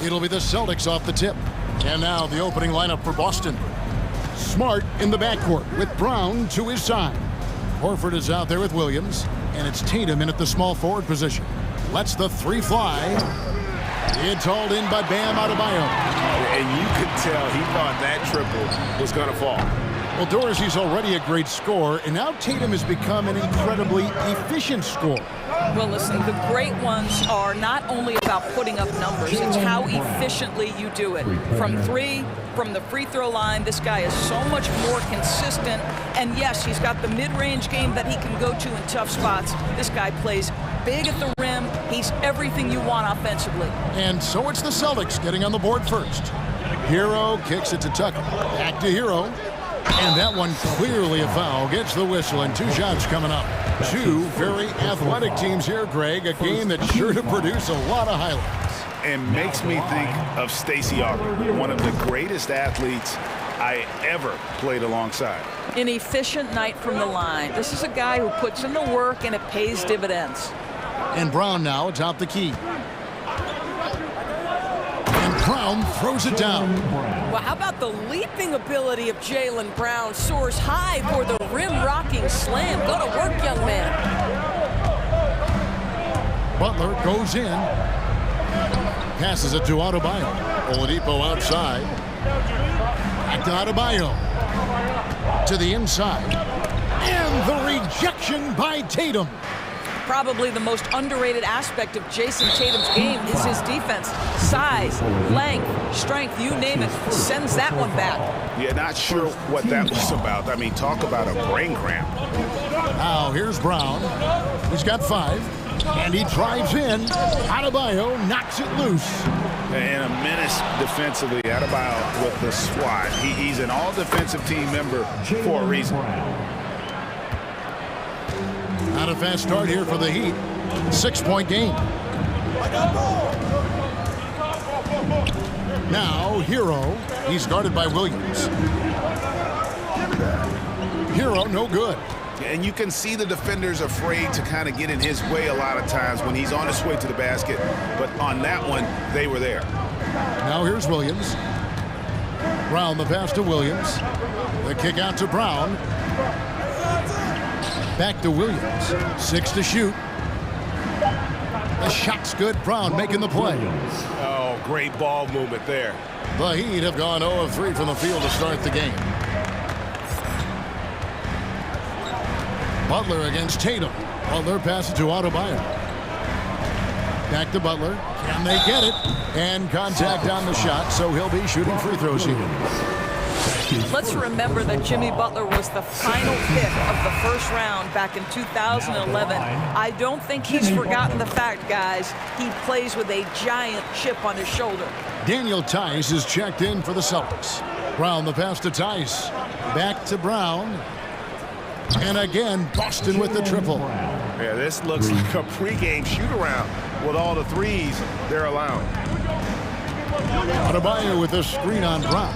It'll be the Celtics off the tip. And now the opening lineup for Boston. Smart in the backcourt with Brown to his side. Horford is out there with Williams, and it's Tatum in at the small forward position. Lets the three fly. It's hauled in by Bam Adebayo. And you could tell he thought that triple was going to fall. Well, Dorsey's already a great scorer, and now Tatum has become an incredibly efficient scorer. Well, listen, the great ones are not only about putting up numbers, it's how efficiently you do it. From three, from the free throw line, this guy is so much more consistent. And yes, he's got the mid-range game that he can go to in tough spots. This guy plays big at the rim. He's everything you want offensively. And so it's the Celtics getting on the board first. Hero kicks it to Tucker. Back to Hero. And that one clearly a foul. Gets the whistle, and 2 shots coming up. 2 very athletic teams here, Greg. A game that's sure to produce a lot of highlights. And makes me think of Stacey Aubrey, one of the greatest athletes I ever played alongside. An efficient night from the line. This is a guy who puts in the work, and it pays dividends. And Brown now atop the key. And Brown throws it down. Well, how about the leaping ability of Jaylen Brown? Soars high for the rim-rocking slam. Go to work, young man. Butler goes in. Passes it to Adebayo. Oladipo outside. Back to Adebayo. To the inside. And the rejection by Tatum. Probably the most underrated aspect of Jason Tatum's game is his defense. Size, length, strength, you name it, sends that one back. Yeah, not sure what that was about. I mean, talk about a brain cramp. Now here's Brown. He's got 5. And he drives in. Adebayo knocks it loose. And a menace defensively. Adebayo with the swat. He's an all-defensive team member for a reason. Not a fast start here for the Heat. 6-point game. Now, Hero. He's guarded by Williams. Hero, no good. And you can see the defenders afraid to kind of get in his way a lot of times when he's on his way to the basket. But on that one, they were there. Now here's Williams. Brown the pass to Williams. The kick out to Brown. Back to Williams. 6 to shoot. The shot's good. Brown making the play. Oh, great ball movement there. The Heat have gone 0 of 3 from the field to start the game. Butler against Tatum. Butler passes to Adebayo. Back to Butler. Can they get it? And contact on the shot, so he'll be shooting free throws here. Let's remember that Jimmy Butler was the final pick of the first round back in 2011. I don't think he's forgotten the fact, guys. He plays with a giant chip on his shoulder. Daniel Tice is checked in for the Celtics. Brown the pass to Tice. Back to Brown. And again, Boston with the triple. Yeah, this looks like a pregame shoot-around with all the threes they're allowing. Adebayo with the screen on Brown.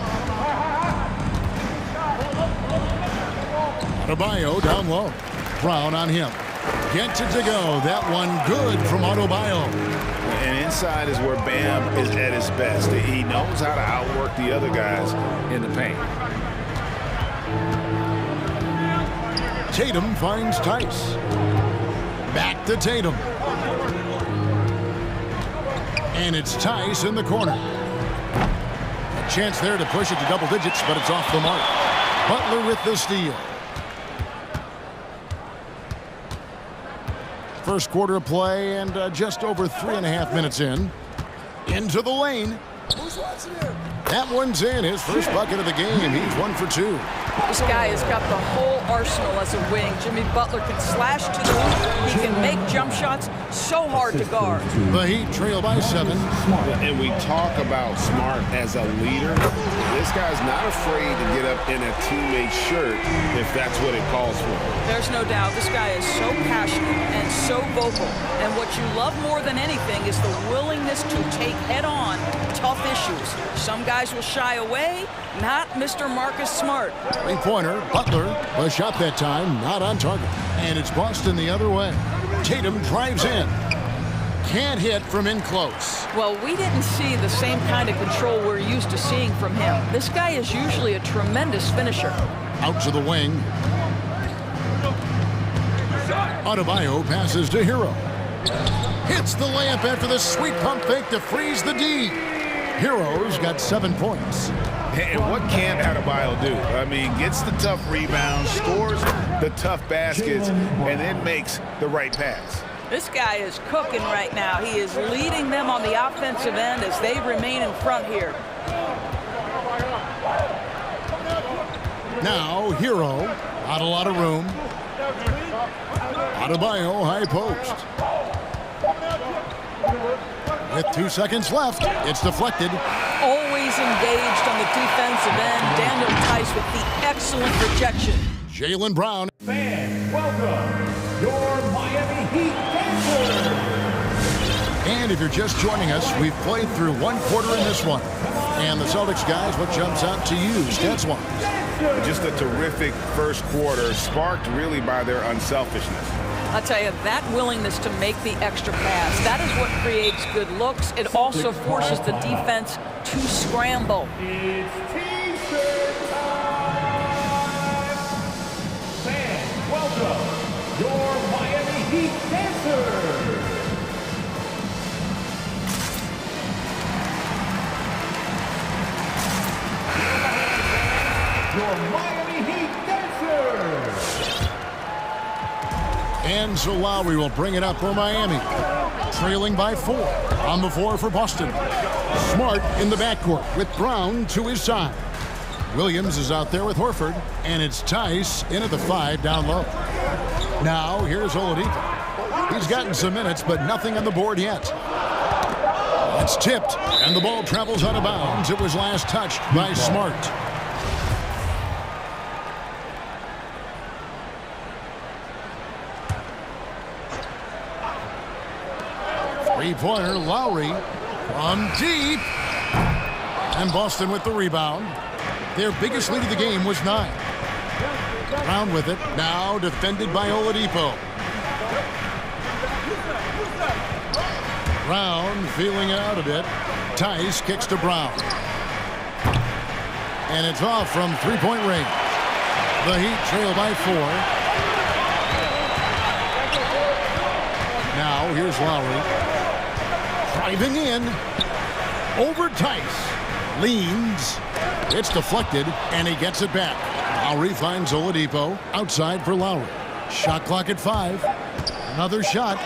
Adebayo down low. Brown on him. Gets it to go. That one good from Adebayo. And inside is where Bam is at his best. He knows how to outwork the other guys in the paint. Tatum finds Tice. Back to Tatum. And it's Tice in the corner. A chance there to push it to double digits, but it's off the mark. Butler with the steal. First quarter of play, and just over 3.5 minutes in. Into the lane. That one's in. His first bucket of the game. He's 1 for 2. This guy has got the whole arsenal as a wing. Jimmy Butler can slash to the hoop. He can make jump shots so hard to guard. The Heat trail by 7. And we talk about Smart as a leader. This guy's not afraid to get up in a teammate's shirt if that's what it calls for. There's no doubt. This guy is so passionate and so vocal. And what you love more than anything is the willingness to take head-on tough issues. Some guys will shy away, not Mr. Marcus Smart. Three-pointer, Butler, a shot that time, not on target. And it's Boston the other way. Tatum drives in. Can't hit from in close. Well, we didn't see the same kind of control we're used to seeing from him. This guy is usually a tremendous finisher. Out to the wing. Adebayo passes to Hero. Hits the layup after the sweet pump fake to freeze the D. Hero's got 7 points. And what can Adebayo do? I mean, gets the tough rebounds, scores the tough baskets, and then makes the right pass. This guy is cooking right now. He is leading them on the offensive end as they remain in front here. Now, Hero, not a lot of room. Adebayo, high post. With 2 seconds left, it's deflected. Always engaged on the defensive end. Daniel Tice with the excellent projection. Jaylen Brown. Fans, welcome your Miami Heat dancers. And if you're just joining us, we've played through 1 quarter in this one. And the Celtics guys, what jumps out to you, stats-wise? Just a terrific first quarter, sparked really by their unselfishness. I'll tell you, that willingness to make the extra pass, that is what creates good looks. It also forces the defense to scramble. It's T-shirt time. Fans, welcome your Miami Heat dancers. Your Miami Heat dancers. And so Lowry will bring it up for Miami. Trailing by 4. On the floor for Boston. Smart in the backcourt with Brown to his side. Williams is out there with Horford. And it's Tice in at the 5 down low. Now here's Oladipo. He's gotten some minutes, but nothing on the board yet. It's tipped, and the ball travels out of bounds. It was last touched by Smart. Three-pointer, Lowry from deep. And Boston with the rebound. Their biggest lead of the game was 9. Brown with it, now defended by Oladipo. Brown feeling it out a bit. Tice kicks to Brown. And it's off from three-point range. The Heat trail by 4. Now here's Lowry. Driving in, over Tice, leans, it's deflected, and he gets it back. Lowry finds Oladipo, outside for Lowry. Shot clock at 5, another shot.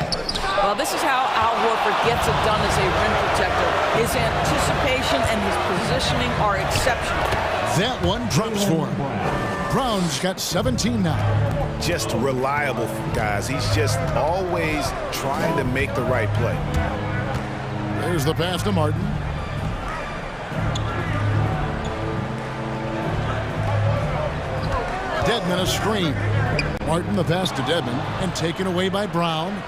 Well, this is how Al Horford gets it done as a rim protector. His anticipation and his positioning are exceptional. That one drops for him. Brown's got 17 now. Just reliable, guys. He's just always trying to make the right play. There's the pass to Martin. Dedmon a screen. Martin the pass to Dedmon and taken away by Brown.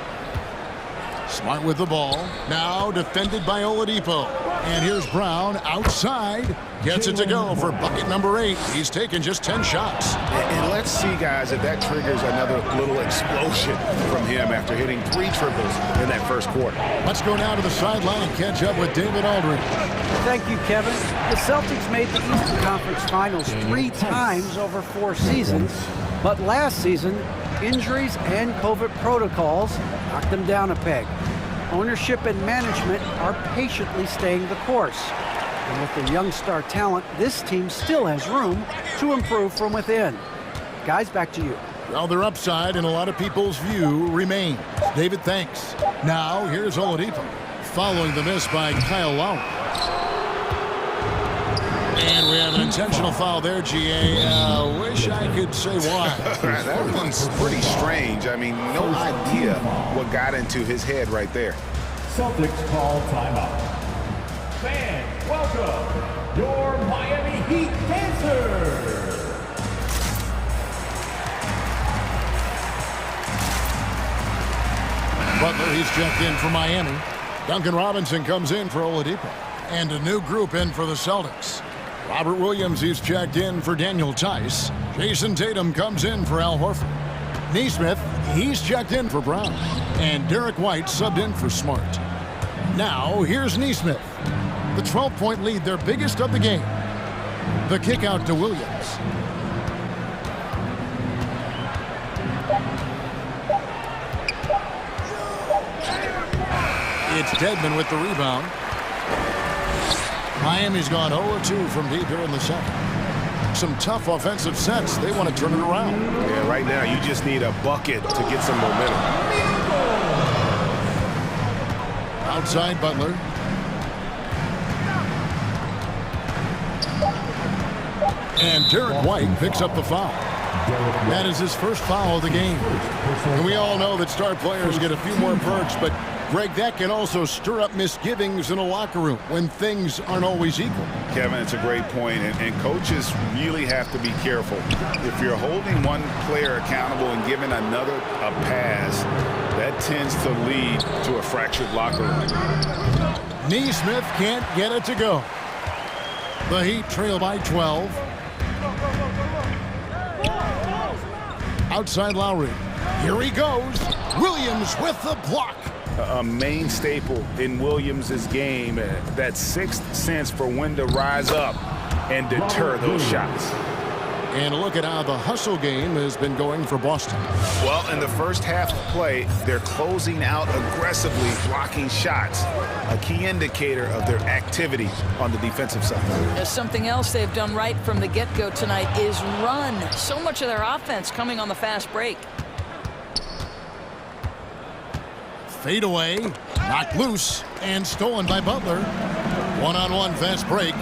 Smart with the ball. Now defended by Oladipo. And here's Brown outside. Gets it to go for bucket number 8. He's taken just 10 shots. And let's see, guys, if that triggers another little explosion from him after hitting 3 triples in that first quarter. Let's go now to the sideline and catch up with David Aldridge. Thank you, Kevin. The Celtics made the Eastern Conference Finals 3 times over 4 seasons, but last season, injuries and COVID protocols knocked them down a peg. Ownership and management are patiently staying the course. And with the young star talent, this team still has room to improve from within. Guys, back to you. Well, their upside in a lot of people's view remains. David, thanks. Now, here's Oladipo, following the miss by Kyle Lowry. And we have an intentional foul there, GA. Wish I could say why. That one's pretty strange. I mean, no idea what got into his head right there. Celtics call timeout. Fans, welcome your Miami Heat dancers. Butler, he's checked in for Miami. Duncan Robinson comes in for Oladipo. And a new group in for the Celtics. Robert Williams, he's checked in for Daniel Tice. Jason Tatum comes in for Al Horford. Nesmith, he's checked in for Brown. And Derek White subbed in for Smart. Now, here's Neesmith. The 12-point lead, their biggest of the game. The kick out to Williams. It's Dedmon with the rebound. Miami's gone 0-2 from deep here in the second. Some tough offensive sets. They want to turn it around. Yeah, right now you just need a bucket to get some momentum. Outside Butler. And Derek White picks up the foul. That is his first foul of the game. And we all know that star players get a few more perks, but Greg, that can also stir up misgivings in a locker room when things aren't always equal. Kevin, it's a great point, and coaches really have to be careful. If you're holding one player accountable and giving another a pass, that tends to lead to a fractured locker room. Neesmith can't get it to go. The Heat trail by 12. Outside Lowry. Here he goes. Williams with the block. A main staple in Williams' game, that sixth sense for when to rise up and deter those shots. And look at how the hustle game has been going for Boston. Well, in the first half of play, they're closing out aggressively, blocking shots, a key indicator of their activity on the defensive side. Something else they've done right from the get-go tonight is run. So much of their offense coming on the fast break. Fade away, knocked loose, and stolen by Butler. One-on-one fast break.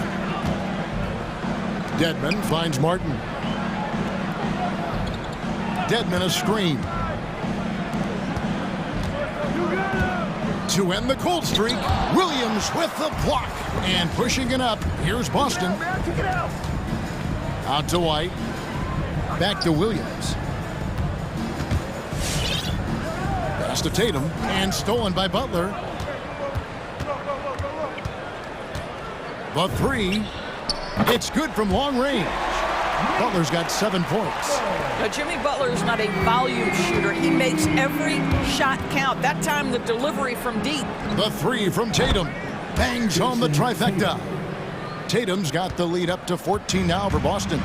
Dedmon finds Martin. Dedmon a screen. To end the cold streak, Williams with the block. And pushing it up, here's Boston. Out to White. Back to Williams. Pass to Tatum, and stolen by Butler. The three. It's good from long range. Butler's got 7 points. Now, Jimmy Butler is not a volume shooter. He makes every shot count. That time, the delivery from deep. The three from Tatum. Bangs home the trifecta. Tatum's got the lead up to 14 now for Boston.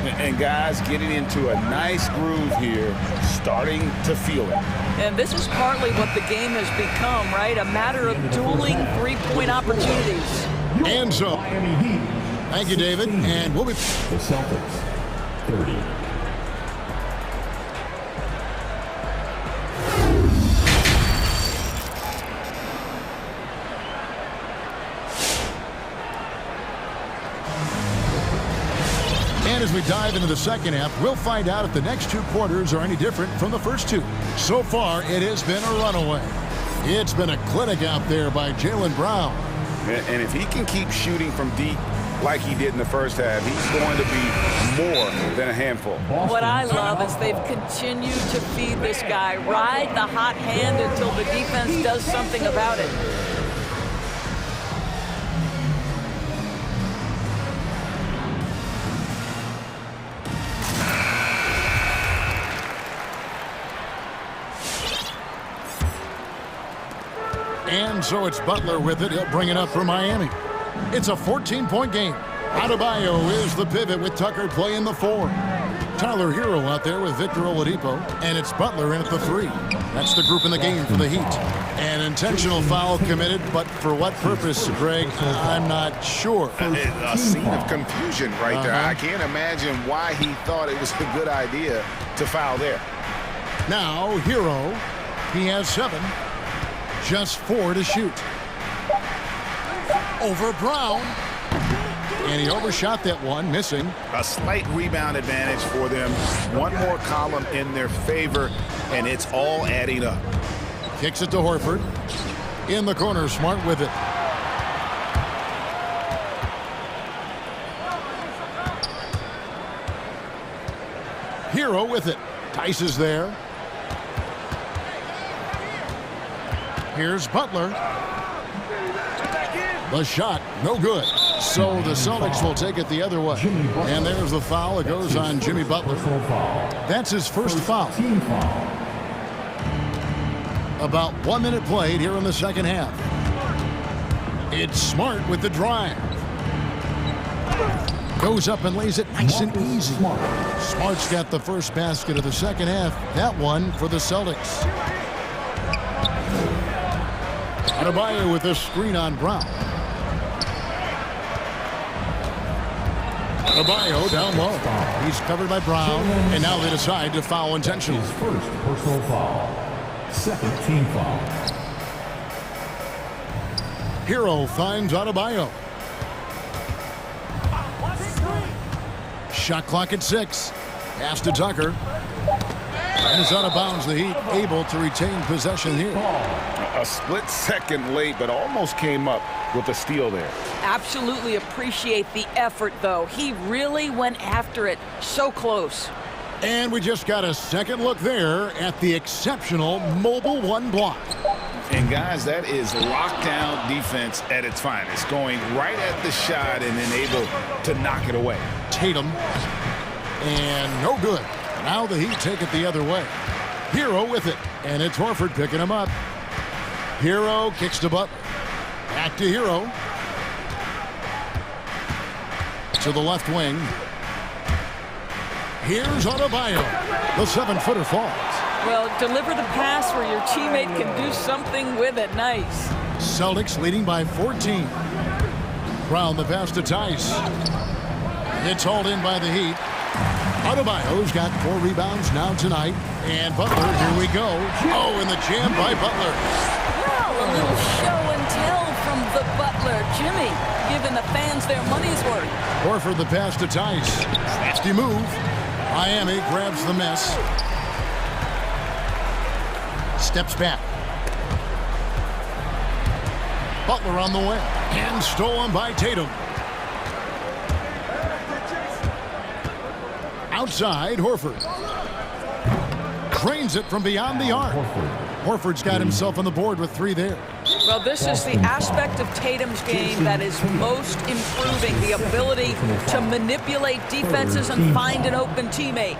And guys getting into a nice groove here, starting to feel it. And this is partly what the game has become, right? A matter of dueling three-point opportunities. And so, thank you, David. And we'll be... The Celtics, 30. And as we dive into the second half, we'll find out if the next 2 quarters are any different from the first 2. So far, it has been a runaway. It's been a clinic out there by Jaylen Brown. And if he can keep shooting from deep like he did in the first half, he's going to be more than a handful. What I love is they've continued to feed this guy, ride the hot hand until the defense does something about it. And so it's Butler with it. He'll bring it up for Miami. It's a 14-point game. Adebayo is the pivot with Tucker playing the 4. Tyler Hero out there with Victor Oladipo. And it's Butler in at the 3. That's the group in the game for the Heat. An intentional foul committed, but for what purpose, Greg? I'm not sure. A scene of confusion right there. I can't imagine why he thought it was a good idea to foul there. Now, Hero. He has 7. Just 4 to shoot. Over Brown. And he overshot that one, missing. A slight rebound advantage for them. One more column in their favor, and it's all adding up. Kicks it to Horford. In the corner, Smart with it. Hero with it. Tice is there. Here's Butler. The shot, no good. So the Celtics will take it the other way. And there's the foul. It goes on Jimmy Butler. That's his first foul. About 1 minute played here in the second half. It's Smart with the drive. Goes up and lays it nice and easy. Smart's got the first basket of the second half. That one for the Celtics. Adebayo with a screen on Brown. Adebayo down low. He's covered by Brown, and now they decide to foul intentionally. His first personal foul. Second team foul. Hero finds Adebayo. Shot clock at 6. Pass to Tucker. And it's out of bounds. The Heat able to retain possession here. A split second late, but almost came up with a steal there. Absolutely appreciate the effort, though. He really went after it. So close. And we just got a second look there at the exceptional mobile one block. And guys, that is lockdown defense at its finest, going right at the shot and then able to knock it away. Tatum, and no good. Now the Heat take it the other way. Hero with it, and it's Horford picking him up. Hero kicks to Butler. Back to Hero. To the left wing. Here's Adebayo. The 7-footer falls. Well, deliver the pass where your teammate can do something with it. Nice. Celtics leading by 14. Brown the pass to Tice. It's hauled in by the Heat. Adebayo's got 4 rebounds now tonight. And Butler, here we go. Oh, and the jam by Butler. Well, a little show and tell from the Butler. Jimmy giving the fans their money's worth. Horford the pass to Tice. Nasty move. Miami grabs the miss. Steps back. Butler on the way. And stolen by Tatum. Outside, Horford. Trains it from beyond the arc. Horford's got himself on the board with 3 there. Well, this is the aspect of Tatum's game that is most improving, the ability to manipulate defenses and find an open teammate.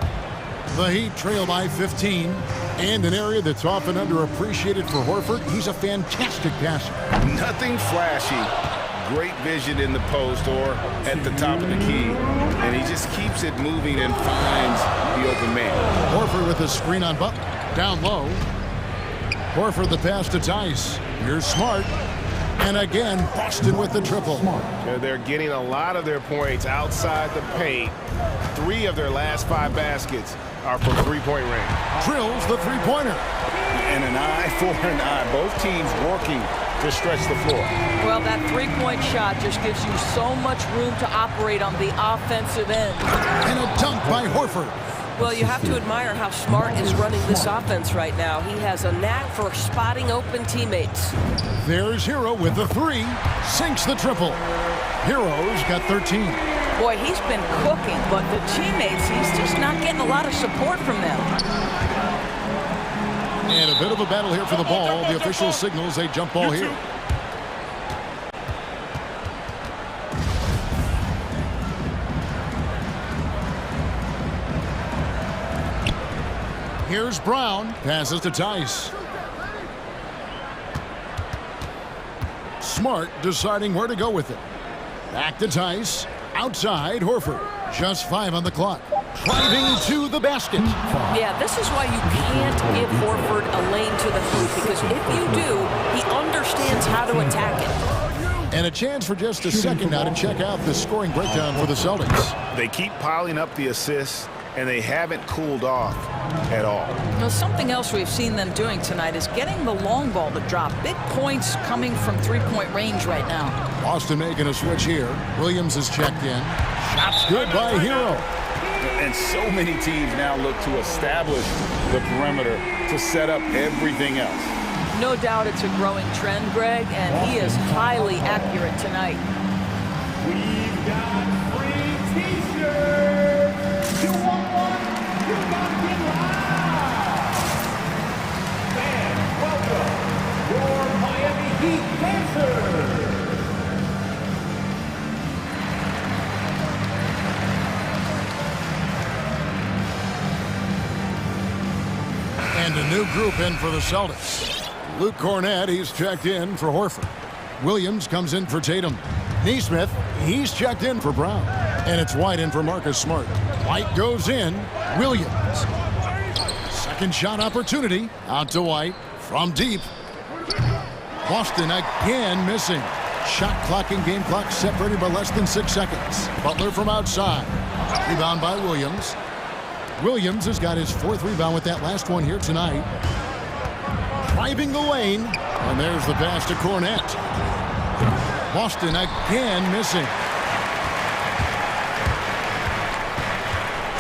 The Heat trail by 15, and an area that's often underappreciated for Horford. He's a fantastic passer. Nothing flashy. Great vision in the post or at the top of the key. And he just keeps it moving and finds the open man. Horford with a screen on Butler. Down low. Horford the pass to Tice. Here's Smart. And again, Boston with the triple. They're getting a lot of their points outside the paint. 3 of their last 5 baskets are from three-point range. Drills the three-pointer. And an eye for an eye. Both teams working to stretch the floor. Well, that three-point shot just gives you so much room to operate on the offensive end. And a dunk by Horford. Well, you have to admire how Smart is running this offense right now. He has a knack for spotting open teammates. There's Hero with the 3. Sinks the triple. Hero's got 13. Boy, he's been cooking, but the teammates, he's just not getting a lot of support from them. And a bit of a battle here for the ball. The official signals a jump ball here. Here's Brown. Passes to Tice. Smart deciding where to go with it. Back to Tice. Outside, Horford. Just 5 on the clock. Driving to the basket. Yeah, this is why you can't give Horford a lane to the hoop, because if you do, he understands how to attack it. And a chance for just a second now to check out the scoring breakdown for the Celtics. They keep piling up the assists, and they haven't cooled off at all. Now, something else we've seen them doing tonight is getting the long ball to drop. Big points coming from three-point range right now. Boston making a switch here. Williams is checked in. Shots good by Hero. And so many teams now look to establish the perimeter to set up everything else. No doubt it's a growing trend, Greg, and he is highly accurate tonight. We've got free t-shirts. You want one? You gotta get live. And welcome your Miami Heat Panthers. And a new group in for the Celtics. Luke Cornett, he's checked in for Horford. Williams comes in for Tatum. Neesmith, he's checked in for Brown. And it's White in for Marcus Smart. White goes in. Williams. Second shot opportunity. Out to White. From deep. Boston again missing. Shot clock and game clock separated by less than 6 seconds. Butler from outside. Rebound by Williams. Williams has got his 4th rebound with that last one here tonight. Driving the lane. And there's the pass to Cornette. Boston again missing.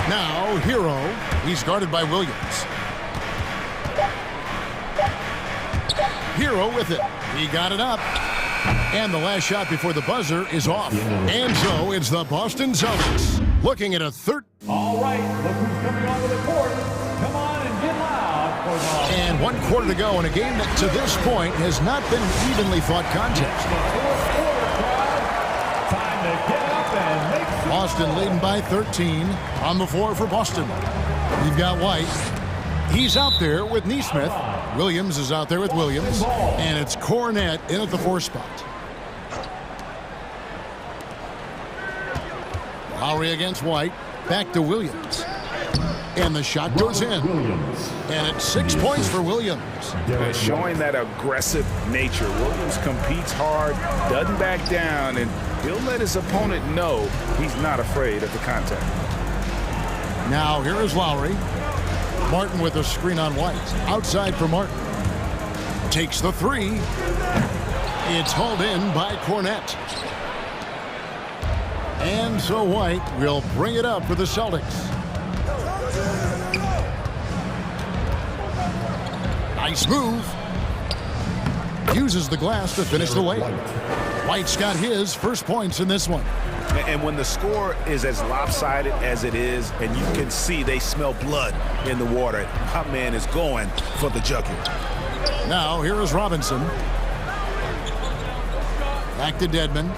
Now, Hero. He's guarded by Williams. Hero with it. He got it up. And the last shot before the buzzer is off. And so it's the Boston Celtics looking at a third. All right, look who's coming onto the court. Come on and get loud for the... And 1 quarter to go in a game that to this point has not been an evenly fought contest. Time to get up and make some... Boston leading by 13 on the floor for Boston. You've got White. He's out there with Neesmith. Williams is out there with Williams. And it's Cornette in at the 4 spot. Lowry against White. Back to Williams. And the shot goes in. And it's 6 points for Williams. Showing that aggressive nature. Williams competes hard, doesn't back down, and he'll let his opponent know he's not afraid of the contact. Now here is Lowry. Martin with a screen on White. Outside for Martin. Takes the 3. It's hauled in by Cornette. And so White will bring it up for the Celtics. Nice move. Uses the glass to finish the lane. White's got his first points in this one. And when the score is as lopsided as it is, and you can see they smell blood in the water, my man is going for the jugular. Now here is Robinson. Back to Dedmon.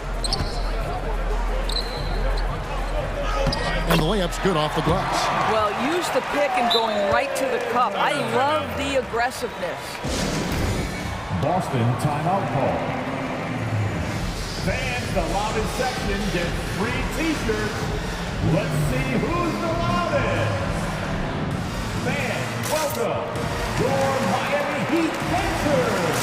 And the layup's good off the glass. Well, use the pick and going right to the cup. I love the aggressiveness. Boston timeout call. Fans, the loudest section gets free t-shirts. Let's see who's the loudest. Fans, welcome your Miami Heat Panthers.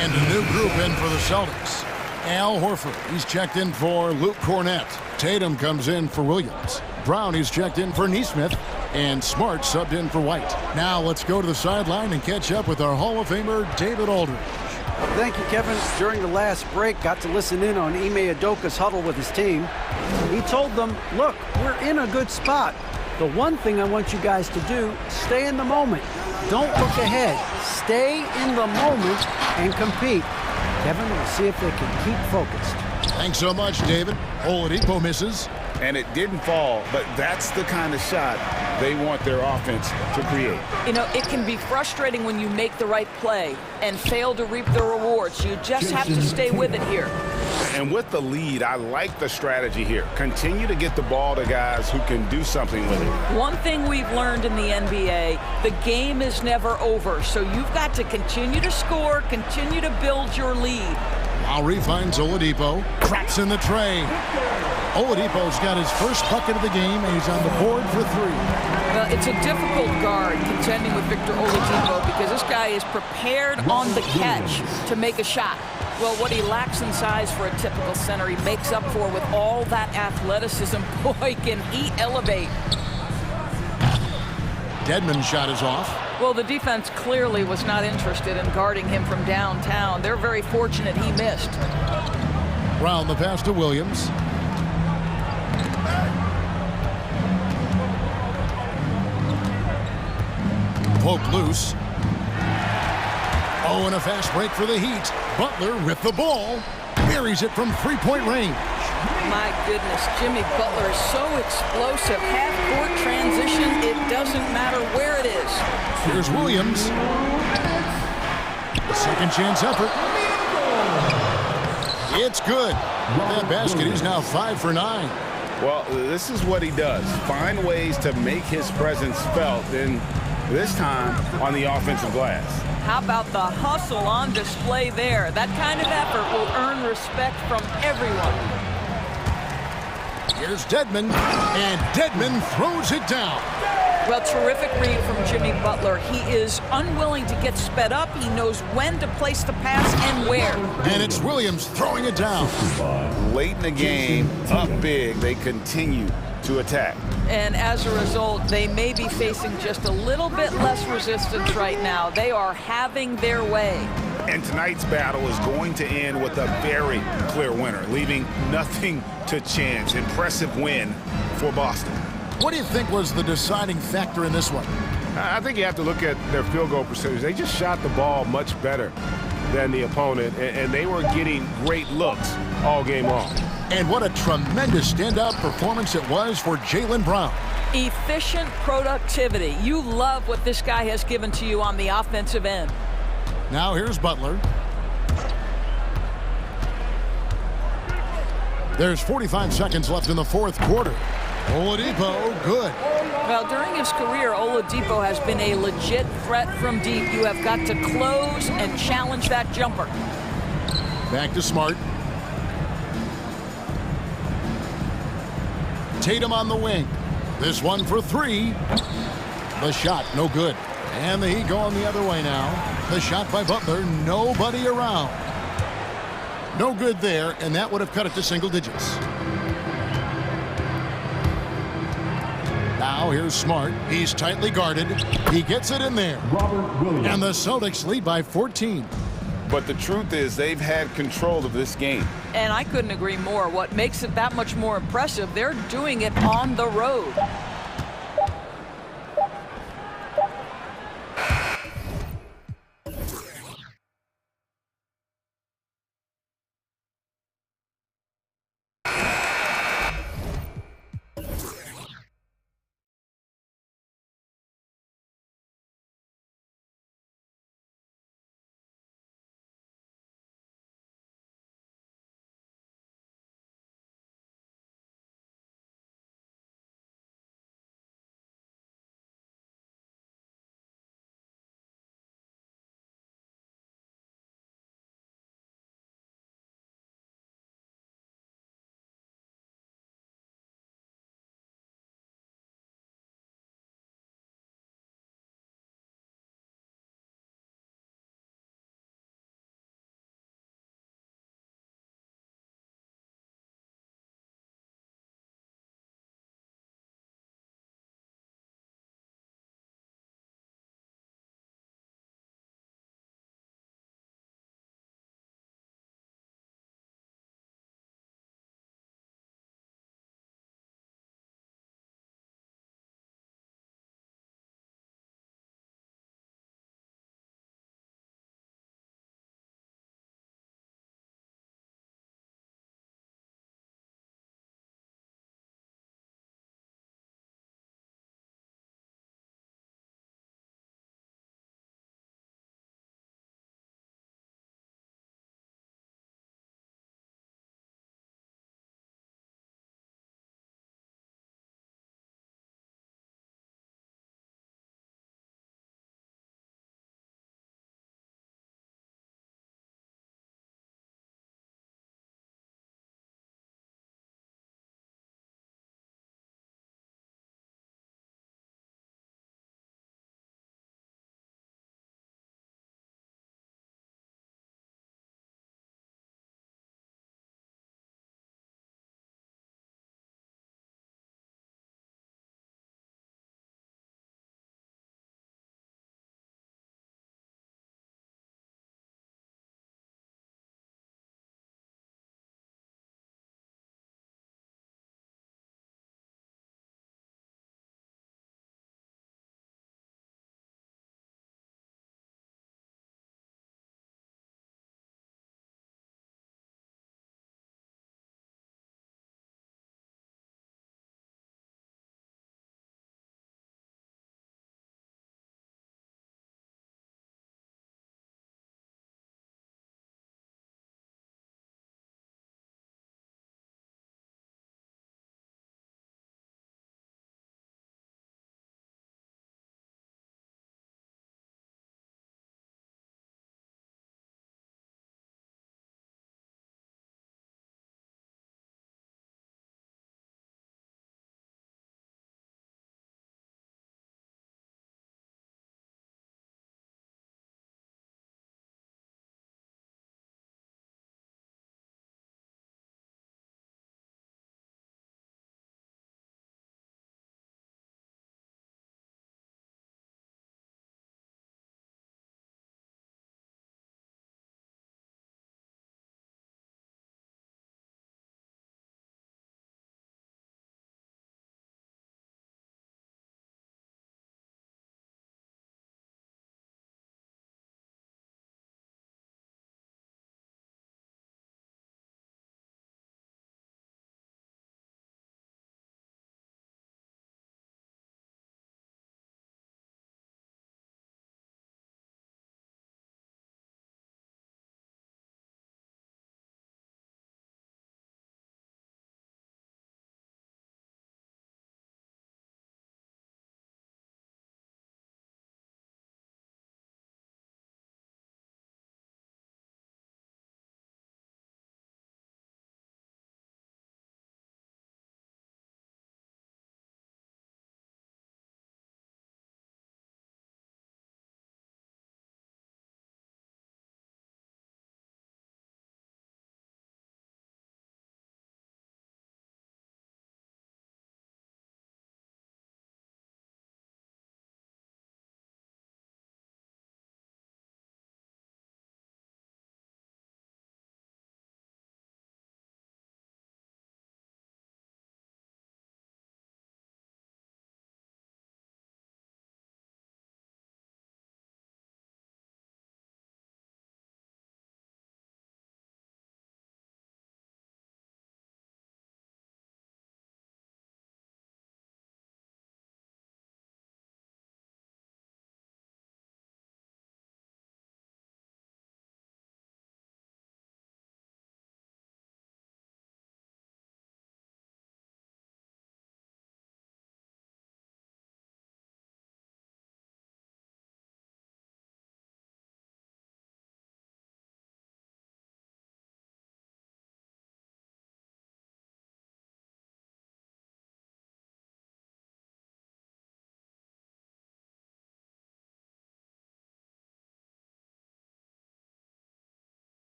And a new group in for the Celtics. Al Horford, he's checked in for Luke Cornette. Tatum comes in for Williams. Brown, he's checked in for Neesmith. And Smart subbed in for White. Now let's go to the sideline and catch up with our Hall of Famer, David Aldridge. Thank you, Kevin. During the last break, got to listen in on Ime Udoka's huddle with his team. He told them, look, we're in a good spot. The one thing I want you guys to do, stay in the moment. Don't look ahead. Stay in the moment and compete. Kevin, we'll see if they can keep focused. Thanks so much, David. Oladipo misses. And it didn't fall, but that's the kind of shot they want their offense to create. You know, it can be frustrating when you make the right play and fail to reap the rewards. You just have to stay with it here. And with the lead, I like the strategy here. Continue to get the ball to guys who can do something with it. One thing we've learned in the NBA, the game is never over. So you've got to continue to score, continue to build your lead. Lowry finds Oladipo. Traps in the tray. Oladipo's got his first bucket of the game, and he's on the board for 3. Well, it's a difficult guard contending with Victor Oladipo because this guy is prepared on the catch to make a shot. Well, what he lacks in size for a typical center, he makes up for with all that athleticism. Boy, can he elevate. Dedmon's shot is off. Well, the defense clearly was not interested in guarding him from downtown. They're very fortunate he missed. Brown the pass to Williams. Poke loose. Oh, and a fast break for the Heat. Butler with the ball. Buries it from three-point range. My goodness, Jimmy Butler is so explosive. Half-court transition, it doesn't matter where it is. Here's Williams. Second chance effort. It's good. That basket, he's now 5 for 9. Well, this is what he does. Find ways to make his presence felt, and this time on the offensive glass. How about the hustle on display there? That kind of effort will earn respect from everyone. Here's Dedmon, and Dedmon throws it down. Well, terrific read from Jimmy Butler. He is unwilling to get sped up. He knows when to place the pass and where. And it's Williams throwing it down. Late in the game, up big, they continue to attack. And as a result, they may be facing just a little bit less resistance right now. They are having their way. And tonight's battle is going to end with a very clear winner, leaving nothing to chance. Impressive win for Boston. What do you think was the deciding factor in this one? I think you have to look at their field goal percentage. They just shot the ball much better than the opponent, and they were getting great looks all game long. And what a tremendous standout performance it was for Jaylen Brown. Efficient productivity. You love what this guy has given to you on the offensive end. Now here's Butler. There's 45 seconds left in the fourth quarter. Oladipo, good. Well, during his career, Oladipo has been a legit threat from deep. You have got to close and challenge that jumper. Back to Smart. Tatum on the wing. This one for three. The shot, no good. And the Heat going the other way now. The shot by Butler, nobody around. No good there, and that would have cut it to single digits. Now here's Smart. He's tightly guarded. He gets it in there. Robert Williams. And the Celtics lead by 14. But the truth is they've had control of this game. And I couldn't agree more. What makes it that much more impressive, they're doing it on the road.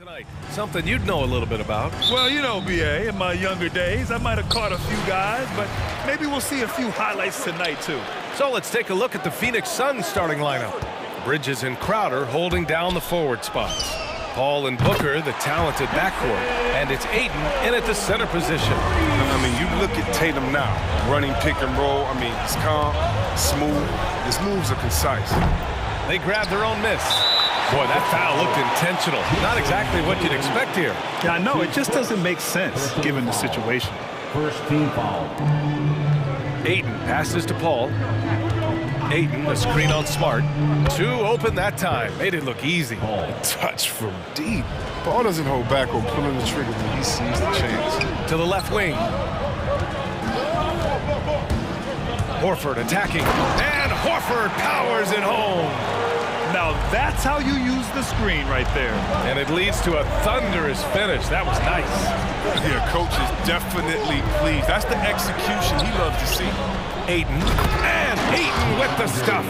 Tonight, something you'd know a little bit about. Well, you know, BA, in my younger days, I might have caught a few guys, but maybe we'll see a few highlights tonight, too. So let's take a look at the Phoenix Suns starting lineup. Bridges and Crowder holding down the forward spots. Paul and Booker, the talented backcourt. And it's Ayton in at the center position. I mean, you look at Tatum now, running pick and roll. I mean, he's calm, smooth. His moves are concise. They grab their own miss. Boy, that foul looked intentional. Not exactly what you'd expect here. Yeah, I know. It just doesn't make sense, given the situation. First team foul. Ayton passes to Paul. Ayton, a screen on Smart. Two open that time. Made it look easy. Touch from deep. Paul doesn't hold back or pulling the trigger when he sees the chance. To the left wing. Horford attacking. And Horford powers it home. Now that's how you use the screen right there. And it leads to a thunderous finish. That was nice. Yeah, coach is definitely pleased. That's the execution he loves to see. Ayton. And Ayton with the stuff.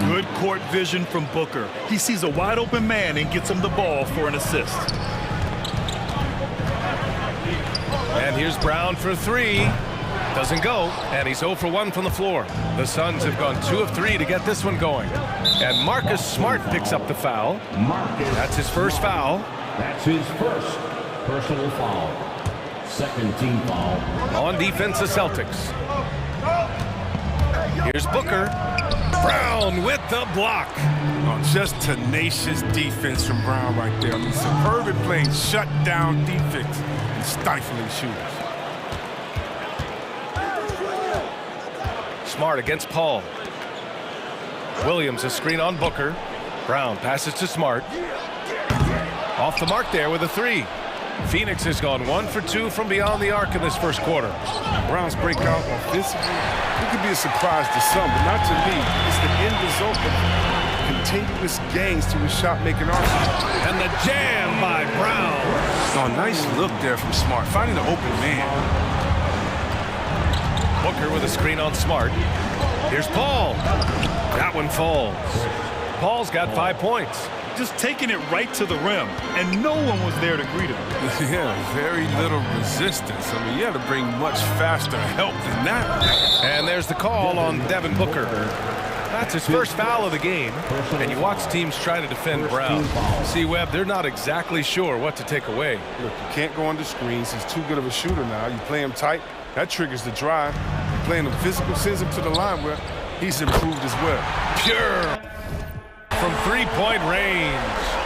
Good court vision from Booker. He sees a wide open man and gets him the ball for an assist. And here's Brown for three. Doesn't go, and he's 0 for 1 from the floor. The Suns have gone 2 of 3 to get this one going. And Marcus Smart picks up the foul. That's his first foul. That's his first personal foul. Second team foul. On defense, the Celtics. Here's Booker. Brown with the block. Oh, just tenacious defense from Brown right there. I mean, superb at playing shut-down defense and stifling shooters. Smart against Paul. Williams, a screen on Booker. Brown passes to Smart. Off the mark there with a three. Phoenix has gone 1 for 2 from beyond the arc in this first quarter. Brown's breakout offensively, it could be a surprise to some, but not to me. It's the end result of continuous gains to his shot-making arsenal. And the jam by Brown. Oh, nice look there from Smart, finding the open man. Booker with a screen on Smart. Here's Paul. That one falls. Paul's got 5 points. Just taking it right to the rim, and no one was there to greet him. Yeah, very little resistance. I mean, you had to bring much faster help than that. And there's the call on Devin Booker. That's his first foul of the game, and you watch teams try to defend Brown. See, Webb, they're not exactly sure what to take away. Look, you can't go under screens. He's too good of a shooter now. You play him tight, that triggers the drive. You play him physical, sends him to the line where he's improved as well. Pure from three-point range.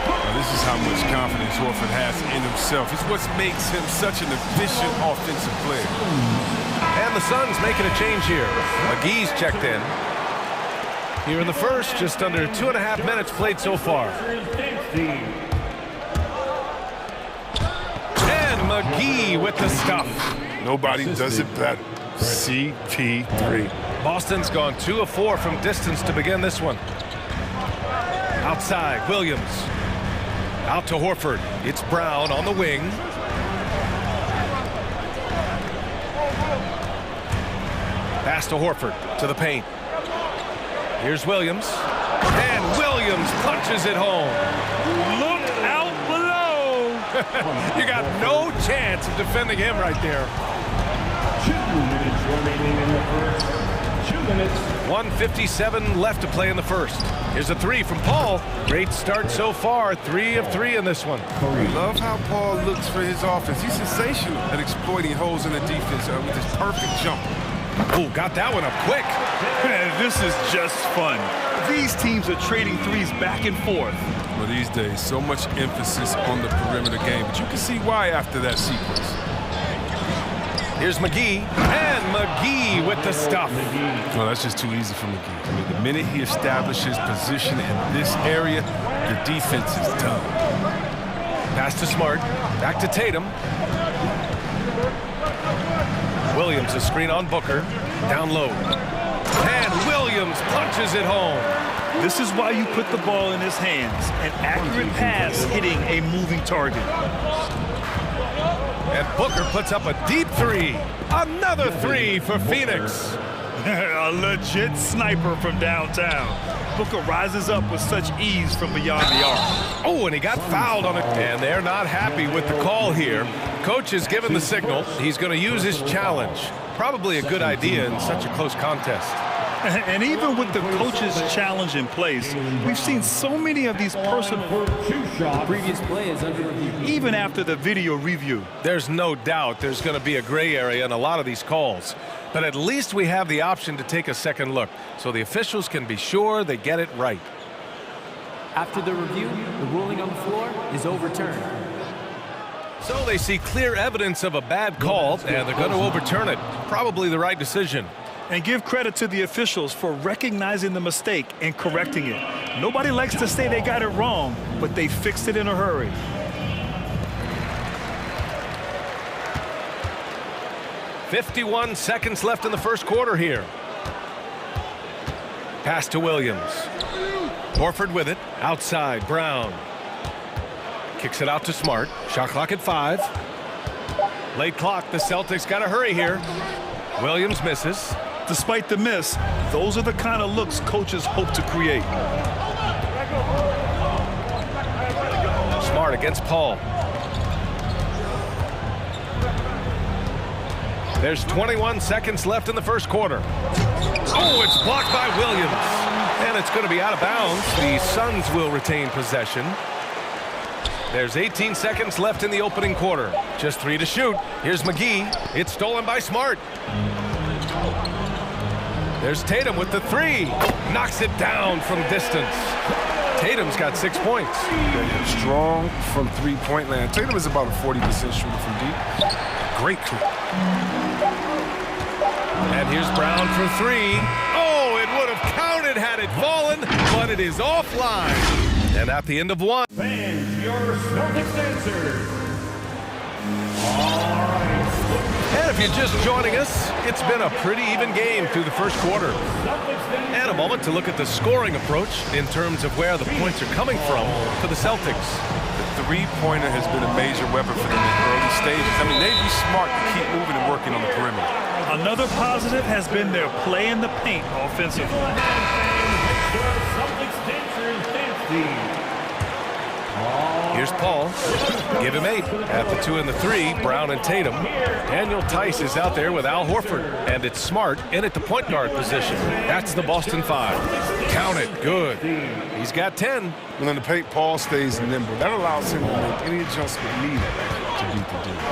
Now, this is how much confidence Horford has in himself. It's what makes him such an efficient offensive player. And the Suns making a change here. McGee's checked in. Here in the first, just under 2.5 minutes played so far. And McGee with the stuff. Nobody does it better. CP3. Boston's gone 2 of 4 from distance to begin this one. Outside, Williams. Out to Horford. It's Brown on the wing. Pass to Horford to the paint. Here's Williams. And Williams punches it home. Look out below. You got no chance of defending him right there. 2 minutes remaining in the first. 2 minutes. 1:57 left to play in the first. Here's a three from Paul. Great start so far. 3 of 3 in this one. Love how Paul looks for his offense. He's sensational at exploiting holes in the defense with his perfect jump. Oh, got that one up quick. Man, this is just fun. These teams are trading threes back and forth. Well, these days, so much emphasis on the perimeter game, but you can see why after that sequence. Here's McGee, and McGee with the stuff. Well, that's just too easy for McGee. I mean, the minute he establishes position in this area, the defense is done. Pass to Smart, back to Tatum. Williams, a screen on Booker, down low. And Williams punches it home. This is why you put the ball in his hands. An accurate pass hitting a moving target. And Booker puts up a deep three. Another three for Phoenix. A legit sniper from downtown. Booker rises up with such ease from beyond the arc. Oh, and he got fouled on it. And they're not happy with the call here. Coach has given the signal. He's going to use his challenge. Probably a good idea in such a close contest. And even with the coach's challenge in place, we've seen so many of these personal Previous play is under review. even after the video review. There's no doubt there's going to be a gray area in a lot of these calls. But at least we have the option to take a second look, so the officials can be sure they get it right. After the review, the ruling on the floor is overturned. So they see clear evidence of a bad call, and they're going to overturn it. Probably the right decision. And give credit to the officials for recognizing the mistake and correcting it. Nobody likes to say they got it wrong, but they fixed it in a hurry. "51 seconds left in the first quarter here. Pass to Williams. Horford with it. Outside, Brown. Kicks it out to Smart. Shot clock at 5. Late clock. The Celtics got to hurry here. Williams misses. Despite the miss, those are the kind of looks coaches hope to create. Smart against Paul. There's 21 seconds left in the first quarter. Oh, it's blocked by Williams. And it's going to be out of bounds. The Suns will retain possession. There's 18 seconds left in the opening quarter. Just 3 to shoot. Here's McGee. It's stolen by Smart. There's Tatum with the 3. Knocks it down from distance. Tatum's got 6 points. Strong from three-point land. Tatum is about a 40% shooter from deep. Great clip. And here's Brown for 3. Oh, it would have counted had it fallen, but it is offline. And at the end of 1. Fans, your Celtics answer. All right. And if you're just joining us, it's been a pretty even game through the first quarter. And a moment to look at the scoring approach in terms of where the points are coming from for the Celtics. The three-pointer has been a major weapon for them in early stages. I mean, they'd be smart to keep moving and working on the perimeter. Another positive has been their play in the paint offensively. Here's Paul. Give him 8. At the 2 and the 3, Brown and Tatum. Daniel Tice is out there with Al Horford. And it's Smart in at the point guard position. That's the Boston 5. Count it. Good. He's got 10. When in the paint, Paul stays nimble. That allows him to make any adjustment needed to beat the dude.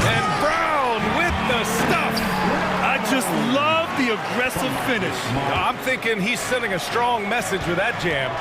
And Brown with the stuff. I just love the aggressive finish. I'm thinking he's sending a strong message with that jam.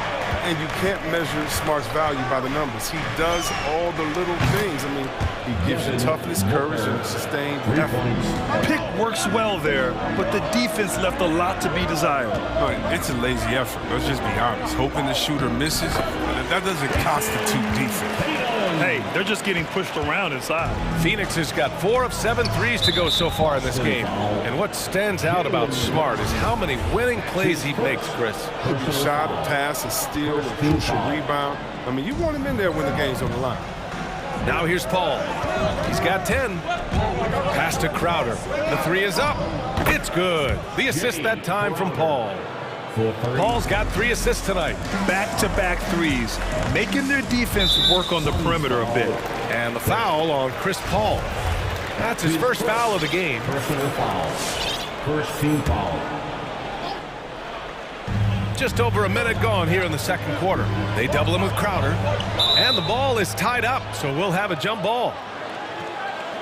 And you can't measure Smart's value by the numbers. He does all the little things. I mean, he gives you toughness, courage, and sustained effort. Pick works well there, but the defense left a lot to be desired. But it's a lazy effort. Let's just be honest. Hoping the shooter misses, that doesn't constitute defense. Hey, they're just getting pushed around inside. Phoenix has got 4 of 7 threes to go so far in this game. And what stands out about Smart is how many winning plays he makes, Chris. A shot, a pass, a steal, a crucial rebound. I mean, you want him in there when the game's on the line. Now here's Paul. He's got 10. Pass to Crowder. The 3 is up. It's good. The assist that time from Paul. Paul's got 3 assists tonight. Back-to-back threes, making their defense work on the perimeter a bit. And the foul on Chris Paul. That's his first foul of the game. Personal foul. First team foul. Just over a minute gone here in the second quarter. They double him with Crowder. And the ball is tied up, so we'll have a jump ball.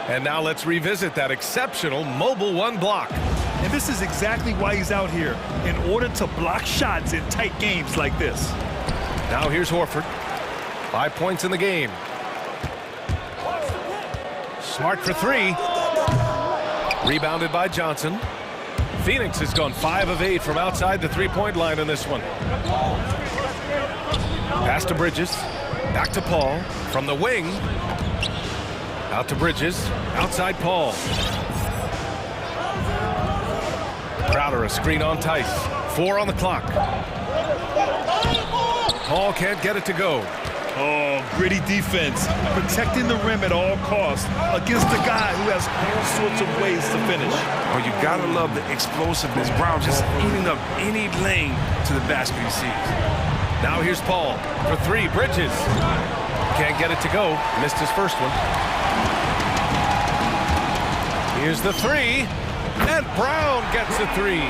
And now let's revisit that exceptional mobile 1 block. And this is exactly why he's out here, in order to block shots in tight games like this. Now here's Horford. 5 points in the game. Smart for 3. Rebounded by Johnson. Phoenix has gone 5 of 8 from outside the 3-point line in this one. Pass to Bridges. Back to Paul. From the wing. Out to Bridges. Outside Paul. Crowder, a screen on Tice. 4 on the clock. Paul can't get it to go. Oh, gritty defense, protecting the rim at all costs against a guy who has all sorts of ways to finish. Oh, you gotta love the explosiveness. Brown just eating up any lane to the basket he sees. Now here's Paul for three. Bridges. Can't get it to go. Missed his first one. Here's the three. And Brown gets a three.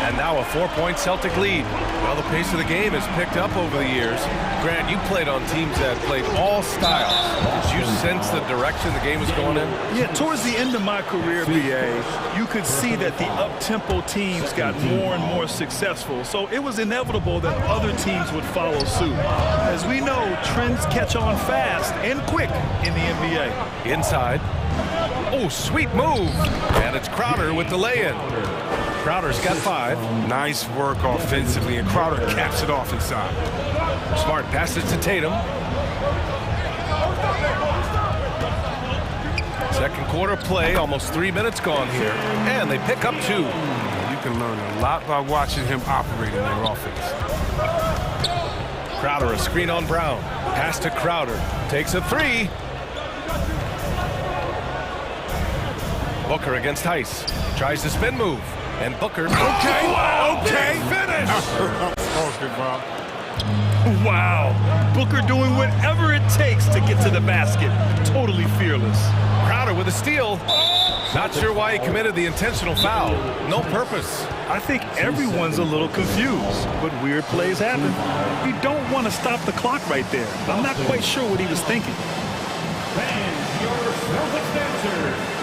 And now a 4-point Celtic lead. Well, the pace of the game has picked up over the years. Grant, you played on teams that played all styles. Did you sense the direction the game was going in? Yeah, towards the end of my career, BA, you could see that the up-tempo teams got more and more successful. So it was inevitable that other teams would follow suit. As we know, trends catch on fast and quick in the NBA. Inside. Oh, sweet move. And it's Crowder with the lay-in. Crowder's got 5. Nice work offensively, and Crowder caps it off inside. Smart passes to Tatum. Second quarter play, almost 3 minutes gone here. And they pick up 2. You can learn a lot by watching him operate in their offense. Crowder, a screen on Brown. Pass to Crowder. Takes a 3. Booker against Heiss. Tries the spin move. And Booker. Okay. Wow, Okay. finish. Wow. Booker doing whatever it takes to get to the basket. Totally fearless. Crowder with a steal. Not sure why he committed the intentional foul. No purpose. I think everyone's a little confused, but weird plays happen. You don't want to stop the clock right there. I'm not quite sure what he was thinking. Fans, your Celtics dancers.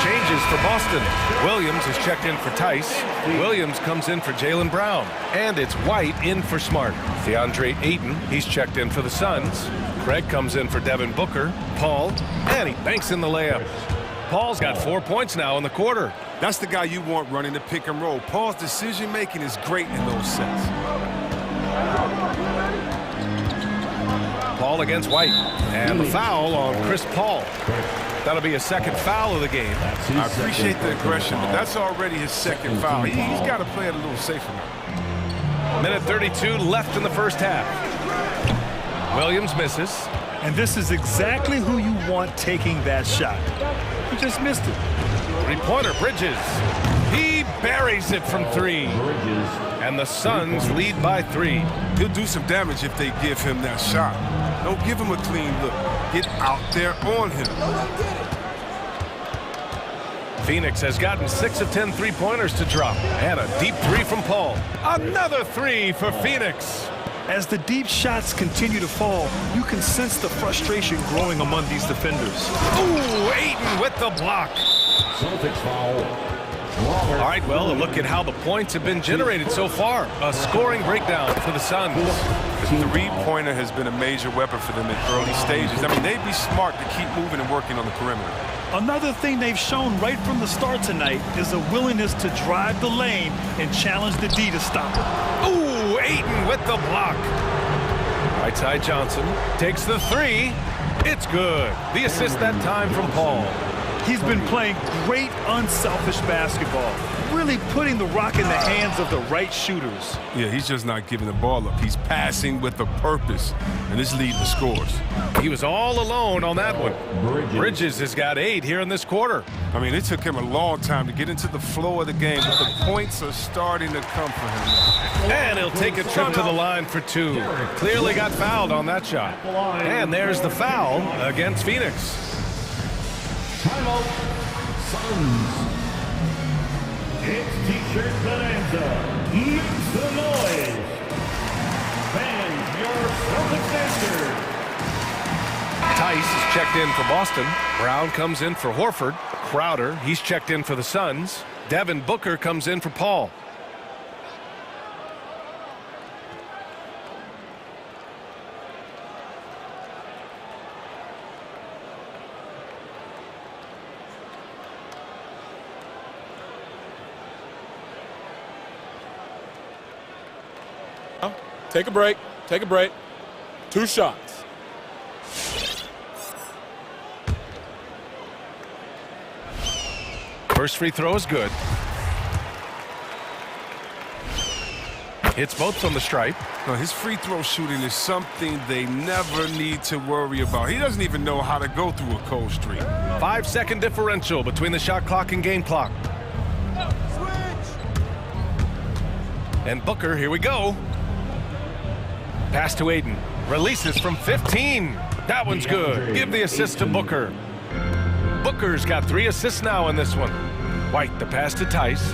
Changes for Boston. Williams is checked in for Tice. Williams comes in for Jaylen Brown. And it's White in for Smart. DeAndre Ayton, he's checked in for the Suns. Craig comes in for Devin Booker. Paul, and he banks in the layup. Paul's got 4 points now in the quarter. That's the guy you want running the pick and roll. Paul's decision-making is great in those sets. Paul against White. And the foul on Chris Paul. That'll be a second foul of the game. I appreciate the aggression, but that's already his second foul. He's got to play it a little safer now. Minute 32 left in the first half. Williams misses. And this is exactly who you want taking that shot. He just missed it. Three-pointer, Bridges. He buries it from 3. And the Suns lead by 3. He'll do some damage if they give him that shot. Don't give him a clean look. Get out there on him. Phoenix has gotten 6 of 10 three-pointers to drop. And a deep 3 from Paul. Another 3 for Phoenix. As the deep shots continue to fall, you can sense the frustration growing among these defenders. Ooh, Ayton with the block. Celtics foul. All right, well, a look at how the points have been generated so far. A scoring breakdown for the Suns. The three-pointer has been a major weapon for them in early stages. I mean, they'd be smart to keep moving and working on the perimeter. Another thing they've shown right from the start tonight is a willingness to drive the lane and challenge the D to stop it. Ooh, Ayton with the block. Right side Johnson takes the 3. It's good. The assist that time from Paul. He's been playing great, unselfish basketball, really putting the rock in the hands of the right shooters. Yeah, he's just not giving the ball up. He's passing with a purpose, and it's leading to scores. He was all alone on that one. Bridges has got 8 here in this quarter. I mean, it took him a long time to get into the flow of the game, but the points are starting to come for him. And he'll take a trip to the line for 2. Clearly got fouled on that shot. And there's the foul against Phoenix. Timeout. Suns. It's T-shirt bonanza. Make some noise. Fans, your Celtics dancers. Tice is checked in for Boston. Brown comes in for Horford. Crowder, he's checked in for the Suns. Devin Booker comes in for Paul. Take a break. Take a break. 2 shots. First free throw is good. Hits both from the stripe. No, his free throw shooting is something they never need to worry about. He doesn't even know how to go through a cold streak. 5-second differential between the shot clock and game clock. And Booker, here we go. Pass to Aiden. Releases from 15. That one's good. Give the assist to Booker. Booker's got 3 assists now in this one. White, the pass to Tice.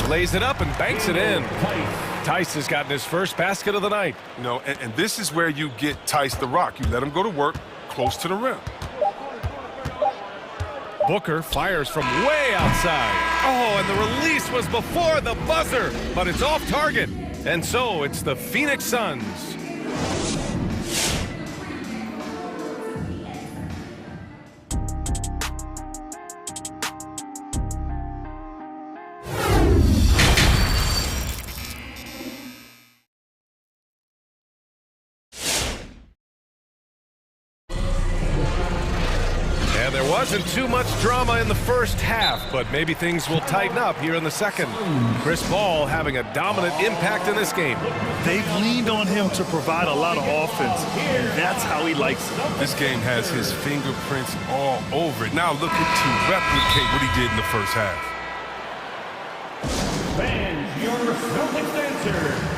Lays it up and banks it in. Tice has gotten his first basket of the night. You know, and this is where you get Tice the rock. You let him go to work close to the rim. Booker fires from way outside. Oh, and the release was before the buzzer, but it's off target. And so it's the Phoenix Suns. There wasn't too much drama in the first half, but maybe things will tighten up here in the second. Chris Paul having a dominant impact in this game. They've leaned on him to provide a lot of offense, and that's how he likes it. This game has his fingerprints all over it. Now looking to replicate what he did in the first half. Fans, your Celtics answer.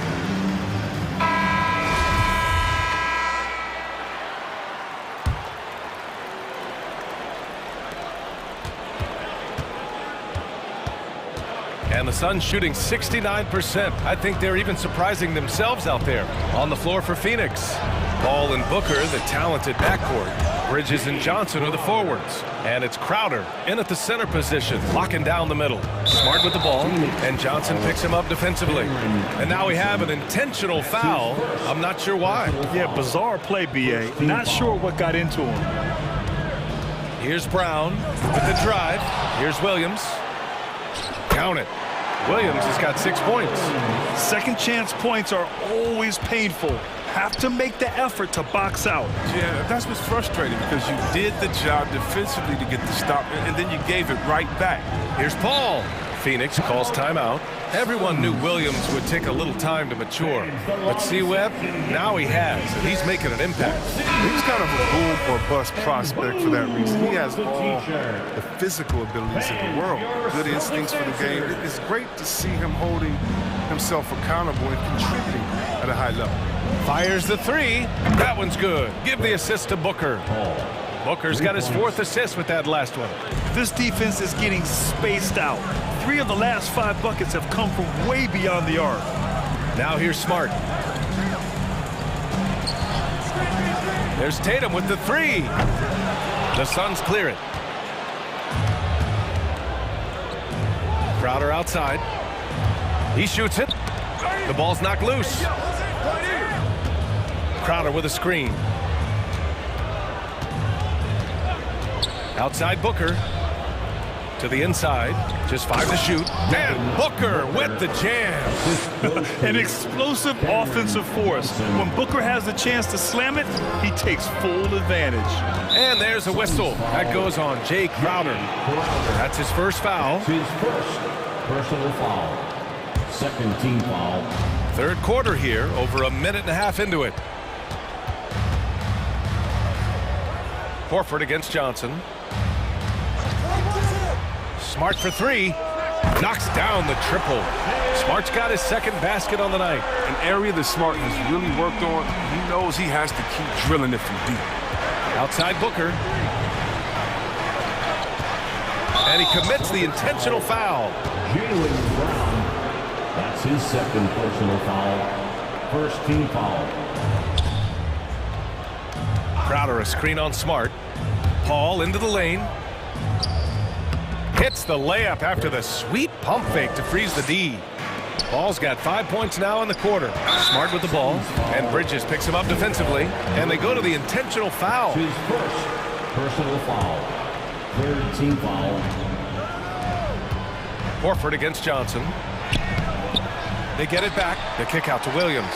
And the Suns shooting 69%. I think they're even surprising themselves out there. On the floor for Phoenix. Paul and Booker, the talented backcourt. Bridges and Johnson are the forwards. And it's Crowder in at the center position, locking down the middle. Smart with the ball, and Johnson picks him up defensively. And now we have an intentional foul. I'm not sure why. Yeah, bizarre play, B.A. Not sure what got into him. Here's Brown with the drive. Here's Williams. Count it. Williams has got 6 points. Second chance points are always painful. Have to make the effort to box out. Yeah, that's what's frustrating because you did the job defensively to get the stop, and then you gave it right back. Here's Paul. Phoenix calls timeout. Everyone knew Williams would take a little time to mature. But C-Web, now he has, and he's making an impact. He's kind of a boom or bust prospect for that reason. He has all the physical abilities in the world, good instincts for the game. It's great to see him holding himself accountable and contributing at a high level. Fires the 3. That one's good. Give the assist to Booker. Booker's got his 4th assist with that last one. This defense is getting spaced out. 3 of the last 5 buckets have come from way beyond the arc. Now here's Smart. There's Tatum with the 3. The Suns clear it. Crowder outside. He shoots it. The ball's knocked loose. Crowder with a screen. Outside Booker. To the inside. Just 5 to shoot. And Booker with the jam. An explosive offensive force. When Booker has the chance to slam it, he takes full advantage. And there's a whistle. That goes on Jay Crowder. That's his first foul. His first personal foul. Second team foul. Third quarter here, over a minute and a half into it. Horford against Johnson. Smart for 3. Knocks down the triple. Smart's got his second basket on the night. An area that Smart has really worked on. He knows he has to keep drilling it from deep. Outside Booker. And he commits the intentional foul. Jaylen Brown. That's his second personal foul. First team foul. Crowder a screen on Smart. Paul into the lane. Hits the layup after the sweet pump fake to freeze the D. Paul's got 5 points now in the quarter. Smart with the ball, and Bridges picks him up defensively, and they go to the intentional foul. His first personal foul. Third team foul. Horford against Johnson. They get it back. The kick out to Williams.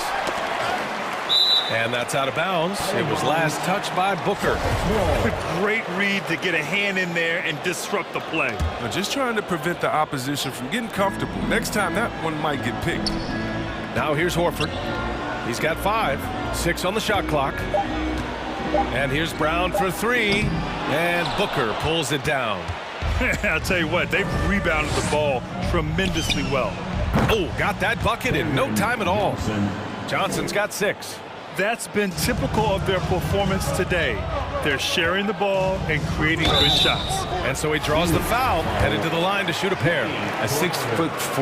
And that's out of bounds. It was last touched by Booker. Great read to get a hand in there and disrupt the play. Just trying to prevent the opposition from getting comfortable. Next time, that one might get picked. Now here's Horford. He's got 5, 6 on the shot clock. And here's Brown for 3. And Booker pulls it down. I'll tell you what, they've rebounded the ball tremendously well. Oh, got that bucket in no time at all. Johnson's got 6. That's been typical of their performance today. They're sharing the ball and creating good shots. And so he draws the foul, headed to the line to shoot a pair. At 6'4",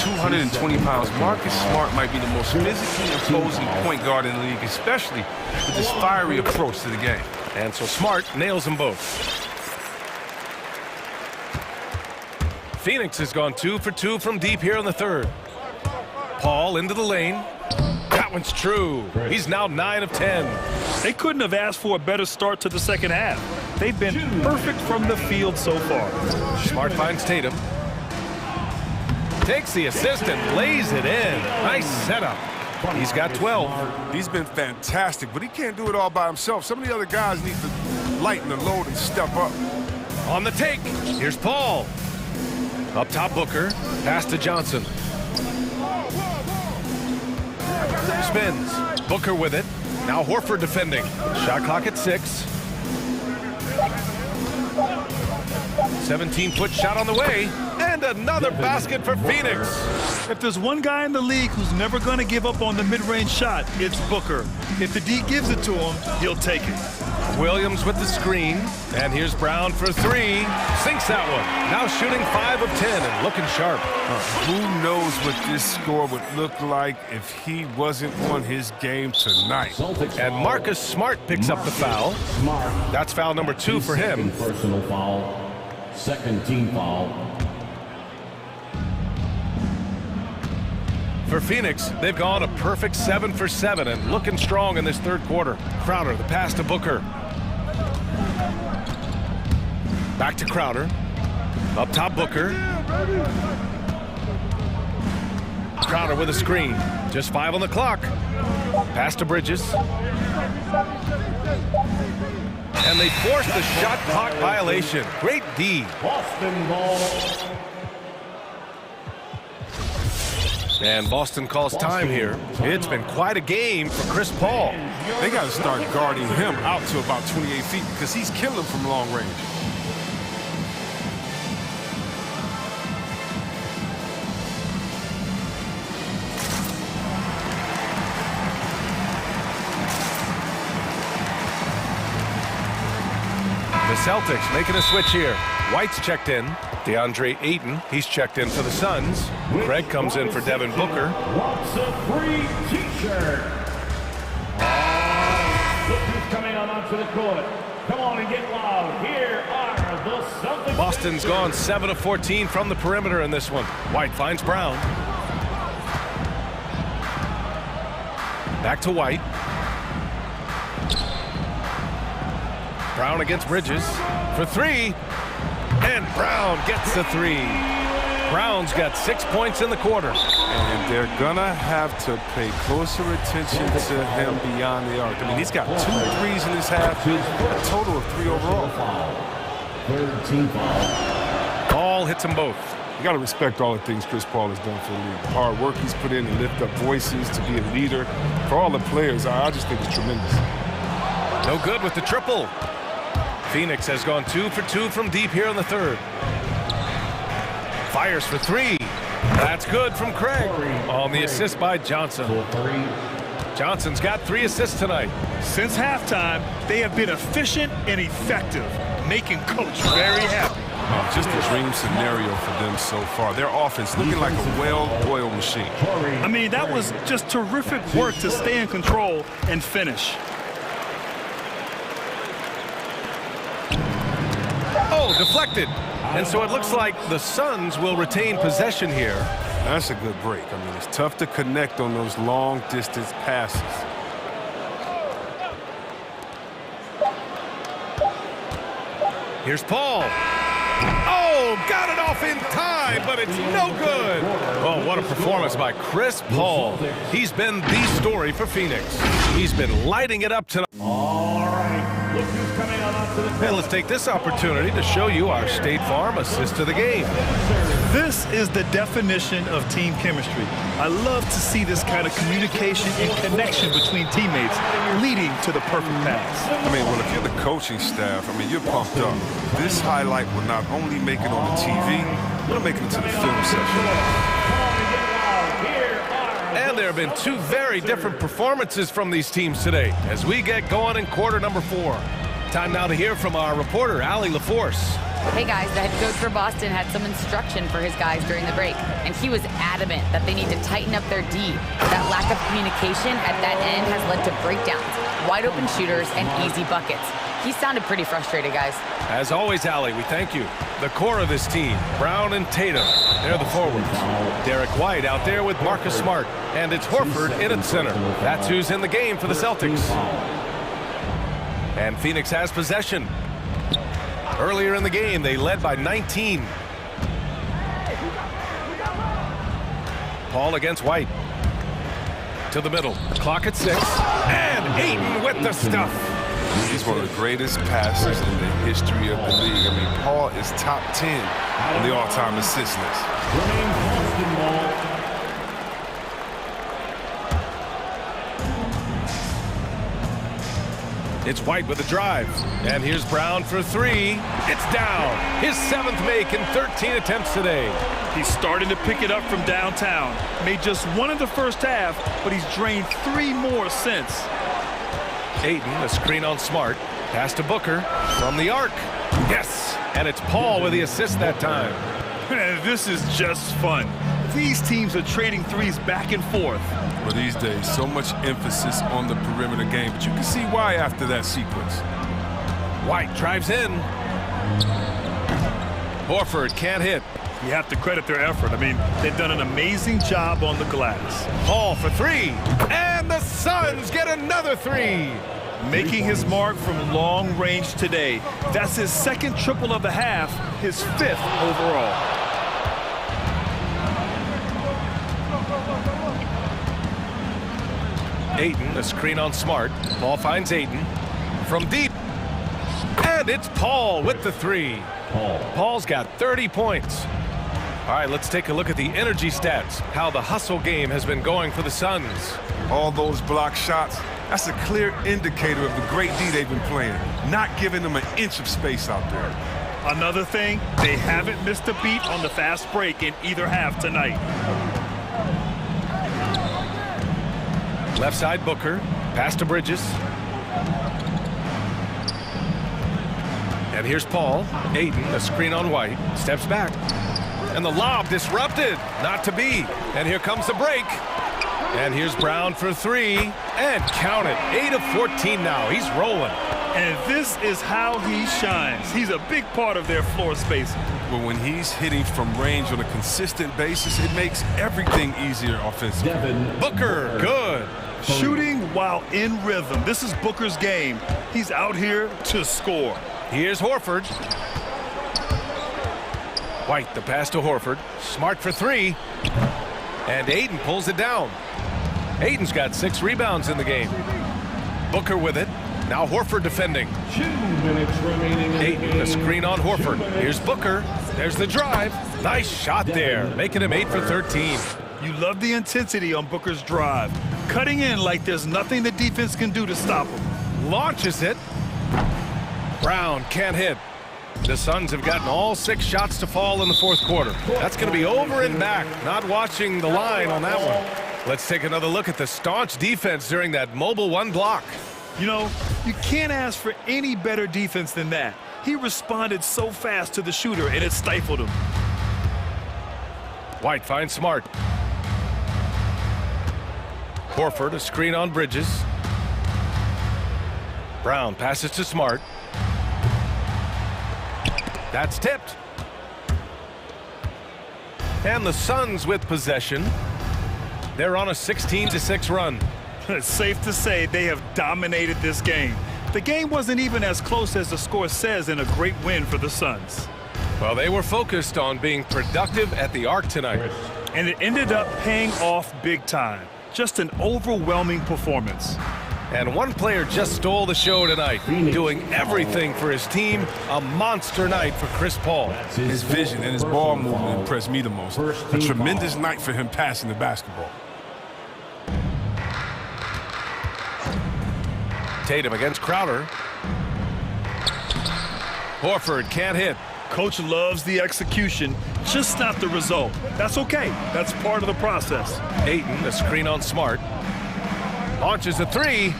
220 pounds, Marcus Smart might be the most physically imposing point guard in the league, especially with this fiery approach to the game. And so Smart nails them both. Phoenix has gone 2 for 2 from deep here in the third. Paul into the lane. That one's true. He's now 9 of 10. They couldn't have asked for a better start to the second half. They've been perfect from the field so far. Smart finds Tatum. Takes the assist and lays it in. Nice setup. He's got 12. He's been fantastic, but he can't do it all by himself. Some of the other guys need to lighten the load and step up. On the take, here's Paul. Up top, Booker. Pass to Johnson. Spins. Booker with it. Now Horford defending. Shot clock at 6. 17-foot shot on the way. And another basket for Phoenix. If there's one guy in the league who's never going to give up on the mid-range shot, it's Booker. If the D gives it to him, he'll take it. Williams with the screen. And here's Brown for 3. Sinks that one. Now shooting 5 of 10 and looking sharp. Who knows what this score would look like if he wasn't on his game tonight. And Marcus Smart picks up the foul. That's foul number 2 for him. Personal foul. Second team foul. For Phoenix, they've gone a perfect 7 for 7 and looking strong in this third quarter. Crowder, the pass to Booker. Back to Crowder. Up top, Booker. Crowder with a screen. Just 5 on the clock. Pass to Bridges. And they force the shot clock violation. Great D. Boston ball. And Boston calls time here. It's been quite a game for Chris Paul. They got to start guarding him out to about 28 feet because he's killing from long range. The Celtics making a switch here. White's checked in. DeAndre Ayton, he's checked in for the Suns. Craig comes in for Devin Booker. Wants a free t-shirt. Look who's coming on onto the court. Come on and get loud. Here are the Celtics. Boston's gone 7 of 14 from the perimeter in this one. White finds Brown. Back to White. Brown against Bridges for 3. And Brown gets the 3. Brown's got 6 points in the quarter. And they're going to have to pay closer attention to him beyond the arc. I mean, he's got 2 threes in this half, a total of 3 overall. Third team foul. Paul hits them both. You got to respect all the things Chris Paul has done for the league. The hard work he's put in to lift up voices, to be a leader. For all the players, I just think it's tremendous. No good with the triple. Phoenix has gone 2 for 2 from deep here in the third. Fires for 3. That's good from Craig on the assist by Johnson. Johnson's got 3 assists tonight. Since halftime, they have been efficient and effective, making Coach very happy. Just a dream scenario for them so far. Their offense looking like a well-oiled machine. I mean, that was just terrific work to stay in control and finish. Oh, deflected. And so it looks like the Suns will retain possession here. That's a good break. I mean, it's tough to connect on those long-distance passes. Here's Paul. Oh, Oh, got it off in time, but it's no good. Oh, what a performance by Chris Paul. He's been the story for Phoenix. He's been lighting it up tonight. All right, look who's coming on up to the And let's take this opportunity to show you our State Farm assist to the game. This is the definition of team chemistry. I love to see this kind of communication and connection between teammates leading to the perfect pass. I mean, well, if you're the coaching staff, I mean, you're pumped up. This highlight will not only make it on the TV, it'll make it into the film session. And there have been two very different performances from these teams today as we get going in quarter number 4. Time now to hear from our reporter, Allie LaForce. Hey guys, the head coach for Boston had some instruction for his guys during the break, and he was adamant that they need to tighten up their D. That lack of communication at that end has led to breakdowns, wide open shooters, and easy buckets. He sounded pretty frustrated, guys. As always, Allie, we thank you. The core of this team, Brown and Tatum, they're the forwards. Derek White out there with Marcus Smart, and it's Horford in at center. That's who's in the game for the Celtics. And Phoenix has possession. Earlier in the game, they led by 19. Paul against White. To the middle. Clock at 6. And Ayton with the stuff. He's one of the greatest passers in the history of the league. I mean, Paul is top 10 on the all-time assist list. It's White with a drive. And here's Brown for 3. It's down. His 7th make in 13 attempts today. He's starting to pick it up from downtown. Made just 1 in the first half, but he's drained 3 more since. Ayton, a screen on Smart. Pass to Booker from the arc. Yes! And it's Paul with the assist that time. Man, this is just fun. These teams are trading threes back and forth. Well, these days, so much emphasis on the perimeter game, but you can see why after that sequence. White drives in. Horford can't hit. You have to credit their effort. I mean, they've done an amazing job on the glass. Paul for 3. And the Suns get another 3. Making his mark from long range today. That's his 2nd triple of the half, his 5th overall. Ayton, a screen on Smart. Ball finds Ayton from deep. And it's Paul with the 3. Paul's got 30 points. All right, let's take a look at the energy stats, how the hustle game has been going for the Suns. All those block shots, that's a clear indicator of the great D they've been playing, not giving them an inch of space out there. Another thing, they haven't missed a beat on the fast break in either half tonight. Left side Booker, pass to Bridges. And here's Paul. Ayton, a screen on White, steps back. And the lob disrupted, not to be. And here comes the break. And here's Brown for 3. And count it, 8 of 14 now. He's rolling. And this is how he shines. He's a big part of their floor space. But when he's hitting from range on a consistent basis, it makes everything easier offensively. Booker, good. Shooting while in rhythm. This is Booker's game. He's out here to score. Here's Horford. White, the pass to Horford. Smart for 3. And Ayton pulls it down. Ayton's got 6 rebounds in the game. Booker with it. Now Horford defending. 2 minutes remaining. Ayton, a screen on Horford. Here's Booker. There's the drive. Nice shot there, making him 8 for 13. You love the intensity on Booker's drive. Cutting in like there's nothing the defense can do to stop him. Launches it. Brown can't hit. The Suns have gotten all 6 shots to fall in the 4th quarter. That's going to be over and back. Not watching the line on that one. Let's take another look at the staunch defense during that mobile 1 block. You know, you can't ask for any better defense than that. He responded so fast to the shooter, and it stifled him. White finds Smart. Horford, a screen on Bridges. Brown passes to Smart. That's tipped. And the Suns with possession. They're on a 16-6 run. It's safe to say they have dominated this game. The game wasn't even as close as the score says in a great win for the Suns. Well, they were focused on being productive at the arc tonight. And it ended up paying off big time. Just an overwhelming performance. And one player just stole the show tonight, doing everything for his team. A monster night for Chris Paul. His vision and his ball movement impressed me the most. A tremendous night for him passing the basketball. Tatum against Crowder. Horford can't hit. Coach loves the execution, just not the result. That's okay. That's part of the process. Ayton, the screen on Smart. Launches a three.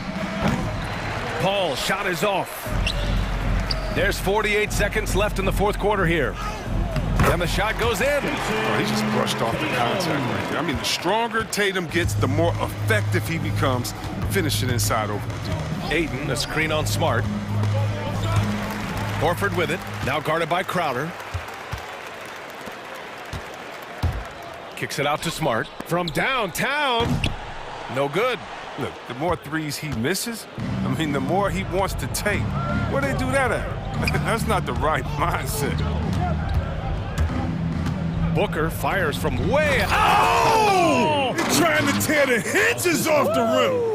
Paul shot is off. There's 48 seconds left in the fourth quarter here. And the shot goes in. Oh, he just brushed off the contact right there. I mean, the stronger Tatum gets, the more effective he becomes finishing inside over the D. Ayton, the screen on Smart. Horford with it, now guarded by Crowder. Kicks it out to Smart. From downtown, no good. Look, the more threes he misses, I mean, the more he wants to take. Where they do that at? That's not the right mindset. Booker fires from way out. Oh! Trying to tear the hinges off the rim.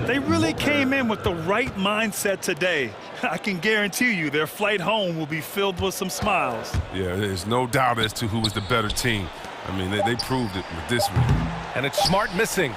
They really came in with the right mindset today. I can guarantee you their flight home will be filled with some smiles. Yeah, there's no doubt as to who was the better team. I mean, they proved it with this one. And it's Smart missing.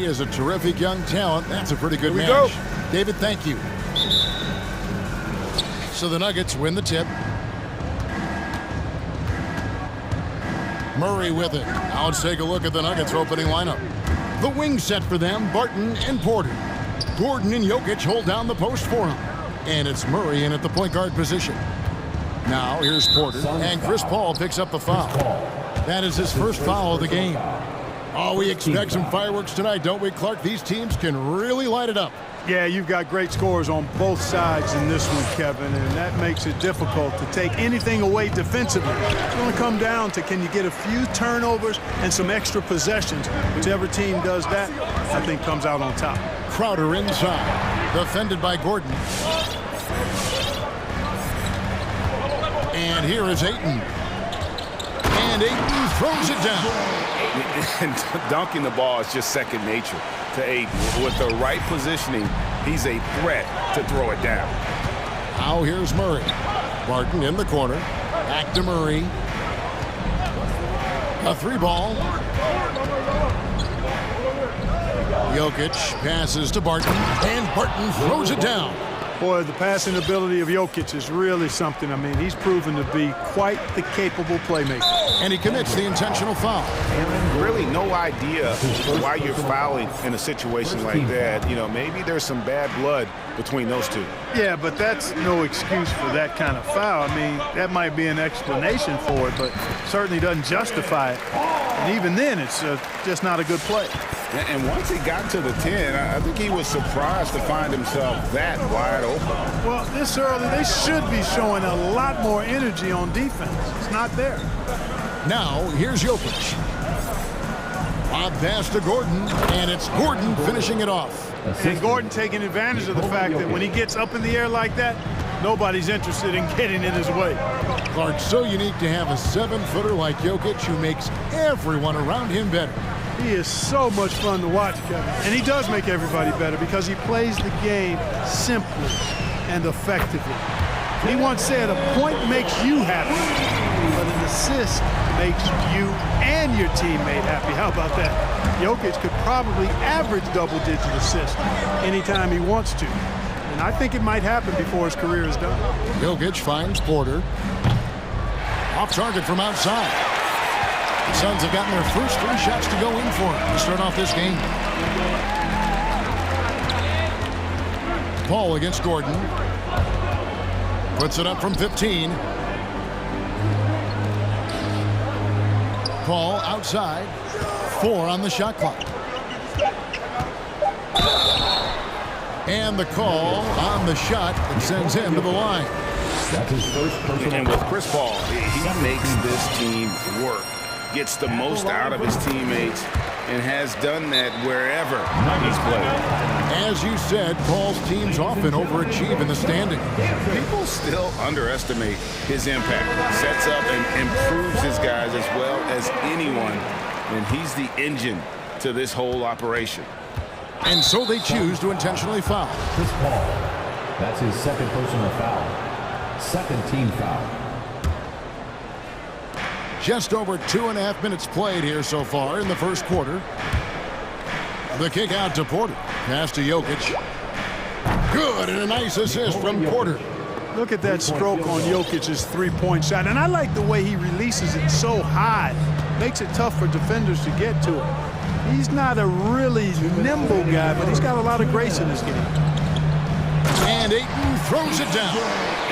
is a terrific young talent. That's a pretty good Here we match. go. David, thank you. So the Nuggets win the tip. Murray with it. Now let's take a look at the Nuggets opening lineup. The wing set for them, Barton and Porter. Gordon and Jokic hold down the post for him. And it's Murray in at the point guard position. Now here's Porter, and Chris Paul picks up the foul. That is his first foul of the game. Oh, we expect some fireworks tonight, don't we, Clark? These teams can really light it up. Yeah, you've got great scores on both sides in this one, Kevin, and that makes it difficult to take anything away defensively. It's going to come down to can you get a few turnovers and some extra possessions. Whichever team does that, I think comes out on top. Crowder inside, defended by Gordon. And here is Ayton. And Ayton throws it down. And dunking the ball is just second nature to Ayton. With the right positioning, he's a threat to throw it down. Now here's Murray. Barton in the corner. Back to Murray. A three ball. Jokic passes to Barton, and Barton throws it down. Boy, the passing ability of Jokic is really something. I mean, he's proven to be quite the capable playmaker. And he commits the intentional foul. Really no idea why you're fouling in a situation like that. You know, maybe there's some bad blood between those two. Yeah, but that's no excuse for that kind of foul. I mean, that might be an explanation for it, but certainly doesn't justify it. And even then, it's just not a good play. And once he got to the 10, I think he was surprised to find himself that wide open. Well, this early, they should be showing a lot more energy on defense. It's not there. Now, here's Jokic. Lob pass to Gordon, and it's Gordon finishing it off. And Gordon taking advantage of the fact that when he gets up in the air like that, nobody's interested in getting in his way. Clark, so unique to have a 7-footer like Jokic who makes everyone around him better. He is so much fun to watch, Kevin. And he does make everybody better because he plays the game simply and effectively. He once said, a point makes you happy, but an assist makes you and your teammate happy. How about that? Jokic could probably average double-digit assists anytime he wants to. And I think it might happen before his career is done. Jokic finds Porter. Off target from outside. The Suns have gotten their first 3 shots to go in for him to start off this game. Paul against Gordon. Puts it up from 15. Paul outside. 4 on the shot clock. And the call on the shot that sends him to the line. That's his first personal. And with Chris Paul, he makes this team work. Gets the most out of his teammates and has done that wherever he's played. As you said, Paul's teams often overachieve in the standing. People still underestimate his impact. Sets up and improves his guys as well as anyone, and he's the engine to this whole operation. And so they choose to intentionally foul. Chris Paul. That's his second personal foul. Second team foul. Just over 2.5 minutes played here so far in the first quarter. The kick out to Porter. Pass to Jokic. Good, and a nice assist from Porter. Look at that stroke on Jokic's three-point shot. And I like the way he releases it so high. Makes it tough for defenders to get to it. He's not a really nimble guy, but he's got a lot of grace in his game. And Ayton throws it down.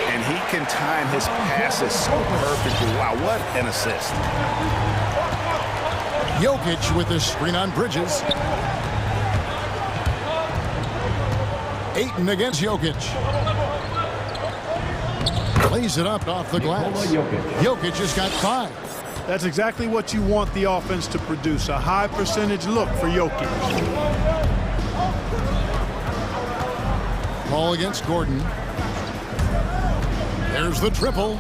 And he can time his passes so perfectly. Wow, what an assist. Jokic with his screen on Bridges. Ayton against Jokic. Plays it up off the glass. Jokic has got 5. That's exactly what you want the offense to produce, a high percentage look for Jokic. Paul against Gordon. There's the triple.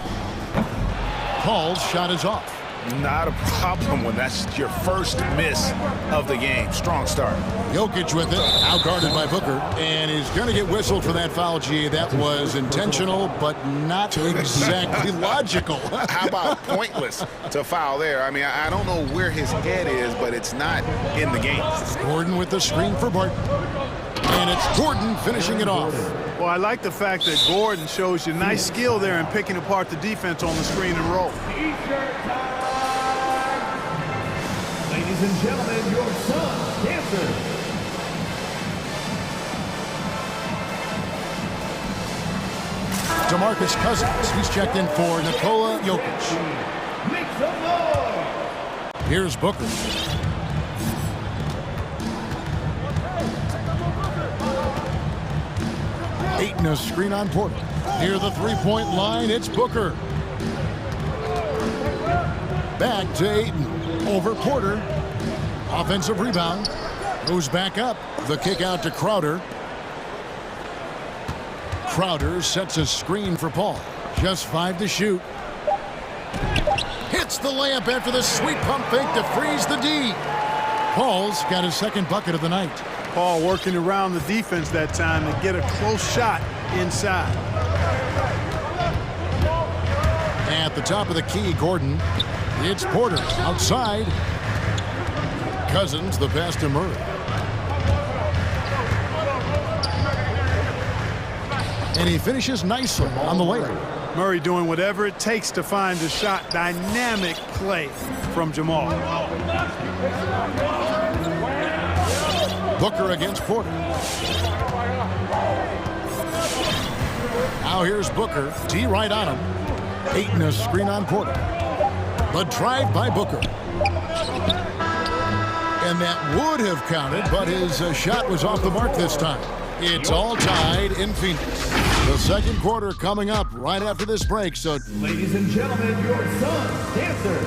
Paul's shot is off. Not a problem when that's your first miss of the game. Strong start. Jokic with it, outguarded by Booker, and he's going to get whistled for that foul, G. That was intentional, but not exactly logical. How about pointless to foul there? I mean, I don't know where his head is, but it's not in the game. Gordon with the screen for Barton. And it's Gordon finishing it off. Well, I like the fact that Gordon shows you nice skill there in picking apart the defense on the screen and roll. Ladies and gentlemen, your son, Cancer. DeMarcus Cousins, he's checked in for Nikola Jokic. Make some noise. Here's Booker. Ayton a screen on Porter. Near the three-point line, it's Booker. Back to Ayton. Over Porter. Offensive rebound. Goes back up. The kick out to Crowder. Crowder sets a screen for Paul. Just 5 to shoot. Hits the layup after the sweet pump fake to freeze the D. Paul's got his second bucket of the night. Paul working around the defense that time to get a close shot inside. At the top of the key, Gordon. It's Porter outside. Cousins, the pass to Murray. And he finishes nicely on the layup. Murray doing whatever it takes to find the shot. Dynamic play from Jamal. Booker against Porter. Now here's Booker. D right on him. Ayton a screen on Porter. The drive by Booker. And that would have counted, but his shot was off the mark this time. It's all tied in Phoenix. The second quarter coming up right after this break. So, ladies and gentlemen, your son, Cancer.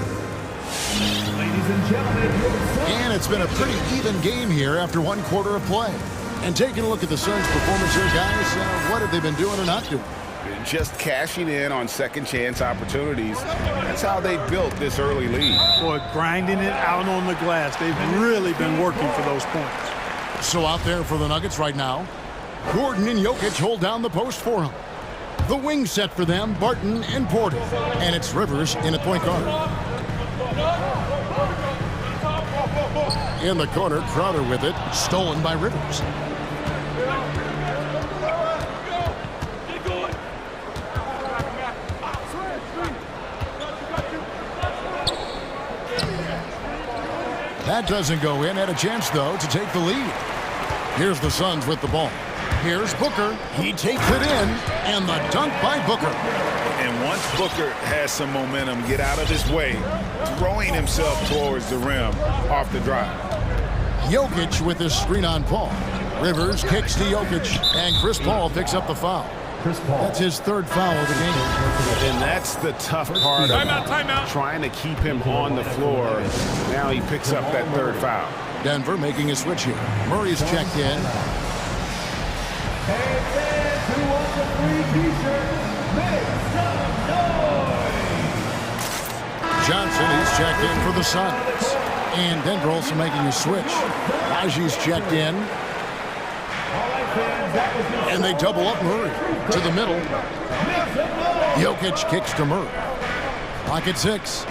Ladies and gentlemen, your son. And it's been a pretty even game here after one quarter of play. And taking a look at the Suns' performance here, guys, what have they been doing or not doing? Just cashing in on second chance opportunities. That's how they built this early lead. Boy, grinding it out on the glass. They've really been working for those points. So out there for the Nuggets right now, Gordon and Jokic hold down the post for him. The wing set for them, Barton and Porter. And it's Rivers in at point guard. In the corner, Crowder with it, stolen by Rivers. That doesn't go in. Had a chance, though, to take the lead. Here's the Suns with the ball. Here's Booker. He takes it in, and the dunk by Booker. And once Booker has some momentum, get out of his way, throwing himself towards the rim off the drive. Jokic with his screen on Paul. Rivers kicks to Jokic, and Chris Paul picks up the foul. That's his third foul of the game. And that's the tough part of trying to keep him on the floor. Now he picks up that third foul. Denver making a switch here. Murray's checked in. Hey, fans who want the free t-shirt, make some noise! Johnson, he's checked in for the Suns. And Denver also making a switch. Raji's checked in. And they double up Murray to the middle. Jokic kicks to Murray. Clock at 6.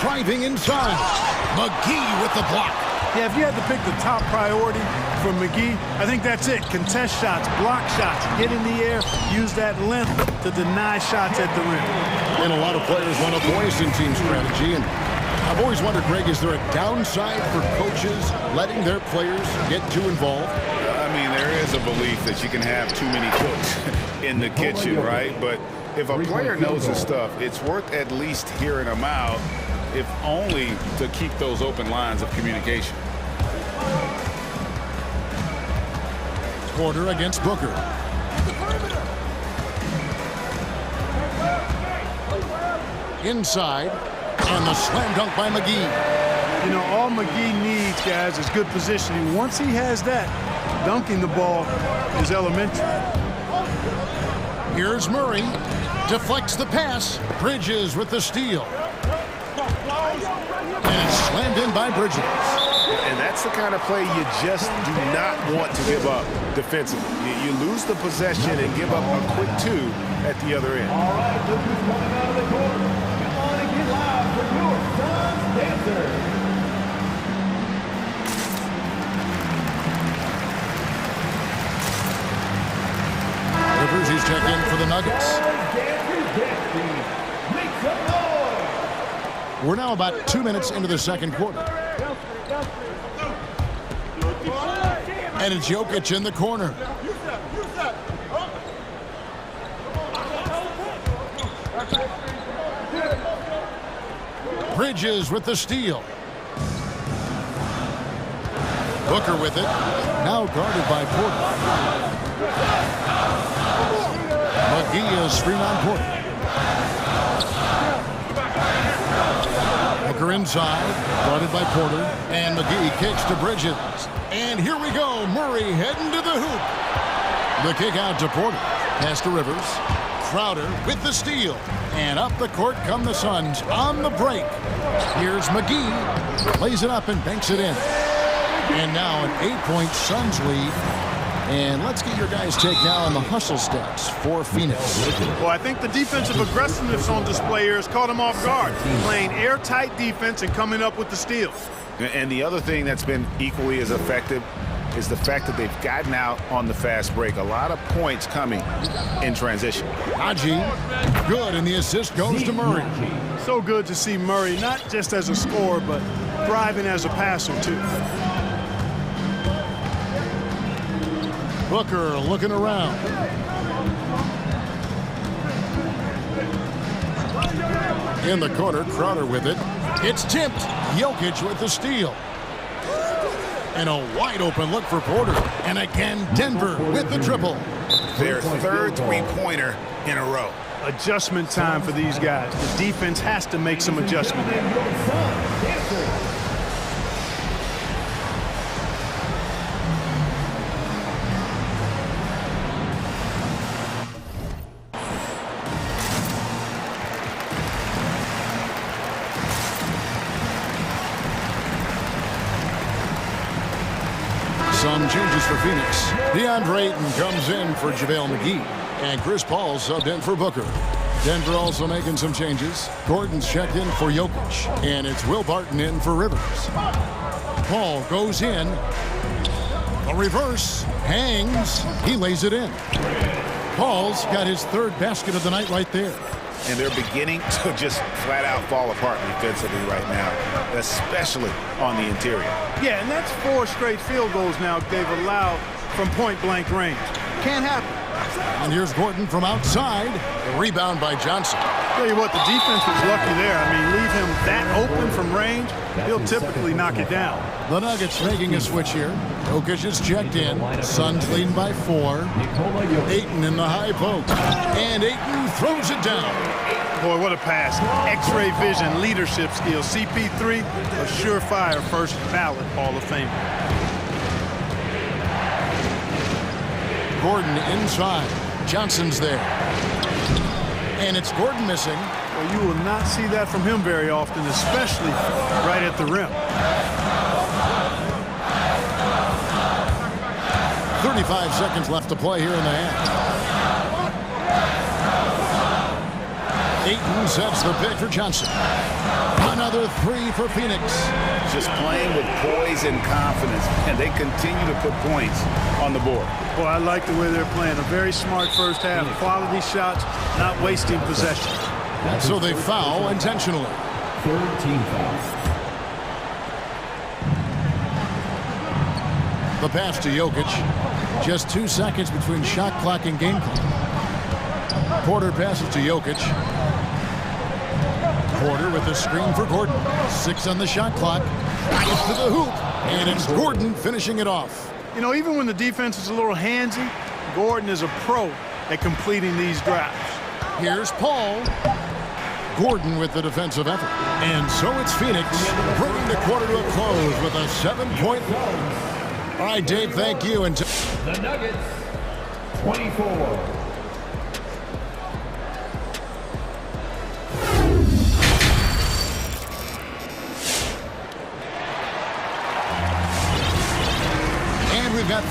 Driving inside. McGee with the block. Yeah, if you had to pick the top priority for McGee, I think that's it. Contest shots, block shots, get in the air, use that length to deny shots at the rim. And a lot of players run a boys in team strategy. And I've always wondered, Greg, is there a downside for coaches letting their players get too involved? I mean, there is a belief that you can have too many cooks in the kitchen, right? But if a player knows his stuff, it's worth at least hearing them out, if only to keep those open lines of communication. Porter against Booker. Inside, and the slam dunk by McGee. You know, all McGee needs, guys, is good positioning. Once he has that, dunking the ball is elementary. Here's Murray. Deflects the pass. Bridges with the steal. And it's slammed in by Bridges. And that's the kind of play you just do not want to give up defensively. You lose the possession and give up a quick two at the other end. All right, this is coming out of the court. Come on and get live for your son's dancer. Rivers, he's checked in for the Nuggets. We're now about 2 minutes into the second quarter. And it's Jokic in the corner. Bridges with the steal. Booker with it. Now guarded by Porter. McGee is screen on Porter. Booker inside, guarded by Porter. And McGee kicks to Bridges. And here we go. Murray heading to the hoop. The kick out to Porter. Pass to Rivers. Crowder with the steal. And up the court come the Suns on the break. Here's McGee. Plays it up and banks it in. And now an 8-point Suns lead. And let's get your guys' take now on the hustle stats for Phoenix. Well, I think the defensive aggressiveness on display here has caught them off guard. Playing airtight defense and coming up with the steals. And the other thing that's been equally as effective is the fact that they've gotten out on the fast break. A lot of points coming in transition. Haji, good, and the assist goes to Murray. So good to see Murray, not just as a scorer, but thriving as a passer, too. Booker looking around. In the corner, Crowder with it. It's tipped. Jokic with the steal. And a wide open look for Porter. And again, Denver with the triple. Their third three-pointer in a row. Adjustment time for these guys. The defense has to make some adjustment. Some changes for Phoenix. DeAndre Ayton comes in for JaVale McGee. And Chris Paul subbed in for Booker. Denver also making some changes. Gordon's checked in for Jokic. And it's Will Barton in for Rivers. Paul goes in. A reverse. Hangs. He lays it in. Paul's got his third basket of the night right there. And they're beginning to just flat out fall apart defensively right now, especially on the interior. Yeah, and that's 4 straight field goals now they've allowed from point-blank range. Can't happen. And here's Gordon from outside. A rebound by Johnson. Tell you what, the defense was lucky there. I mean, leave him that open from range, he'll typically knock it down. The Nuggets making a switch here. Jokic is checked in. Suns leading by 4. Ayton in the high post. And Ayton throws it down. Boy, what a pass. X-ray vision, leadership skills. CP3, a surefire first ballot Hall of Famer. Gordon inside. Johnson's there. And it's Gordon missing. Well, you will not see that from him very often, especially right at the rim. 35 seconds left to play here in the half. Ayton sets the pick for Johnson. Another 3 for Phoenix. Just playing with poise and confidence, and they continue to put points on the board. Well, I like the way they're playing. A very smart first half. Quality shots, not wasting possession. So they foul intentionally. Third team foul. The pass to Jokic. Just 2 seconds between shot clock and game clock. Porter passes to Jokic. Porter with a screen for Gordon. 6 on the shot clock. Gets to the hoop. And it's Gordon finishing it off. You know, even when the defense is a little handsy, Gordon is a pro at completing these drives. Here's Paul. Gordon with the defensive effort. And so it's Phoenix bringing the quarter to a close with a 7-point lead. All right, Dave, thank you. And the Nuggets, 24.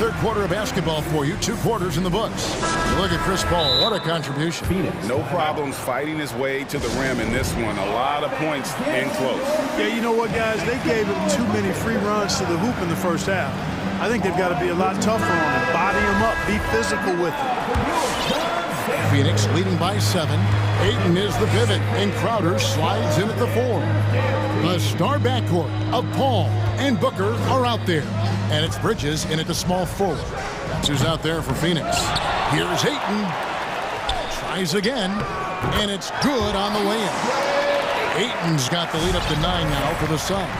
third quarter of basketball for you. 2 quarters in the books. Look at Chris Paul. What a contribution. No problems fighting his way to the rim in this one. A lot of points in close. Yeah, you know what, guys? They gave him too many free runs to the hoop in the first half. I think they've got to be a lot tougher on him. Body him up. Be physical with him. Phoenix leading by 7. Ayton is the pivot, and Crowder slides in at the 4. The star backcourt of Paul and Booker are out there. And it's Bridges in at the small forward. That's who's out there for Phoenix. Here's Ayton. Tries again, and it's good on the way in. Ayton's got the lead up to 9 now for the Suns.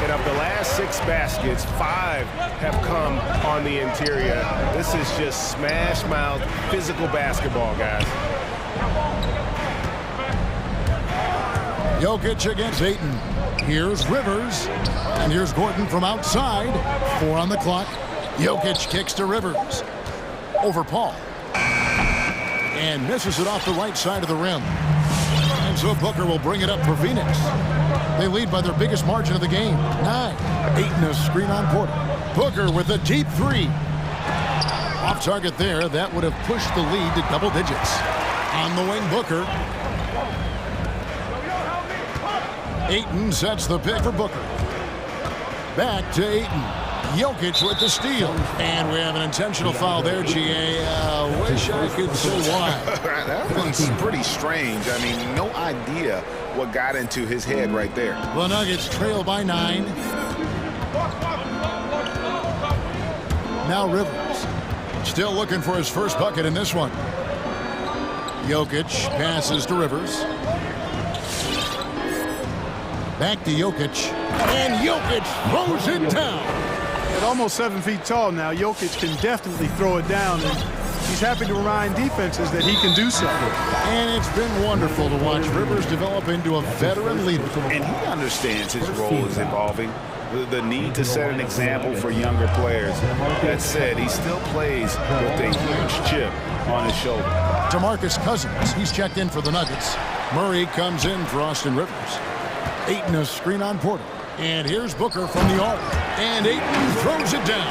And of the last 6 baskets, 5 have come on the interior. This is just smash mouth physical basketball, guys. Jokic against Ayton. Here's Rivers, and here's Gordon from outside. 4 on the clock. Jokic kicks to Rivers. Over Paul. And misses it off the right side of the rim. And so Booker will bring it up for Phoenix. They lead by their biggest margin of the game, 9. Ayton a screen on Porter. Booker with a deep 3. Off target there. That would have pushed the lead to double digits. On the wing, Booker. Ayton sets the pick for Booker. Back to Ayton. Jokic with the steal. And we have an intentional foul there, GA. Wish I could say why. That one's pretty strange. I mean, no idea what got into his head right there. The Nuggets trail by 9. Now Rivers. Still looking for his first bucket in this one. Jokic passes to Rivers. Back to Jokic. And Jokic throws it down. At almost 7 feet tall now, Jokic can definitely throw it down, and he's happy to remind defenses that he can do so. And it's been wonderful to watch Rivers develop into a veteran leader. And he understands his role is evolving. The need to set an example for younger players. That said, he still plays with a huge chip on his shoulder. DeMarcus Cousins, he's checked in for the Nuggets. Murray comes in for Austin Rivers. Ayton a screen on Porter. And here's Booker from the arc. And Ayton throws it down.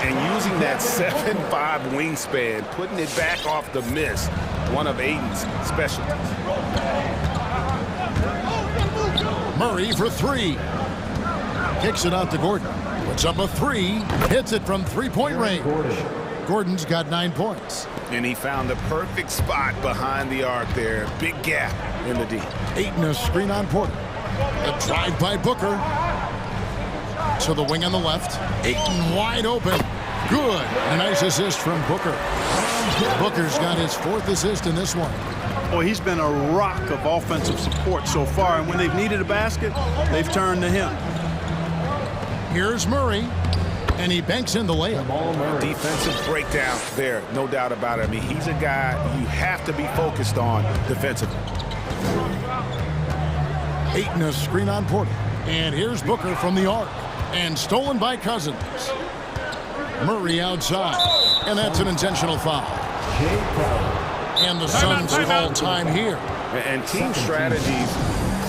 And using that 7'5" wingspan, putting it back off the miss, one of Ayton's specialties. Murray for 3. Kicks it out to Gordon. Puts up a 3. Hits it from 3-point range. Gordon's got 9 points. And he found the perfect spot behind the arc there. Big gap in the D. Ayton a screen on Porter. A drive by Booker. To the wing on the left. Ayton wide open. Good. A nice assist from Booker. Booker's got his 4th assist in this one. Boy, he's been a rock of offensive support so far, and when they've needed a basket, they've turned to him. Here's Murray, and he banks in the layup. Defensive breakdown there, no doubt about it. I mean, he's a guy you have to be focused on defensively. Ayton a screen on Porter. And here's Booker from the arc. And stolen by Cousins. Murray outside. And that's an intentional foul. And the Suns call time here. And team strategies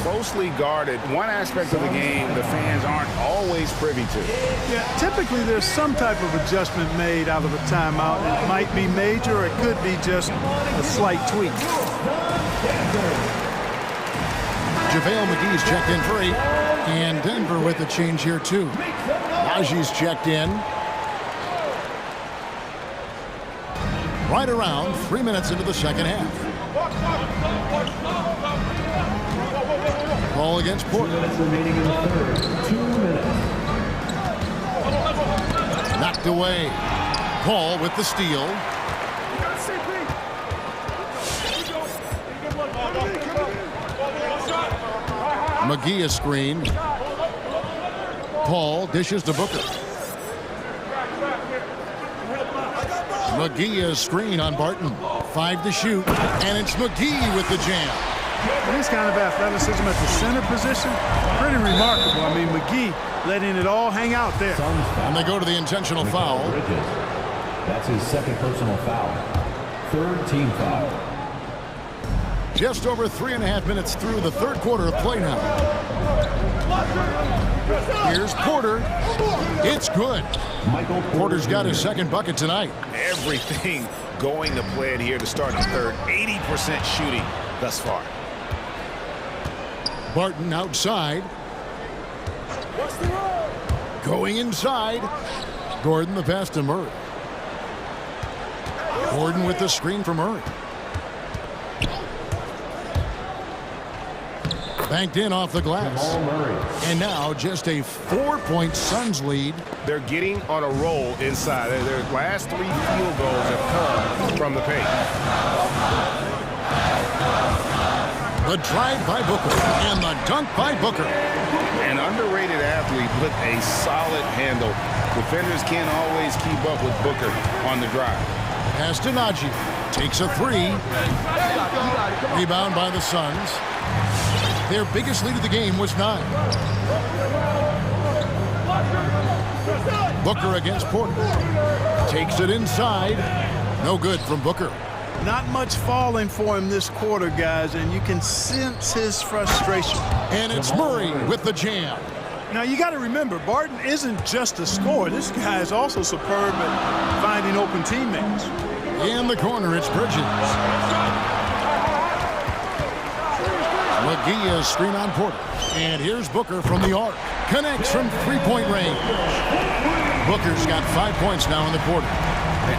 closely guarded. One aspect of the game the fans aren't always privy to. Yeah, typically there's some type of adjustment made out of a timeout. It might be major, or it could be just a slight tweak. JaVale McGee's checked in for 8. And Denver with a change here, too. Najee's checked in. Right around 3 minutes into the second half. Ball against Portland. 2 minutes remaining in the third. 2 minutes. Knocked away. Paul with the steal. McGee a screen. Paul dishes to Booker. McGee a screen on Barton. 5 to shoot, and it's McGee with the jam. And this kind of athleticism at the center position, pretty remarkable. I mean, McGee letting it all hang out there. And they go to the intentional foul. That's his 2nd personal foul. 3rd team foul. Just over 3.5 minutes through the third quarter of play now. Here's Porter. It's good. Porter's got his second bucket tonight. Everything going to plan here to start the third. 80% shooting thus far. Barton outside. Going inside. Gordon the pass to Murray. Gordon with the screen for Murray. Banked in off the glass. And now just a 4-point Suns lead. They're getting on a roll inside. Their last 3 field goals have come from the paint. The drive by Booker and the dunk by Booker. An underrated athlete with a solid handle. Defenders can't always keep up with Booker on the drive. Pass to Najee. Takes a 3. Rebound by the Suns. Their biggest lead of the game was 9. Booker against Porter. Takes it inside. No good from Booker. Not much falling for him this quarter, guys, and you can sense his frustration. And it's Murray with the jam. Now, you got to remember, Barton isn't just a scorer. This guy is also superb at finding open teammates. In the corner, it's Bridges. McGee screen on Porter. And here's Booker from the arc. Connects from three-point range. Booker's got 5 points now in the quarter.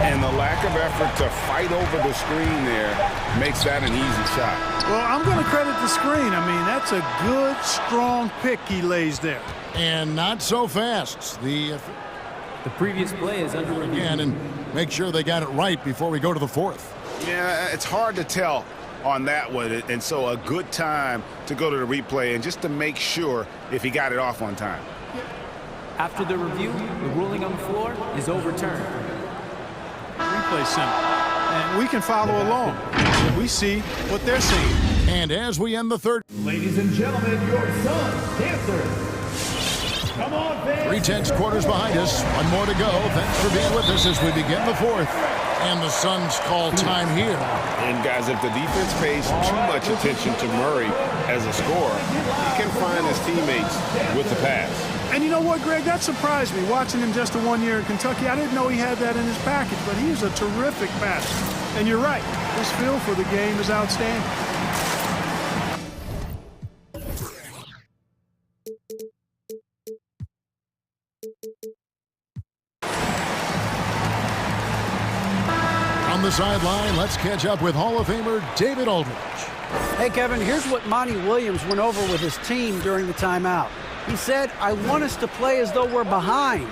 And the lack of effort to fight over the screen there makes that an easy shot. Well, I'm going to credit the screen. I mean, that's a good, strong pick he lays there. And not so fast. The previous play is under review. And make sure they got it right before we go to the fourth. Yeah, it's hard to tell on that one, and so a good time to go to the replay and just to make sure if he got it off on time. After the review, the ruling on the floor is overturned. Replay center, and we can follow along. We see what they're seeing. And as we end the third, Ladies and gentlemen, your Suns dancers. Come on, fans. 3/10 quarters behind us. One more to go. Thanks for being with us as we begin the fourth. And the Suns call time here. And guys, if the defense pays too much attention to Murray as a scorer, he can find his teammates with the pass. And you know what, Greg? That surprised me. Watching him just a 1 year in Kentucky, I didn't know he had that in his package, but he is a terrific passer. And you're right. His feel for the game is outstanding. On the sideline, let's catch up with Hall of Famer David Aldridge. Hey, Kevin, here's what Monty Williams went over with his team during the timeout. He said, I want us to play as though we're behind.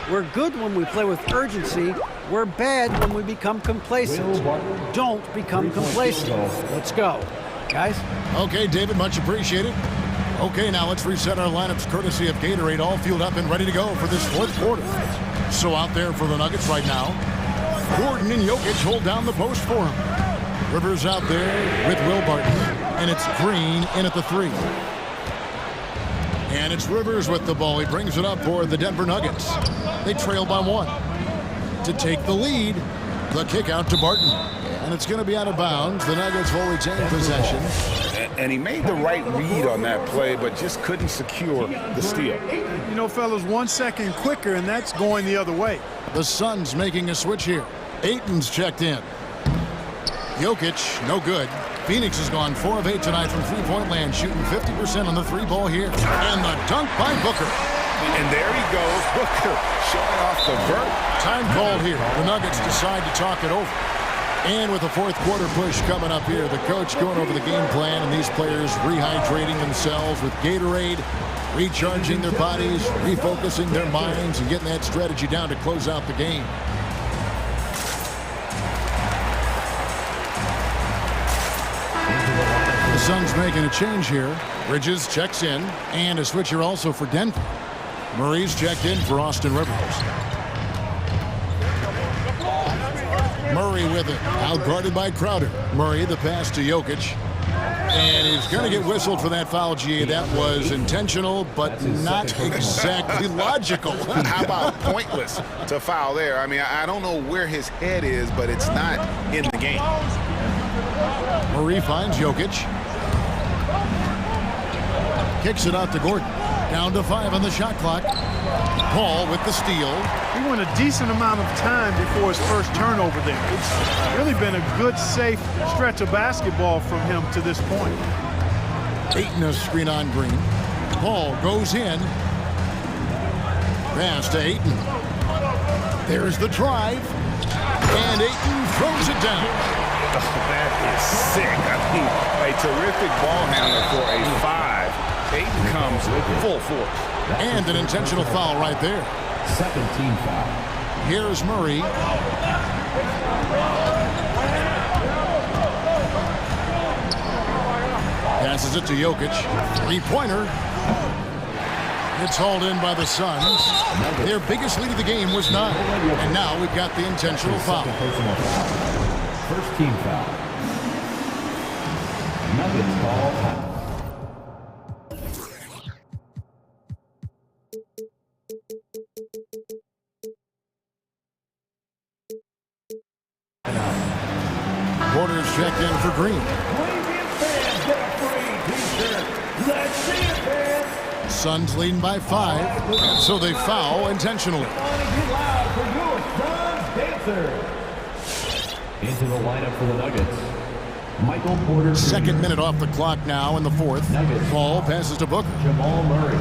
We're good when we play with urgency. We're bad when we become complacent. Don't become complacent. Let's go. Guys? Okay, David, much appreciated. Okay, now let's reset our lineups courtesy of Gatorade, all fueled up and ready to go for this fourth quarter. So out there for the Nuggets right now, Gordon and Jokic hold down the post for him. Rivers out there with Will Barton, and it's Green in at the 3. And it's Rivers with the ball. He brings it up for the Denver Nuggets. They trail by 1. To take the lead, the kick out to Barton. And it's going to be out of bounds. The Nuggets will retain possession. And he made the right read on that play, but just couldn't secure the steal. You know, fellas, 1 second quicker, and that's going the other way. The Suns making a switch here. Ayton's checked in. Jokic, no good. Phoenix has gone 4 of 8 tonight from three-point land, shooting 50% on the 3-ball here. And the dunk by Booker. And there he goes, Booker, showing off the vert. Time called here. The Nuggets decide to talk it over. And with the fourth quarter push coming up here, the coach going over the game plan, and these players rehydrating themselves with Gatorade, recharging their bodies, refocusing their minds, and getting that strategy down to close out the game. The Suns making a change here. Bridges checks in, and a switcher also for Denver. Murray's checked in for Austin Rivers. Murray with it, out guarded by Crowder. Murray, the pass to Jokic. And he's going to get whistled for that foul, GA. That was intentional, but not exactly logical. How about pointless to foul there? I mean, I don't know where his head is, but it's not in the game. Murray finds Jokic. Kicks it out to Gordon. Down to 5 on the shot clock. Paul with the steal. He went a decent amount of time before his first turnover there. It's really been a good, safe stretch of basketball from him to this point. Ayton a screen on Green. Paul goes in. Pass to Ayton. There's the drive. And Ayton throws it down. Oh, that is sick. I mean, a terrific ball handler for a 5. Ayton comes full force. And an intentional foul right there. Second team foul. Here's Murray. Passes it to Jokic. Three-pointer. It's hauled in by the Suns. Their biggest lead of the game was 9. And now we've got the intentional foul. First team foul. Nuggets ball foul. Porter's checked in for Green. Suns leading by 5, so they foul intentionally. Into the lineup for the Nuggets, Michael Porter. Second minute off the clock now in the 4th. Nuggets. Paul passes to Booker. Jamal Murray.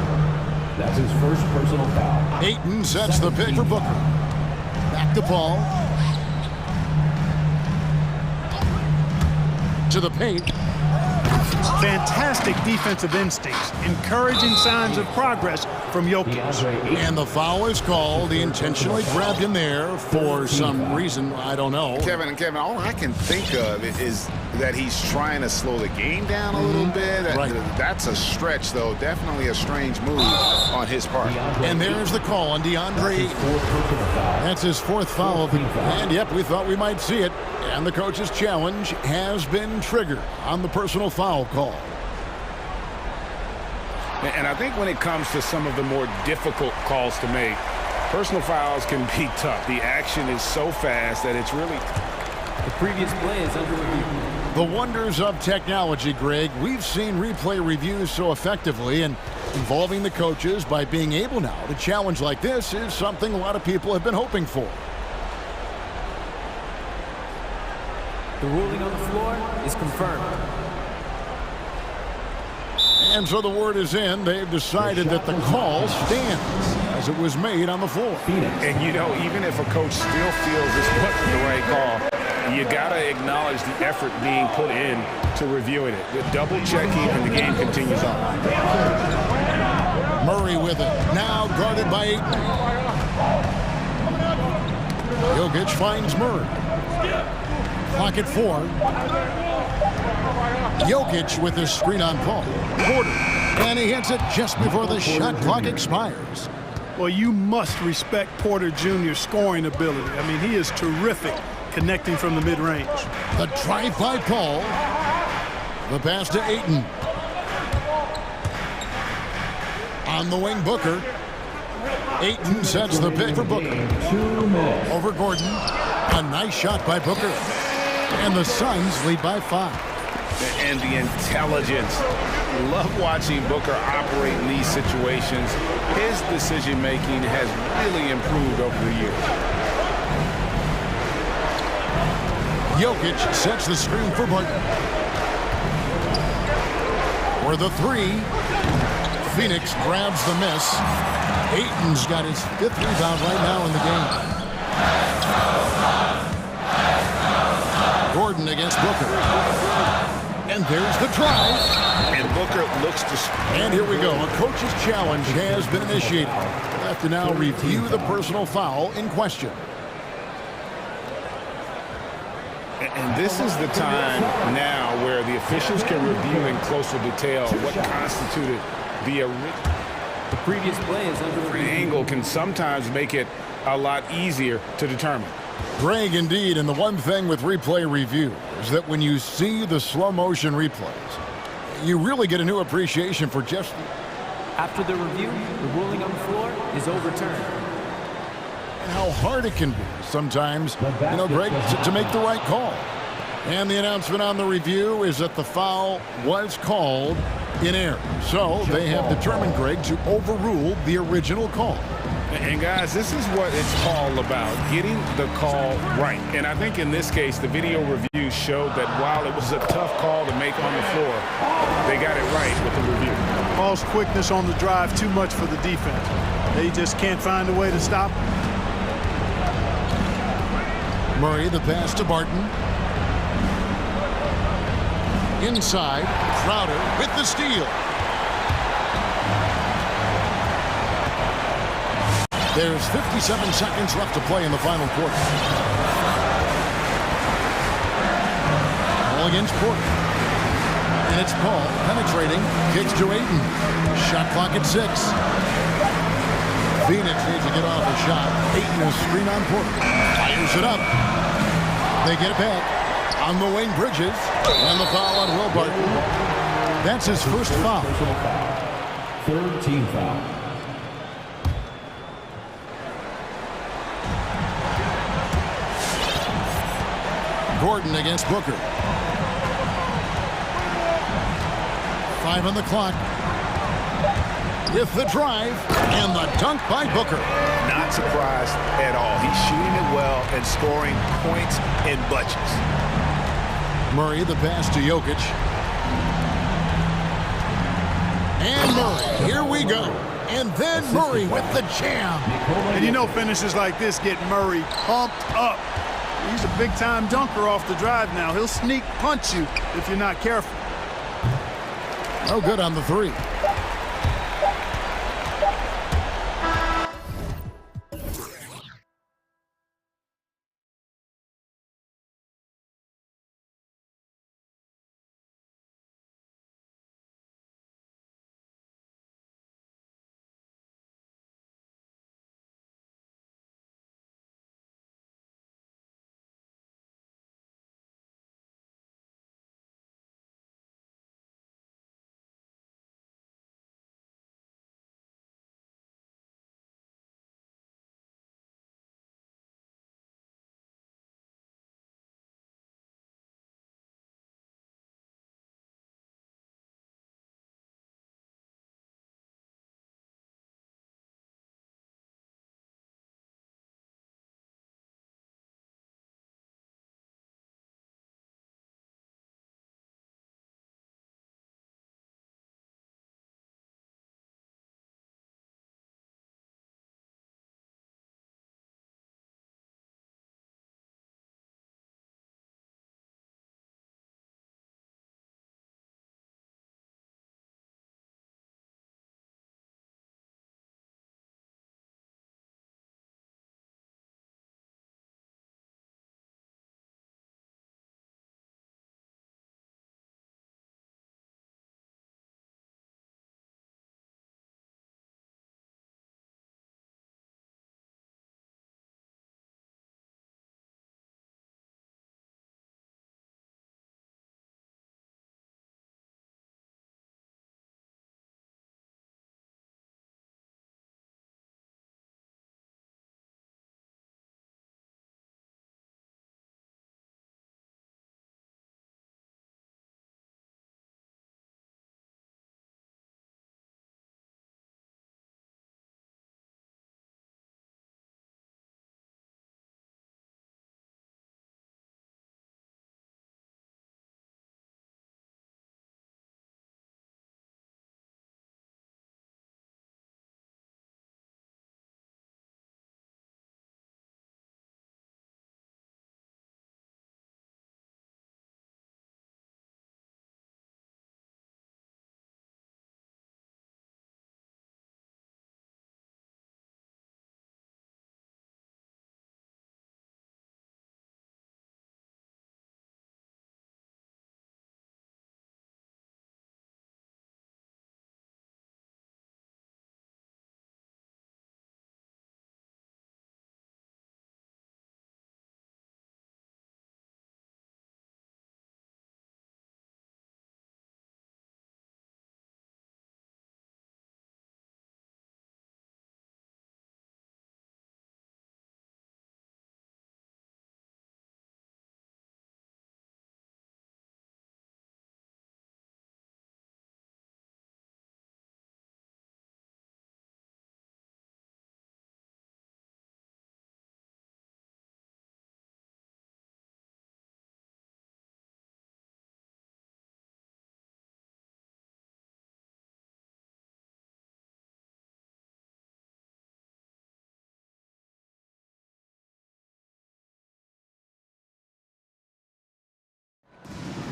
That's his first personal foul. Ayton sets the pick for Booker. Back to Paul. To the paint. Fantastic defensive instincts, encouraging signs of progress from Jokic. And the foul is called. He intentionally grabbed him there for some reason. I don't know. Kevin, all I can think of is that he's trying to slow the game down a little bit. That's a stretch, though. Definitely a strange move on his part. And there's the call on DeAndre. That's his 4th foul. And, yep, we thought we might see it. And the coach's challenge has been triggered on the personal foul call. And I think when it comes to some of the more difficult calls to make, personal fouls can be tough. The action is so fast that it's really... The previous play is under review. The wonders of technology, Greg. We've seen replay reviews so effectively, and involving the coaches by being able now to challenge like this is something a lot of people have been hoping for. The ruling on the floor is confirmed. And so the word is in. They've decided that the call stands as it was made on the floor. And, you know, even if a coach still feels it's the right call, you got to acknowledge the effort being put in to reviewing it. With double checking, and the game continues on. Murray with it. Now guarded by Ayton. Jokic finds Murray. Clock at 4. Jokic with his screen on Paul. Porter. And he hits it just before the shot clock expires. Well, you must respect Porter Jr.'s scoring ability. I mean, he is terrific connecting from the mid-range. The drive by Paul. The pass to Ayton. On the wing, Booker. Ayton sets the pick for Booker. Over Gordon. A nice shot by Booker. And the Suns lead by 5. And the intelligence. Love watching Booker operate in these situations. His decision-making has really improved over the years. Jokic sets the screen for Barton. For the 3. Phoenix grabs the miss. Ayton's got his 5th rebound right now in the game. Gordon against Booker. And there's the drive. And Booker looks to... And here we go. A coach's challenge has been initiated. We'll have to now review the personal foul in question. And this is the time now where the officials can review in closer detail what constituted the original. The previous play is under review. Angle can sometimes make it a lot easier to determine. Greg, indeed, and the one thing with replay review is that when you see the slow motion replays, you really get a new appreciation for just... After the review, the ruling on the floor is overturned. And how hard it can be sometimes, you know, Greg, to make the right call. And the announcement on the review is that the foul was called in error. So they have determined, Greg, to overrule the original call. And guys, this is what it's all about, getting the call right. And I think in this case, the video review showed that while it was a tough call to make on the floor, they got it right with the review. False quickness on the drive, too much for the defense. They just can't find a way to stop him. Murray, the pass to Barton. Inside, Crowder with the steal. There's 57 seconds left to play in the final quarter. Ball against Porter. And it's Paul penetrating, kicks to Ayton. Shot clock at 6. Phoenix needs to get off a shot. Ayton is screen on Porter. Fires it up. They get it back. On the wing, Bridges. And the foul on Will Barton. That's his first foul. Third team foul. Gordon against Booker. 5 on the clock. With the drive and the dunk by Booker. Not surprised at all. He's shooting it well and scoring points in bunches. Murray, the pass to Jokic. And Murray, here we go. And then Murray with the jam. And you know finishes like this get Murray pumped up. He's a big-time dunker off the drive now. He'll sneak punch you if you're not careful. No good on the three.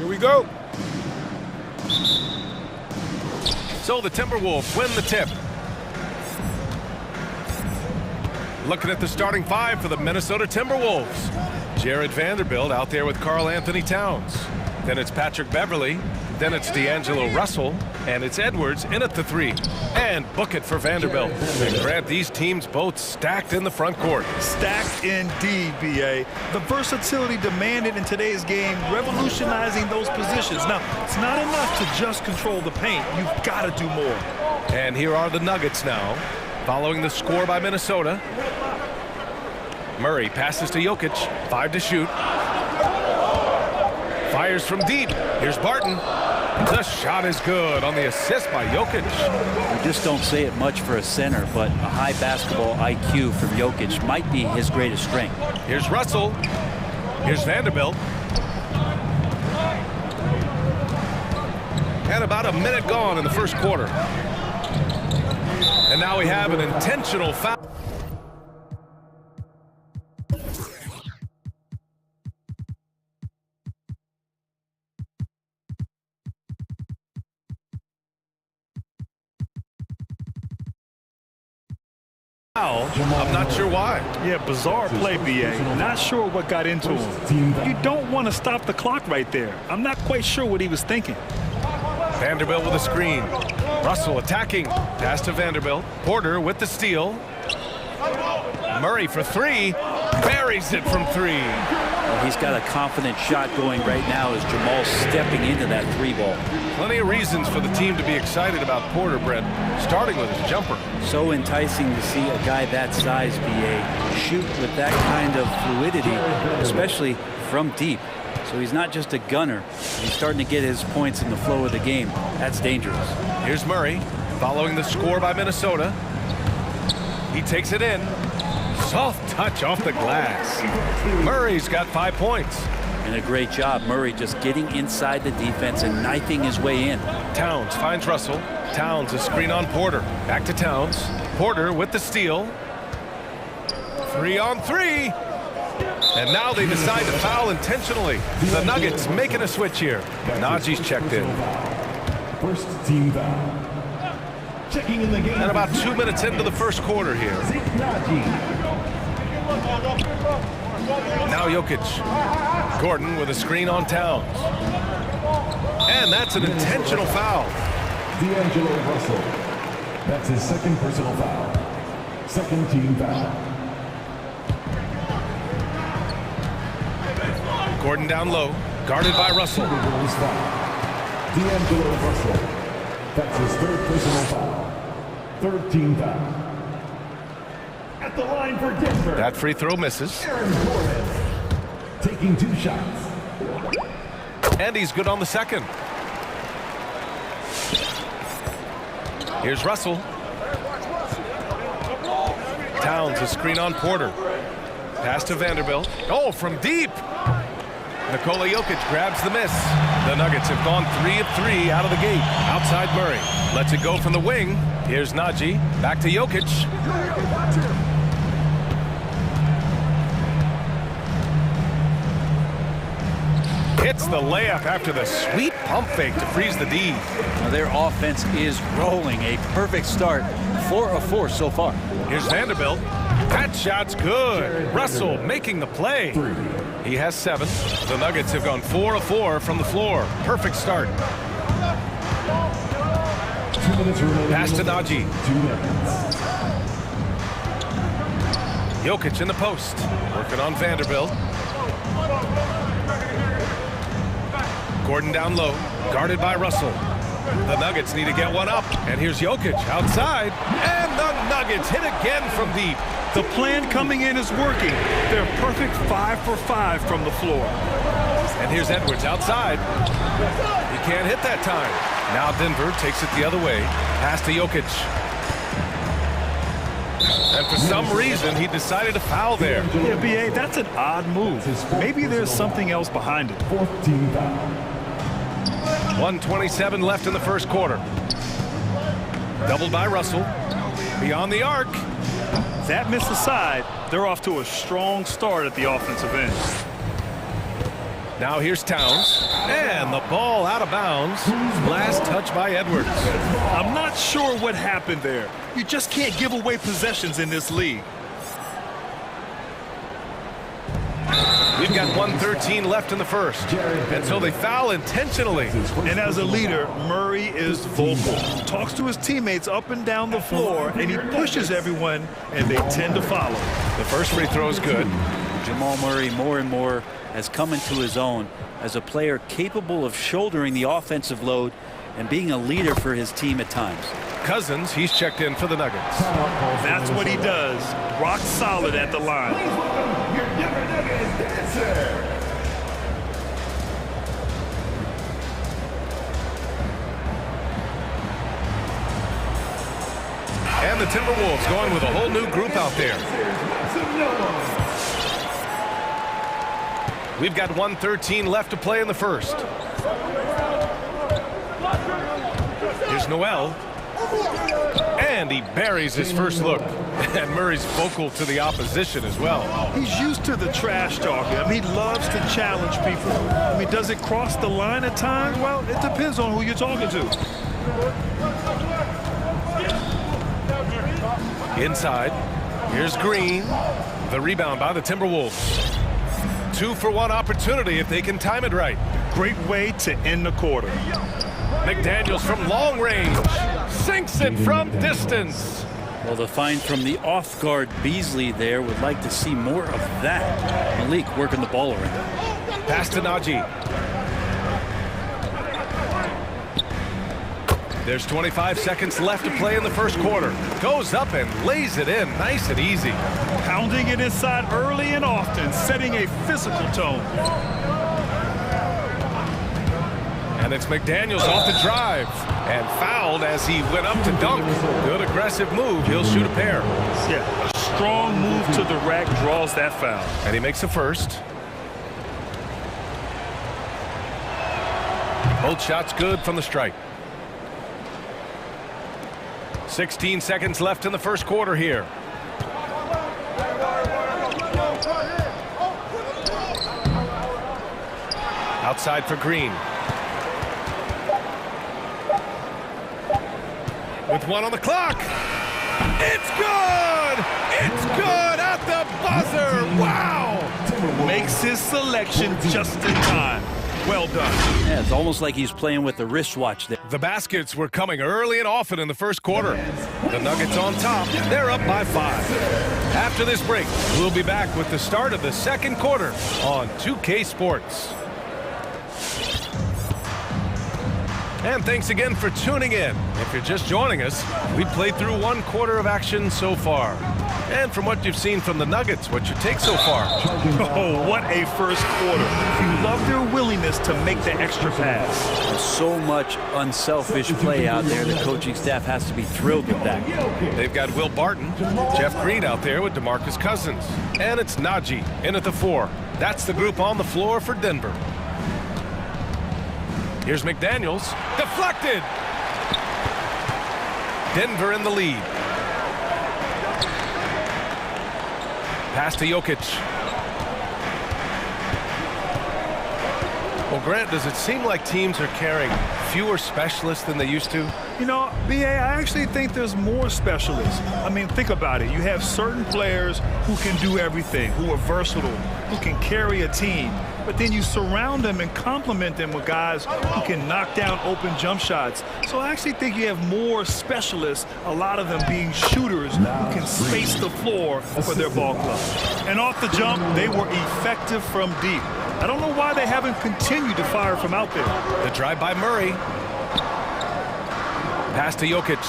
Here we go. So the Timberwolves win the tip. Looking at the starting five for the Minnesota Timberwolves. Jared Vanderbilt out there with Karl Anthony Towns. Then it's Patrick Beverly. Then it's D'Angelo Russell. And it's Edwards in at the three. And book it for Vanderbilt. And grab these teams both stacked in the front court. Stacked indeed, B.A. The versatility demanded in today's game, revolutionizing those positions. Now, it's not enough to just control the paint. You've got to do more. And here are the Nuggets now, following the score by Minnesota. Murray passes to Jokic, 5 to shoot. Fires from deep. Here's Barton. The shot is good on the assist by Jokic. We just don't say it much for a center, but a high basketball IQ from Jokic might be his greatest strength. Here's Russell. Here's Vanderbilt. And about a minute gone in the first quarter. And now we have an intentional foul. I'm not sure why. Yeah, bizarre play, B.A. Not sure what got into him. You don't want to stop the clock right there. I'm not quite sure what he was thinking. Vanderbilt with a screen. Russell attacking. Pass to Vanderbilt. Porter with the steal. Murray for three. Buries it from three. Well, he's got a confident shot going right now as Jamal's stepping into that three ball. Plenty of reasons for the team to be excited about Porter, Brett, starting with his jumper. So enticing to see a guy that size, B.A., shoot with that kind of fluidity, especially from deep. So he's not just a gunner. He's starting to get his points in the flow of the game. That's dangerous. Here's Murray, following the score by Minnesota. He takes it in. Soft touch off the glass. Murray's got 5 points. And a great job, Murray just getting inside the defense and knifing his way in. Towns finds Russell. Towns a screen on Porter. Back to Towns. Porter with the steal. 3 on 3. And now they decide to foul intentionally. The Nuggets making a switch here. Najee's checked in. First team foul. Checking in the game. And about 2 minutes into the first quarter here. Now Jokic. Gordon with a screen on Towns. And that's an intentional foul. D'Angelo Russell. That's his second personal foul. Second team foul. Gordon down low, guarded by Russell. D'Angelo Russell. That's his third personal foul. Third team foul. At the line for Denver. That free throw misses. Taking 2 shots. And he's good on the second. Here's Russell. Towns a screen on Porter. Pass to Vanderbilt. Oh, from deep. Nikola Jokic grabs the miss. The Nuggets have gone 3 of 3 out of the gate. Outside Murray. Lets it go from the wing. Here's Najee. Back to Jokic. Hits the layup after the sweet pump fake to freeze the D. Now their offense is rolling. A perfect start. 4 of 4 so far. Here's Vanderbilt. That shot's good. Russell making the play. He has 7. The Nuggets have gone 4 of 4 from the floor. Perfect start. 2 minutes remaining. Pass to Najee. 2 minutes. Jokic in the post. Working on Vanderbilt. Gordon down low. Guarded by Russell. The Nuggets need to get one up. And here's Jokic outside. And the Nuggets hit again from deep. The plan coming in is working. They're perfect 5 for 5 from the floor. And here's Edwards outside. He can't hit that time. Now Denver takes it the other way. Pass to Jokic. And for some reason, he decided to foul there. Yeah, B.A., that's an odd move. Maybe there's something else behind it. 4th team foul. 1:27 left in the first quarter. Doubled by Russell. Beyond the arc. That miss aside, they're off to a strong start at the offensive end. Now here's Towns. And the ball out of bounds. Last touch by Edwards. I'm not sure what happened there. You just can't give away possessions in this league. We've got 1:13 left in the first. And so they foul intentionally. And as a leader, Murray is vocal. Talks to his teammates up and down the floor, and he pushes everyone, and they tend to follow. The first free throw is good. Jamal Murray more and more has come into his own as a player capable of shouldering the offensive load and being a leader for his team at times. Cousins, he's checked in for the Nuggets. That's what he does. Rock solid at the line. And the Timberwolves going with a whole new group out there. We've got 1:13 left to play in the first. Here's Noel. And he buries his first look. And Murray's vocal to the opposition as well. He's used to the trash talking. I mean, he loves to challenge people. I mean, does it cross the line at times? Well, it depends on who you're talking to. Inside. Here's Green. The rebound by the Timberwolves. 2-for-1 opportunity if they can time it right. Great way to end the quarter. McDaniels from long range. Sinks it from distance. Well, the find from the off-guard Beasley there would like to see more of that. Malik working the ball around. Pass to Najee. There's 25 seconds left to play in the first quarter. Goes up and lays it in nice and easy. Pounding it inside early and often, setting a physical tone. And it's McDaniels off the drive. And fouled as he went up to dunk. Good aggressive move. He'll shoot a pair. Yeah, a strong move to the rack draws that foul. And he makes a first. Both shots good from the stripe. 16 seconds left in the first quarter here. Outside for Green. With one on the clock. It's good! It's good at the buzzer! Wow! Makes his selection just in time. Well done. Yeah, it's almost like he's playing with the wristwatch there. The baskets were coming early and often in the first quarter. The Nuggets on top. They're up by 5. After this break, we'll be back with the start of the second quarter on 2K Sports. And thanks again for tuning in. If you're just joining us, we played through one quarter of action so far. And from what you've seen from the Nuggets, what's your take so far? Oh, what a first quarter. You love their willingness to make the extra pass. There's so much unselfish play out there. The coaching staff has to be thrilled with that. They've got Will Barton, Jeff Green out there with DeMarcus Cousins. And it's Najee in at the 4. That's the group on the floor for Denver. Here's McDaniels. Deflected! Denver in the lead. Pass to Jokic. Well, Grant, does it seem like teams are carrying fewer specialists than they used to? You know, B.A., I actually think there's more specialists. I mean, think about it. You have certain players who can do everything, who are versatile, who can carry a team. But then you surround them and complement them with guys who can knock down open jump shots. So I actually think you have more specialists, a lot of them being shooters who can space the floor for their ball club. And off the jump, they were effective from deep. I don't know why they haven't continued to fire from out there. The drive by Murray. Pass to Jokic.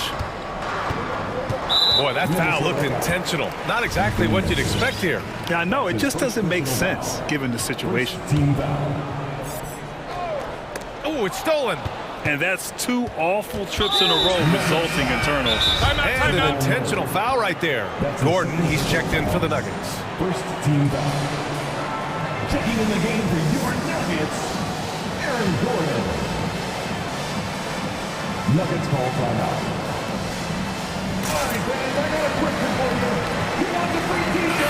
Boy, that foul looked intentional. Not exactly what you'd expect here. Yeah, I know. It just doesn't make sense given the situation. Oh, it's stolen. And that's 2 awful trips in a row resulting in turnovers. And an intentional foul right there. Gordon, he's checked in for the Nuggets. First team foul. Checking in the game for your Nuggets, Aaron Gordon. Nuggets call timeout. All right, fans, I got a question for you. You want to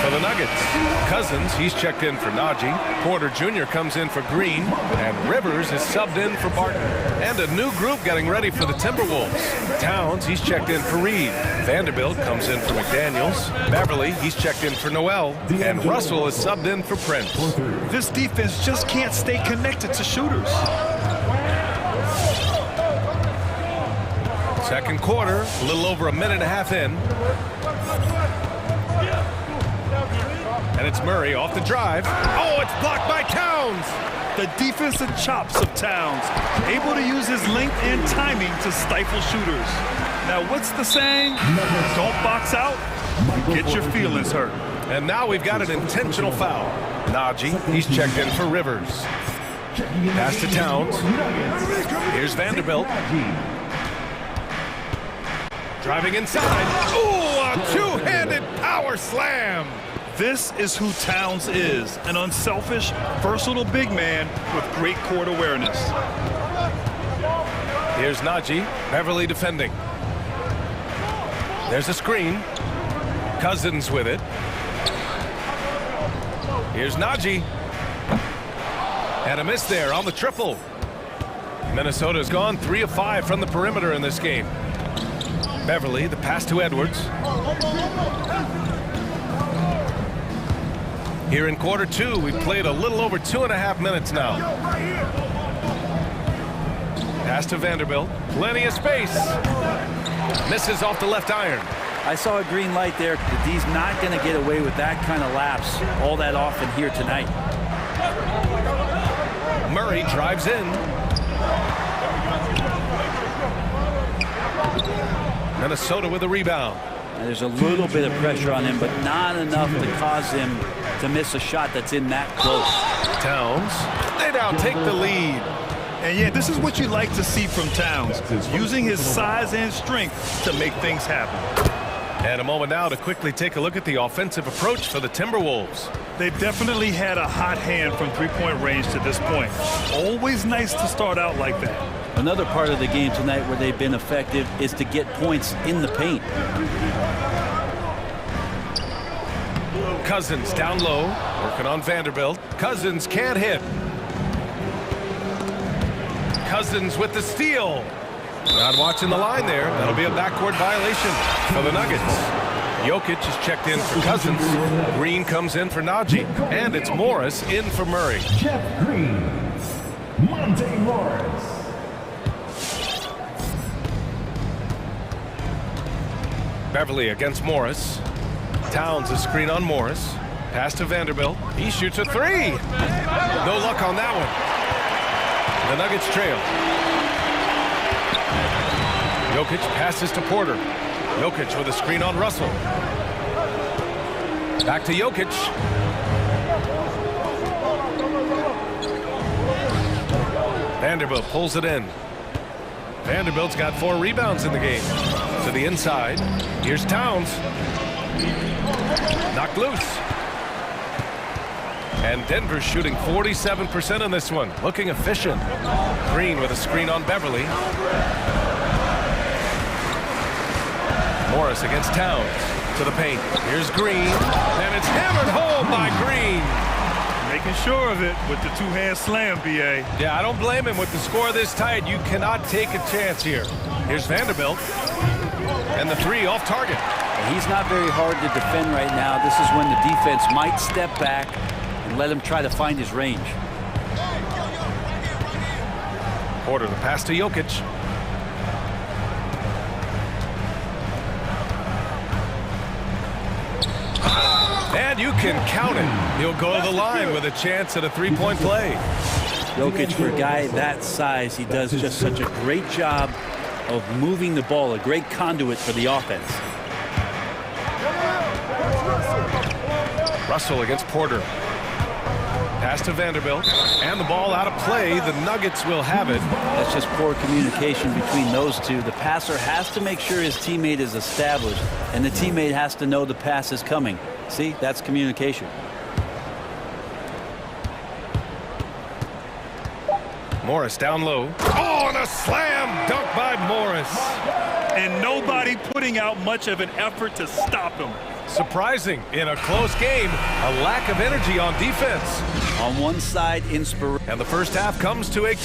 For the Nuggets, Cousins, he's checked in for Najee. Porter Jr. comes in for Green. And Rivers is subbed in for Barton. And a new group getting ready for the Timberwolves. Towns, he's checked in for Reed. Vanderbilt comes in for McDaniels. Beverly, he's checked in for Noel. And Russell is subbed in for Prince. This defense just can't stay connected to shooters. Second quarter, a little over a minute and a half in. And it's Murray off the drive. Oh, it's blocked by Towns. The defensive chops of Towns, able to use his length and timing to stifle shooters. Now, what's the saying? Don't box out, get your feelings hurt. And now we've got an intentional foul. Najee, he's checked in for Rivers. Pass to Towns. Here's Vanderbilt. Driving inside. Ooh, a two-handed power slam. This is who Towns is, an unselfish, versatile big man with great court awareness. Here's Najee, Beverly defending. There's a screen. Cousins with it. Here's Najee. And a miss there on the triple. Minnesota's gone 3 of 5 from the perimeter in this game. Beverly, the pass to Edwards. Here in quarter 2, we've played a little over 2.5 minutes now. Pass to Vanderbilt. Plenty of space. Misses off the left iron. I saw a green light there. The D's not going to get away with that kind of lapse all that often here tonight. Murray drives in. Minnesota with a rebound. And there's a little bit of pressure on him, but not enough to cause him to miss a shot that's in that close. Towns, they now take the lead. And yeah, this is what you like to see from Towns, using his size and strength to make things happen. And a moment now to quickly take a look at the offensive approach for the Timberwolves. They definitely had a hot hand from three-point range to this point. Always nice to start out like that. Another part of the game tonight where they've been effective is to get points in the paint. Cousins down low, working on Vanderbilt. Cousins can't hit. Cousins with the steal. Not watching the line there. That'll be a backcourt violation for the Nuggets. Jokic is checked in for Cousins. Green comes in for Najee. And it's Morris in for Murray. Jeff Green, Monte Morris. Beverly against Morris. Towns a screen on Morris. Pass to Vanderbilt. He shoots a 3. No luck on that one. The Nuggets trail. Jokic passes to Porter. Jokic with a screen on Russell. Back to Jokic. Vanderbilt pulls it in. Vanderbilt's got 4 rebounds in the game. To the inside. Here's Towns. Knocked loose. And Denver's shooting 47% on this one. Looking efficient. Green with a screen on Beverly. Morris against Towns. To the paint. Here's Green. And it's hammered home by Green. Making sure of it with the two-hand slam, B.A. Yeah, I don't blame him with the score this tight. You cannot take a chance here. Here's Vanderbilt. And the 3 off target. He's not very hard to defend right now. This is when the defense might step back and let him try to find his range. Porter, the pass to Jokic. And you can count it. He'll go to the line with a chance at a 3-point play. Jokic, for a guy that size, he does just such a great job of moving the ball, a great conduit for the offense. Russell against Porter. Pass to Vanderbilt. And the ball out of play. The Nuggets will have it. That's just poor communication between those two. The passer has to make sure his teammate is established, and the teammate has to know the pass is coming. See, that's communication. Morris down low. Oh, and a slam dunk by Morris. and nobody putting out much of an effort to stop him. Surprising in a close game, a lack of energy on defense. On one side, inspiration. And the first half comes to a...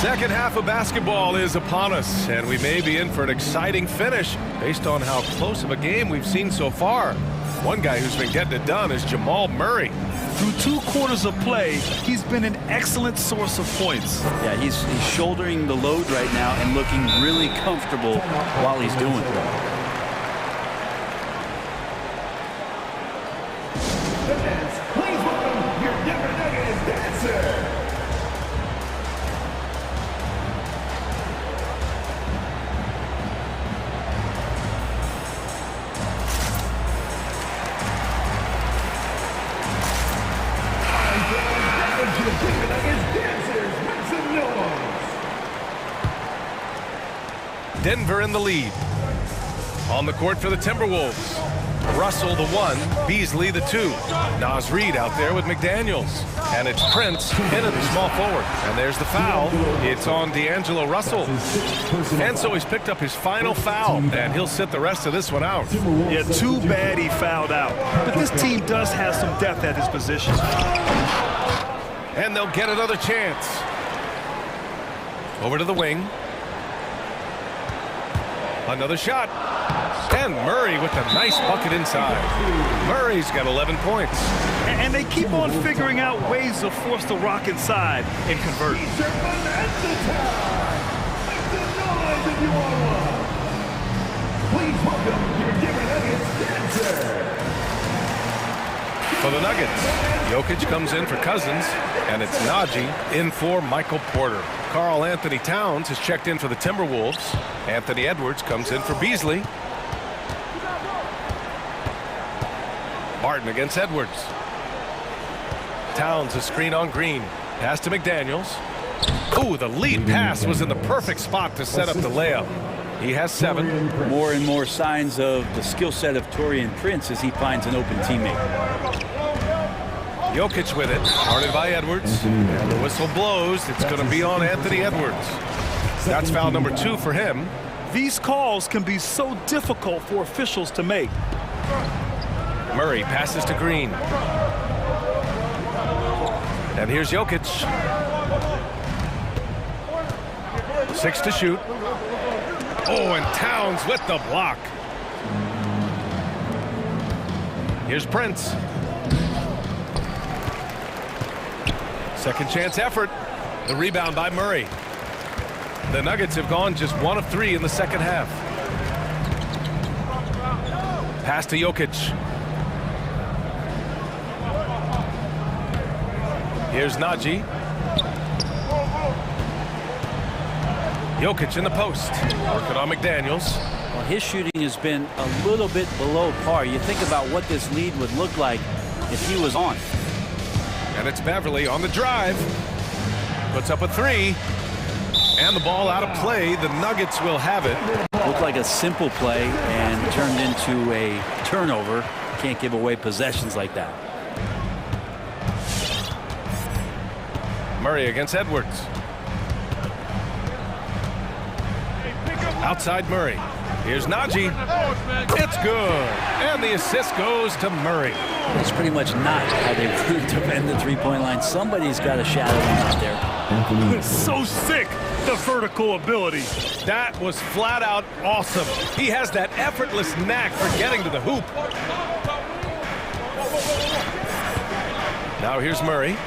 Second half of basketball is upon us, and we may be in for an exciting finish based on how close of a game we've seen so far. One guy who's been getting it done is Jamal Murray. Through 2 quarters of play, he's been an excellent source of points. Yeah, he's shouldering the load right now and looking really comfortable while he's doing it. Please welcome your Denver Nuggets dancer. Denver in the lead. On the court for the Timberwolves. Russell the 1, Beasley the 2. Naz Reid out there with McDaniels. And it's Prince into the small forward. And there's the foul. It's on D'Angelo Russell. And so he's picked up his final foul, and he'll sit the rest of this one out. Yeah, too bad he fouled out. But this team does have some depth at his position. And they'll get another chance. Over to the wing. Another shot. And Murray with a nice bucket inside. Murray's got 11 points. And they keep on figuring out ways to force the rock inside and convert. Please welcome your Denver Nuggets dancer. For the Nuggets, Jokic comes in for Cousins, and it's Najee in for Michael Porter. Karl Anthony Towns has checked in for the Timberwolves. Anthony Edwards comes in for Beasley. Martin against Edwards. Towns a screen on Green. Pass to McDaniels. Ooh, the lead pass was in the perfect spot to set up the layup. He has 7. More and more signs of the skill set of Taurean Prince as he finds an open teammate. Jokic with it, guarded by Edwards. And the whistle blows. It's going to be on Anthony Edwards. That's foul number 2 for him. These calls can be so difficult for officials to make. Murray passes to Green. And here's Jokic. 6 to shoot. Oh, and Towns with the block. Here's Prince. Second chance effort. The rebound by Murray. The Nuggets have gone just 1 of 3 in the second half. Pass to Jokic. Here's Najee. Jokic in the post. Working on McDaniels. Well, his shooting has been a little bit below par. You think about what this lead would look like if he was on. And it's Beverly on the drive. Puts up a 3. And the ball out of play. The Nuggets will have it. Looked like a simple play and turned into a turnover. Can't give away possessions like that. Murray against Edwards. Outside Murray. Here's Najee. It's good. And the assist goes to Murray. It's pretty much not how they defend the three-point line. Somebody's got to shadow him out there. It's so sick, the vertical ability. That was flat out awesome. He has that effortless knack for getting to the hoop. Now here's Murray.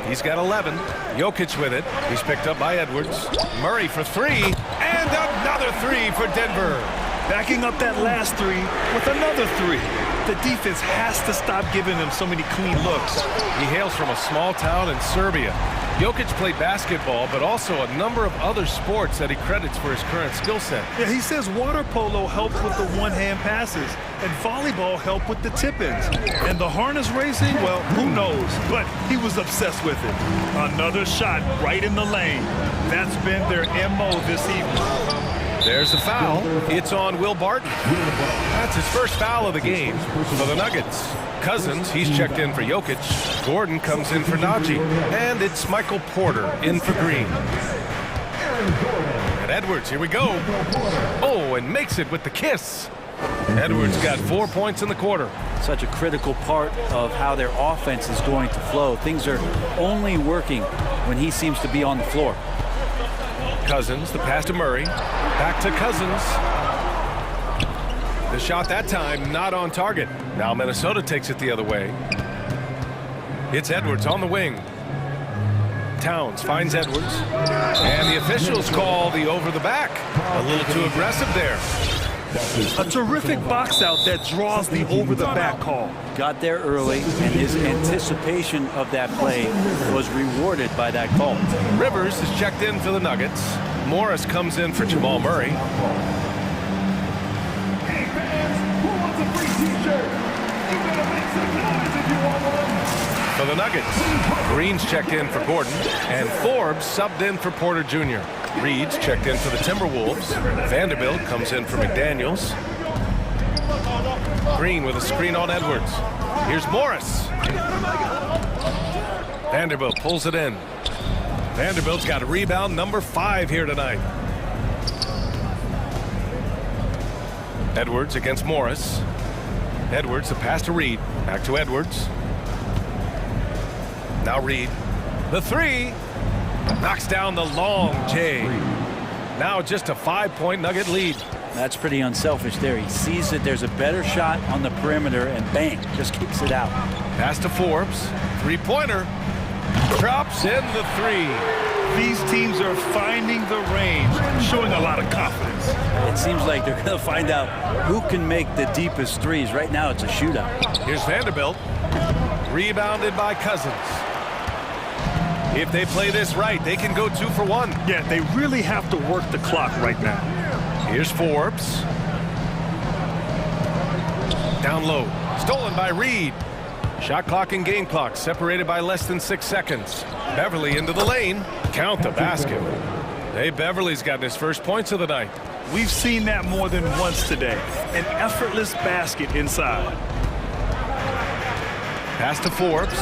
He's got 11. Jokic with it. He's picked up by Edwards. Murray for 3. And another 3 for Denver. Backing up that last 3 with another 3. The defense has to stop giving them so many clean looks. He hails from a small town in Serbia. Jokic played basketball, but also a number of other sports that he credits for his current skill set. Yeah, he says water polo helped with the one-hand passes, and volleyball helped with the tip-ins. And the harness racing, well, who knows? But he was obsessed with it. Another shot right in the lane. That's been their MO this evening. There's the foul. It's on Will Barton. That's his first foul of the game for the Nuggets. Cousins, he's checked in for Jokic. Gordon comes in for Najee. And it's Michael Porter in for Green. And Edwards, here we go. Oh, and makes it with the kiss. Edwards got 4 points in the quarter. Such a critical part of how their offense is going to flow. Things are only working when he seems to be on the floor. Cousins, the pass to Murray. Back to Cousins. The shot that time not on target. Now Minnesota takes it the other way. It's Edwards on the wing. Towns finds Edwards. And the officials call the over the back. A little too aggressive there. A terrific box out that draws the over the back call. Got there early, and his anticipation of that play was rewarded by that call. Rivers is checked in for the Nuggets. Morris comes in for Jamal Murray. Hey fans, who wants a free t-shirt? You better make some noise if you want one. For the Nuggets, Green's checked in for Gordon, and Forbes subbed in for Porter Jr. Reed's checked in for the Timberwolves. Vanderbilt comes in for McDaniels. Green with a screen on Edwards. Here's Morris. Vanderbilt pulls it in. Vanderbilt's got a rebound number 5 here tonight. Edwards against Morris. Edwards, the pass to Reed. Back to Edwards. Now Reed. The 3. Knocks down the long J. Now just a 5-point Nugget lead. That's pretty unselfish there. He sees that there's a better shot on the perimeter and bang, just kicks it out. Pass to Forbes. 3-pointer. Drops in the 3. These teams are finding the range, showing a lot of confidence. It seems like they're going to find out who can make the deepest threes. Right now it's a shootout. Here's Vanderbilt. Rebounded by Cousins. If they play this right, they can go 2 for 1. Yeah, they really have to work the clock right now. Here's Forbes. Down low. Stolen by Reed. Shot clock and game clock separated by less than 6 seconds. Beverly into the lane. Count the basket. Hey, Beverly's gotten his first points of the night. We've seen that more than once today. An effortless basket inside. Pass to Forbes.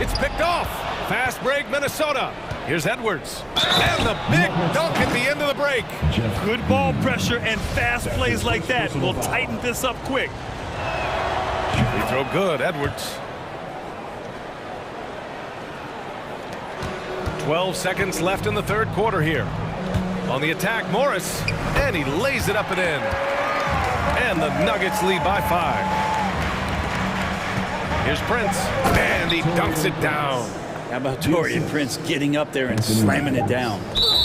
It's picked off. Fast break, Minnesota. Here's Edwards. And the big dunk at the end of the break. Good ball pressure and fast plays like that will tighten this up quick. Free throw good, Edwards. 12 seconds left in the third quarter here. On the attack, Morris. And he lays it up and in. And the Nuggets lead by 5. Here's Prince. And he dunks it down. How about Taurean Prince getting up there and slamming it down?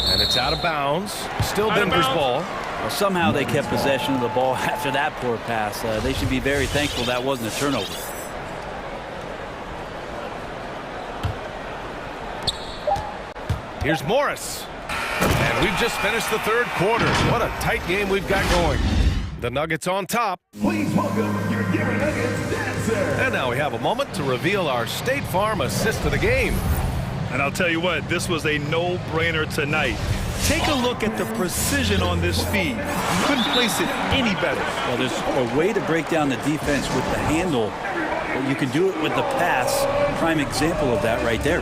And it's out of bounds. Still Denver's ball. Well, somehow they kept possession of the ball after that poor pass. They should be very thankful that wasn't a turnover. Here's Morris. And we've just finished the third quarter. What a tight game we've got going. The Nuggets on top. Please welcome your Denver Nuggets dancer. And now we have a moment to reveal our State Farm assist of the game. And I'll tell you what, this was a no-brainer tonight. Take a look at the precision on this feed. You couldn't place it any better. Well, there's a way to break down the defense with the handle, but you can do it with the pass. Prime example of that right there.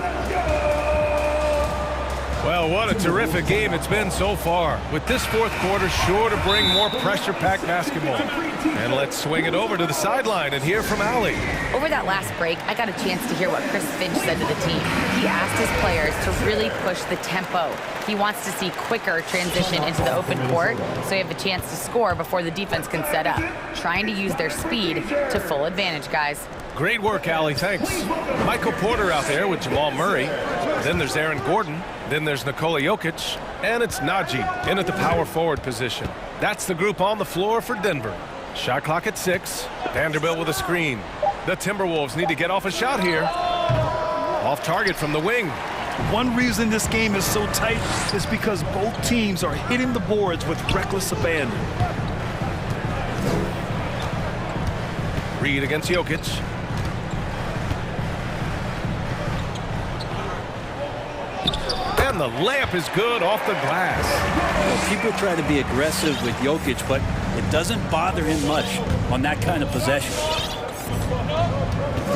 Well, what a terrific game it's been so far. With this fourth quarter sure to bring more pressure-packed basketball. And let's swing it over to the sideline and hear from Allie. Over that last break, I got a chance to hear what Chris Finch said to the team. He asked his players to really push the tempo. He wants to see quicker transition into the open court so you have a chance to score before the defense can set up. Trying to use their speed to full advantage, guys. Great work, Allie. Thanks. Michael Porter out there with Jamal Murray. Then there's Aaron Gordon. Then there's Nikola Jokic. And it's Najee in at the power forward position. That's the group on the floor for Denver. Shot clock at 6. Vanderbilt with a screen. The Timberwolves need to get off a shot here. Off target from the wing. One reason this game is so tight is because both teams are hitting the boards with reckless abandon. Reed against Jokic. And the layup is good off the glass. Well, people try to be aggressive with Jokic, but it doesn't bother him much on that kind of possession.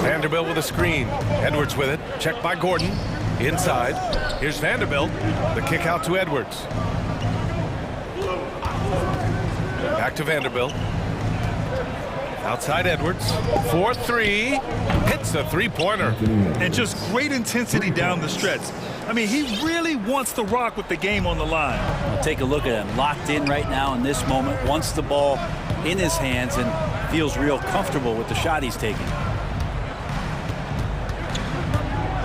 Vanderbilt with a screen. Edwards with it. Checked by Gordon. Inside. Here's Vanderbilt. The kick out to Edwards. Back to Vanderbilt. Outside Edwards. 4-3. Hits a three-pointer. And just great intensity down the stretch. I mean, he really wants to rock with the game on the line. Well, take a look at him. Locked in right now in this moment. Wants the ball in his hands and feels real comfortable with the shot he's taking.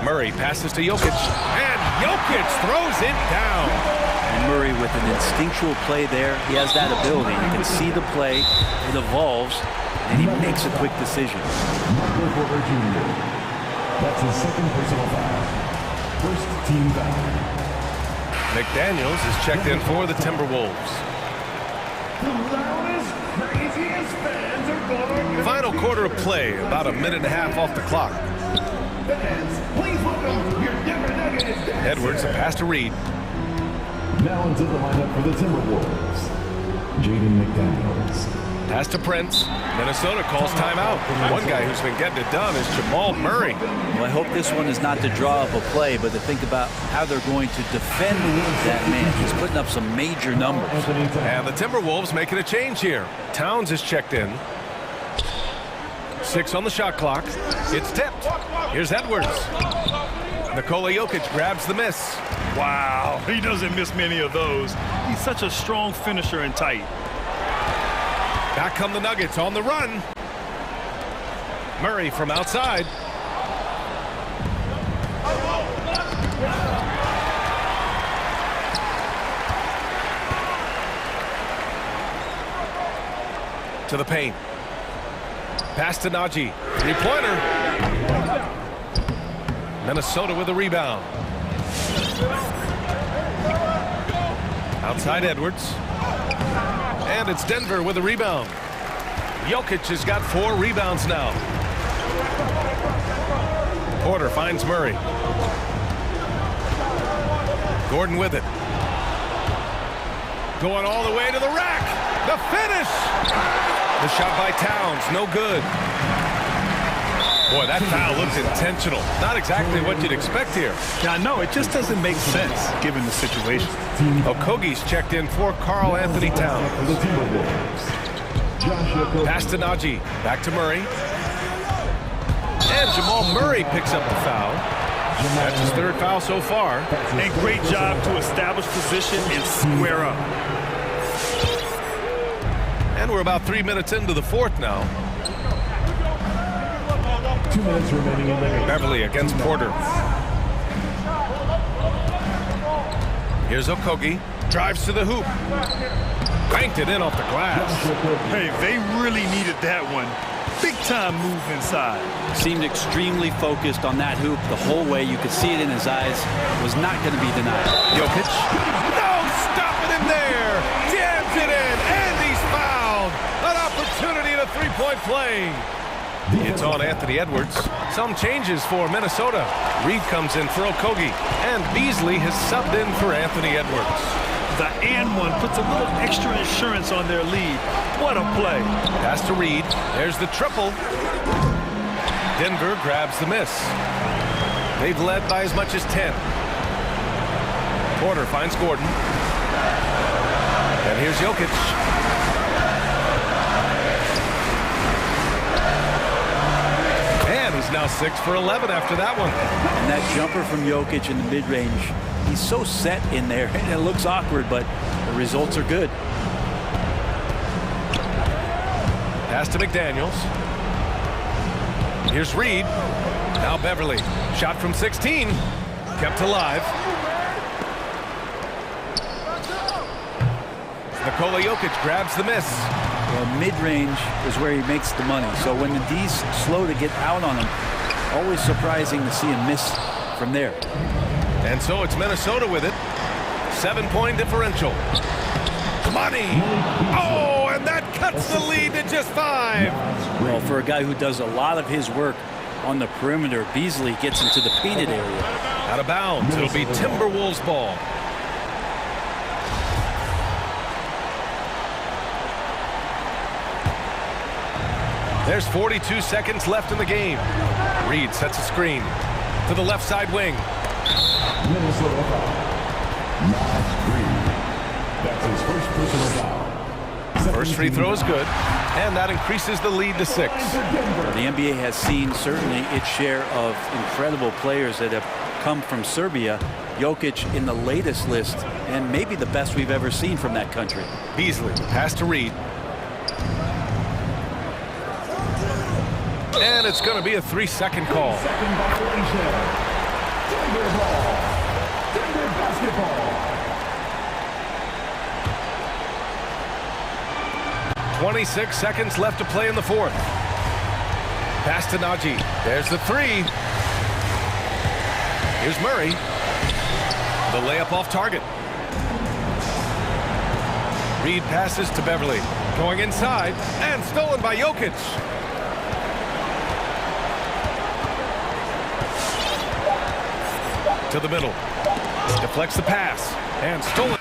Murray passes to Jokic. And Jokic throws it down. And Murray with an instinctual play there. He has that ability. You can see the play. It evolves. And he makes a quick decision. That's his second personal foul. First team foul. McDaniels is checked in for the Timberwolves. The loudest, craziest fans are going. Final quarter of play, about a minute and a half off the clock. Fans, please welcome your Denver Nuggets. Edwards, a pass to Reed. Now into the lineup for the Timberwolves. Jaden McDaniels. Pass to Prince. Minnesota calls timeout. One guy who's been getting it done is Jamal Murray. Well, I hope this one is not to draw up a play, but to think about how they're going to defend that man. He's putting up some major numbers. And the Timberwolves making a change here. Towns is checked in. 6 on the shot clock. It's tipped. Here's Edwards. Nikola Jokic grabs the miss. Wow, he doesn't miss many of those. He's such a strong finisher and tight. Back come the Nuggets on the run. Murray from outside. To the paint. Pass to Najee. Three-pointer. Minnesota with a rebound. Outside Edwards. And it's Denver with a rebound. Jokic has got 4 rebounds now. Porter finds Murray. Gordon with it. Going all the way to the rack. The finish. The shot by Towns, no good. Boy, that foul looks intentional. Not exactly what you'd expect here. Yeah, no, it just doesn't make sense given the situation. Okogie's checked in for Karl Anthony Towns. Pass to Najee. Back to Murray. And Jamal Murray picks up the foul. That's his 3rd foul so far. And great job to establish position and square up. And we're about 3 minutes into the 4th now. 2 minutes remaining in the game. Beverly against Porter. Here's Okogie. Drives to the hoop. Banked it in off the glass. Hey, they really needed that one. Big time move inside. Seemed extremely focused on that hoop the whole way. You could see it in his eyes. Was not going to be denied. Jokic. No, stopping him there. Jams it in, and he's fouled. An opportunity to 3-point play. It's on Anthony Edwards. Some changes for Minnesota. Reed comes in for Okogie, and Beasley has subbed in for Anthony Edwards. The and one puts a little extra insurance on their lead. What a play. Pass to Reed. There's the triple. Denver grabs the miss. They've led by as much as 10. Porter finds Gordon. And here's Jokic. And he's now 6 for 11 after that one. And that jumper from Jokic in the mid-range, he's so set in there, and it looks awkward, but the results are good. Pass to McDaniels. Here's Reed. Now Beverly. Shot from 16. Kept alive. Nikola Jokic grabs the miss. Well, mid-range is where he makes the money. So when the D's slow to get out on him, always surprising to see him miss from there. And so it's Minnesota with it. 7-point differential. Money. Oh, and that cuts the lead to just 5. Well, for a guy who does a lot of his work on the perimeter. Beasley gets into the painted area. Out of bounds. It'll be Timberwolves ball. There's 42 seconds left in the game. Reed sets a screen to the left side wing. Minnesota foul. That's his first personal foul. First free throw is good, and that increases the lead to 6. The NBA has seen certainly its share of incredible players that have come from Serbia. Jokic in the latest list, and maybe the best we've ever seen from that country. Beasley, pass to Reed. And it's going to be a 3-second call. Second violation. Denver ball. Denver basketball. 26 seconds left to play in the fourth. Pass to Najee. There's the 3. Here's Murray. The layup off target. Reed passes to Beverly. Going inside and stolen by Jokic. To the middle. Deflects the pass and stolen.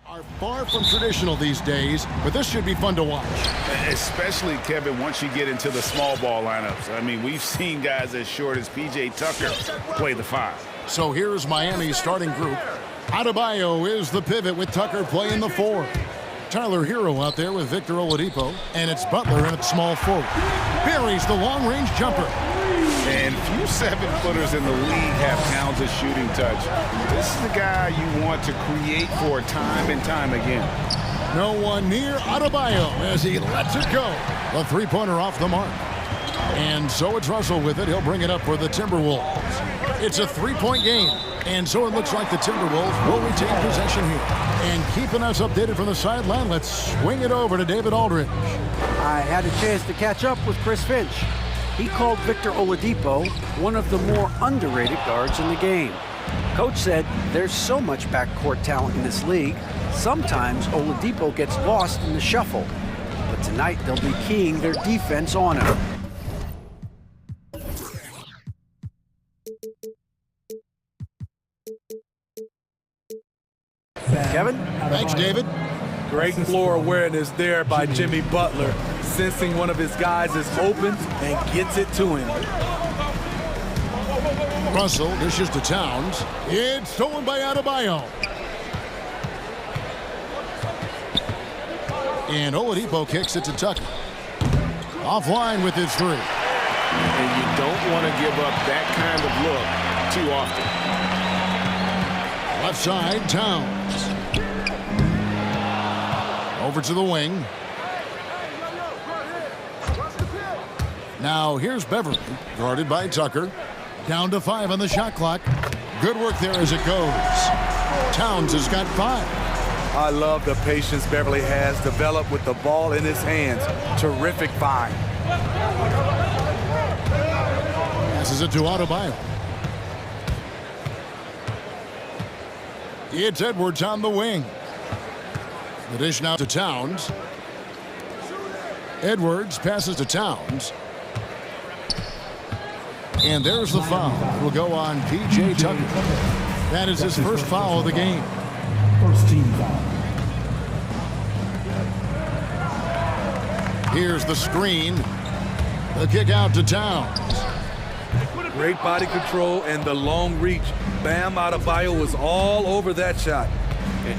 Are far from traditional these days, but this should be fun to watch. Especially, Kevin, once you get into the small ball lineups. I mean, we've seen guys as short as P.J. Tucker play the 5. So here's Miami's starting group. Adebayo is the pivot with Tucker playing the 4. Tyler Hero out there with Victor Oladipo, and it's Butler in at small forward. Buries the long-range jumper. And few 7-footers in the league have Towns' shooting touch. This is the guy you want to create for time and time again. No one near Adebayo as he lets it go. The three-pointer off the mark. And so it's Russell with it. He'll bring it up for the Timberwolves. It's a three-point game. And so it looks like the Timberwolves will retain possession here. And keeping us updated from the sideline, let's swing it over to David Aldridge. I had a chance to catch up with Chris Finch. He called Victor Oladipo one of the more underrated guards in the game. Coach said there's so much backcourt talent in this league, sometimes Oladipo gets lost in the shuffle. But tonight they'll be keying their defense on him. Kevin? Thanks, David. Great floor awareness there by Jimmy Butler, sensing one of his guys is open and gets it to him. Russell dishes to Towns. It's stolen by Adebayo. And Oladipo kicks it to Tucker. Offline with his 3. And you don't want to give up that kind of look too often. Left side, Towns. Over to the wing. Now here's Beverly, guarded by Tucker. Down to 5 on the shot clock. Good work there as it goes. Towns has got 5. I love the patience Beverly has developed with the ball in his hands. Terrific find. Passes it to Adebayo. It's Edwards on the wing. The dish now to Towns. Edwards passes to Towns. And there's the foul. It will go on P.J. Tucker. That is his first foul of the game. First team foul. Here's the screen. The kick out to Towns. Great body control and the long reach. Bam Adebayo was all over that shot.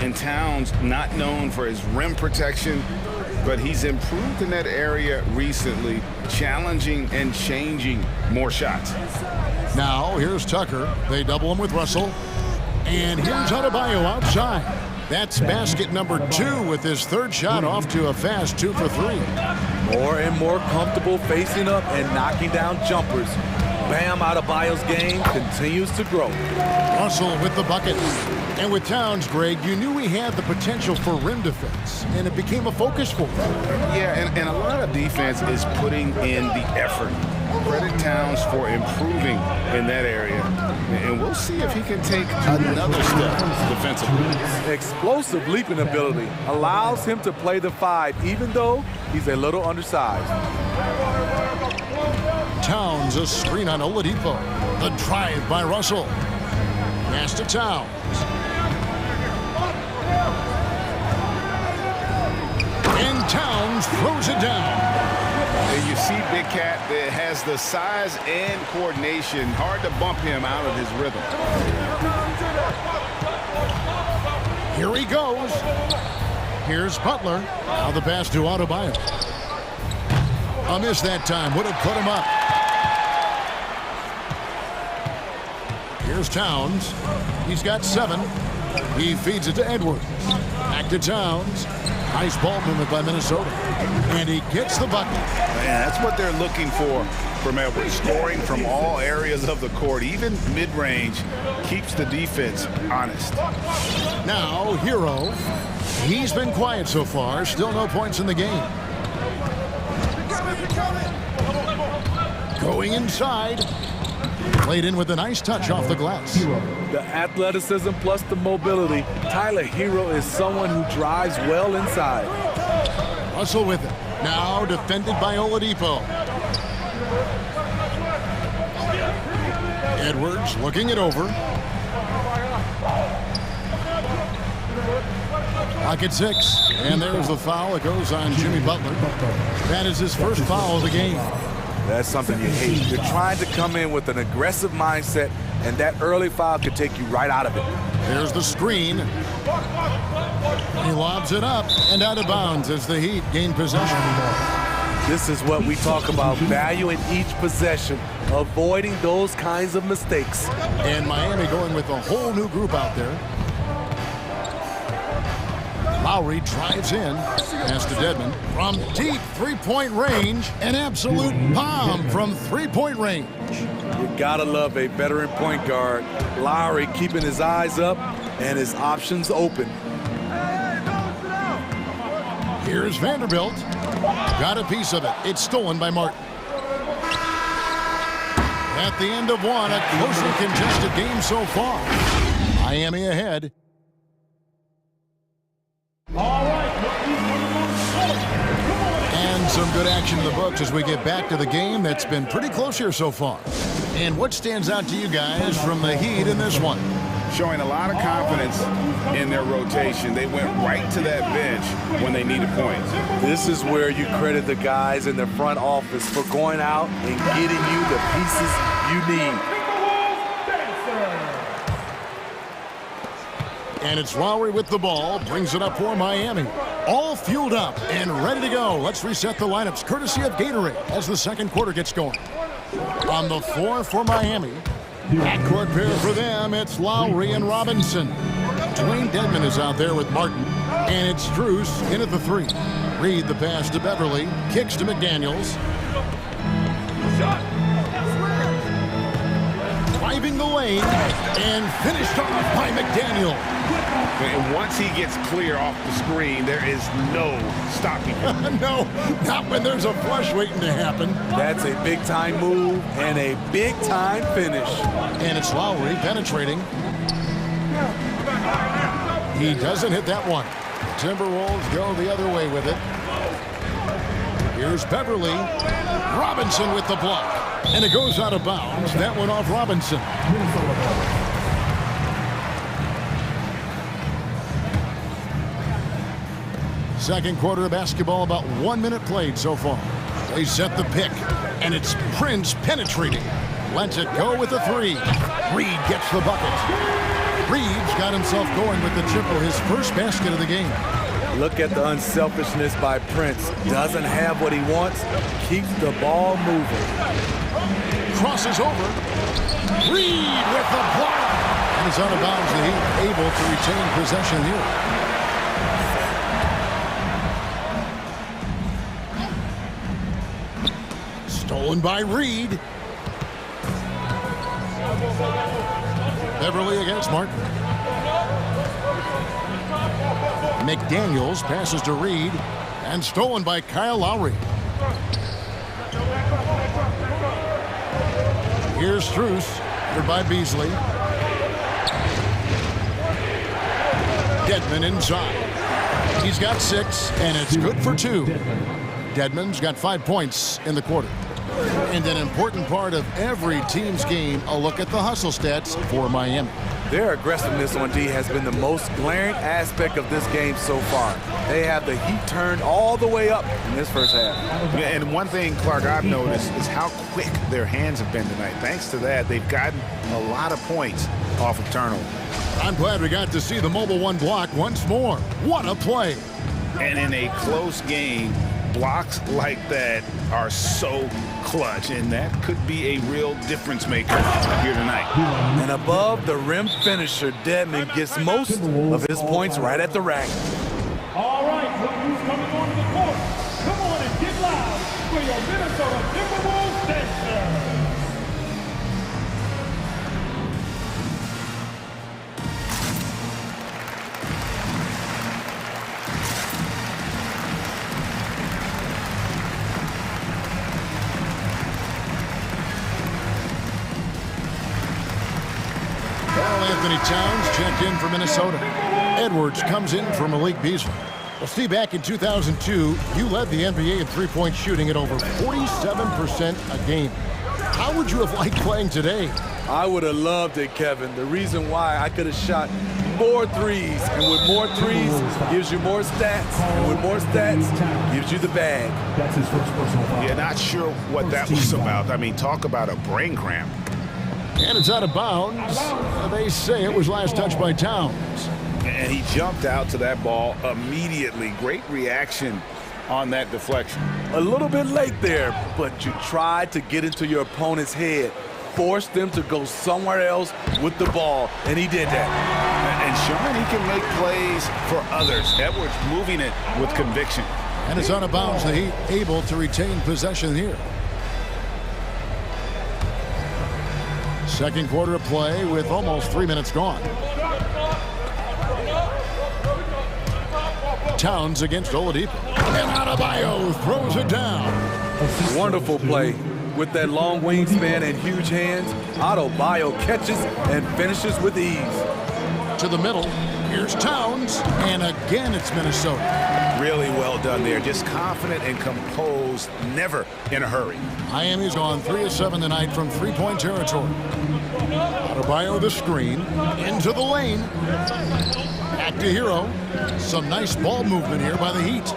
And Towns, not known for his rim protection, but he's improved in that area recently, challenging and changing more shots. Now, here's Tucker. They double him with Russell. And here's Adebayo outside. That's basket number 2 with his 3rd shot off to a fast 2 for 3. More and more comfortable facing up and knocking down jumpers. Bam Adebayo's game continues to grow. Russell with the bucket. And with Towns, Greg, you knew he had the potential for rim defense, and it became a focus for him. Yeah, and a lot of defense is putting in the effort. Credit Towns for improving in that area, and we'll see if he can take another step defensively. Explosive leaping ability allows him to play the 5, even though he's a little undersized. Towns, a screen on Oladipo. The drive by Russell. Pass to Towns. And Towns throws it down. And you see Big Cat that has the size and coordination. Hard to bump him out of his rhythm. Here he goes. Here's Butler. Now the pass to Adebayo. A miss that time. Would have put him up. Here's Towns. He's got 7. He feeds it to Edwards. Back to Towns. Nice ball movement by Minnesota. And he gets the bucket. Man, that's what they're looking for from Edwards. Scoring from all areas of the court, even mid-range, keeps the defense honest. Now, Hero. He's been quiet so far. Still no points in the game. Going inside. Played in with a nice touch off the glass. The athleticism plus the mobility. Tyler Hero is someone who drives well inside. Russell with it. Now defended by Oladipo. Edwards looking it over. Pocket 6. And there's the foul. It goes on Jimmy Butler. That is his first foul of the game. That's something you hate. You're trying to come in with an aggressive mindset, and that early foul could take you right out of it. There's the screen. He lobs it up and out of bounds as the Heat gain possession. This is what we talk about, value in each possession, avoiding those kinds of mistakes. And Miami going with a whole new group out there. Lowry drives in, pass to Dedmon. From deep three-point range, an absolute bomb from three-point range. You gotta love a veteran point guard. Lowry keeping his eyes up and his options open. Here's Vanderbilt. Got a piece of it. It's stolen by Martin. At the end of one, a closely congested game so far. Miami ahead. And some good action in the books as we get back to the game that's been pretty close here so far. And what stands out to you guys from the Heat in this one? Showing a lot of confidence in their rotation. They went right to that bench when they needed points. This is where you credit the guys in the front office for going out and getting you the pieces you need. And it's Lowry with the ball, brings it up for Miami. All fueled up and ready to go. Let's reset the lineups, courtesy of Gatorade, as the second quarter gets going. On the floor for Miami, backcourt pair for them, it's Lowry and Robinson. Dwayne Dedmon is out there with Martin, and it's Strus in at the three. Reed the pass to Beverly, kicks to McDaniels. Driving the lane, and finished off by McDaniel. And once he gets clear off the screen, there is no stopping him. No, not when there's a flush waiting to happen. That's a big-time move and a big-time finish. And it's Lowry penetrating. He doesn't hit that one. Timberwolves go the other way with it. Here's Beverly. Robinson with the block. And it goes out of bounds. That one off Robinson. Second quarter of basketball, about 1 minute played so far. They set the pick, and it's Prince penetrating. Lets it go with the three. Reed gets the bucket. Reed's got himself going with the triple, his first basket of the game. Look at the unselfishness by Prince. Doesn't have what he wants, keeps the ball moving. Crosses over. Reed with the block. And is out of bounds. The Heat able to retain possession here. Stolen by Reed. Beverly against Martin. McDaniels passes to Reed and stolen by Kyle Lowry. Here's Strus, headed by Beasley. Dedmon inside. He's got 6, and it's good for 2. Dedmon's got 5 points in the quarter. And an important part of every team's game, a look at the hustle stats for Miami. Their aggressiveness on D has been the most glaring aspect of this game so far. They have the heat turned all the way up in this first half. Yeah, and one thing, Clark, I've noticed is how quick their hands have been tonight. Thanks to that, they've gotten a lot of points off of turnover. I'm glad we got to see the mobile one block once more. What a play. And in a close game, blocks like that are so clutch, and that could be a real difference maker here tonight. And above the rim finisher, Dedmon gets most of his points right at the rack. All right, look who's coming onto the court. Come on and get loud for your Minnesota Timberwolves dancer. Anthony Towns checked in for Minnesota. Edwards comes in for Malik Beasley. Well, Steve, back in 2002, you led the NBA in three-point shooting at over 47% a game. How would you have liked playing today? I would have loved it, Kevin. The reason why I could have shot more threes. And with more threes, gives you more stats. And with more stats, gives you the bag. That's his first personal foul. Yeah, not sure what that was about. I mean, talk about a brain cramp. And it's out of bounds. They say it was last touched by Towns. And he jumped out to that ball immediately. Great reaction on that deflection. A little bit late there, but you tried to get into your opponent's head. Force them to go somewhere else with the ball, and he did that. And showing he can make plays for others. Edwards moving it with conviction. And it's out of bounds. The Heat able to retain possession here. Second quarter of play with almost 3 minutes gone. Towns against Oladipo. And Adebayo throws it down. Wonderful play. With that long wingspan and huge hands, Adebayo catches and finishes with ease. To the middle. Here's Towns. And again, it's Minnesota. Really well done there. Just confident and composed. Never in a hurry. Miami's gone 3 of 7 tonight from three-point territory. Adebayo the screen. Into the lane. Back to Hero. Some nice ball movement here by the Heat.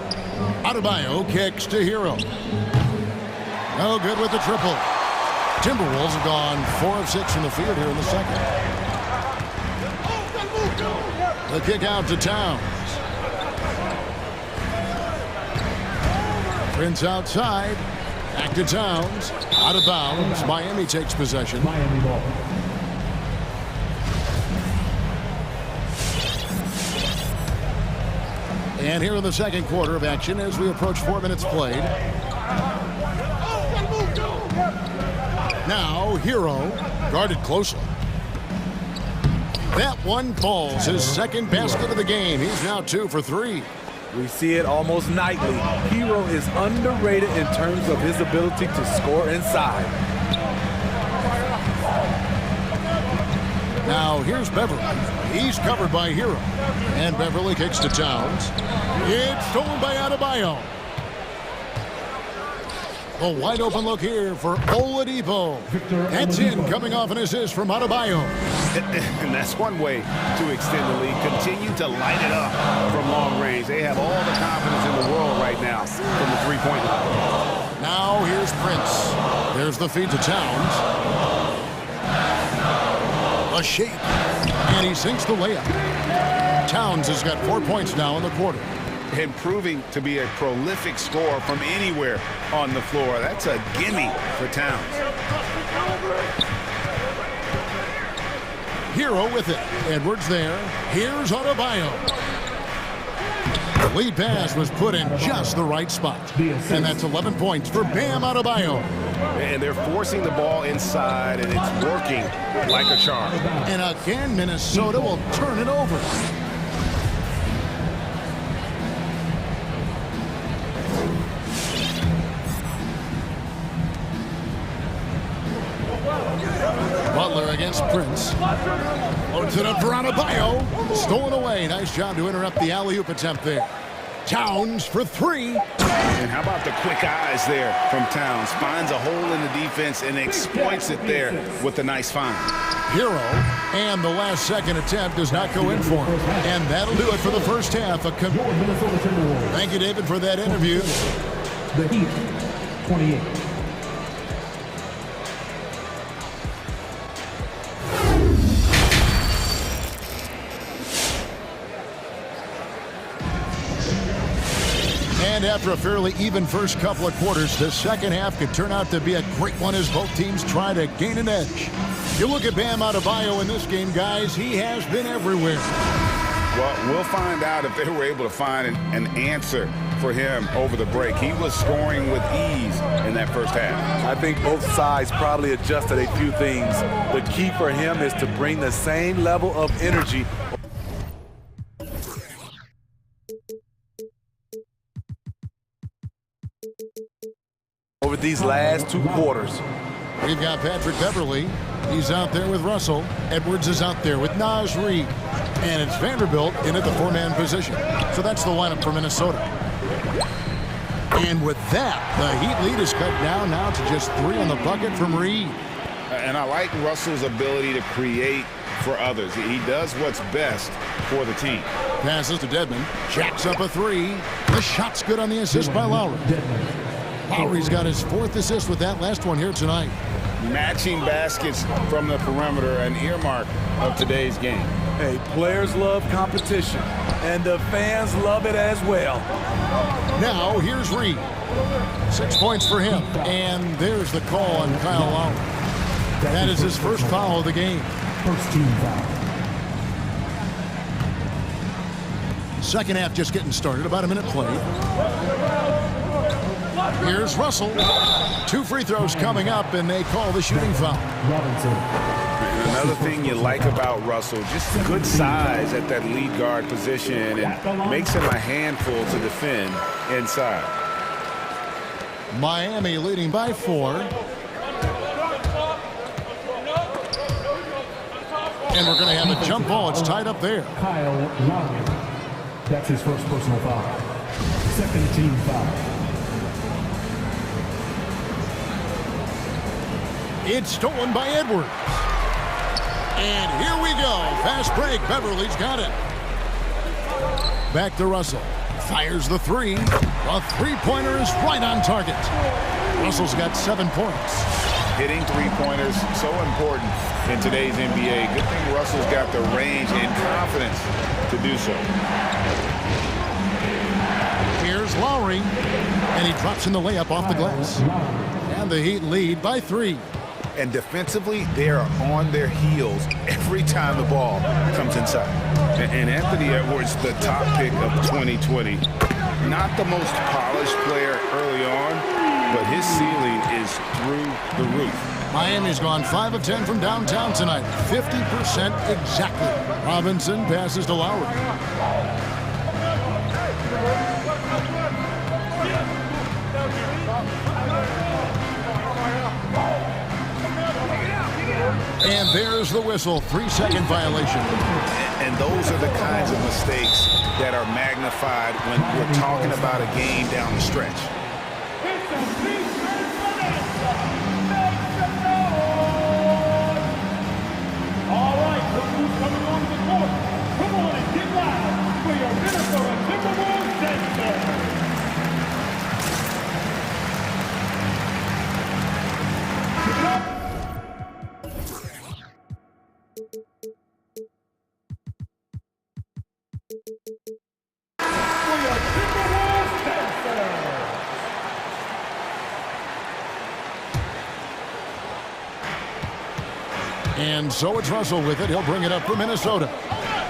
Adebayo kicks to Hero. No good with the triple. Timberwolves have gone 4 of 6 from the field here in the second. The kick out to Towns. Prince outside. Back to Towns. Out of bounds. Miami takes possession. Miami ball. And here in the second quarter of action as we approach 4 minutes played. Now Hero guarded closely. That one falls. His second basket of the game. He's now 2 for 3. We see it almost nightly. Hero is underrated in terms of his ability to score inside. Now here's Beverly. He's covered by Hero. And Beverly kicks to Towns. It's stolen by Adebayo. A wide open look here for Oladipo. That's in, coming off an assist from Adebayo. And that's one way to extend the lead. Continue to light it up from long range. They have all the confidence in the world right now from the three-point line. Now here's Prince. There's the feed to Towns. A shape. And he sinks the layup. Towns has got 4 points now in the quarter. And proving to be a prolific scorer from anywhere on the floor. That's a gimme for Towns. Hero with it. Edwards there. Here's Adebayo. The lead pass was put in just the right spot. And that's 11 points for Bam Adebayo. And they're forcing the ball inside, and it's working like a charm. And again, Minnesota will turn it over. Butler against Prince. Loads it up for Adebayo. Stolen away. Nice job to interrupt the alley-oop attempt there. Towns for 3. And how about the quick eyes there from Towns? Finds a hole in the defense and exploits it there with a nice find. Hero, and the last second attempt does not go in for him. And that'll do it for the first half. Thank you, David, for that interview. The Heat, 28. And after a fairly even first couple of quarters, the second half could turn out to be a great one as both teams try to gain an edge. You look at Bam Adebayo in this game, guys, he has been everywhere. Well, we'll find out if they were able to find an answer for him over the break. He was scoring with ease in that first half. I think both sides probably adjusted a few things. The key for him is to bring the same level of energy over these last 2 quarters. We've got Patrick Beverly. He's out there with Russell. Edwards is out there with Naz Reid. And it's Vanderbilt in at the 4-man position. So that's the lineup for Minnesota. And with that, the Heat lead is cut down now to just 3 on the bucket from Reid. And I like Russell's ability to create for others. He does what's best for the team. Passes to Dedmon. Jacks up a three. The shot's good on the assist by Lowry. Lowry's got his 4th assist with that last one here tonight. Matching baskets from the perimeter, an earmark of today's game. Hey, players love competition, and the fans love it as well. Now, here's Reed. 6 points for him. And there's the call on Kyle Lowry. That is his first foul of the game. First team foul. Second half just getting started. About a minute played. Here's Russell. 2 free throws coming up, and they call the shooting foul. Another thing you like about Russell, just good size at that lead guard position, and makes him a handful to defend inside. Miami leading by 4. And we're going to have a jump ball. It's tied up there. Kyle Lowry. That's his first personal foul. Second team foul. It's stolen by Edwards. And here we go. Fast break. Beverly's got it. Back to Russell. Fires the 3. The three-pointer is right on target. Russell's got 7 points. Hitting three-pointers, so important in today's NBA. Good thing Russell's got the range and confidence to do so. Here's Lowry. And he drops in the layup off the glass. And the Heat lead by 3. And defensively, they are on their heels every time the ball comes inside. And Anthony Edwards, the top pick of 2020. Not the most polished player early on, but his ceiling is through the roof. Miami's gone 5 of 10 from downtown tonight. 50% exactly. Robinson passes to Lowry. And there's the whistle. 3-second violation. And those are the kinds of mistakes that are magnified when we're talking about a game down the stretch. All right, look who's coming onto the court. Come on and get loud for your Minnesota Timberwolves dancer. And so it's Russell with it. He'll bring it up for Minnesota.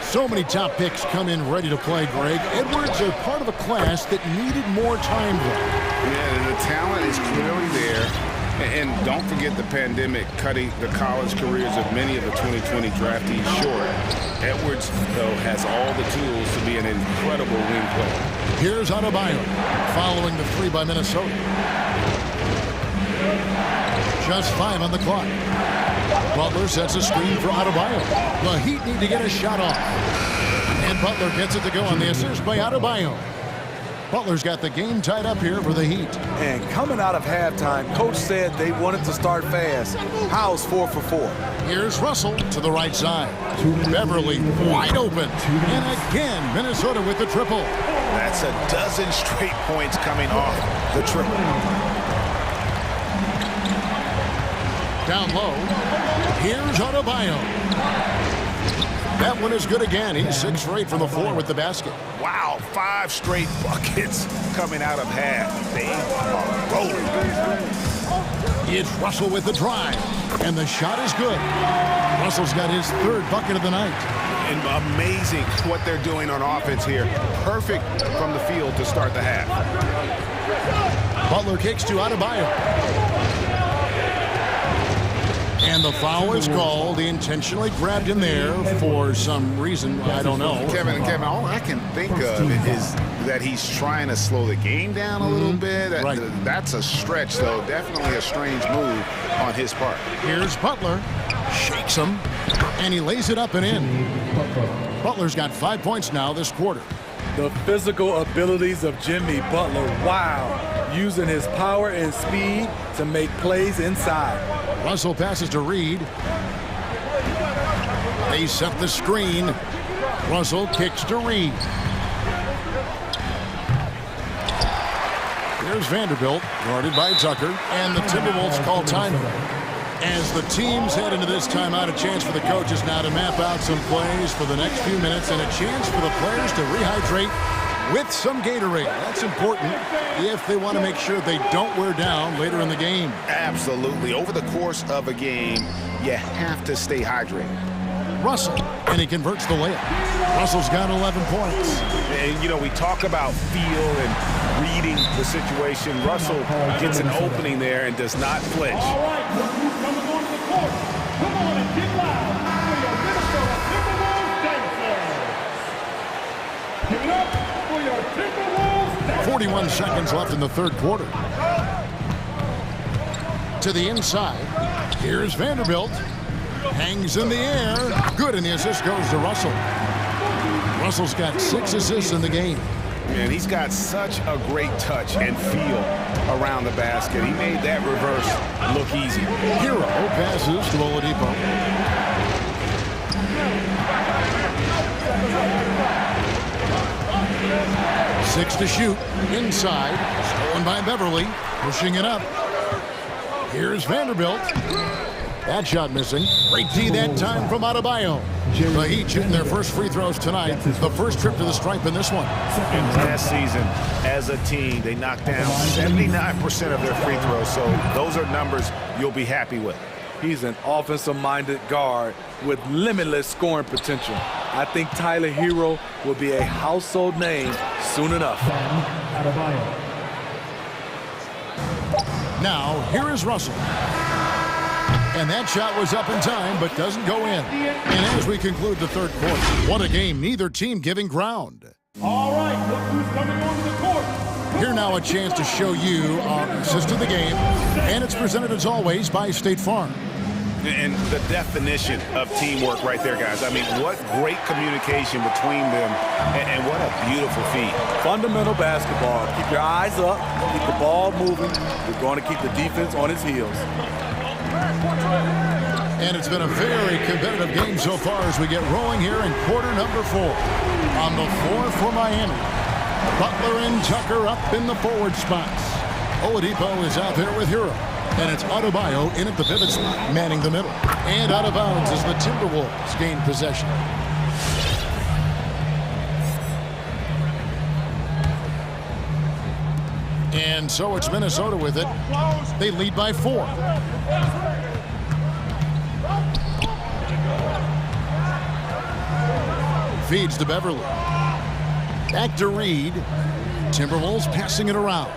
So many top picks come in ready to play, Greg. Edwards are part of a class that needed more time, though. Yeah, the talent is clearly there. And don't forget the pandemic cutting the college careers of many of the 2020 draftees short. Edwards, though, has all the tools to be an incredible wing player. Here's Adebayo following the 3 by Minnesota. Just 5 on the clock. Butler sets a screen for Adebayo. The Heat need to get a shot off. And Butler gets it to go on the assist by Adebayo. Butler's got the game tied up here for the Heat. And coming out of halftime, Coach said they wanted to start fast. How's 4 for 4? Here's Russell to the right side. Beverly wide open. And again, Minnesota with the triple. That's a dozen straight points coming off the triple. Down low. Here's Adebayo. That one is good again. He's 6 for 8 from the floor with the basket. Wow, 5 straight buckets coming out of half. They are rolling. It's Russell with the drive. And the shot is good. Russell's got his 3rd bucket of the night. And amazing what they're doing on offense here. Perfect from the field to start the half. Butler kicks to Adebayo. And the foul is called. He intentionally grabbed him there for some reason. I don't know. Kevin, all I can think of is that he's trying to slow the game down a little bit. Right. That's a stretch, though. Definitely a strange move on his part. Here's Butler. Shakes him. And he lays it up and in. Butler's got 5 points now this quarter. The physical abilities of Jimmy Butler. Wow. Using his power and speed to make plays inside. Russell passes to Reed. They set the screen. Russell kicks to Reed. Here's Vanderbilt, guarded by Tucker, and the Timberwolves call timeout. As the teams head into this timeout, a chance for the coaches now to map out some plays for the next few minutes and a chance for the players to rehydrate with some Gatorade. That's important if they want to make sure they don't wear down later in the game. Absolutely. Over the course of a game, you have to stay hydrated. Russell, and he converts the layup. Russell's got 11 points. And, you know, we talk about feel and reading the situation. Russell gets an opening there and does not flinch. All right, look who's coming onto the court. Come on and get loud for your Minnesota Timberwolves dancers. Give it up for your Timberwolves dancers. 41 seconds left in the third quarter. To the inside. Here's Vanderbilt. Hangs in the air. Good, and the assist goes to Russell. Russell's got 6 assists in the game. And he's got such a great touch and feel around the basket. He made that reverse look easy. Hero passes to Oladipo. Six to shoot. Inside. Stolen by Beverly. Pushing it up. Here's Vanderbilt. That shot missing. Great D that time from Adebayo. The Heat shooting their first free throws tonight. The first trip to the stripe in this one. And last season, as a team, they knocked down 79% of their free throws. So those are numbers you'll be happy with. He's an offensive-minded guard with limitless scoring potential. I think Tyler Hero will be a household name soon enough. Now, here is Russell. And that shot was up in time, but doesn't go in. And as we conclude the third quarter, what a game, neither team giving ground. All right, look who's coming onto the court. Here now a chance to show you our assist of the game. And it's presented as always by State Farm. And the definition of teamwork right there, guys. I mean, what great communication between them, and what a beautiful feat. Fundamental basketball. Keep your eyes up, keep the ball moving. You're going to keep the defense on its heels. And it's been a very competitive game so far as we get rolling here in quarter number 4. On the floor for Miami, Butler and Tucker up in the forward spots. Oladipo is out there with Hero. And it's Adebayo in at the pivot slot, manning the middle. And out of bounds as the Timberwolves gain possession. And so it's Minnesota with it. They lead by 4. Feeds to Beverly. Back to Reed. Timberwolves passing it around.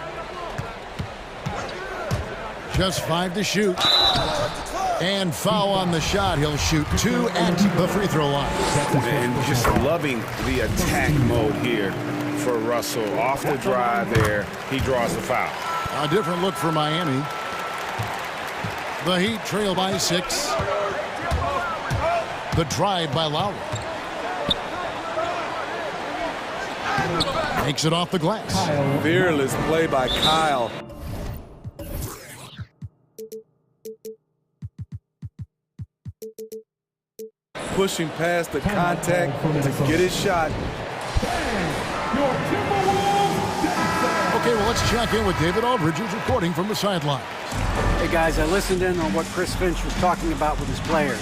Just 5 to shoot. And foul on the shot. He'll shoot 2 at the free throw line. And just loving the attack mode here for Russell. Off the drive there, he draws the foul. A different look for Miami. The Heat trail by 6. The drive by Lowry. Makes it off the glass. Fearless play by Kyle. Pushing past the contact to get his shot. Okay, well, let's check in with David Aldridge, who's reporting from the sidelines. Hey, guys, I listened in on what Chris Finch was talking about with his players.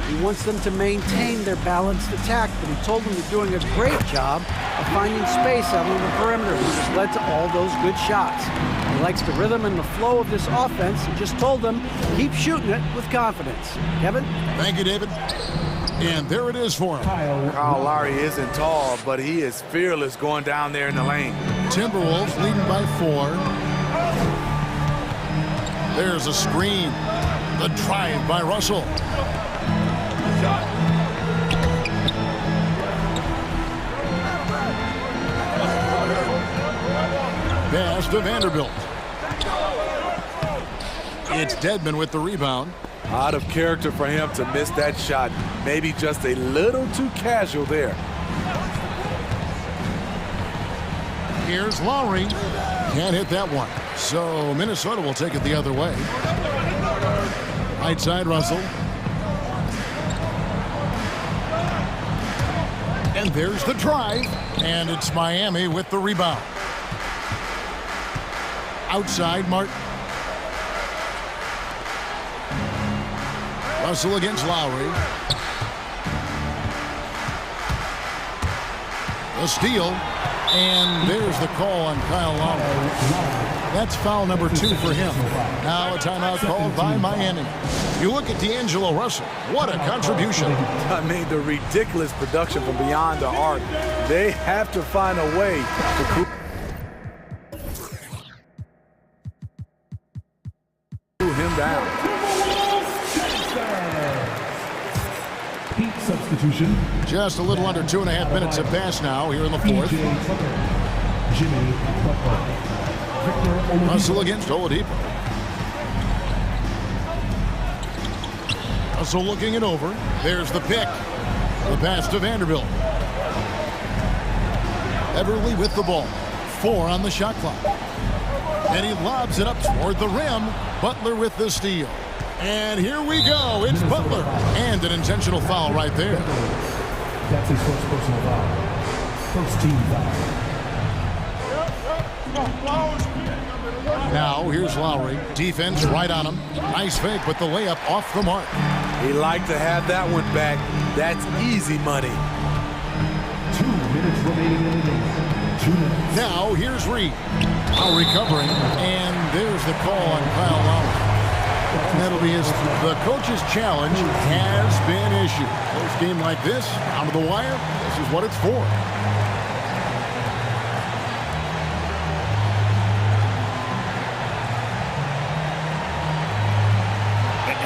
He wants them to maintain their balanced attack, but he told them they're doing a great job of finding space out on the perimeter, which has led to all those good shots. He likes the rhythm and the flow of this offense and just told them, keep shooting it with confidence. Kevin? Thank you, David. And there it is for him. Kyle Lowry isn't tall, but he is fearless going down there in the lane. Timberwolves leading by 4. There's a screen. The drive by Russell. Pass to Vanderbilt. It's Dedmon with the rebound. Out of character for him to miss that shot. Maybe just a little too casual there. Here's Lowry. Can't hit that one. So Minnesota will take it the other way. Right side Russell. And there's the drive. And it's Miami with the rebound. Outside, Martin. Russell against Lowry. The steal. And there's the call on Kyle Lowry. That's foul number 2 for him. Now a timeout called by Miami. You look at D'Angelo Russell. What a contribution. I mean, the ridiculous production from beyond the arc. They have to find a way to cool him down. Heat substitution. Just a little under 2.5 minutes have passed now here in the fourth. Russell against Oladipo. Russell looking it over. There's the pick. The pass to Vanderbilt. Everly with the ball. 4 on the shot clock. And he lobs it up toward the rim. Butler with the steal. And here we go. It's Butler. And an intentional foul right there. That's his first personal foul. First team foul. Now here's Lowry. Defense right on him. Nice fake, but the layup off the mark. He liked to have that one back. That's easy money. 2 minutes remaining in the game. 2 minutes. Now here's Reed. Now recovering. And there's the call on Kyle Lowry. And that'll be the coach's challenge has been issued. Close game like this, down to the wire, this is what it's for.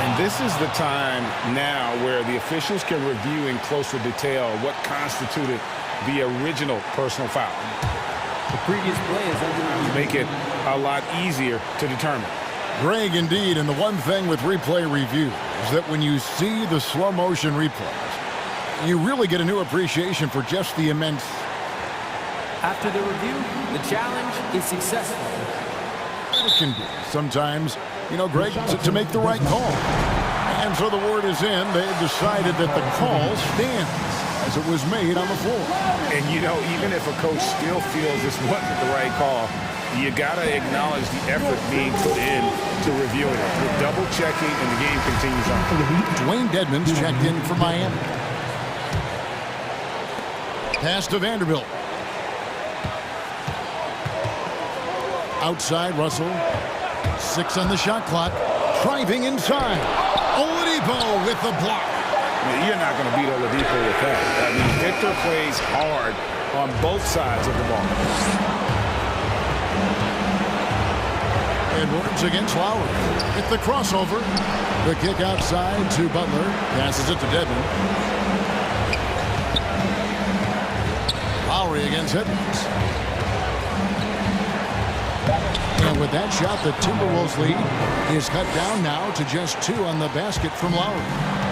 And this is the time now where the officials can review in closer detail what constituted the original personal foul. The previous play is under review. Make it a lot easier to determine. Greg, indeed, and the one thing with replay review is that when you see the slow motion replays, you really get a new appreciation for just the immense. After the review, the challenge is successful. It can be sometimes, Greg, to make the right call. And so the word is in. They've decided that the call stands as it was made on the floor. And, even if a coach still feels this wasn't the right call, you got to acknowledge the effort being put in to reviewing it. With double checking, and the game continues on. Dwayne Dedmon's checked in for Miami. Pass to Vanderbilt. Outside, Russell. 6 on the shot clock. Driving inside. Oladipo with the block. You're not going to beat Oladipo with that. I mean, Victor plays hard on both sides of the ball. Edwards against Lowry. Hit the crossover. The kick outside to Butler. Passes it to Dedmon. Lowry against Edwards. And with that shot, the Timberwolves lead is cut down now to just 2 on the basket from Lowry.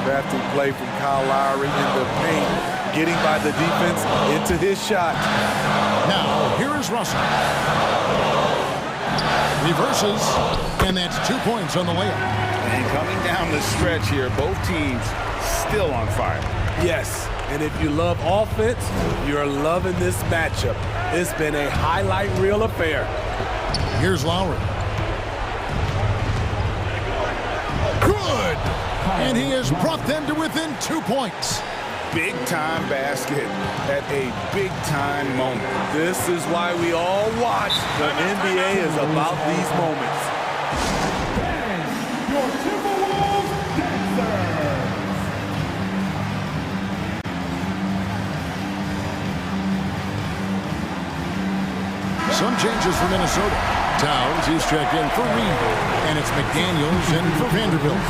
Crafty play from Kyle Lowry in the paint, getting by the defense into his shot. Now, here is Russell. Reverses, and that's 2 points on the layup. And coming down the stretch here, both teams still on fire. Yes, and if you love offense, you're loving this matchup. It's been a highlight reel affair. Here's Lowry. Good! And he has brought them to within 2 points. Big-time basket at a big-time moment. This is why we all watch. The NBA is about these moments. Your Timberwolves dancers. Some changes for Minnesota. Towns, he's checked in for Reed. And it's McDaniels in for Vanderbilt.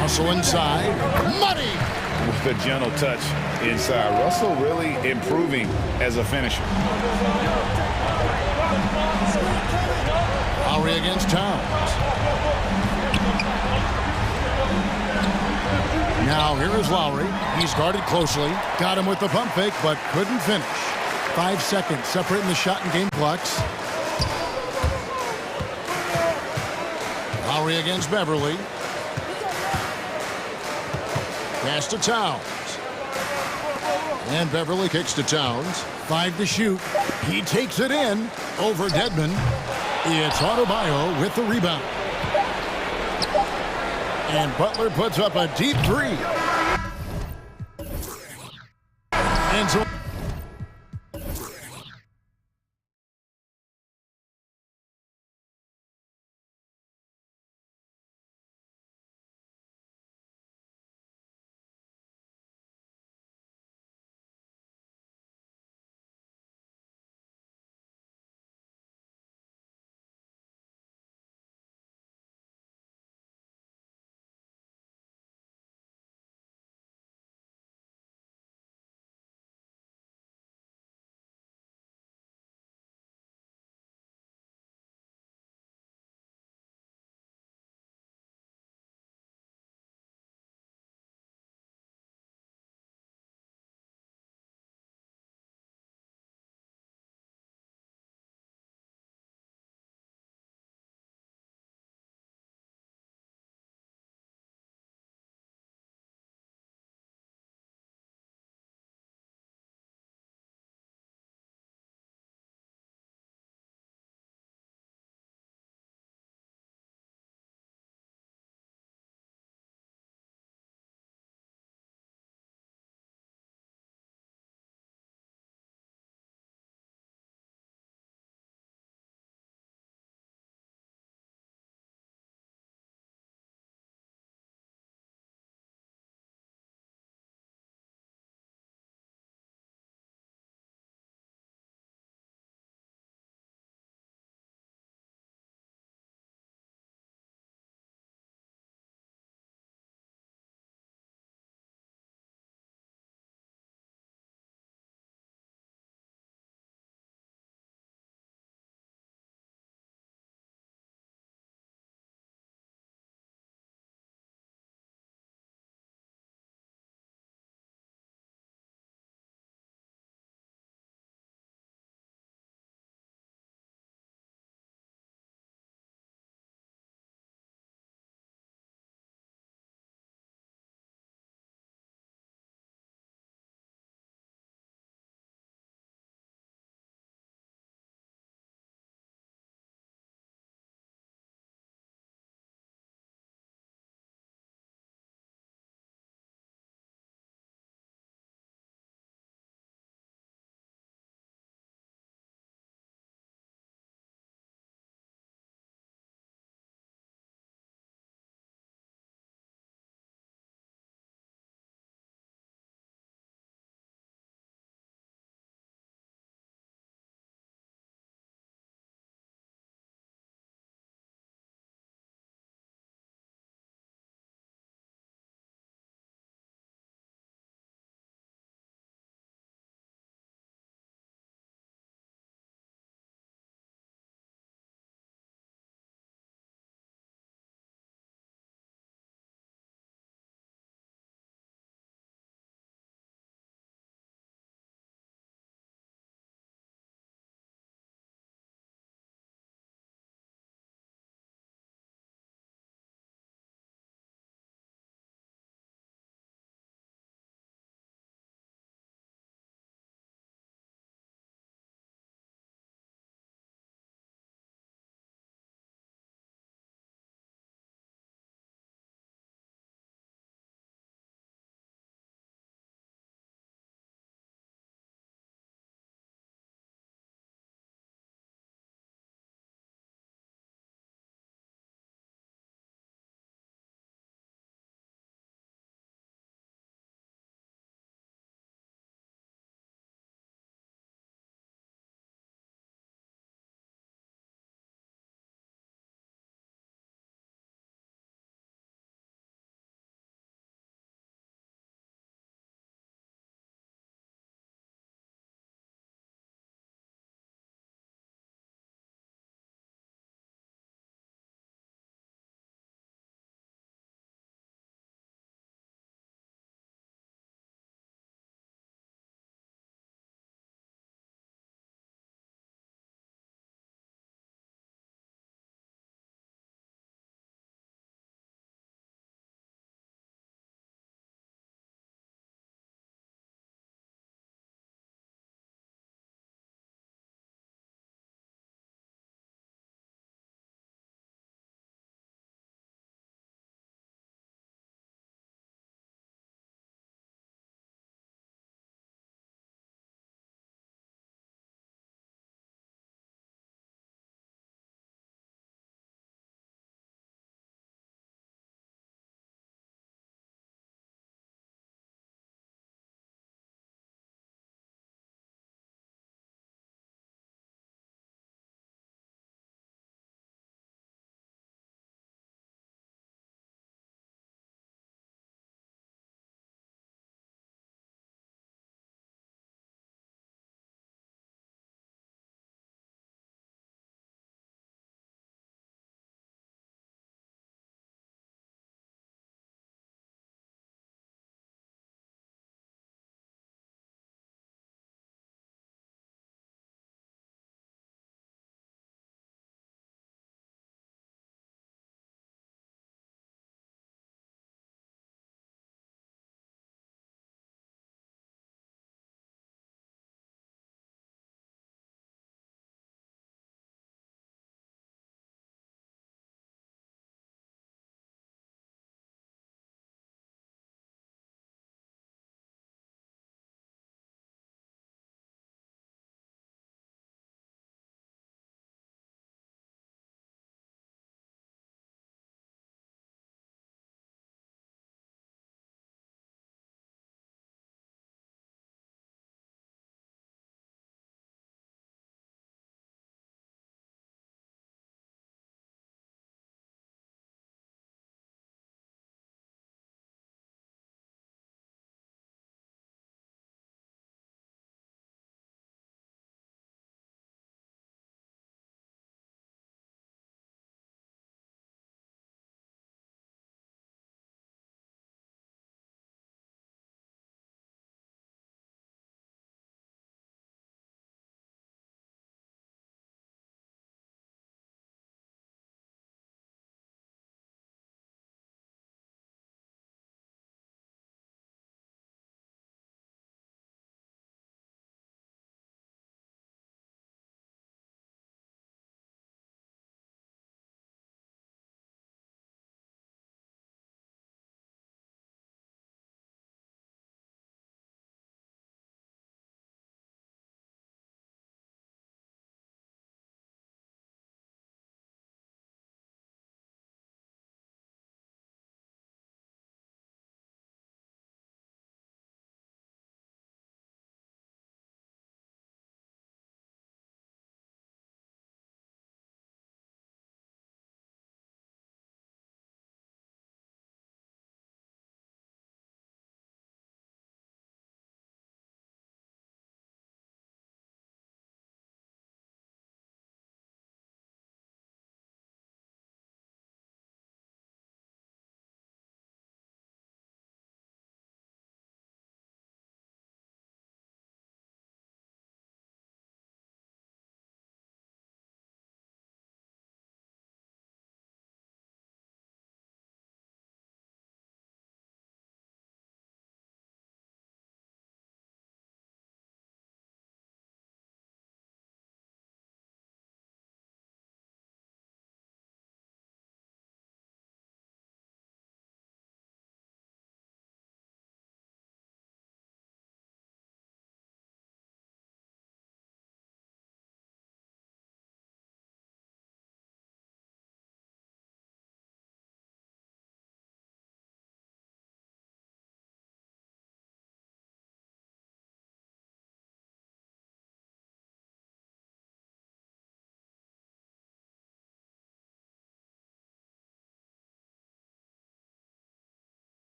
Russell inside. Money! With a gentle touch inside. Russell really improving as a finisher. Lowry against Towns. Now here is Lowry. He's guarded closely. Got him with the pump fake, but couldn't finish. 5 seconds separating the shot and game clocks. Lowry against Beverly. Pass to Towns. And Beverly kicks to Towns. 5 to shoot. He takes it in over Dedman. It's Adebayo with the rebound. And Butler puts up a deep three. And so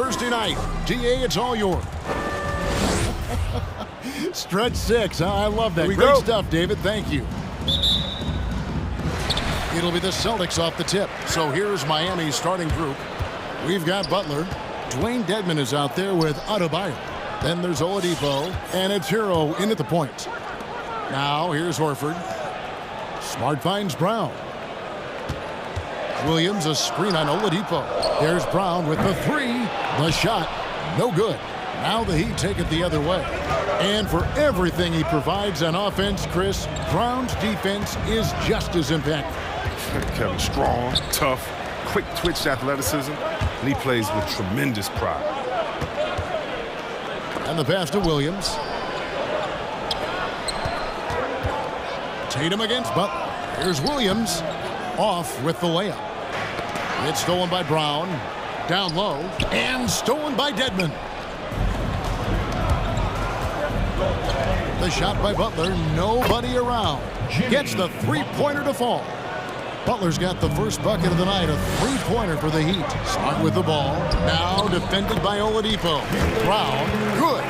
Thursday night. DA, it's all yours. Stretch 6. Huh? I love that. Great stuff, David. Thank you. It'll be the Celtics off the tip. So here's Miami's starting group. We've got Butler. Dwayne Dedmon is out there with Adebayo. Then there's Oladipo, and it's Hero in at the point. Now here's Horford. Smart finds Brown. Williams a screen on Oladipo. There's Brown with the three. The shot, no good. Now the Heat take it the other way. And for everything he provides on offense, Chris, Brown's defense is just as impactful. Kevin, strong, tough, quick twitch athleticism, and he plays with tremendous pride. And the pass to Williams. Tatum against Butler. Here's Williams off with the layup. It's stolen by Brown. Down low. And stolen by Dedmon. The shot by Butler. Nobody around. Gets the three-pointer to fall. Butler's got the first bucket of the night. A three-pointer for the Heat. Smart with the ball. Now defended by Oladipo. Brown. Good.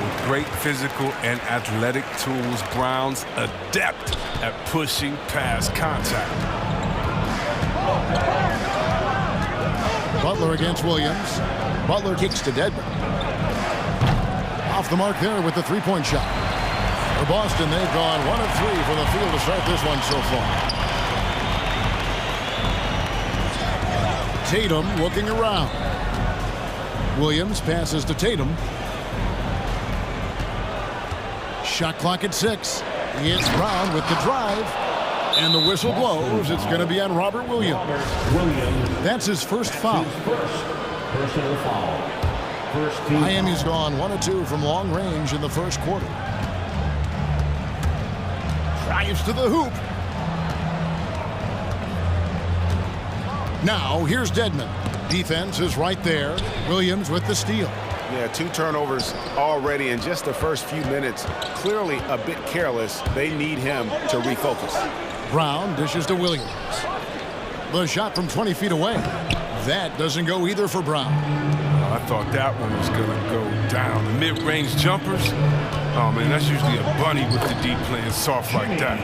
With great physical and athletic tools, Brown's adept at pushing past contact. Butler against Williams. Butler kicks to Dedmon. Off the mark there with the three-point shot. For Boston, they've gone 1 of 3 from the field to start this one so far. Tatum looking around. Williams passes to Tatum. Shot clock at 6. It's Brown with the drive. And the whistle blows. It's going to be on Robert Williams. That's his first foul. Personal foul. First team. Miami's gone 1 of 2 from long range in the first quarter. Drives to the hoop. Now, here's Dedmon. Defense is right there. Williams with the steal. Yeah, 2 turnovers already in just the first few minutes. Clearly a bit careless. They need him to refocus. Brown dishes to Williams. The shot from 20 feet away. That doesn't go either for Brown. I thought that one was going to go down. The mid-range jumpers, oh, man, that's usually a bunny with the deep playing soft like that.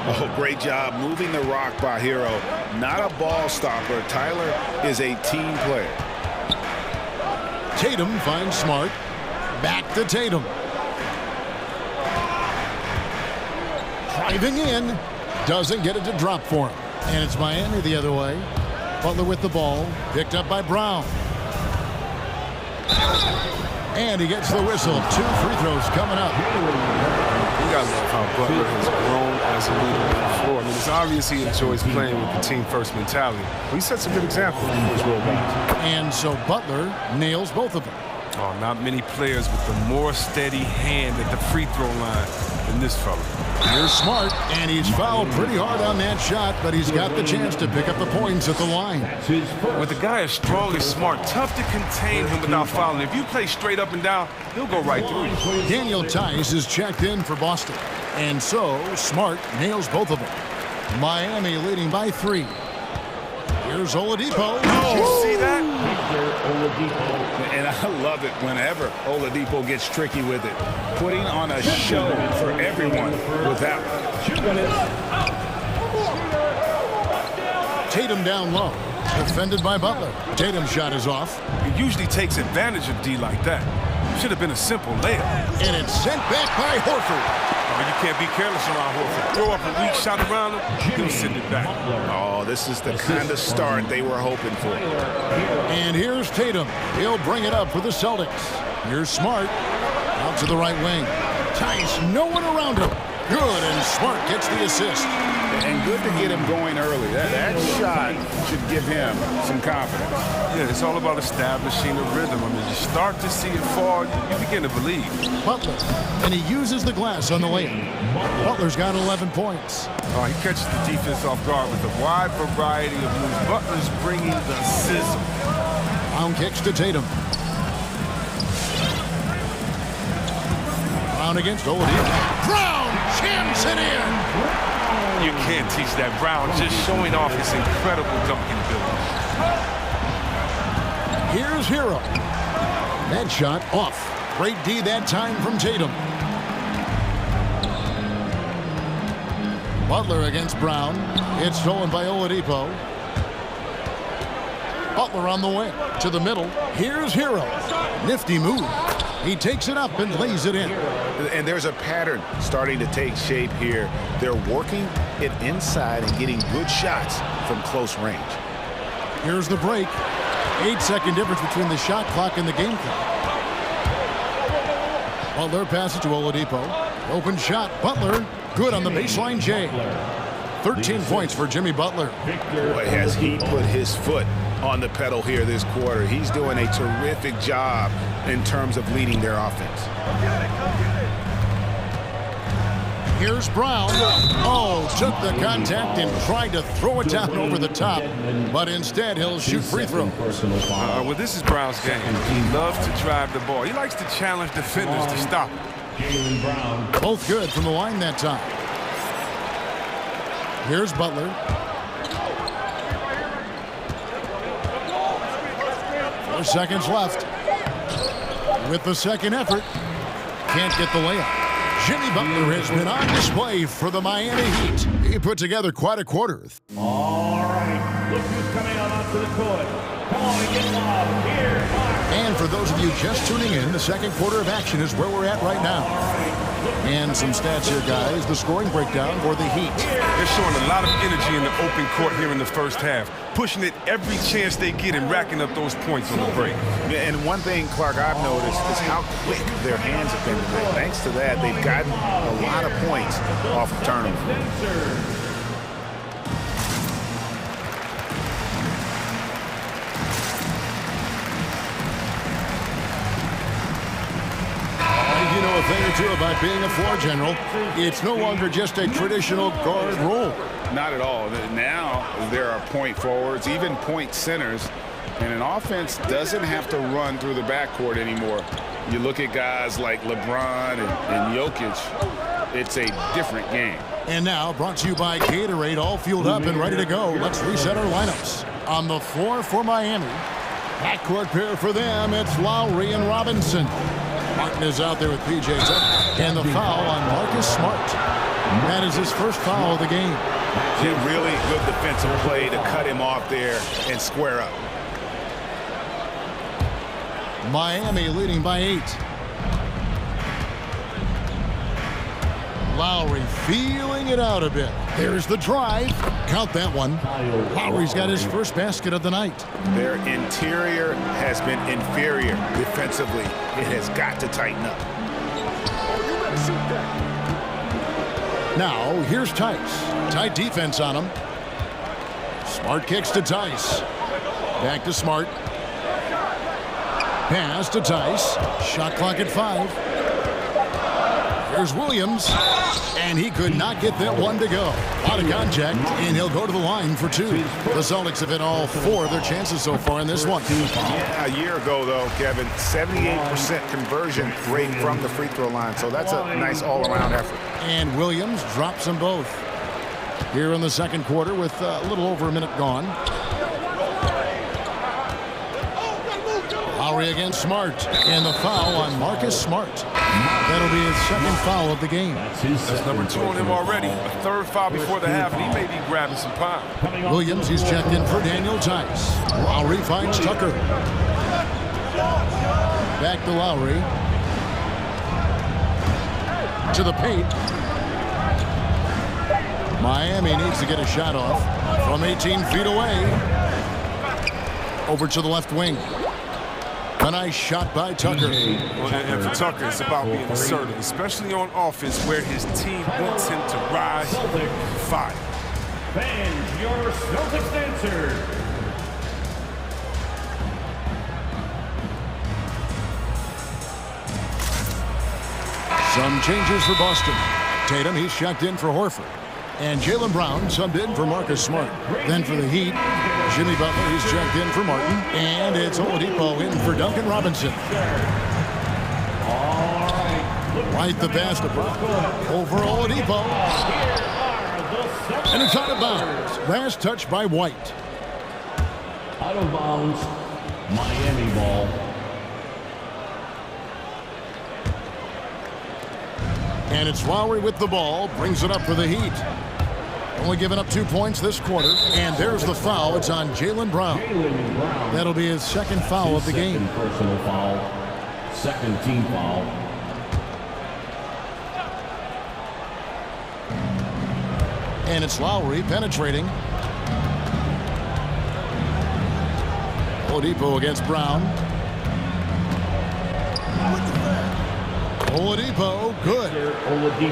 Oh, great job moving the rock by Hero. Not a ball stopper. Tyler is a team player. Tatum finds Smart. Back to Tatum. Driving in. Doesn't get it to drop for him. And it's Miami the other way. Butler with the ball. Picked up by Brown. And he gets the whistle. 2 free throws coming up. You gotta love how Butler has grown as a leader on the floor. I mean, it's obvious he enjoys playing with the team-first mentality. But he sets a good example for his role guys. And so Butler nails both of them. Oh, not many players with a more steady hand at the free throw line than this fella. Here's Smart, and he's fouled pretty hard on that shot, but he's got the chance to pick up the points at the line. With a guy as strong as Smart, tough to contain him without fouling. If you play straight up and down, he'll go right through you. Daniel Tice is checked in for Boston, and so Smart nails both of them. Miami leading by 3. Here's Oladipo. Oh, you see that? And I love it whenever Oladipo gets tricky with it. Putting on a show for everyone with that one. Tatum down low. Defended by Butler. Tatum's shot is off. He usually takes advantage of D like that. Should have been a simple layup. And it's sent back by Horford. I mean, you can't be careless around Horford. Throw up a weak shot around him, he'll send it back. Oh, this is the kind of start they were hoping for. And here's Tatum. He'll bring it up for the Celtics. Here's Smart. Out to the right wing. Tice, no one around him. Good, and Smart gets the assist. And good to get him going early. That shot should give him some confidence. Yeah, it's all about establishing a rhythm. I mean, you start to see it fall, you begin to believe. Butler, and he uses the glass on the layup. Butler's got 11 points. Oh, he catches the defense off guard with a wide variety of moves. Butler's bringing the sizzle. Brown kicks to Tatum. Brown against Oladipo. Brown jams it in. You can't teach that. Brown just showing off his incredible dunking ability. Here's Hero. That shot off. Great D that time from Tatum. Butler against Brown. It's stolen by Oladipo. Butler on the wing. To the middle. Here's Hero. Nifty move. He takes it up and lays it in. And there's a pattern starting to take shape here. They're working it inside and getting good shots from close range. Here's the break. 8-second difference between the shot clock and the game clock. Butler passes to Oladipo. Open shot. Butler. Good on the baseline, Jay. 13 points for Jimmy Butler. Boy, has he put his foot on the pedal here this quarter. He's doing a terrific job in terms of leading their offense. Here's Brown. Oh, took the contact and tried to throw it down over the top, but instead he'll shoot free throws. Well, this is Brown's game. He loves to drive the ball. He likes to challenge defenders to stop him. Both good from the line that time. Here's Butler. 4 seconds left. With the second effort, can't get the layup. Jimmy Butler has been on display for the Miami Heat. He put together quite a quarter. All right, look who's coming out onto the court. Come on and get loud. Here, and for those of you just tuning in, the second quarter of action is where we're at right now. And some stats here, guys. The scoring breakdown for the Heat. They're showing a lot of energy in the open court here in the first half, pushing it every chance they get and racking up those points on the break. And one thing, Clark, I've noticed is how quick their hands have been today. Thanks to that, they've gotten a lot of points off of turnover. A thing or two about being a floor general. It's no longer just a traditional guard role. Not at all. Now there are point forwards, even point centers, and an offense doesn't have to run through the backcourt anymore. You look at guys like LeBron and Jokic, it's a different game. And now brought to you by Gatorade, all fueled up and ready to go. Let's reset our lineups. On the floor for Miami, backcourt pair for them, it's Lowry and Robinson. Martin is out there with P.J. Tucker. And the foul on Marcus Smart. That is his first foul of the game. Really good defensive play to cut him off there and square up. Miami leading by 8. Lowry feeling it out a bit. There's the drive. Count that one. Lowry's got his first basket of the night. Their interior has been inferior defensively. It has got to tighten up. Now, here's Tice. Tight defense on him. Smart kicks to Tice. Back to Smart. Pass to Tice. Shot clock at 5. Here's Williams, and he could not get that one to go. Out of contact, and he'll go to the line for 2. The Celtics have hit all 4 of their chances so far in this one. Yeah, a year ago, though, Kevin, 78% conversion rate from the free throw line, so that's a nice all-around effort. And Williams drops them both. Here in the second quarter with a little over a minute gone. Lowry against Smart, and the foul on Marcus Smart. That'll be his second foul of the game. That's number 2 on him already. A third foul before the half, and he may be grabbing some pound. Williams, he's checked in for Daniel Tice. Lowry finds Tucker. Back to Lowry. To the paint. Miami needs to get a shot off from 18 feet away. Over to the left wing. A nice shot by Tucker. And for Tucker, it's about being assertive, especially on offense where his team wants him to rise and fight. Fans, your Celtics answer. Some changes for Boston. Tatum, he's checked in for Horford. And Jaylen Brown subbed in for Marcus Smart. Then for the Heat, Jimmy Butler, he's checked in for Martin. And it's Oladipo in for Duncan Robinson. Right the pass to Brown. Over Oladipo. And it's out of bounds. Last touch by White. Out of bounds. Miami ball. And it's Lowry with the ball, brings it up for the Heat. Only giving up 2 points this quarter, and there's the foul. It's on Jaylen Brown. That'll be his second foul of the game. Personal foul, second team foul. And it's Lowry penetrating. Oladipo against Brown. Oladipo, good.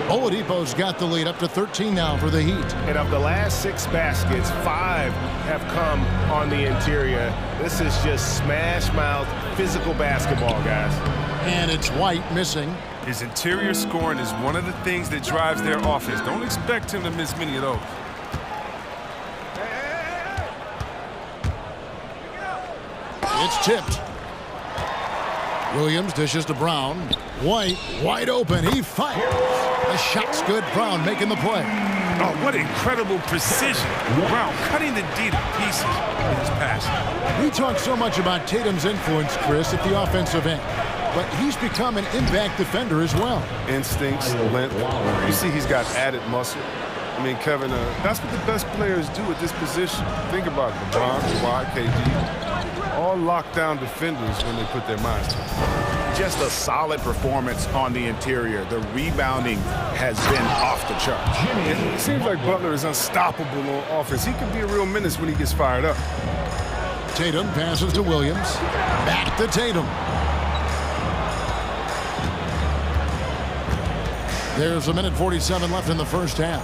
Oladipo's got the lead up to 13 now for the Heat. And of the last 6 baskets, 5 have come on the interior. This is just smash-mouth physical basketball, guys. And it's White missing. His interior scoring is one of the things that drives their offense. Don't expect him to miss many of those. It's tipped. Williams dishes to Brown. White, wide open. He fires. The shot's good. Brown making the play. Oh, what incredible precision. Brown cutting the D to pieces with his pass. We talk so much about Tatum's influence, Chris, at the offensive end. But he's become an impact defender as well. Instincts, length. You see he's got added muscle. I mean, Kevin, that's what the best players do at this position. Think about it. LeBron, Kawhi, KD, all lockdown defenders when they put their minds to it. Just a solid performance on the interior. The rebounding has been off the charts. It seems like Butler is unstoppable on offense. He can be a real menace when he gets fired up. Tatum passes to Williams. Back to Tatum. There's 1:47 left in the first half.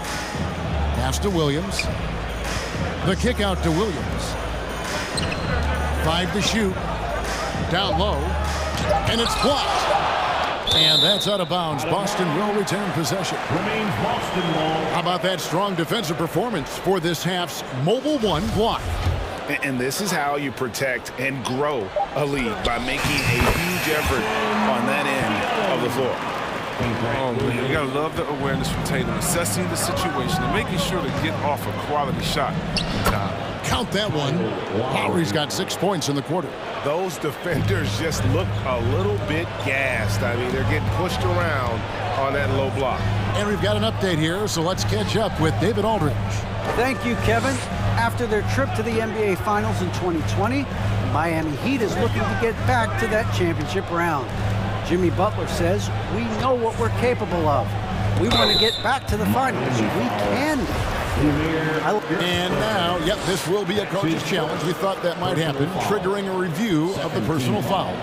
Pass to Williams. The kick out to Williams. 5 to shoot. Down low. And it's blocked. And that's out of bounds. Boston will return possession. Remains Boston ball. How about that strong defensive performance for this half's mobile 1 block? And this is how you protect and grow a lead, by making a huge effort on that end of the floor. Oh, man, you gotta love the awareness from Tatum, assessing the situation and making sure to get off a quality shot. Count that one. Lowry's got 6 points in the quarter. Those defenders just look a little bit gassed. I mean, they're getting pushed around on that low block. And we've got an update here, so let's catch up with David Aldridge. Thank you, Kevin. After their trip to the NBA Finals in 2020, the Miami Heat is looking to get back to that championship round. Jimmy Butler says, we know what we're capable of. We want to get back to the finals. We can. And now, yep, this will be a coach's challenge. We thought that might happen, triggering a review of the personal foul.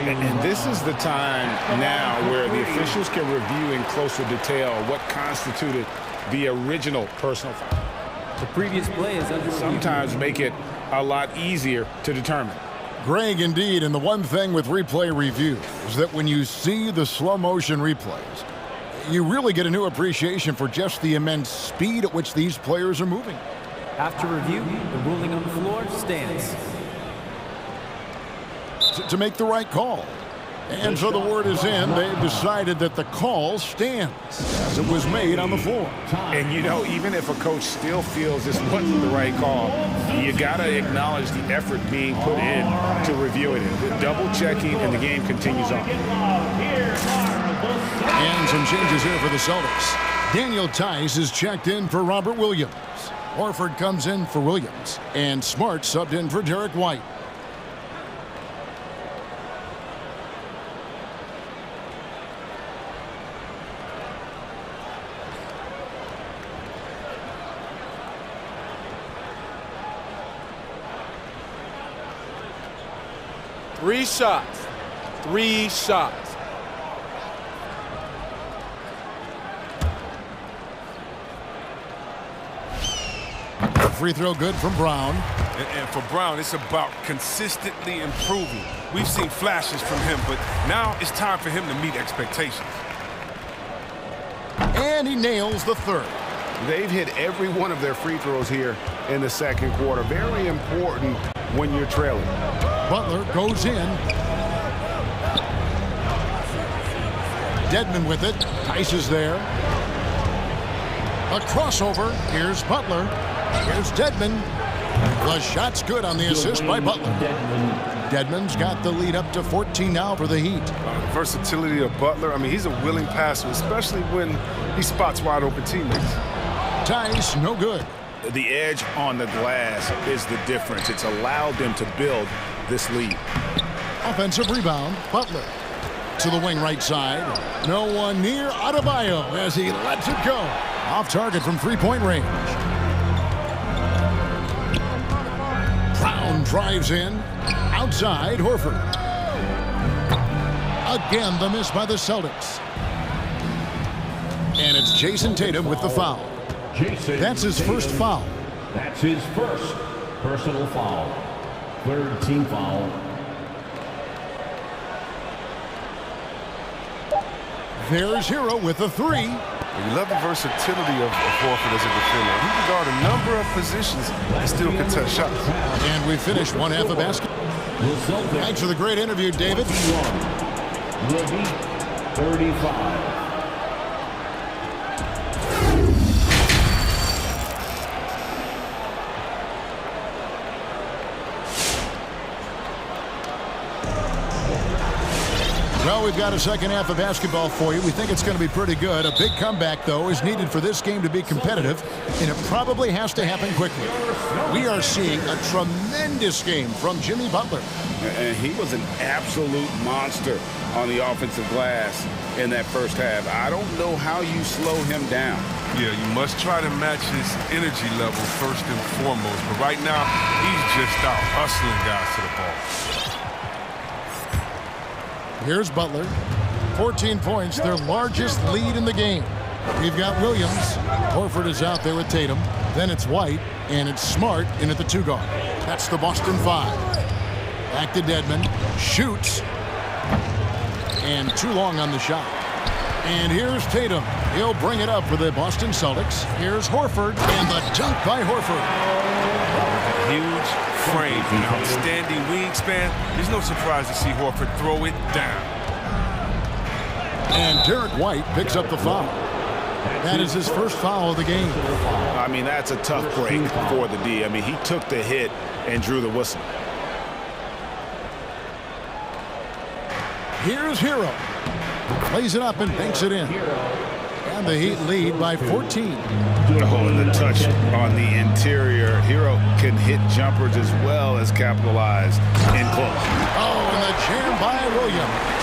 And this is the time now where the officials can review in closer detail what constituted the original personal foul. The previous play is under sometimes make it a lot easier to determine. Greg, indeed, and the one thing with replay review is that when you see the slow motion replays, you really get a new appreciation for just the immense speed at which these players are moving. After review, the ruling on the floor stands. To make the right call. And so the word is in. They've decided that the call stands as it was made on the floor. And, you know, even if a coach still feels this wasn't the right call, you got to acknowledge the effort being put in to review it. The double checking, and the game continues on. And some changes here for the Celtics. Daniel Tice is checked in for Robert Williams. Horford comes in for Williams. And Smart subbed in for Derek White. Three shots. Free throw good from Brown. And for Brown, it's about consistently improving. We've seen flashes from him, but now it's time for him to meet expectations. And he nails the third. They've hit every one of their free throws here in the second quarter. Very important when you're trailing. Butler goes in. Dedmon with it. Tice is there. A crossover. Here's Butler. Here's Dedmon. The shot's good on the assist by Butler. Dedmon's got the lead up to 14 now for the Heat. The versatility of Butler, I mean, he's a willing passer, especially when he spots wide open teammates. Tice, no good. The edge on the glass is the difference. It's allowed them to build this lead. Offensive rebound, Butler. To the wing right side. No one near Adebayo as he lets it go. Off target from three-point range. Brown drives in. Outside, Horford. Again, the miss by the Celtics. And it's Jason Tatum with the foul. That's his first foul. That's his first personal foul. Third team foul. There's Hero with a three. You love the versatility of Horford as a defender. He can guard a number of positions and still contest shots. And we finish one half of basketball. Thanks for the great interview, David. 35. Well, we've got a second half of basketball for you. We think it's going to be pretty good. A big comeback, though, is needed for this game to be competitive, and it probably has to happen quickly. We are seeing a tremendous game from Jimmy Butler. And he was an absolute monster on the offensive glass in that first half. I don't know how you slow him down. Yeah, you must try to match his energy level first and foremost. But right now, he's just out hustling guys to the ball. Here's Butler. 14 points, their largest lead in the game. We've got Williams. Horford is out there with Tatum. Then it's White, and it's Smart in at the two guard. That's the Boston five. Back to Dedmon. Shoots. And too long on the shot. And here's Tatum. He'll bring it up for the Boston Celtics. Here's Horford, and the dunk by Horford. Huge frame, an outstanding wingspan. There's no surprise to see Horford throw it down. And Derek White picks up the foul. That is his first foul of the game. I mean, that's a tough break for the D. I mean, he took the hit and drew the whistle. Here's Hero. Plays it up and banks it in. And the Heat lead by 14. Oh, and the touch on the interior. Hero can hit jumpers as well as capitalize in close. Oh, and the jam by Williams.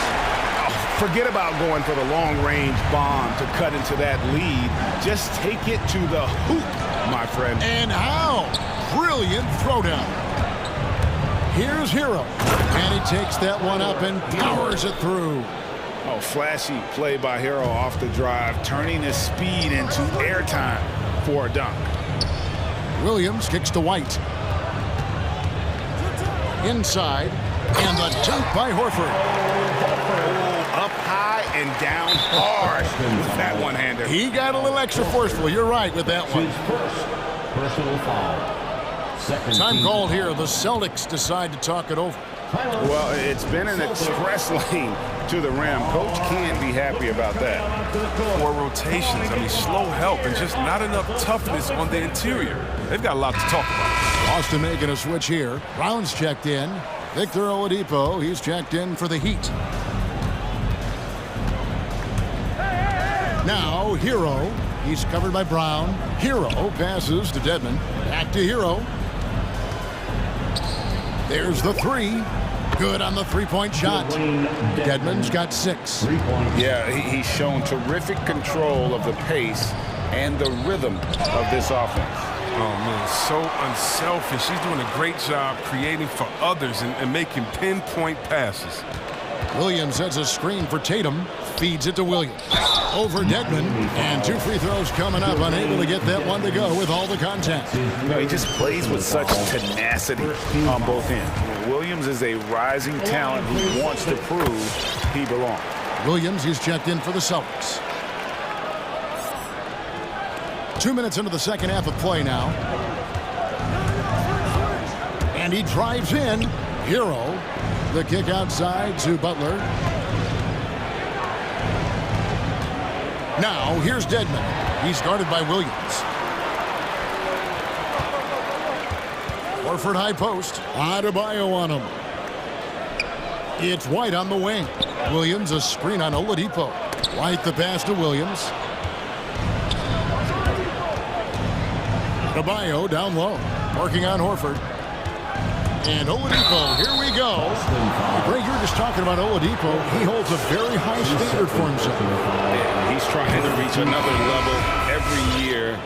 Forget about going for the long-range bomb to cut into that lead. Just take it to the hoop, my friend. And how? Brilliant throwdown. Here's Hero. And he takes that one up and powers it through. Oh, flashy play by Hero off the drive, turning his speed into airtime for a dunk. Williams kicks to White. Inside, and the dunk by Horford. Up high and down hard with that one-hander. He got a little extra forceful. You're right with that one. His first personal foul. Second time called here. The Celtics decide to talk it over. Well, it's been an express lane to the rim. Coach can't be happy about that. 4 rotations. I mean, slow help and just not enough toughness on the interior. They've got a lot to talk about. Boston making a switch here. Brown's checked in. Victor Oladipo, he's checked in for the Heat. Now, Hero. He's covered by Brown. Hero passes to Dedmon. Back to Hero. There's the three. Good on the three-point shot. Dedmon's got 6. Yeah, he's shown terrific control of the pace and the rhythm of this offense. Oh, man, so unselfish. He's doing a great job creating for others and making pinpoint passes. Williams sets a screen for Tatum. Feeds it to Williams. Over Dedmon. And 2 free throws coming up. Unable to get that one to go with all the contact. You know, he just plays with such tenacity on both ends. Williams is a rising talent who wants to prove he belongs. Williams, he's checked in for the Celtics. 2 minutes into the second half of play now. And he drives in. Hero. The kick outside to Butler. Now, here's Dedmon. He's guarded by Williams. Horford high post. Adebayo on him. It's White on the wing. Williams a screen on Oladipo. White the pass to Williams. Adebayo down low. Working on Horford. And Oladipo, here we go. Greg, you were just talking about Oladipo. He holds a very high standard for himself. Yeah, he's trying to reach another level every year.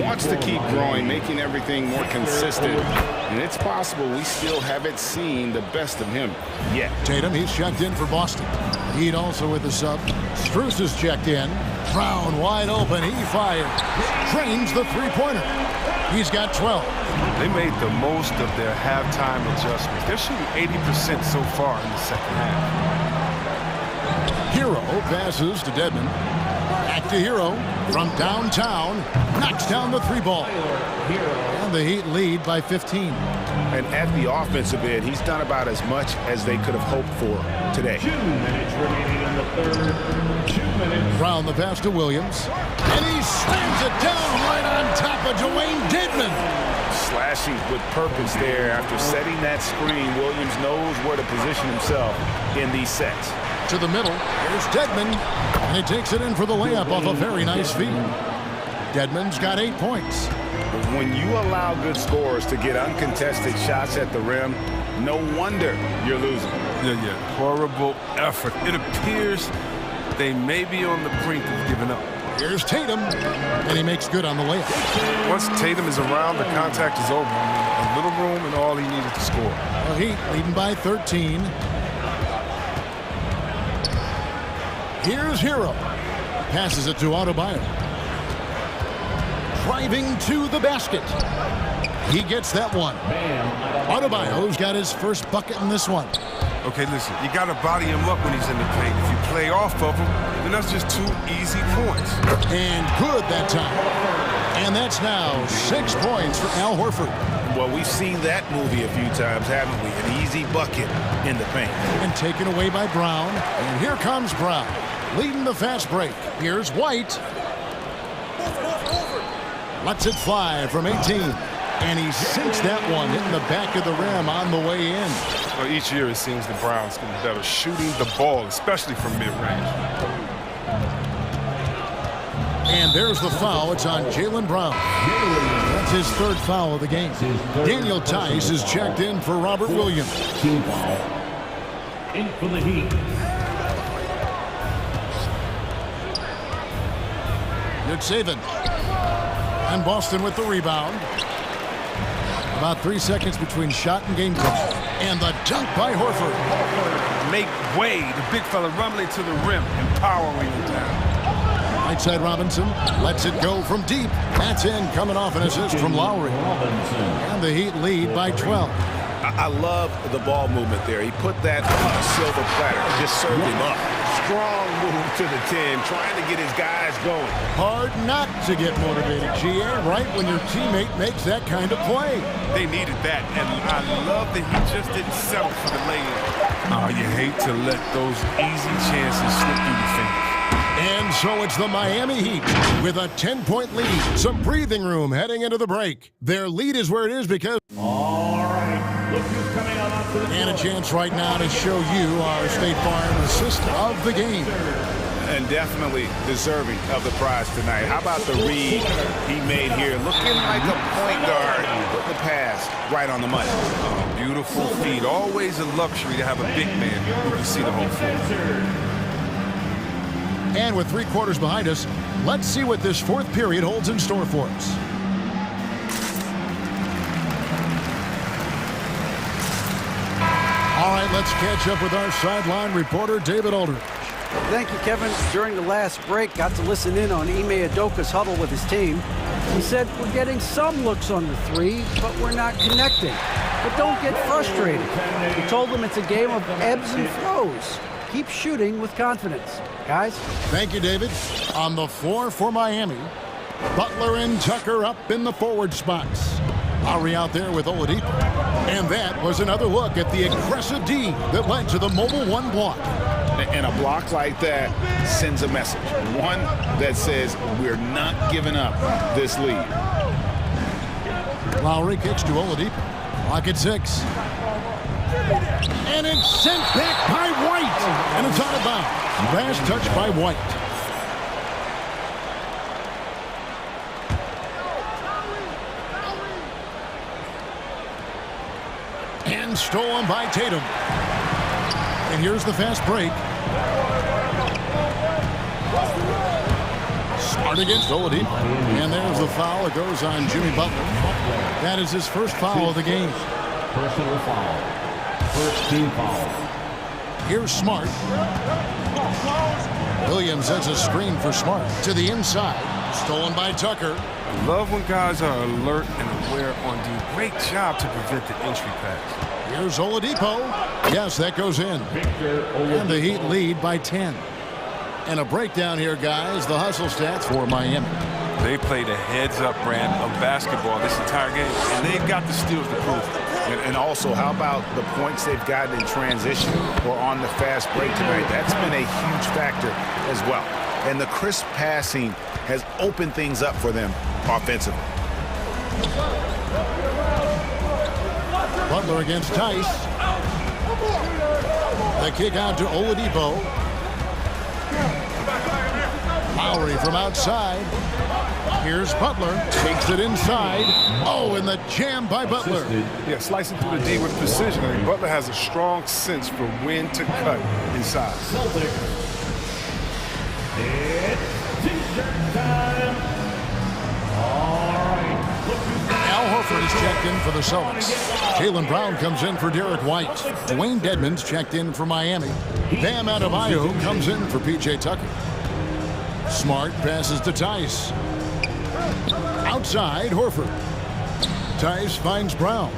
Wants to keep growing, making everything more consistent. And it's possible we still haven't seen the best of him yet. Tatum, he's checked in for Boston. Heat also with the sub. Strus is checked in. Brown wide open. He fires. Drains the three-pointer. He's got 12. They made the most of their halftime adjustments. They're shooting 80% so far in the second half. Hero passes to Dedmon. Back to Hero from downtown. Knocks down the three ball. And the Heat lead by 15. And at the offensive end, he's done about as much as they could have hoped for today. 2 minutes remaining in the third. 2 minutes. Brown the pass to Williams. And he slams it down right on top of Dwayne Dedmon. Slashing with purpose there. After setting that screen, Williams knows where to position himself in these sets. To the middle, here's Dedmon, and he takes it in for the layup off a very nice feed. Dedmon's got 8 points. When you allow good scorers to get uncontested shots at the rim, no wonder you're losing. Yeah. Horrible effort. It appears they may be on the brink of giving up. Here's Tatum, and he makes good on the layup. Once Tatum is around, the contact is over. A little room and all he needed to score. The Heat leading by 13. Here's Hero. Passes it to Adebayo. Driving to the basket. He gets that one. Adebayo's got his first bucket in this one. Okay, listen, you got to body him up when he's in the paint. If you play off of him, then that's just 2 easy points. And good that time. And that's now 6 points for Al Horford. Well, we've seen that movie a few times, haven't we? An easy bucket in the paint. And taken away by Brown. And here comes Brown, leading the fast break. Here's White. Lets it fly from 18. And he sinks that one, hitting the back of the rim on the way in. Well, each year it seems the Browns get better shooting the ball, especially from mid-range. And there's the foul. It's on Jaylen Brown. That's his 3rd foul of the game. Daniel Tice is checked in for Robert Williams. Team foul. In for the Heat. Good saving. And Boston with the rebound. About 3 seconds between shot and game call. And the dunk by Horford. Make way. The big fella rumbling to the rim, empowering him down. Right side Robinson lets it go from deep. That's in, coming off an assist from Lowry. And the Heat lead by 12. I love the ball movement there. He put that on a silver platter, just served him up. Strong move to the 10, trying to get his guys going. Hard not to get motivated, GA, right when your teammate makes that kind of play. They needed that, and I love that he just didn't settle for the lay-in. Oh, you hate to let those easy chances slip through your fingers. And so it's the Miami Heat with a 10-point lead. Some breathing room heading into the break. Their lead is where it is because... All right, look who's coming out onto the floor. And a chance right now to show you our State Farm assist of the game. And definitely deserving of the prize tonight. How about the read he made here? Looking like a point guard. Put the pass right on the money. Oh, beautiful feed. Always a luxury to have a big man who can see the whole floor. And with 3 quarters behind us, let's see what this 4th period holds in store for us. All right, let's catch up with our sideline reporter, David Aldridge. Thank you, Kevin. During the last break, got to listen in on Ime Udoka's huddle with his team. He said, we're getting some looks on the 3, but we're not connecting. But don't get frustrated. He told them it's a game of ebbs and flows. Keep shooting with confidence. Guys? Thank you, David. On the floor for Miami, Butler and Tucker up in the forward spots. Lowry out there with Oladipo. And that was another look at the aggressive D that led to the mobile 1 block. And a block like that sends a message. One that says we're not giving up this lead. Lowry kicks to Oladipo. Clock at 6. And it's sent back by White. And it's out of bounds. Last touch by White. And stolen by Tatum. And here's the fast break. Smart against Oladipo. And there's the foul. It goes on Jimmy Butler. That is his first foul of the game. Personal foul. First team foul. Here's Smart. Williams has a screen for Smart to the inside. Stolen by Tucker. I love when guys are alert and aware on D. Great job to prevent the entry pass. Here's Oladipo. Yes, that goes in. And the Heat lead by 10. And a breakdown here, guys. The hustle stats for Miami. They played a heads-up brand of basketball this entire game, and they've got the steals to prove it. And also, how about the points they've gotten in transition or on the fast break tonight? That's been a huge factor as well. And the crisp passing has opened things up for them offensively. Butler against Tice. The kick out to Oladipo. Lowry from outside. Here's Butler. Takes it inside. Oh, and the jam by Butler. Yeah, slicing through the D with precision. I mean, Butler has a strong sense for when to cut inside. It's t-shirt time. All right. Al Horford is checked in for the Celtics. Jaylen Brown comes in for Derek White. Dwayne Dedmon's checked in for Miami. Bam Adebayo comes in for P.J. Tucker. Smart passes to Tice. Outside, Horford. Tice finds Brown.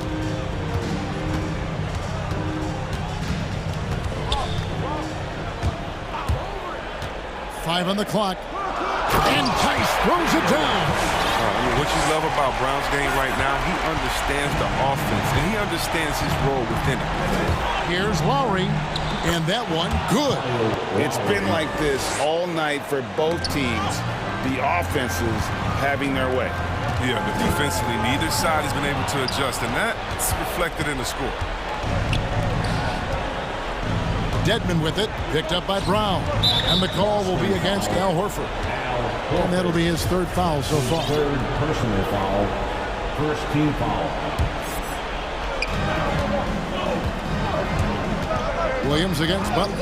Five on the clock. And Tice throws it down. What you love about Brown's game right now, he understands the offense, and he understands his role within it. Here's Lowry, and that one, good. It's been like this all night for both teams. The offenses having their way. Yeah, but defensively, neither side has been able to adjust, and that's reflected in the score. Dedmon with it, picked up by Brown. And the call will be against Al Horford. And that'll be his third foul so far. Third personal foul. First team foul. Williams against Butler.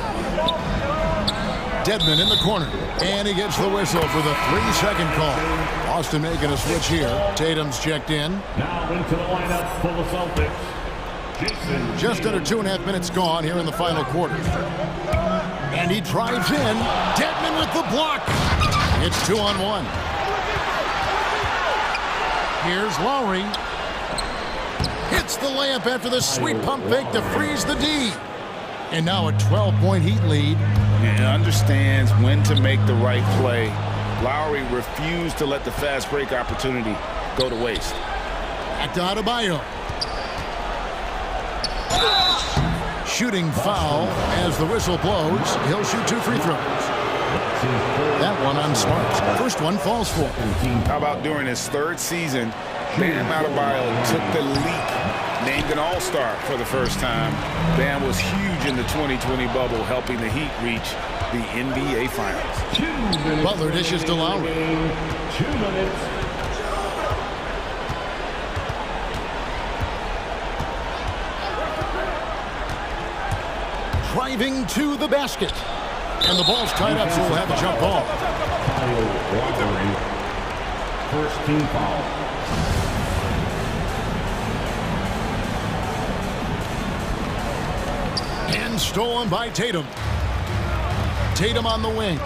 Dedmon in the corner. And he gets the whistle for the 3-second call. Boston making a switch here. Tatum's checked in. Now into the lineup for the Celtics. Just under 2.5 minutes gone here in the final quarter. And he drives in. Dedmon with the block. It's 2-on-1. Here's Lowry. Hits the layup after the sweet pump fake to freeze the D. And now a 12-point Heat lead. And understands when to make the right play. Lowry refused to let the fast break opportunity go to waste. Back to Adebayo. Shooting foul as the whistle blows. He'll shoot 2 free throws. That one on Smart. First one falls for. How about during his third season, Bam Adebayo took the leap, named an all-star for the first time. Bam was huge in the 2020 bubble, helping the Heat reach the NBA Finals. Butler dishes to Lowry. 2 minutes. Driving to the basket. And the ball's tied up, so we'll have a jump ball. First team foul. And stolen by Tatum. Tatum on the wing.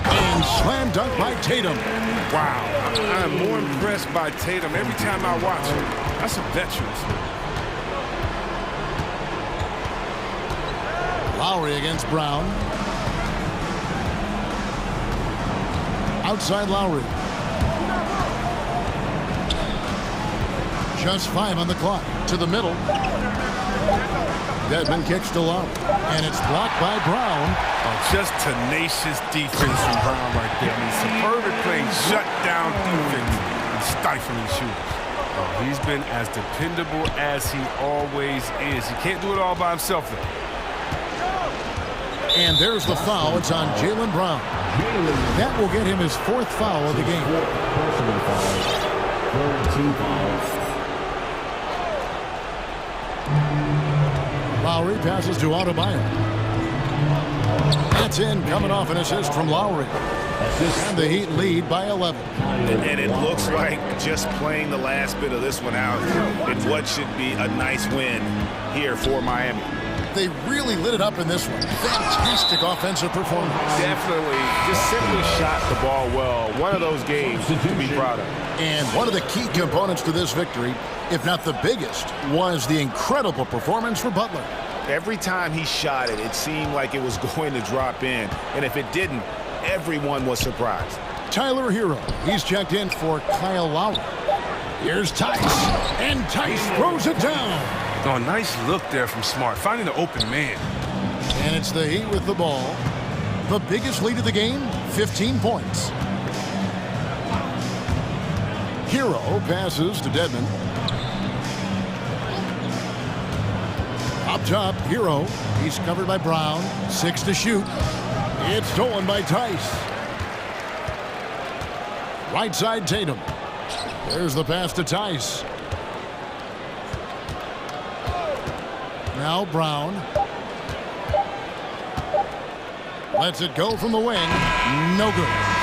And slam dunk by Tatum. Wow, I'm more impressed by Tatum every time I watch him. That's a veteran. Lowry against Brown. Outside Lowry. Just 5 on the clock. To the middle. Dedmon kicks to Lowry. And it's blocked by Brown. Oh, just tenacious defense from Brown right there. I mean, superb playing shut down defense and stifling shooters. He's been as dependable as he always is. He can't do it all by himself, though. And there's the foul. It's on Jaylen Brown. That will get him his 4th foul of the game. Personal fouls. 13 fouls. Lowry passes to Adebayo. That's in, coming off an assist from Lowry. And the Heat lead by 11. And it looks like just playing the last bit of this one out in what should be a nice win here for Miami. They really lit it up in this one. Fantastic offensive performance. Definitely just simply shot the ball well. One of those games to be proud of. And one of the key components to this victory, if not the biggest, was the incredible performance for Butler. Every time he shot it, it seemed like it was going to drop in. And if it didn't, everyone was surprised. Tyler Hero, he's checked in for Kyle Lowry. Here's Tice, and Tice throws it down. Oh, nice look there from Smart, finding the open man. And it's the Heat with the ball. The biggest lead of the game, 15 points. Hero passes to Dedmon. Up top, Hero. He's covered by Brown. 6 to shoot. It's stolen by Tice. Right side, Tatum. There's the pass to Tice. Now Brown. Lets it go from the wing. No good.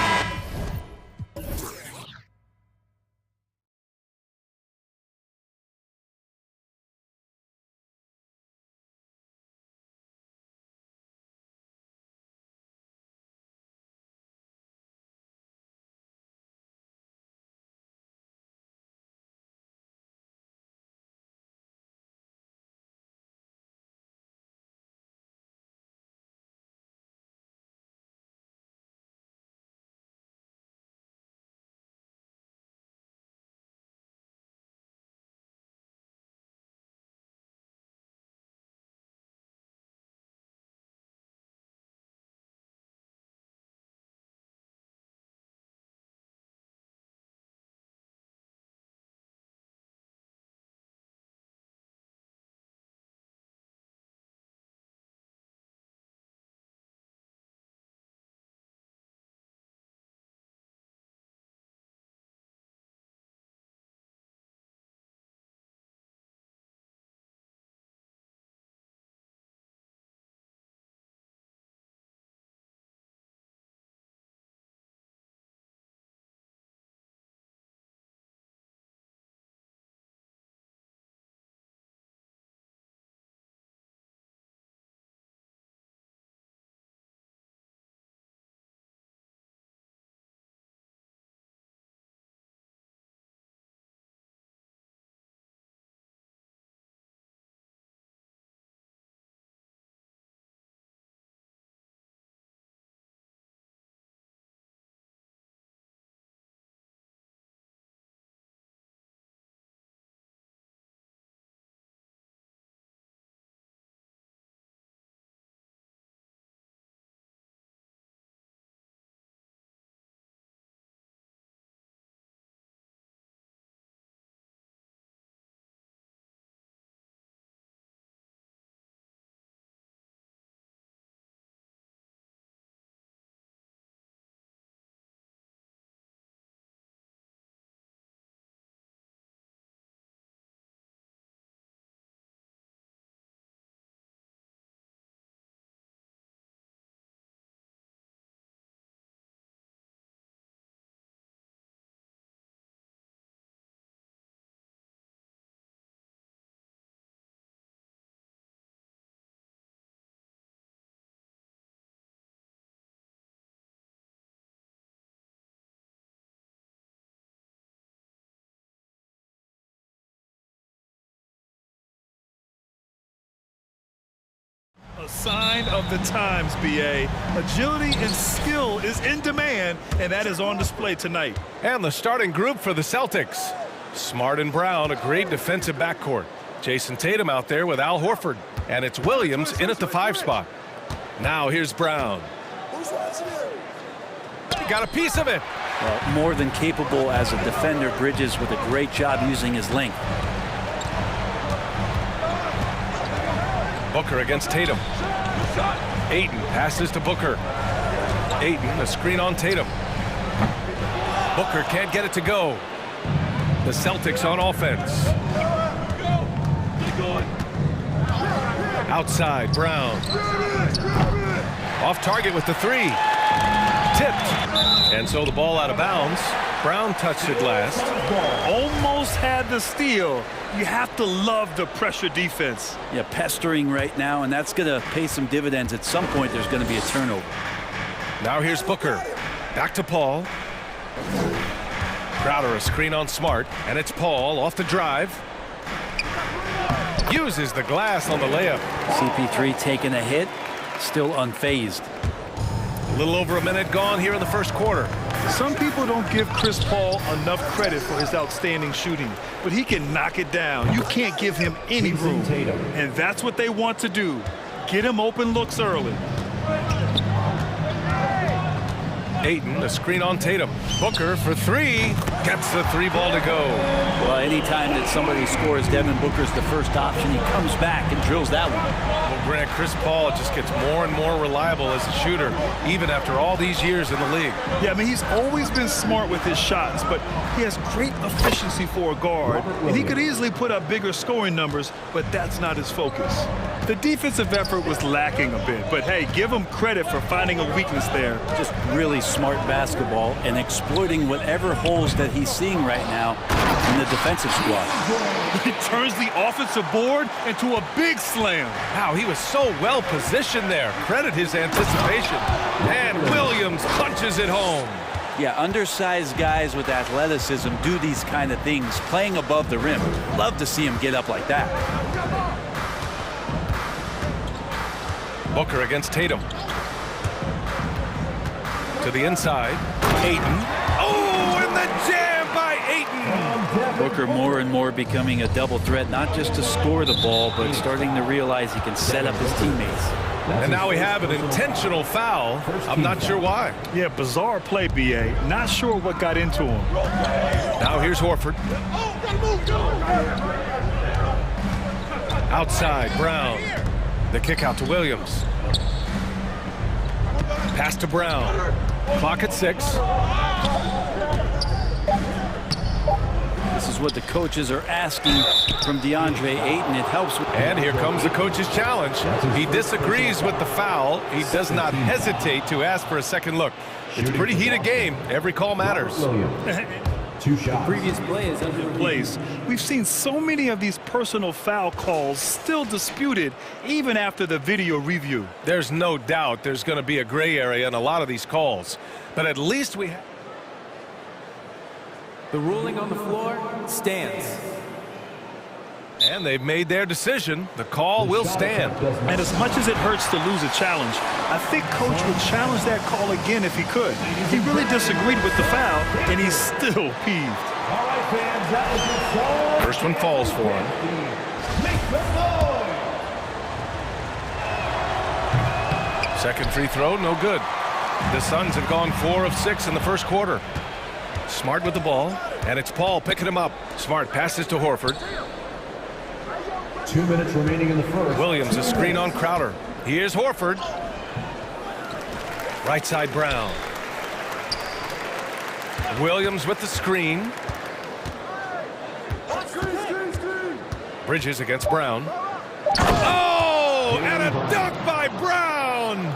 A sign of the times, BA. Agility and skill is in demand, and that is on display tonight. And the starting group for the Celtics. Smart and Brown, a great defensive backcourt. Jason Tatum out there with Al Horford. And it's Williams in at the 5 spot. Now here's Brown. He got a piece of it. Well, more than capable as a defender. Bridges with a great job using his length. Booker against Tatum. Ayton passes to Booker. Ayton, a screen on Tatum. Booker can't get it to go. The Celtics on offense. Outside, Brown. Off target with the three. Tipped. And so the ball out of bounds. Brown touched it last. Almost had the steal. You have to love the pressure defense. Yeah, pestering right now, and that's going to pay some dividends. At some point, there's going to be a turnover. Now here's Booker. Back to Paul. Crowder, a screen on Smart, and it's Paul off the drive. Uses the glass on the layup. CP3 taking a hit, still unfazed. A little over a minute gone here in the first quarter. Some people don't give Chris Paul enough credit for his outstanding shooting, but he can knock it down. You can't give him any room, and that's what they want to do. Get him open looks early. Ayton, a screen on Tatum. Booker for three. Gets the three ball to go. Well, anytime that somebody scores, Devin Booker's the first option. He comes back and drills that one. Well, Grant, Chris Paul just gets more and more reliable as a shooter, even after all these years in the league. Yeah, I mean, he's always been smart with his shots, but he has great efficiency for a guard, and he could easily put up bigger scoring numbers, but that's not his focus. The defensive effort was lacking a bit, but hey, give him credit for finding a weakness there. Just really smart basketball and exploiting whatever holes that he's seeing right now in the defensive squad. He turns the offensive board into a big slam. Wow, he was so well positioned there. Credit his anticipation. And Williams punches it home. Yeah, undersized guys with athleticism do these kind of things, playing above the rim. Love to see him get up like that. Booker against Tatum. To the inside. Ayton. Oh, and the jam by Ayton. Booker more and more becoming a double threat, not just to score the ball, but starting to realize he can set up his teammates. And now we have an intentional foul. I'm not sure why. Yeah, bizarre play, B.A. Not sure what got into him. Now here's Horford. Outside, Brown. The kick out to Williams. Pass to Brown. Clock at 6. This is what the coaches are asking from DeAndre Ayton. It helps. And here comes the coach's challenge. He disagrees with the foul. He does not hesitate to ask for a second look. It's a pretty heated game. Every call matters. The previous play is under place. We've seen so many of these personal foul calls still disputed even after the video review. There's no doubt there's going to be a gray area in a lot of these calls. But at least we have... The ruling on the floor stands. And they've made their decision. The call will stand. And as much as it hurts to lose a challenge, I think Coach would challenge that call again if he could. He really disagreed with the foul, and he's still peeved. First one falls for him. Second free throw, no good. The Suns have gone 4 of 6 in the first quarter. Smart with the ball, and it's Paul picking him up. Smart passes to Horford. 2 minutes remaining in the first. Williams, a screen on Crowder. Here's Horford. Right side, Brown. Williams with the screen. Bridges against Brown. Oh, and a dunk by Brown.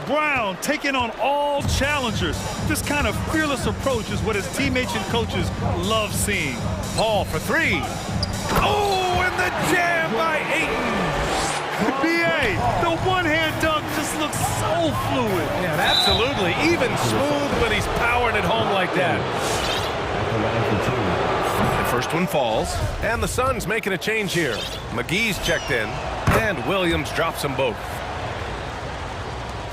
Brown taking on all challengers. This kind of fearless approach is what his teammates and coaches love seeing. Paul for 3. Oh, and the jam by Ayton. B.A., the one-hand dunk just looks so fluid. Yeah, absolutely. Even smooth when he's powering it home like that. The first one falls, and the Suns making a change here. McGee's checked in, and Williams drops them both.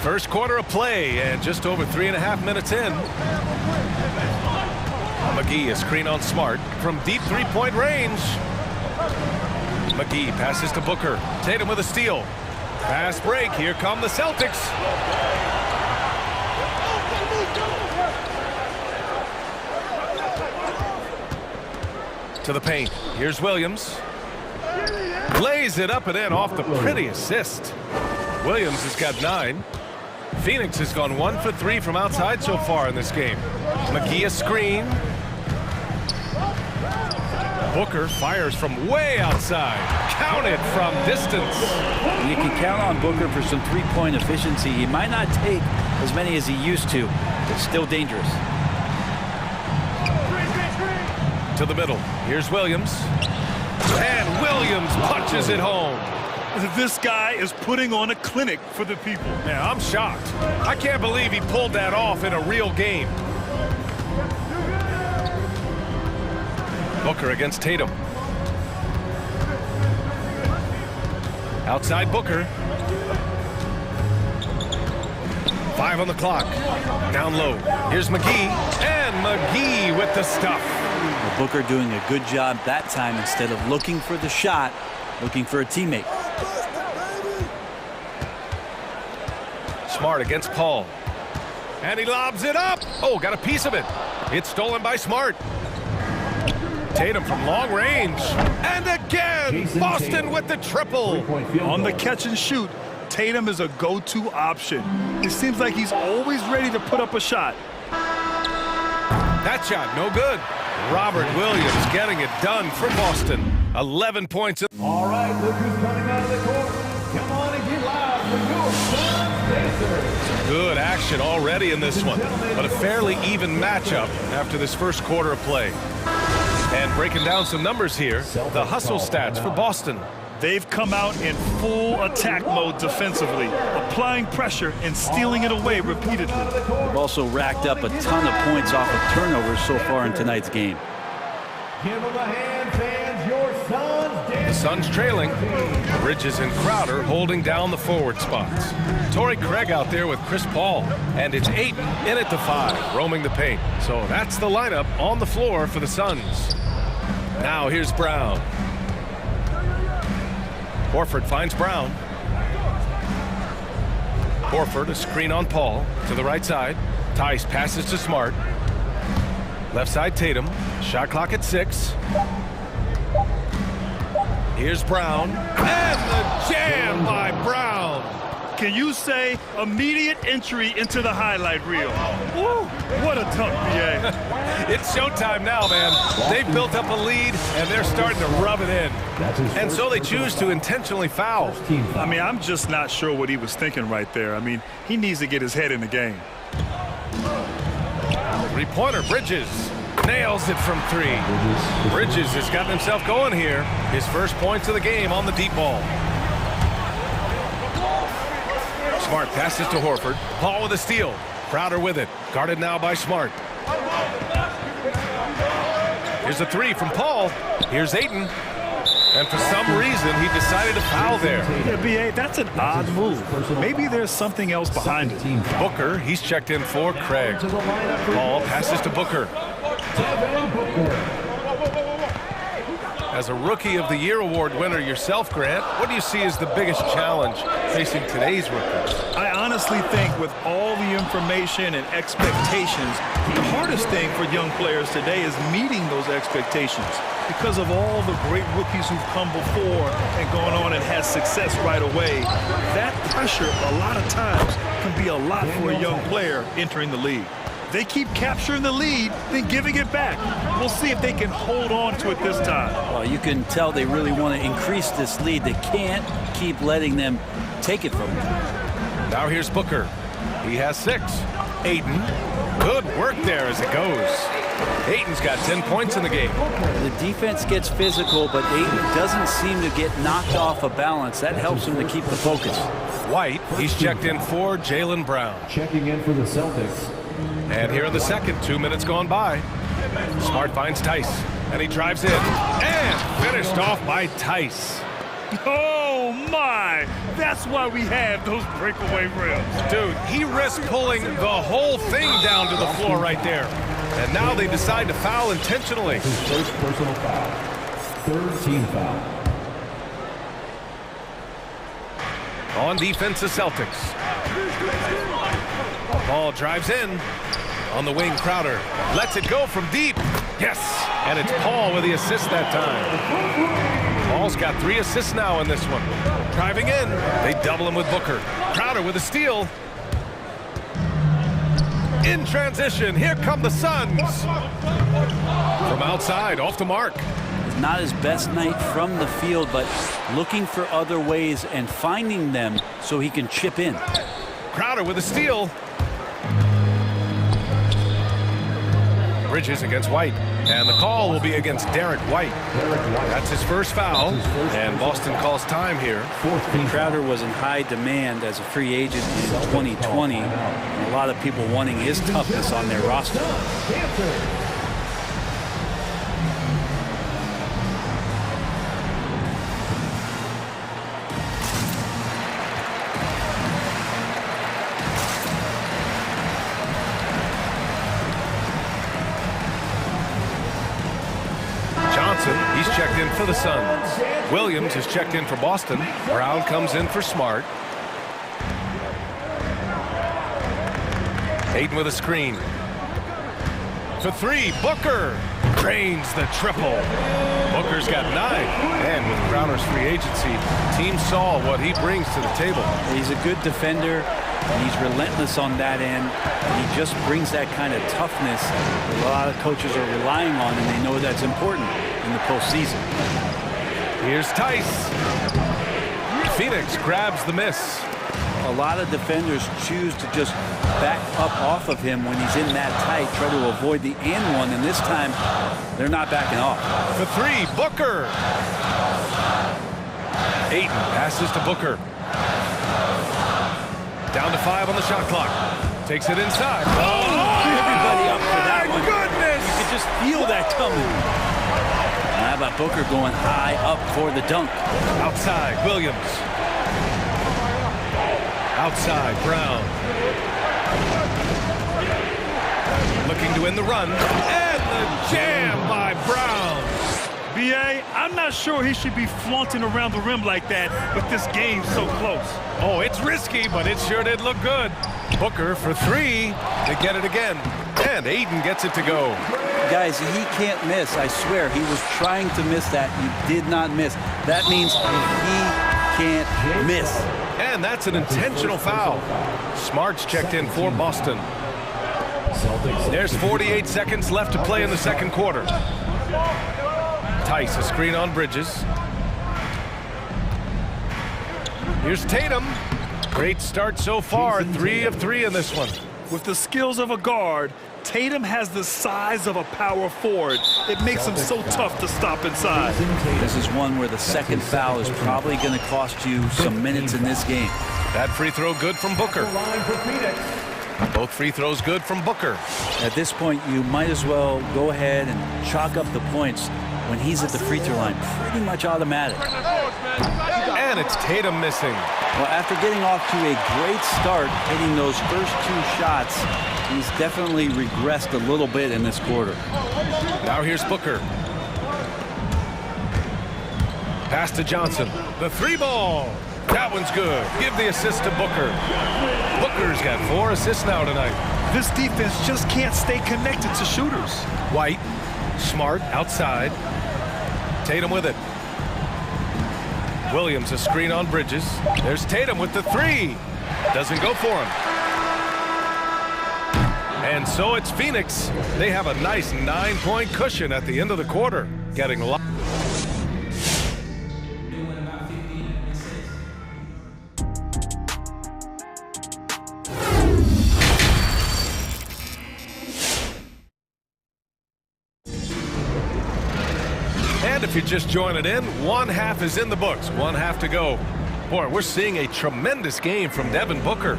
First quarter of play, and just over 3.5 minutes in. McGee, a screen on Smart from deep three-point range. McGee passes to Booker. Tatum with a steal. Fast break. Here come the Celtics. To the paint. Here's Williams. Lays it up and in off the pretty assist. Williams has got 9. Phoenix has gone 1 for 3 from outside so far in this game. McGee a screen. Booker fires from way outside. Counted from distance. You can count on Booker for some three-point efficiency. He might not take as many as he used to, but still dangerous. To the middle. Here's Williams. And Williams punches it home. This guy is putting on a clinic for the people. Yeah, I'm shocked. I can't believe he pulled that off in a real game. Booker against Tatum. Outside Booker. 5 on the clock. Down low. Here's McGee. And McGee with the stuff. Booker doing a good job that time. Instead of looking for the shot, looking for a teammate. Smart against Paul. And he lobs it up. Oh, got a piece of it. It's stolen by Smart. Tatum from long range. And again, Boston with the triple. On the catch and shoot, Tatum is a go-to option. It seems like he's always ready to put up a shot. That shot, no good. Robert Williams getting it done for Boston. 11 points. All right, look who's coming out of the court. Come on and get loud for your Suns Pacers. Good action already in this one, but a fairly even matchup after this first quarter of play. And breaking down some numbers here, the hustle stats for Boston. They've come out in full attack mode defensively, applying pressure and stealing it away repeatedly. They've also racked up a ton of points off of turnovers so far in tonight's game. Give them a hand, fans. Your Suns The Suns trailing. Bridges and Crowder holding down the forward spots. Torrey Craig out there with Chris Paul. And it's Ayton in at the 5, roaming the paint. So that's the lineup on the floor for the Suns. Now here's Brown. Horford finds Brown. Horford a screen on Paul to the right side. Tice passes to Smart. Left side Tatum. Shot clock at 6. Here's Brown. And the jam by Brown. Can you say immediate entry into the highlight reel? Woo, what a dunk, BA. It's showtime now, man. They've built up a lead, and they're starting to rub it in. And so they choose to intentionally foul. I mean, I'm just not sure what he was thinking right there. I mean, he needs to get his head in the game. Three-pointer, Bridges. Nails it from 3. Bridges has gotten himself going here. His first points of the game on the deep ball. Smart passes to Horford. Paul with a steal. Crowder with it. Guarded now by Smart. Here's a 3 from Paul. Here's Ayton. And for some reason, he decided to foul there. Yeah, B.A., that's an odd move. Maybe there's something else behind it. Booker, he's checked in for Craig. Paul passes to Booker. As a Rookie of the Year award winner yourself, Grant, what do you see as the biggest challenge facing today's rookies? I honestly think with all the information and expectations, the hardest thing for young players today is meeting those expectations. Because of all the great rookies who've come before and gone on and had success right away, that pressure a lot of times can be a lot for a young player entering the league. They keep capturing the lead, then giving it back. We'll see if they can hold on to it this time. Well, you can tell they really want to increase this lead. They can't keep letting them take it from them. Now here's Booker. He has 6. Ayton. Good work there as it goes. Ayton's got 10 points in the game. The defense gets physical, but Ayton doesn't seem to get knocked off of balance. That helps him to keep the focus. White, he's checked in for Jaylen Brown. Checking in for the Celtics. And here in the second, 2 minutes gone by. Smart finds Tice, and he drives in. And finished off by Tice. Oh, my! That's why we have those breakaway rims. Dude, he risked pulling the whole thing down to the floor right there. And now they decide to foul intentionally. His first personal foul. 3rd team foul. On defense, the Celtics. Ball drives in. On the wing, Crowder lets it go from deep. Yes, and it's Paul with the assist that time. Paul's got 3 assists now in this one. Driving in, they double him with Booker. Crowder with a steal. In transition, here come the Suns. From outside, off the mark. Not his best night from the field, but looking for other ways and finding them so he can chip in. Crowder with a steal. Bridges against White, and the call will be against Derek White. That's his first foul, and Boston calls time here. Crowder was in high demand as a free agent in 2020, and a lot of people wanting his toughness on their roster. He's checked in for the Suns. Williams is checked in for Boston. Brown comes in for Smart. Hayden with a screen. For 3, Booker drains the triple. Booker's got 9. And with Crowder's free agency, team saw what he brings to the table. He's a good defender. And he's relentless on that end. And he just brings that kind of toughness that a lot of coaches are relying on, and they know that's important in the postseason. Here's Tice. Phoenix grabs the miss. A lot of defenders choose to just back up off of him when he's in that tight, try to avoid the and one, and this time they're not backing off. For 3, Booker. Ayton passes to Booker. Down to 5 on the shot clock. Takes it inside. Everybody up for that one. Goodness! You could just feel that coming. How about Booker going high up for the dunk? Outside, Williams. Outside, Brown. Looking to win the run. And the jam by Brown. B.A., I'm not sure he should be flaunting around the rim like that with this game so close. Oh, it's risky, but it sure did look good. Booker for 3. They get it again. And Ayton gets it to go. Guys, he can't miss. I swear, he was trying to miss that. He did not miss. That means he can't miss. And that's an intentional foul. Smart's checked in for Boston. There's 48 seconds left to play in the second quarter. Tice, a screen on Bridges. Here's Tatum. Great start so far. 3 of 3 in this one. With the skills of a guard, Tatum has the size of a power forward. It makes him so tough to stop inside. This is one where the second foul is probably going to cost you some minutes in this game. That free throw good from Booker. Both free throws good from Booker. At this point, you might as well go ahead and chalk up the points when he's at the free throw line. Pretty much automatic. And it's Tatum missing. Well, after getting off to a great start, hitting those first 2 shots, he's definitely regressed a little bit in this quarter. Now here's Booker. Pass to Johnson. The 3-ball. That one's good. Give the assist to Booker. Booker's got 4 assists now tonight. This defense just can't stay connected to shooters. White, Smart outside. Tatum with it. Williams, a screen on Bridges. There's Tatum with the 3. Doesn't go for him. And so it's Phoenix. They have a nice 9-point cushion at the end of the quarter. Getting a lot. And if you're just joining in, 1 half is in the books. 1 half to go. Boy, we're seeing a tremendous game from Devin Booker.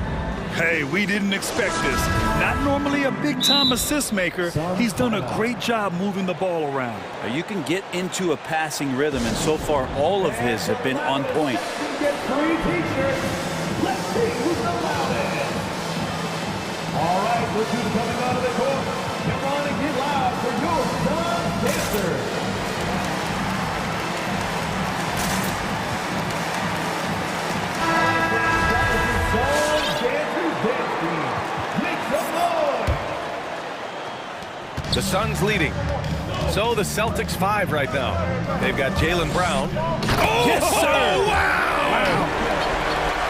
Hey, we didn't expect this. Not normally a big-time assist maker. He's done a great job moving the ball around. You can get into a passing rhythm, and so far all of his have been on point. Get free t-shirts. Let's see who's the loudest. All right, look who's coming out of the court. Come on and get loud for your Sun Dancers. The Suns leading. So the Celtics 5 right now. They've got Jaylen Brown. Oh, yes, sir! Wow!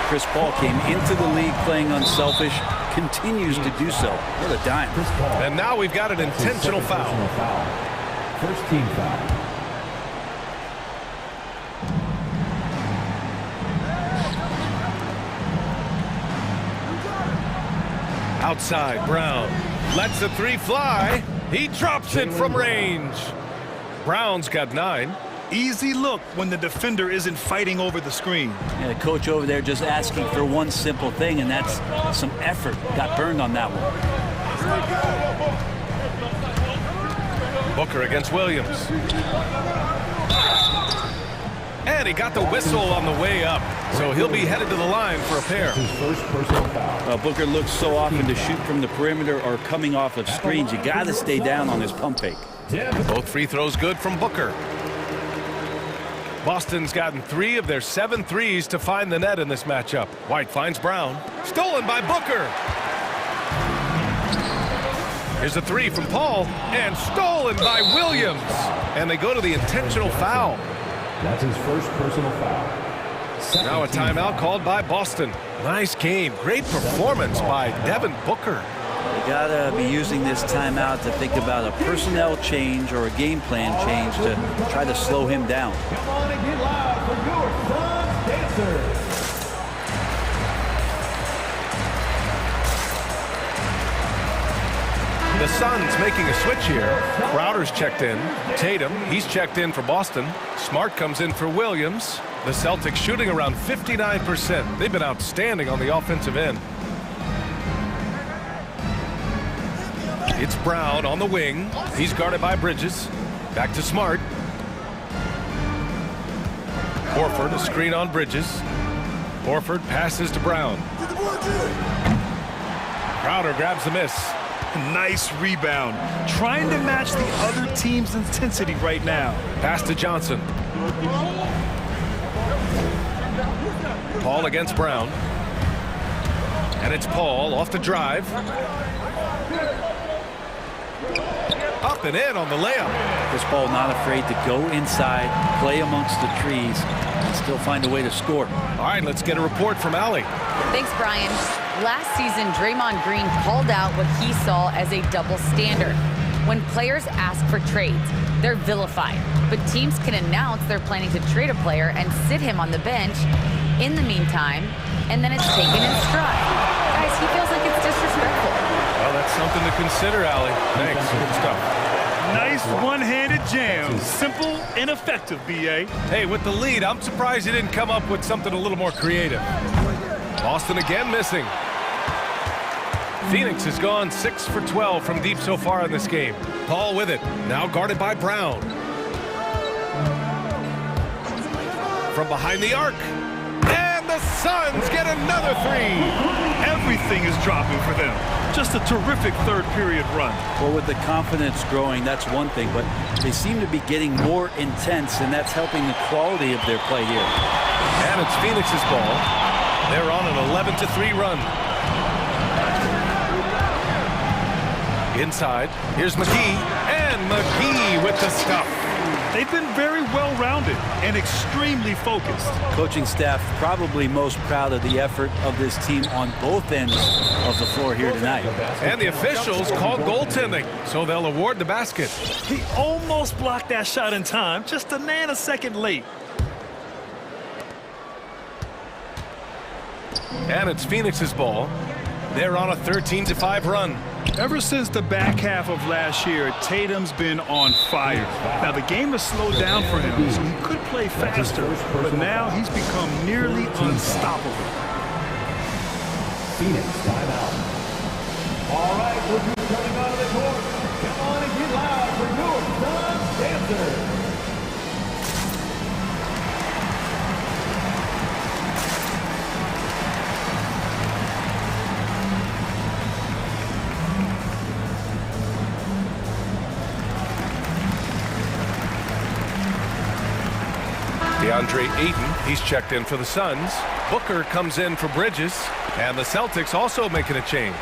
Chris Paul came into the league playing unselfish, continues to do so. What a dime. And now we've got an intentional foul. First team foul. Outside, Brown lets the three fly. He drops it from range. Brown's got 9. Easy look when the defender isn't fighting over the screen. Yeah, the coach over there just asking for one simple thing, and that's some effort. Got burned on that one. Booker against Williams. And he got the whistle on the way up, so he'll be headed to the line for a pair. Booker looks so often to shoot from the perimeter or coming off of screens. You got to stay down on his pump fake. Both free throws good from Booker. Boston's gotten 3 of their 7 threes to find the net in this matchup. White finds Brown. Stolen by Booker. Here's a 3 from Paul, and stolen by Williams. And they go to the intentional foul. That's his first personal foul. Now a timeout called by Boston. Nice game. Great performance by Devin Booker. You gotta be using this timeout to think about a personnel change or a game plan change to try to slow him down. Come on and get loud for your Suns dancers. The Suns making a switch here. Crowder's checked in. Tatum, he's checked in for Boston. Smart comes in for Williams. The Celtics shooting around 59%. They've been outstanding on the offensive end. It's Brown on the wing. He's guarded by Bridges. Back to Smart. Horford, a screen on Bridges. Horford passes to Brown. Crowder grabs the miss. Nice rebound. Trying to match the other team's intensity right now. Pass to Johnson. Paul against Brown. And it's Paul off the drive. Up and in on the layup. Chris Paul not afraid to go inside, play amongst the trees, and still find a way to score. All right, let's get a report from Allie. Thanks, Brian. Last season, Draymond Green called out what he saw as a double standard. When players ask for trades, they're vilified. But teams can announce they're planning to trade a player and sit him on the bench in the meantime, and then it's taken in stride. Guys, he feels like it's disrespectful. Well, that's something to consider, Allie. Thanks. Good stuff. Nice one-handed jam. Simple and effective, B.A. Hey, with the lead, I'm surprised he didn't come up with something a little more creative. Boston again missing. Phoenix has gone 6 for 12 from deep so far in this game. Paul with it, now guarded by Brown. From behind the arc. And the Suns get another 3. Everything is dropping for them. Just a terrific third period run. Well, with the confidence growing, that's one thing, but they seem to be getting more intense, and that's helping the quality of their play here. And it's Phoenix's ball. They're on an 11-3 run. Inside, here's McGee, and McGee with the stuff. They've been very well-rounded and extremely focused. Coaching staff probably most proud of the effort of this team on both ends of the floor here tonight. And the officials called goaltending, so they'll award the basket. He almost blocked that shot in time, just a nanosecond late. And it's Phoenix's ball. They're on a 13-5 run. Ever since the back half of last year, Tatum's been on fire. Now, the game has slowed down for him, so he could play faster, but now he's become nearly unstoppable. Phoenix timeout. All right, look who's coming out of the court. Come on and get loud for your Suns dancers. DeAndre Ayton, he's checked in for the Suns. Booker comes in for Bridges. And the Celtics also making a change.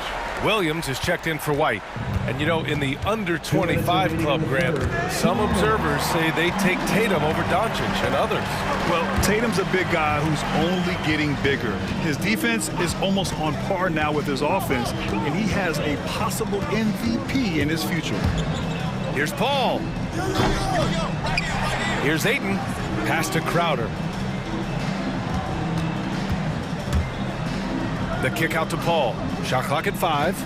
Williams is checked in for White. And, you know, in the under-25 club, Grant, some observers say they take Tatum over Doncic and others. Well, Tatum's a big guy who's only getting bigger. His defense is almost on par now with his offense, and he has a possible MVP in his future. Here's Paul. Here's Ayton. Pass to Crowder. The kick out to Paul. Shot clock at 5.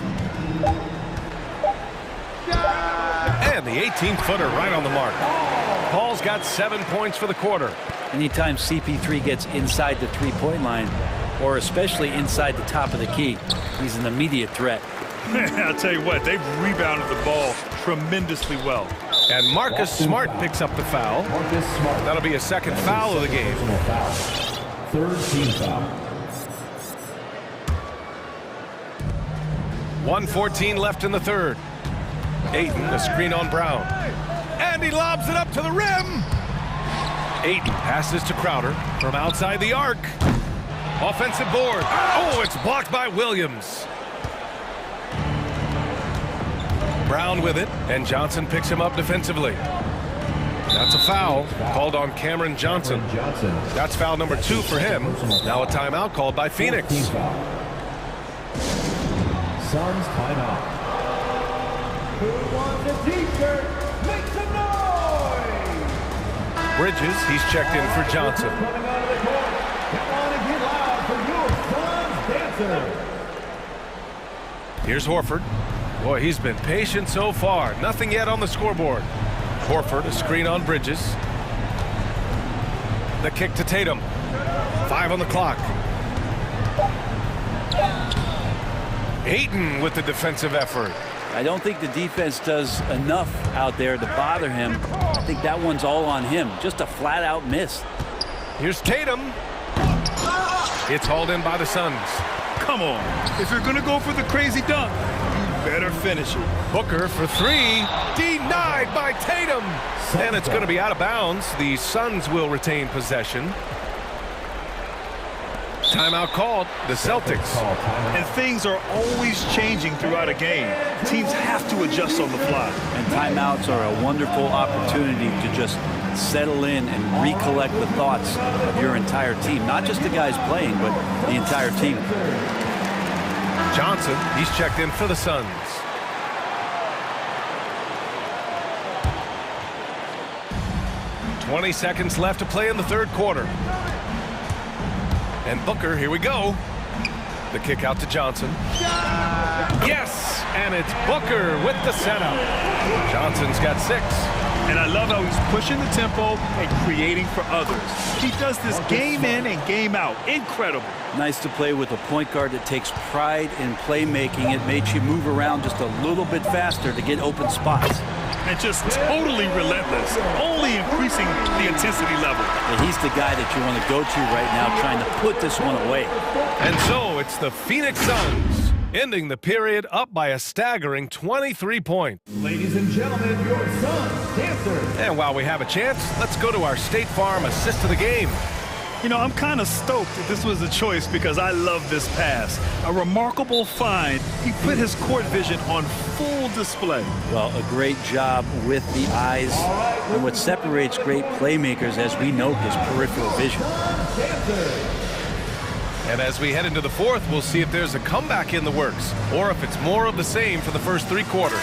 And the 18-footer right on the mark. Paul's got 7 points for the quarter. Anytime CP3 gets inside the three-point line, or especially inside the top of the key, he's an immediate threat. I'll tell you what, they've rebounded the ball tremendously well. And Marcus Smart picks up the foul. That'll be a second foul of the game. Third team foul. 1:14 left in the third. Ayton, a screen on Brown. And he lobs it up to the rim. Ayton passes to Crowder from outside the arc. Offensive board. Oh, it's blocked by Williams. Brown with it, and Johnson picks him up defensively. That's a foul called on Cameron Johnson. That's foul number 2 for him. Now a timeout called by Phoenix. Suns timeout. Who wants a t-shirt? Make some noise! Bridges, he's checked in for Johnson. Coming out of the court. Come on and get loud for your Suns dancer. Here's Horford. Boy, he's been patient so far. Nothing yet on the scoreboard. Horford, a screen on Bridges. The kick to Tatum. 5 on the clock. Ayton with the defensive effort. I don't think the defense does enough out there to bother him. I think that one's all on him. Just a flat-out miss. Here's Tatum. It's hauled in by the Suns. Come on. If you're going to go for the crazy dunk, you better finish it. Booker for 3. Denied by Tatum. And it's going to be out of bounds. The Suns will retain possession. Timeout called, the Celtics. And things are always changing throughout a game. Teams have to adjust on the fly. And timeouts are a wonderful opportunity to just settle in and recollect the thoughts of your entire team. Not just the guys playing, but the entire team. Johnson, he's checked in for the Suns. "20 seconds left to play in the third quarter. And Booker, here we go. The kick out to Johnson. Yes! And it's Booker with the setup. Johnson's got 6. And I love how he's pushing the tempo and creating for others. He does this game in and game out. Incredible. Nice to play with a point guard that takes pride in playmaking. It makes you move around just a little bit faster to get open spots. And just totally relentless, only increasing the intensity level. And he's the guy that you want to go to right now, trying to put this one away. And so it's the Phoenix Suns ending the period up by a staggering 23 points. Ladies and gentlemen, your Suns dancers. And while we have a chance, let's go to our State Farm assist of the game. You know, I'm kind of stoked that this was a choice because I love this pass. A remarkable find. He put his court vision on full display. Well, a great job with the eyes. And what separates great playmakers, as we note, is peripheral vision. And as we head into the fourth, we'll see if there's a comeback in the works or if it's more of the same for the first 3 quarters.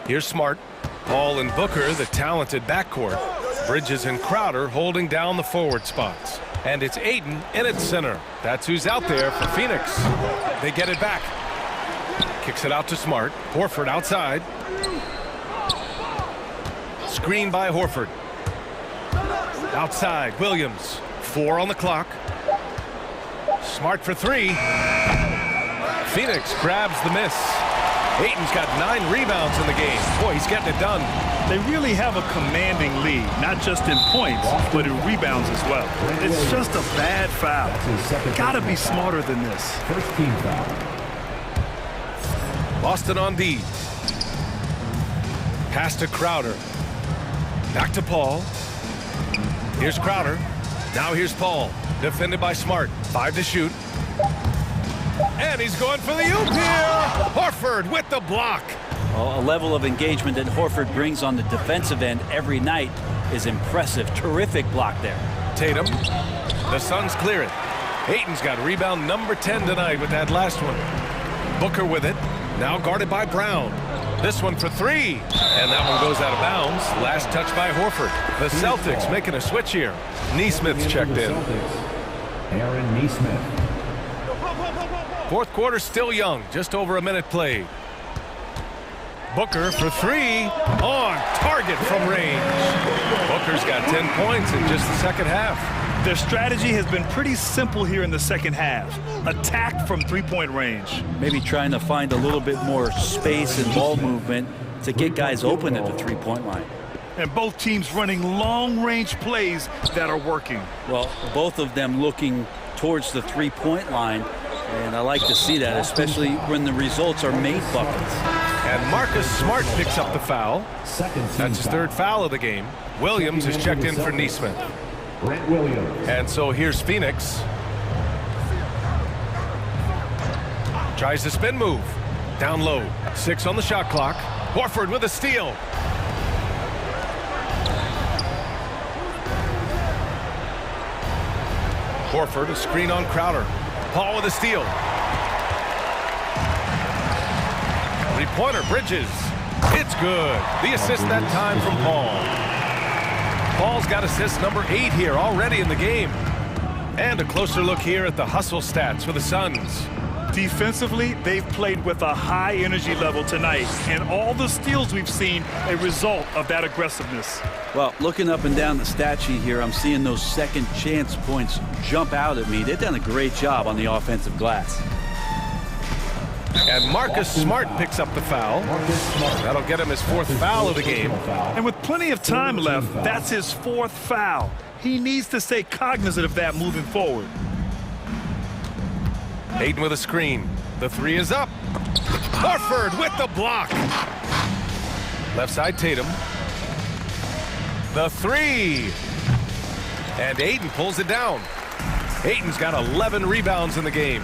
Here's Smart. Paul and Booker, the talented backcourt. Bridges and Crowder holding down the forward spots. And it's Ayton in its center. That's who's out there for Phoenix. They get it back. Kicks it out to Smart. Horford outside. Screen by Horford. Outside, Williams. 4 on the clock. Smart for 3. Phoenix grabs the miss. Ayton's got 9 rebounds in the game. Boy, he's getting it done. They really have a commanding lead, not just in points, but in rebounds as well. It's just a bad foul. Gotta be smarter than this. First team foul. Boston on D. Pass to Crowder. Back to Paul. Here's Crowder. Now here's Paul. Defended by Smart. 5 to shoot. And he's going for the oop here. Horford with the block. Well, a level of engagement that Horford brings on the defensive end every night is impressive. Terrific block there. Tatum. The Suns clear it. Ayton's got rebound number 10 tonight with that last one. Booker with it. Now guarded by Brown. This one for three. And that one goes out of bounds. Last touch by Horford. The Celtics making a switch here. Neesmith's checked in. Aaron Neesmith. Fourth quarter still young. Just over a minute played. Booker for three. On target from range. Booker's got 10 points in just the second half. Their strategy has been pretty simple here in the second half. Attack from three-point range. Maybe trying to find a little bit more space and ball movement to get guys open at the three-point line. And both teams running long-range plays that are working. Well, both of them looking towards the three-point line, and I like to see that, especially when the results are made buckets. And Marcus Smart picks up the foul. That's his third foul of the game. Williams is checked in for Neesmith. Brent Williams. And so here's Phoenix. Tries the spin move. Down low. 6 on the shot clock. Horford with a steal. Horford, a screen on Crowder. Paul with a steal. Three-pointer, Bridges. It's good. The assist that time from Paul. Paul's got assist number 8 here already in the game. And a closer look here at the hustle stats for the Suns. Defensively, they've played with a high energy level tonight, and all the steals we've seen a result of that aggressiveness. Well, looking up and down the stat sheet here, I'm seeing those second chance points jump out at me. They've done a great job on the offensive glass. And Marcus Smart picks up the foul. That'll get him his 4th foul of the game. And with plenty of time left, that's his 4th foul. He needs to stay cognizant of that moving forward. Ayton with a screen. The three is up. Horford with the block. Left side Tatum. The three. And Ayton pulls it down. Ayton's got 11 rebounds in the game.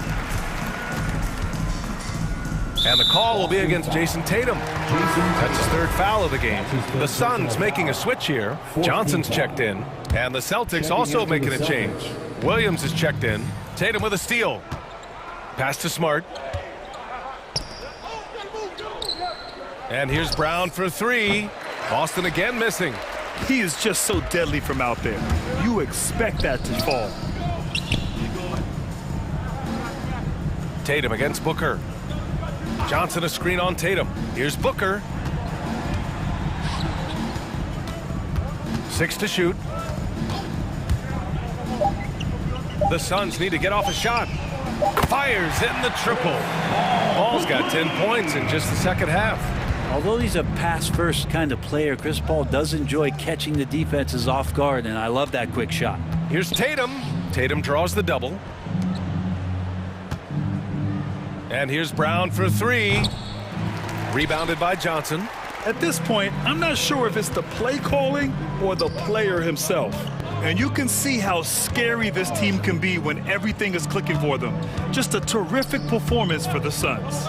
And the call will be against Jason Tatum. That's his 3rd foul of the game. The Suns making a switch here. Johnson's checked in. And the Celtics also making a change. Williams is checked in. Tatum with a steal. Pass to Smart. And here's Brown for three. Boston again missing. He is just so deadly from out there. You expect that to fall. Tatum against Booker. Johnson a screen on Tatum. Here's Booker. 6 to shoot. The Suns need to get off a shot. Fires in the triple. Paul's got 10 points in just the second half. Although he's a pass-first kind of player, Chris Paul does enjoy catching the defenses off guard, and I love that quick shot. Here's Tatum. Tatum draws the double. And here's Brown for three. Rebounded by Johnson. At this point, I'm not sure if it's the play calling or the player himself. And you can see how scary this team can be when everything is clicking for them. Just a terrific performance for the Suns.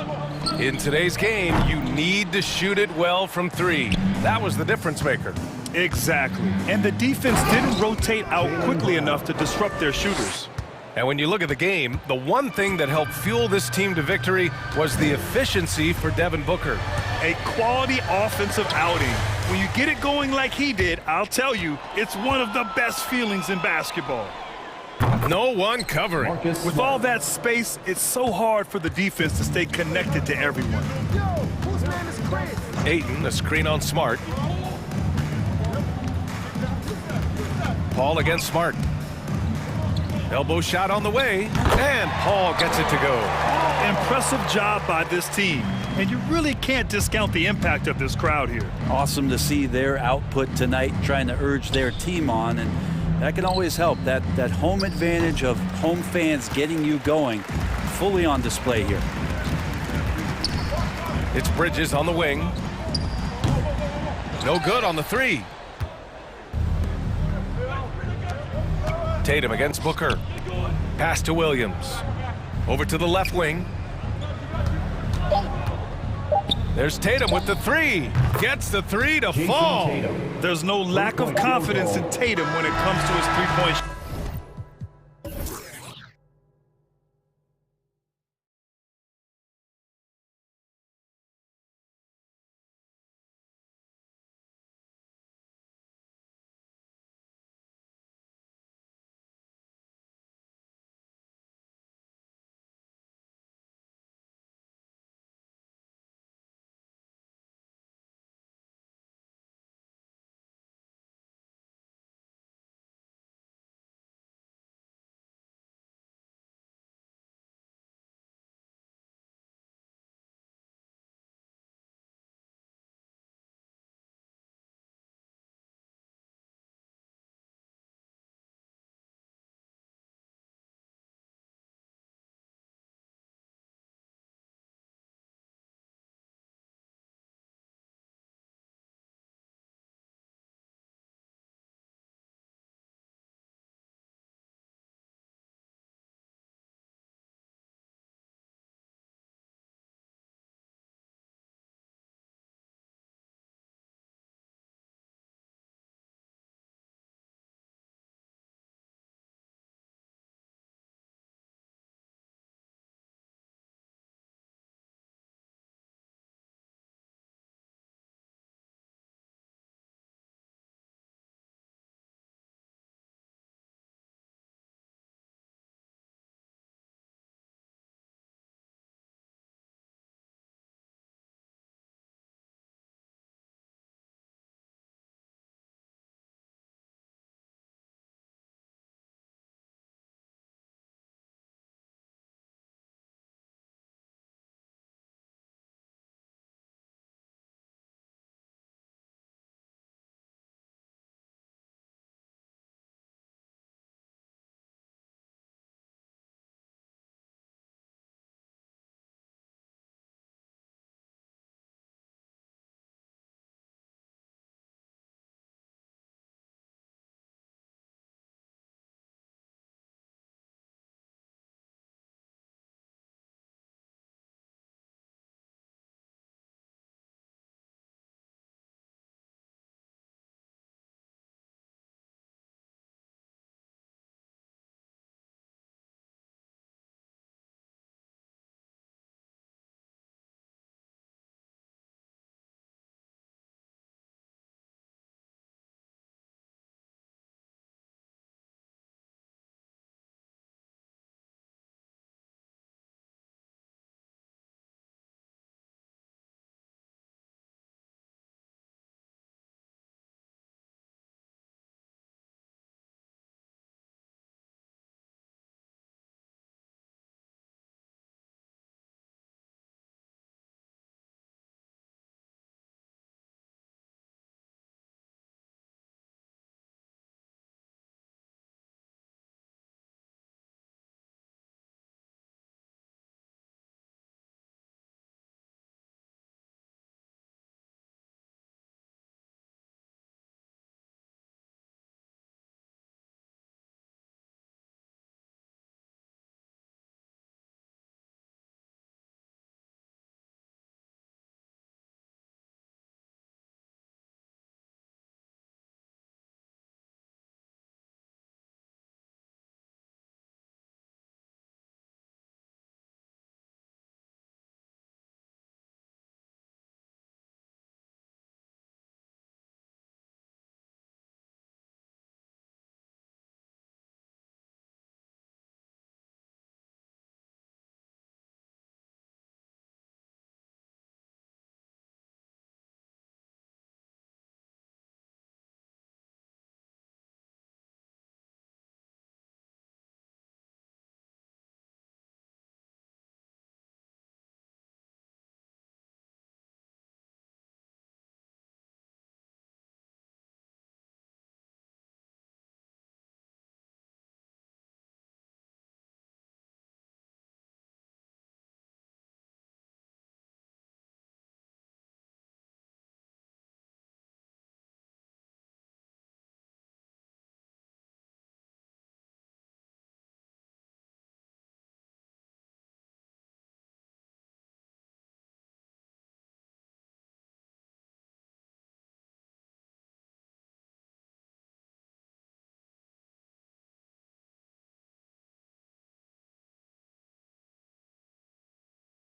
In today's game, you need to shoot it well from three. That was the difference maker. Exactly. And the defense didn't rotate out quickly enough to disrupt their shooters. And when you look at the game, the one thing that helped fuel this team to victory was the efficiency for Devin Booker. A quality offensive outing. When you get it going like he did, I'll tell you, it's one of the best feelings in basketball. No one covering. With all that space, it's so hard for the defense to stay connected to everyone. Ayton, a screen on Smart. Paul against Smart. Elbow shot on the way, and Paul gets it to go. Impressive job by this team, and you really can't discount the impact of this crowd here. Awesome to see their output tonight, trying to urge their team on, and that can always help. That home advantage of home fans getting you going, fully on display here. It's Bridges on the wing. No good on the three. Tatum against Booker. Pass to Williams. Over to the left wing. There's Tatum with the three. Gets the three to fall. There's no lack of confidence in Tatum when it comes to his three-point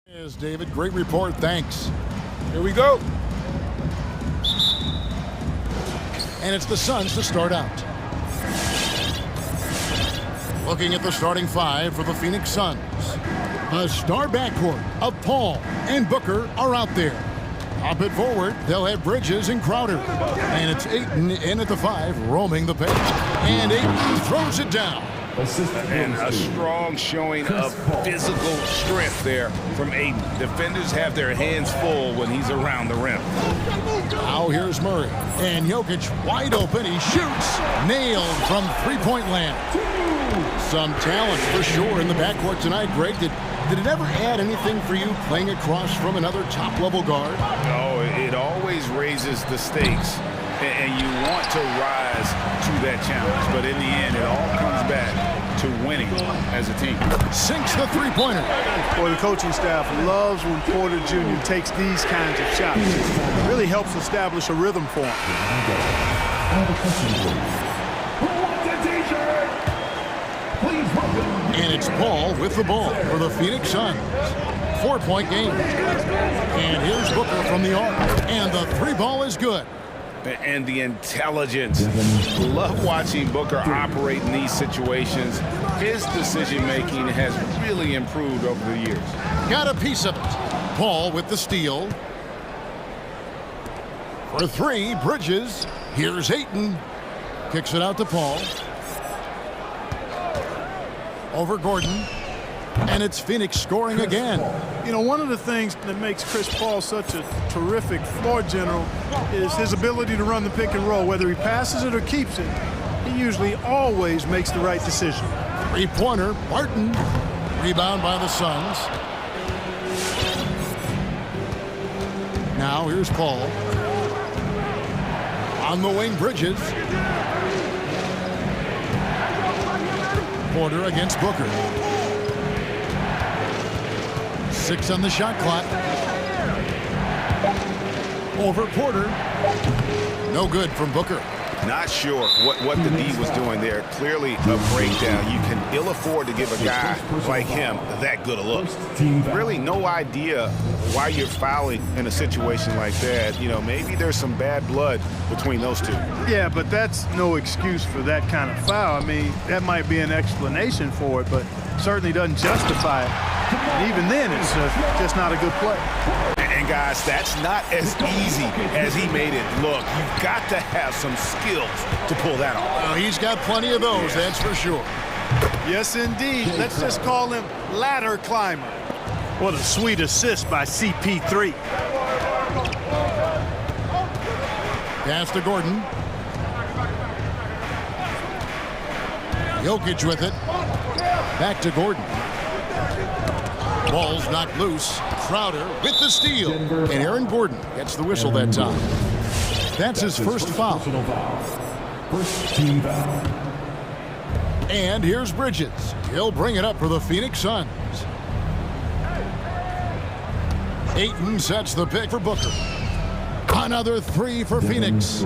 Yes, David, great report. Thanks. Here we go. And it's the Suns to start out. Looking at the starting five for the Phoenix Suns. The star backcourt of Paul and Booker are out there. Up it forward, they'll have Bridges and Crowder. And it's Ayton in at the 5, roaming the paint. And Ayton throws it down. And a strong showing of physical strength there from Ayton. Defenders have their hands full when he's around the rim. Now here's Murray. And Jokic wide open. He shoots. Nailed from three-point land. Some talent for sure in the backcourt tonight, Greg. Did it ever add anything for you playing across from another top-level guard? No, it always raises the stakes. And you want to rise to that challenge. But in the end, it all comes back to winning as a team. Sinks the three-pointer. Boy, the coaching staff loves when Porter Jr. takes these kinds of shots. It really helps establish a rhythm for him. And it's Paul with the ball for the Phoenix Suns. 4-point game. And here's Booker from the arc. And the three ball is good. And the intelligence. Love watching Booker operate in these situations. His decision-making has really improved over the years. Got a piece of it. Paul with the steal. For three, Bridges. Here's Ayton. Kicks it out to Paul. Over Gordon. And it's Phoenix scoring again. You know, one of the things that makes Chris Paul such a terrific floor general is his ability to run the pick and roll. Whether he passes it or keeps it, he usually always makes the right decision. Three-pointer, Martin. Rebound by the Suns. Now here's Paul. On the wing, Bridges. Porter against Booker. 6 on the shot clock. Over Porter. No good from Booker. Not sure what the D was doing there. Clearly a breakdown. You can ill afford to give a guy like him that good a look. Really no idea why you're fouling in a situation like that. You know, maybe there's some bad blood between those two. Yeah, but that's no excuse for that kind of foul. I mean, that might be an explanation for it, but certainly doesn't justify it. And even then, it's just not a good play. And guys, that's not as easy as he made it look. You've got to have some skills to pull that off. Well, he's got plenty of those, that's for sure. Yes, indeed. Let's just call him ladder climber. What a sweet assist by CP3. Pass to Gordon. Jokic with it. Back to Gordon. Ball's knocked loose. Crowder with the steal. And Aaron Gordon gets the whistle that time. That's his first foul. First team foul. And here's Bridges. He'll bring it up for the Phoenix Suns. Ayton sets the pick for Booker. Another three for Phoenix.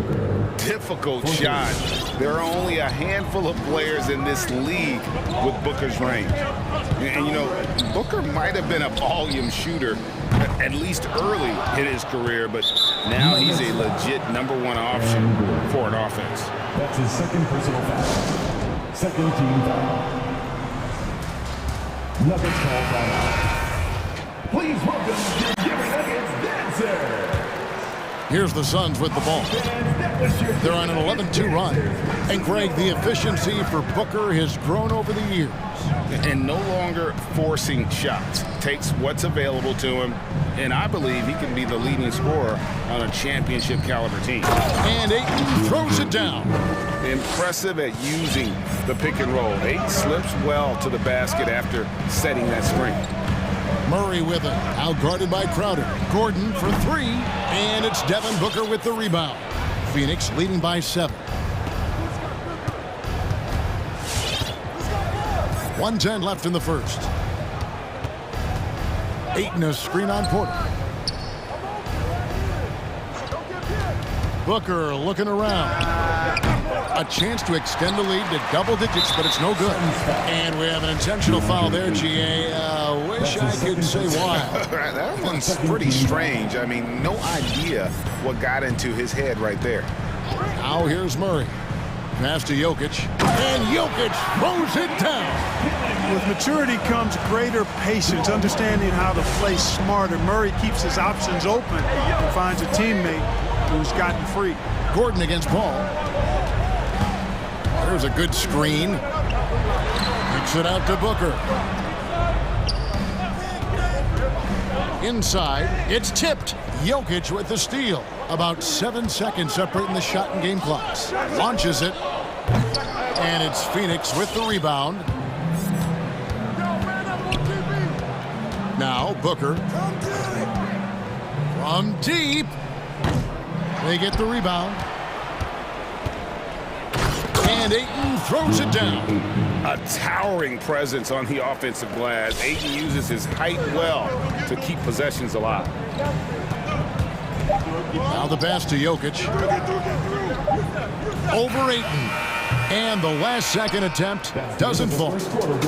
Difficult shot. There are only a handful of players in this league with Booker's range. And you know, Booker might have been a volume shooter at least early in his career, but now he's a legit #1 option for an offense. That's his second personal foul. Second team foul. Nuggets call foul. Please welcome your Nuggets dancer. Here's the Suns with the ball. They're on an 11-2 run. And Greg, the efficiency for Booker has grown over the years. And no longer forcing shots. Takes what's available to him. And I believe he can be the leading scorer on a championship caliber team. And Ayton throws it down. Impressive at using the pick and roll. Ayton slips well to the basket after setting that screen. Murray with it, out guarded by Crowder. Gordon for three, and it's Devin Booker with the rebound. Phoenix leading by 7. 1:10 left in the first. Ayton a screen on Porter. Booker looking around. A chance to extend the lead to double digits, but it's no good. And we have an intentional foul there, GA. Wish I could say why. That one's pretty strange. I mean, no idea what got into his head right there. Now here's Murray. Pass to Jokic. And Jokic throws it down. With maturity comes greater patience, understanding how to play smarter. Murray keeps his options open and finds a teammate who's gotten free. Gordon against Paul. There's a good screen. Kicks it out to Booker. Inside, it's tipped. Jokic with the steal. About 7 seconds separating the shot and game clocks. Launches it. And it's Phoenix with the rebound. Now Booker. From deep. They get the rebound. And Ayton throws it down. A towering presence on the offensive glass. Ayton uses his height well to keep possessions alive. Now the pass to Jokic. Over Ayton. And the last second attempt doesn't fall.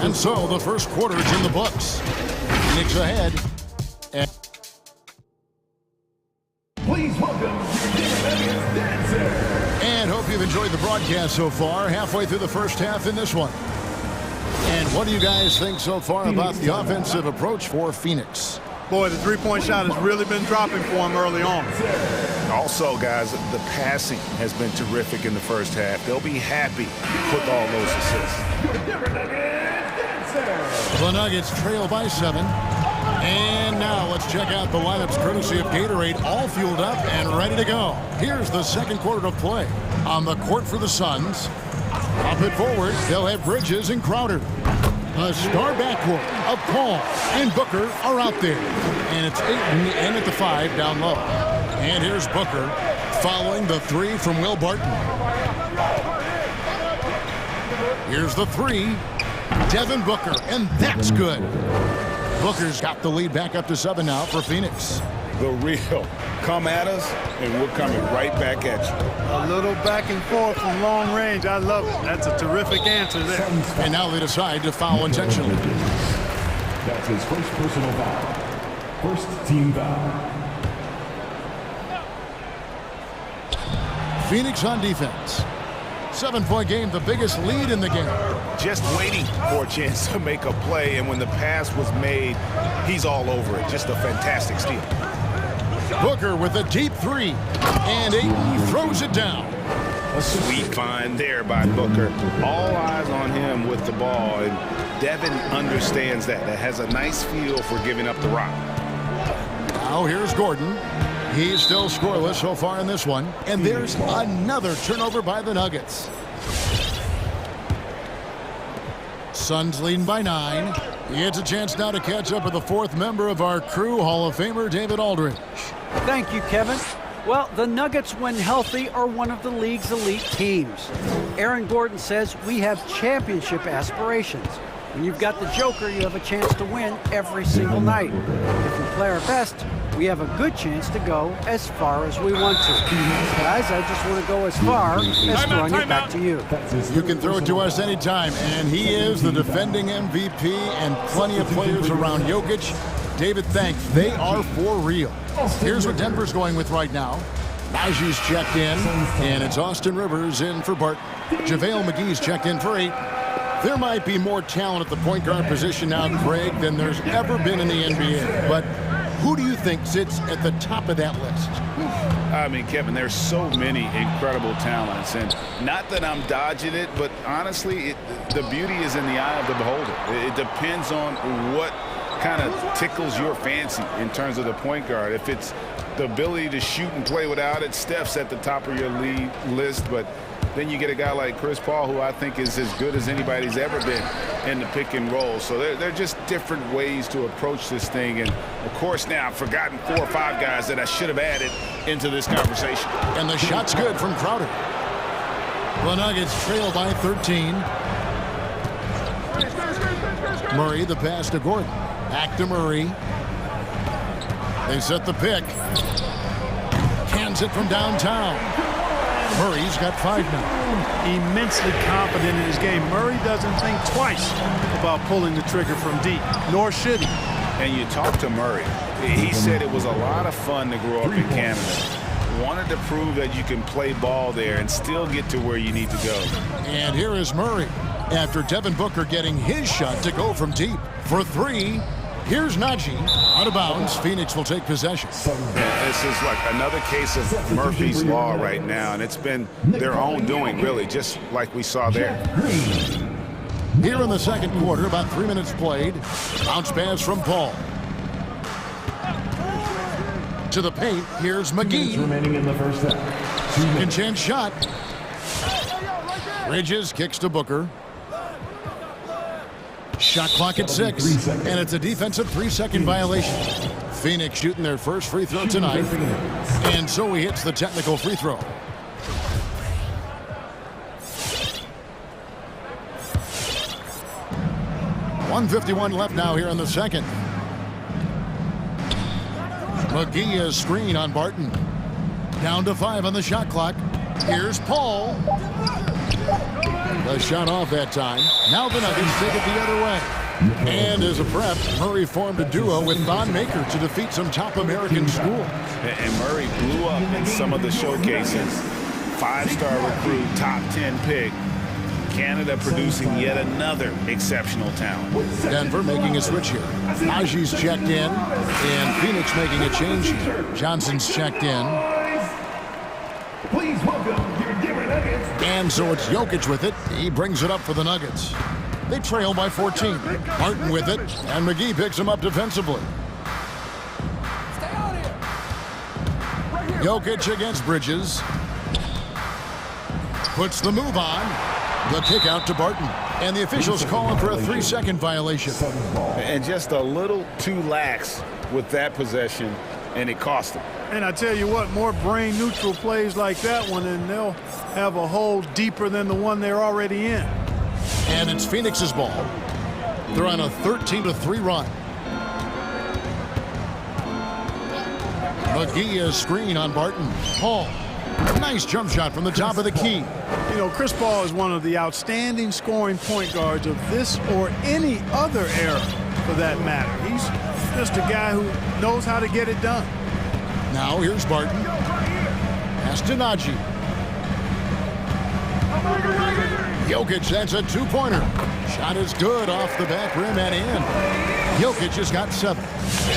And so the first quarter is in the books. Phoenix ahead. Please welcome and hope you've enjoyed the broadcast so far. Halfway through the first half in this one. And what do you guys think so far about the offensive approach for Phoenix? Boy, the three-point shot has really been dropping for him early on. Also, guys, the passing has been terrific in the first half. They'll be happy with all those assists. The Nuggets trail by 7. And now let's check out the lineups courtesy of Gatorade, all fueled up and ready to go. Here's the second quarter of play. On the court for the Suns. Up it forward, they'll have Bridges and Crowder. A star backcourt of Paul and Booker are out there. And it's Ayton in at the 5 down low. And here's Booker following the 3 from Will Barton. Here's the 3. Devin Booker, and that's good. Booker's got the lead back up to 7 now for Phoenix. The real. Come at us, and we're coming right back at you. A little back and forth from long range. I love it. That's a terrific answer there. And now they decide to foul intentionally. That's his first personal foul. First team foul. Phoenix on defense. 7-point game, the biggest lead in the game. Just waiting for a chance to make a play, and when the pass was made, he's all over it. Just a fantastic steal. Booker with a deep 3, and Ayton throws it down. A sweet find there by Booker. All eyes on him with the ball, and Devin understands that. That has a nice feel for giving up the rock. Now here's Gordon. He's still scoreless so far in this one. And there's another turnover by the Nuggets. Suns leading by 9. He gets a chance now to catch up with the 4th member of our crew, Hall of Famer David Aldridge. Thank you, Kevin. Well, the Nuggets, when healthy, are one of the league's elite teams. Aaron Gordon says we have championship aspirations. When you've got the Joker, you have a chance to win every single night. If we play our best, we have a good chance to go as far as we want to. Guys, I just want to go as far as throwing it back to you. You can throw it to us anytime, and he is the defending MVP and plenty of players around Jokic. David, thanks. They are for real. Here's what Denver's going with right now. Najee's checked in, and it's Austin Rivers in for Barton. JaVale McGee's checked in for 8. There might be more talent at the point guard position now, Craig, than there's ever been in the NBA. But who do you think sits at the top of that list? I mean, Kevin, there's so many incredible talents. And not that I'm dodging it, but honestly, the beauty is in the eye of the beholder. It depends on what kind of tickles your fancy in terms of the point guard. If it's the ability to shoot and play without it, Steph's at the top of your league list. But then you get a guy like Chris Paul, who I think is as good as anybody's ever been in the pick and roll. So they're just different ways to approach this thing. And, of course, now I've forgotten 4 or 5 guys that I should have added into this conversation. And the shot's good from Crowder. The Nuggets trail by 13. Murray, the pass to Gordon. Back to Murray. They set the pick. Cans it from downtown. Murray's got 5 now. Immensely confident in his game. Murray doesn't think twice about pulling the trigger from deep, nor should he. And you talk to Murray. He said it was a lot of fun to grow up in Canada. Wanted to prove that you can play ball there and still get to where you need to go. And here is Murray after Devin Booker getting his shot to go from deep for 3. Here's Najee out of bounds. Phoenix will take possession. This is like another case of Murphy's Law right now, and it's been their own doing, really, just like we saw there. Here in the second quarter, about 3 minutes played. Bounce pass from Paul. To the paint, here's McGee. Remaining in the first half. Second chance shot. Bridges kicks to Booker. Shot clock at 6, and it's a defensive 3-second violation. Phoenix shooting their first free throw tonight, and so he hits the technical free throw. .151 left now here in the second. McGee is screen on Barton. Down to 5 on the shot clock. Here's Paul. The shot off that time. Now the Nuggets take it the other way. And as a prep, Murray formed a duo with Von Maker to defeat some top American schools. And Murray blew up in some of the showcases. 5-star recruit, top 10 pick. Canada producing yet another exceptional talent. Denver making a switch here. Najee's checked in, and Phoenix making a change here. Johnson's checked in. Please welcome your Denver Nuggets. And so it's Jokic with it. He brings it up for the Nuggets. They trail by 14. Martin with it, and McGee picks him up defensively. Jokic against Bridges. Puts the move on. The kick out to Barton. And the officials calling for a 3-second violation. And just a little too lax with that possession, and it cost them. And I tell you what, more brain-neutral plays like that one, and they'll have a hole deeper than the one they're already in. And it's Phoenix's ball. They're on a 13-3 run. McGee is screen on Barton. Paul. Nice jump shot from the top of the key. You know, Chris Paul is one of the outstanding scoring point guards of this or any other era, for that matter. He's just a guy who knows how to get it done. Now here's Barton. Pass to Najee. Jokic, that's a 2-pointer. Shot is good off the back rim and in. Jokic has got 7.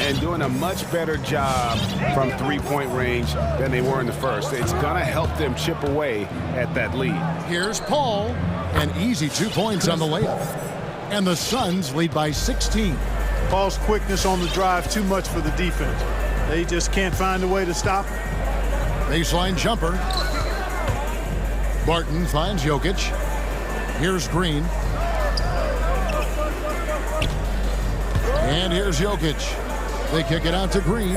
And doing a much better job from 3-point range than they were in the first. It's going to help them chip away at that lead. Here's Paul. An easy 2 points on the layup. And the Suns lead by 16. Paul's quickness on the drive too much for the defense. They just can't find a way to stop him. Baseline jumper. Barton finds Jokic. Here's Green. And here's Jokic. They kick it out to Green.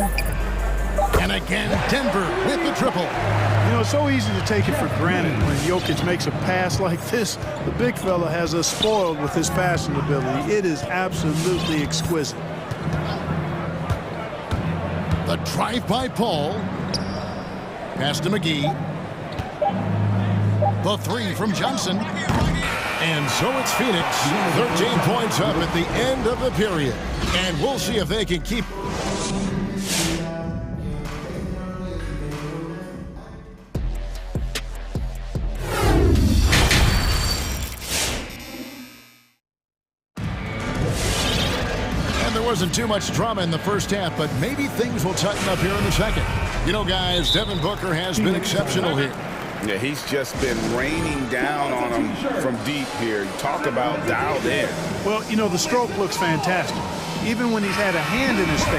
And again, Denver with the triple. You know, it's so easy to take it for granted when Jokic makes a pass like this. The big fella has us spoiled with his passing ability. It is absolutely exquisite. The drive by Paul. Pass to McGee. The 3 from Johnson. And so it's Phoenix, 13 points up at the end of the period. And we'll see if they can keep. And there wasn't too much drama in the first half, but maybe things will tighten up here in the second. You know, guys, Devin Booker has been exceptional here. Yeah, he's just been raining down on him from deep here. Talk about dialed in. Well, you know, the stroke looks fantastic. Even when he's had a hand in his face,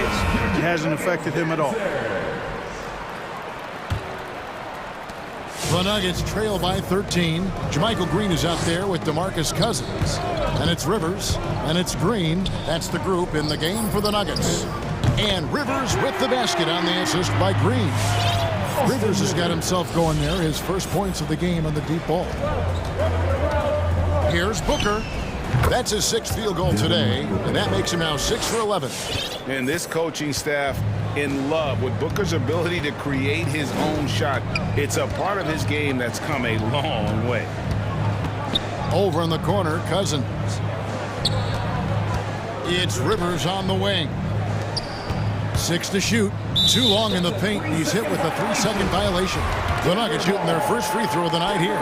it hasn't affected him at all. The Nuggets trail by 13. JaMychal Green is out there with DeMarcus Cousins. And it's Rivers, and it's Green. That's the group in the game for the Nuggets. And Rivers with the basket on the assist by Green. Rivers has got himself going there, his first points of the game on the deep ball. Here's Booker. That's his 6th field goal today, and that makes him now 6 for 11. And this coaching staff in love with Booker's ability to create his own shot. It's a part of his game that's come a long way. Over in the corner, Cousins. It's Rivers on the wing. 6 to shoot. Too long in the paint. He's hit with a 3-second violation. The Nuggets shooting their first free throw of the night here.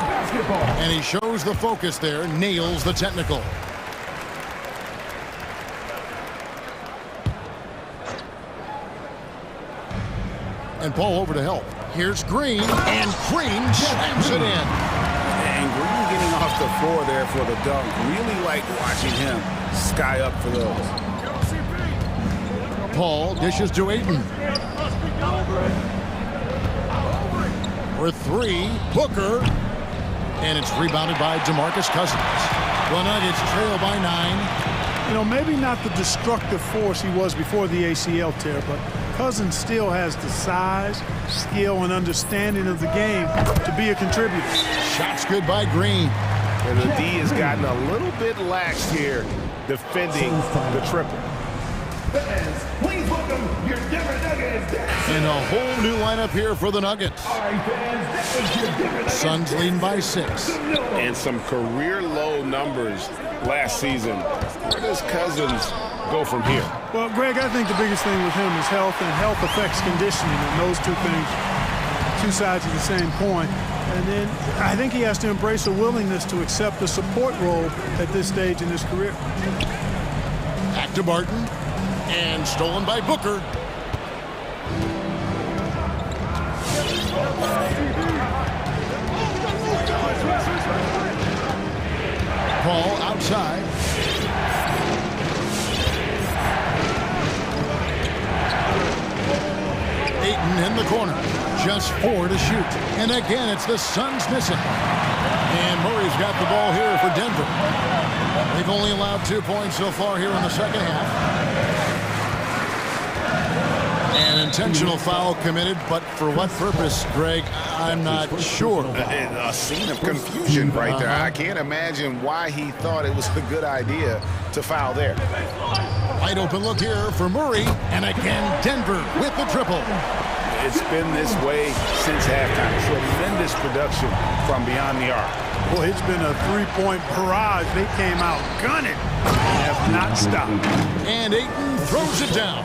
And he shows the focus there, nails the technical. And Paul over to help. Here's Green, and Green slams it in. And Green getting off the floor there for the dunk. Really like watching him sky up for those. Paul dishes to Ayton. For 3, Booker. And it's rebounded by DeMarcus Cousins. The Nuggets trail by 9. You know, maybe not the destructive force he was before the ACL tear, but Cousins still has the size, skill, and understanding of the game to be a contributor. Shots good by Green. And the D has gotten a little bit lax here defending the triple. Fans, please welcome your Denver Nuggets. And a whole new lineup here for the Nuggets. All right, fans, that was your Denver Suns leading by 6. And some career low numbers last season. Where does Cousins go from here? Well, Greg, I think the biggest thing with him is health, and health affects conditioning, and those two things, two sides of the same coin. And then I think he has to embrace a willingness to accept a support role at this stage in his career. Back to Barton, and stolen by Booker. Paul outside. Ayton in the corner. Just 4 to shoot. And again, it's the Suns missing. And Murray's got the ball here for Denver. They've only allowed 2 points so far here in the second half. An intentional foul committed, but for what purpose, Greg, I'm not sure. A scene of confusion right there. I can't imagine why he thought it was a good idea to foul there. Wide open look here for Murray, and again Denver with the triple. It's been this way since halftime. Tremendous production from beyond the arc. Boy, it's been a 3-point barrage. They came out gunning and have not stopped. And Ayton throws it down.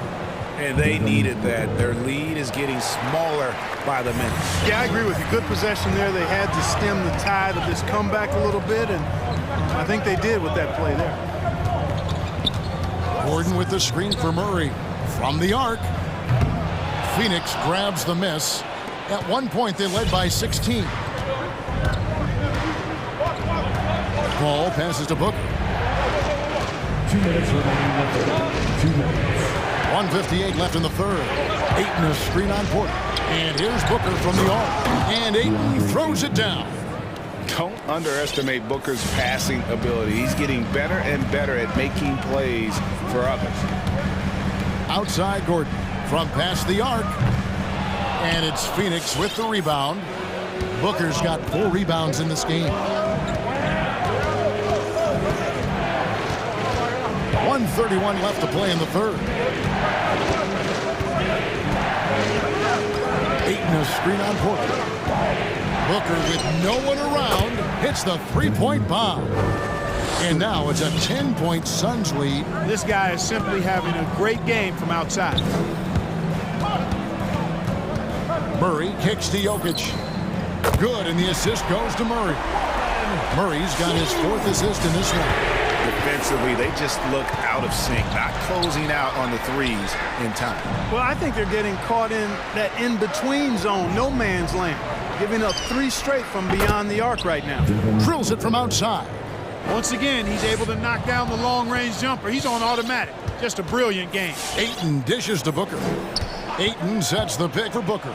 And they needed that. Their lead is getting smaller by the minute. Yeah, I agree with you. Good possession there. They had to stem the tide of this comeback a little bit, and I think they did with that play there. Gordon with the screen for Murray. From the arc. Phoenix grabs the miss. At one point, they led by 16. Paul passes to Booker. 2 minutes remaining in the third. 2 minutes. 1:58 left in the third. Ayton a screen on Porter. And here's Booker from the arc. And Ayton throws it down. Don't underestimate Booker's passing ability. He's getting better and better at making plays for others. Outside Gordon from past the arc. And it's Phoenix with the rebound. Booker's got 4 rebounds in this game. 1:31 left to play in the third. Ayton a screen on Porter. Booker with no one around hits the 3-point bomb. And now it's a 10-point Suns lead. This guy is simply having a great game from outside. Murray kicks to Jokic. Good, and the assist goes to Murray. Murray's got his 4th assist in this one. Defensively, they just look out of sync, not closing out on the threes in time. Well, I think they're getting caught in that in-between zone, no man's land, giving up 3 straight from beyond the arc right now. Drills it from outside. Once again, he's able to knock down the long-range jumper. He's on automatic. Just a brilliant game. Ayton dishes to Booker. Ayton sets the pick for Booker.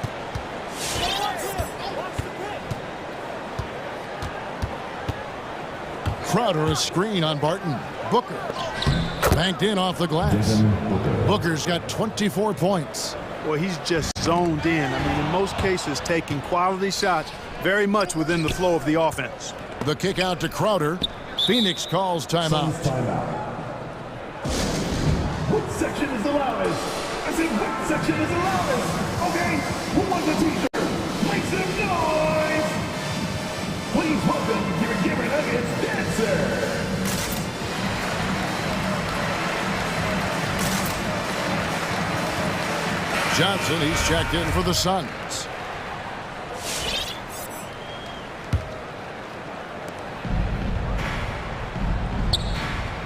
Crowder a screen on Barton. Booker banked in off the glass. Booker's got 24 points. Well, he's just zoned in. I mean, in most cases, taking quality shots very much within the flow of the offense. The kick out to Crowder. Phoenix calls timeout. What section is the loudest? exclusive whip section is allowed us. Okay, who wants a t-shirt? Make some noise. Please welcome your Gamer Nuggets dancer. Johnson, he's checked in for the Suns.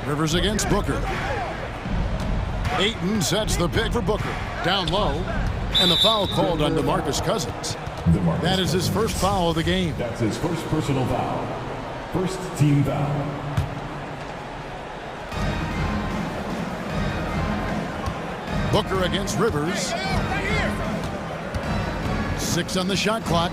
Rivers against Booker. Ayton sets the pick for Booker. Down low. And the foul called on DeMarcus Cousins. That is his first foul of the game. That's his first personal foul. First team foul. Booker against Rivers. 6 on the shot clock.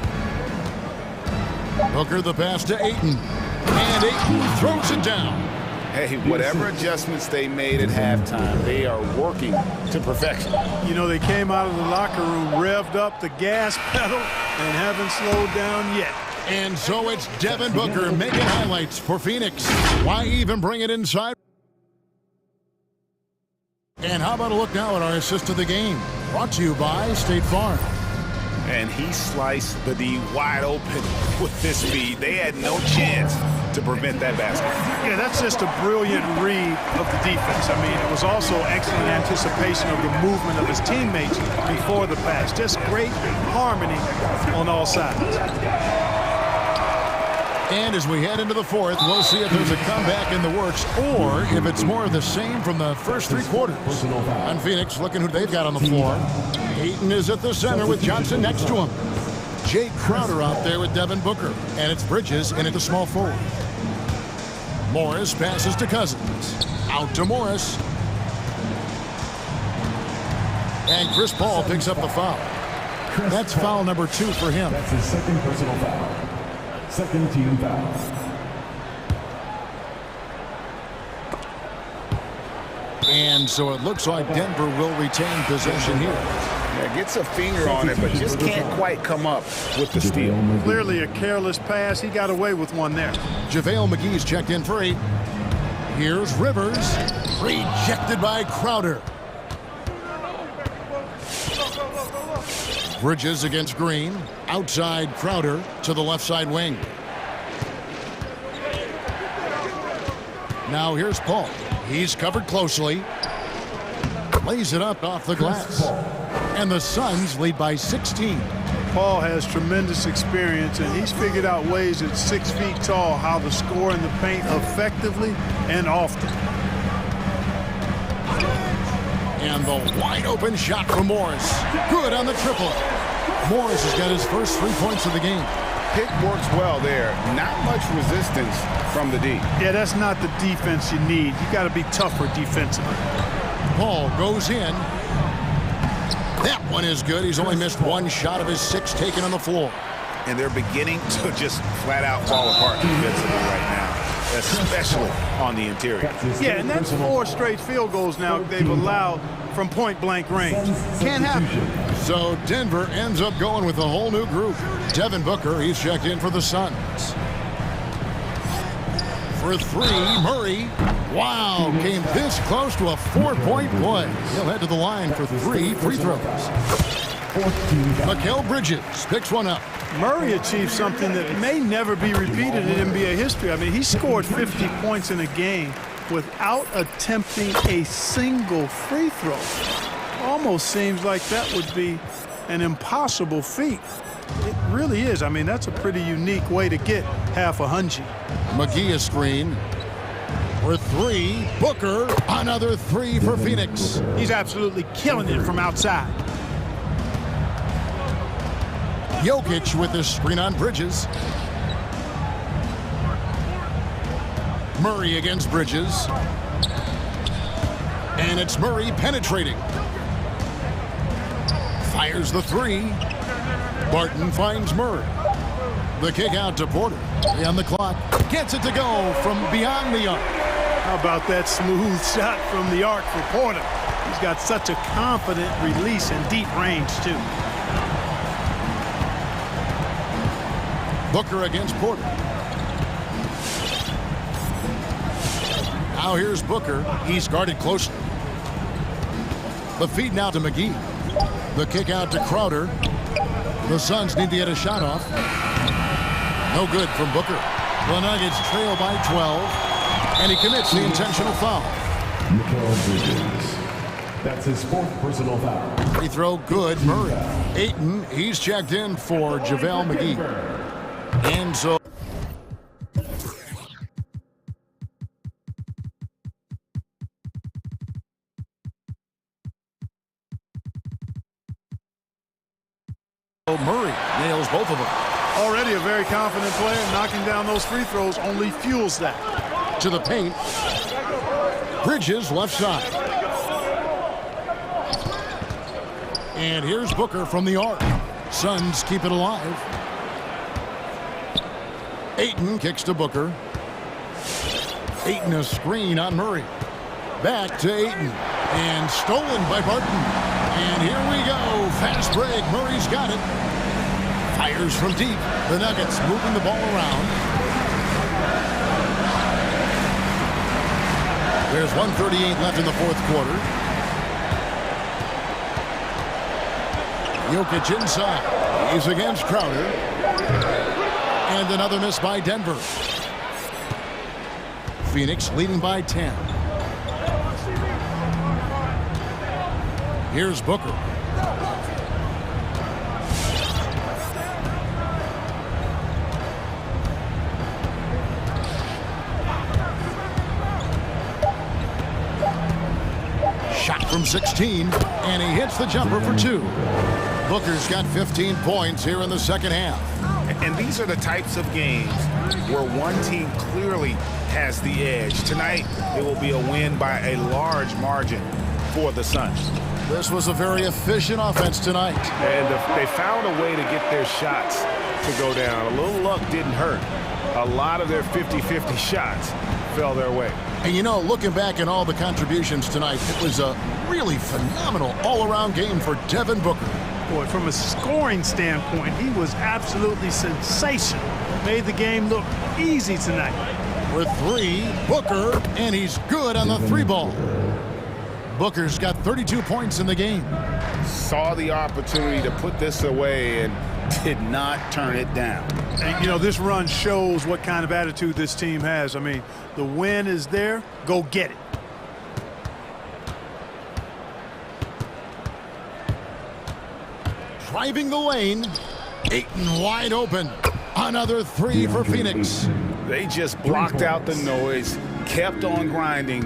Booker the pass to Ayton. And Ayton throws it down. Hey, whatever adjustments they made at halftime, they are working to perfection. You know, they came out of the locker room, revved up the gas pedal, and haven't slowed down yet. And so it's Devin Booker making highlights for Phoenix. Why even bring it inside? And how about a look now at our assist of the game? Brought to you by State Farm. And he sliced the D wide open with this speed. They had no chance to prevent that basket. Yeah, that's just a brilliant read of the defense. I mean, it was also excellent anticipation of the movement of his teammates before the pass. Just great harmony on all sides. And as we head into the fourth, we'll see if there's a comeback in the works or if it's more of the same from the first 3 quarters. And Phoenix looking who they've got on the floor. Ayton is at the center with Johnson next to him. Jay Crowder out there with Devin Booker. And it's Bridges in at the small forward. Morris passes to Cousins. Out to Morris. And Chris Paul picks up the foul. That's foul number 2 for him. That's his second personal foul. Second team foul. And so it looks like Denver will retain possession here. Yeah, gets a finger on it, but just can't quite come up with the steal. Clearly a careless pass. He got away with one there. JaVale McGee's checked in for 8. Here's Rivers. Rejected by Crowder. Bridges against Green. Outside Crowder to the left side wing. Now here's Paul. He's covered closely. Lays it up off the glass. And the Suns lead by 16. Paul has tremendous experience, and he's figured out ways at 6 feet tall how to score in the paint effectively and often. And the wide open shot from Morris. Good on the triple. Morris has got his first 3 points of the game. Pick works well there. Not much resistance from the D. Yeah, that's not the defense you need. You got to be tougher defensively. Paul goes in. That one is good. He's only missed 1 shot of his 6 taken on the floor. And they're beginning to just flat out fall apart defensively right now, especially on the interior. Yeah, and that's 4 straight field goals now they've allowed from point-blank range. Can't happen. So Denver ends up going with a whole new group. Devin Booker, he's checked in for the Suns. For 3, Murray. Wow, came this close to a 4-point play. He'll head to the line for 3 free throws. Mikal Bridges picks one up. Murray achieved something that may never be repeated in NBA history. I mean, he scored 50 points in a game without attempting a single free throw. Almost seems like that would be an impossible feat. It really is. I mean, that's a pretty unique way to get half a hunchie. McGee a screen. For 3, Booker, another 3 for Phoenix. He's absolutely killing it from outside. Jokic with the screen on Bridges. Murray against Bridges. And it's Murray penetrating. Fires the 3. Barton finds Murray. The kick out to Porter. 3 on the clock. Gets it to go from beyond the arc. How about that smooth shot from the arc for Porter? He's got such a confident release and deep range, too. Booker against Porter. Now here's Booker. He's guarded closely. The feed now to McGee. The kick out to Crowder. The Suns need to get a shot off. No good from Booker. The Nuggets trail by 12, and he commits the intentional foul. That's his fourth personal foul. Free throw good, Murray. Ayton, he's checked in for JaVale McGee. And so Murray nails both of them. Already a very confident player. Knocking down those free throws only fuels that. To the paint. Bridges left side. And here's Booker from the arc. Suns keep it alive. Ayton kicks to Booker. Ayton a screen on Murray. Back to Ayton. And stolen by Barton. And here we go. Fast break. Murray's got it. Fires from deep. The Nuggets moving the ball around. There's 1:38 left in the fourth quarter. Jokic inside. He's against Crowder. And another miss by Denver. Phoenix leading by 10. Here's Booker. Shot from 16, and he hits the jumper for 2. Booker's got 15 points here in the second half. And these are the types of games where one team clearly has the edge. Tonight, it will be a win by a large margin for the Suns. This was a very efficient offense tonight. And they found a way to get their shots to go down. A little luck didn't hurt. A lot of their 50-50 shots fell their way. And you know, looking back at all the contributions tonight, it was a really phenomenal all-around game for Devin Booker. Boy, from a scoring standpoint, he was absolutely sensational. Made the game look easy tonight. For 3, Booker, and he's good on the 3-ball. Booker's got 32 points in the game. Saw the opportunity to put this away and did not turn it down. And, you know, this run shows what kind of attitude this team has. I mean, the win is there. Go get it. Driving the lane. Ayton wide open. Another 3 for Phoenix. They just blocked out the noise, kept on grinding,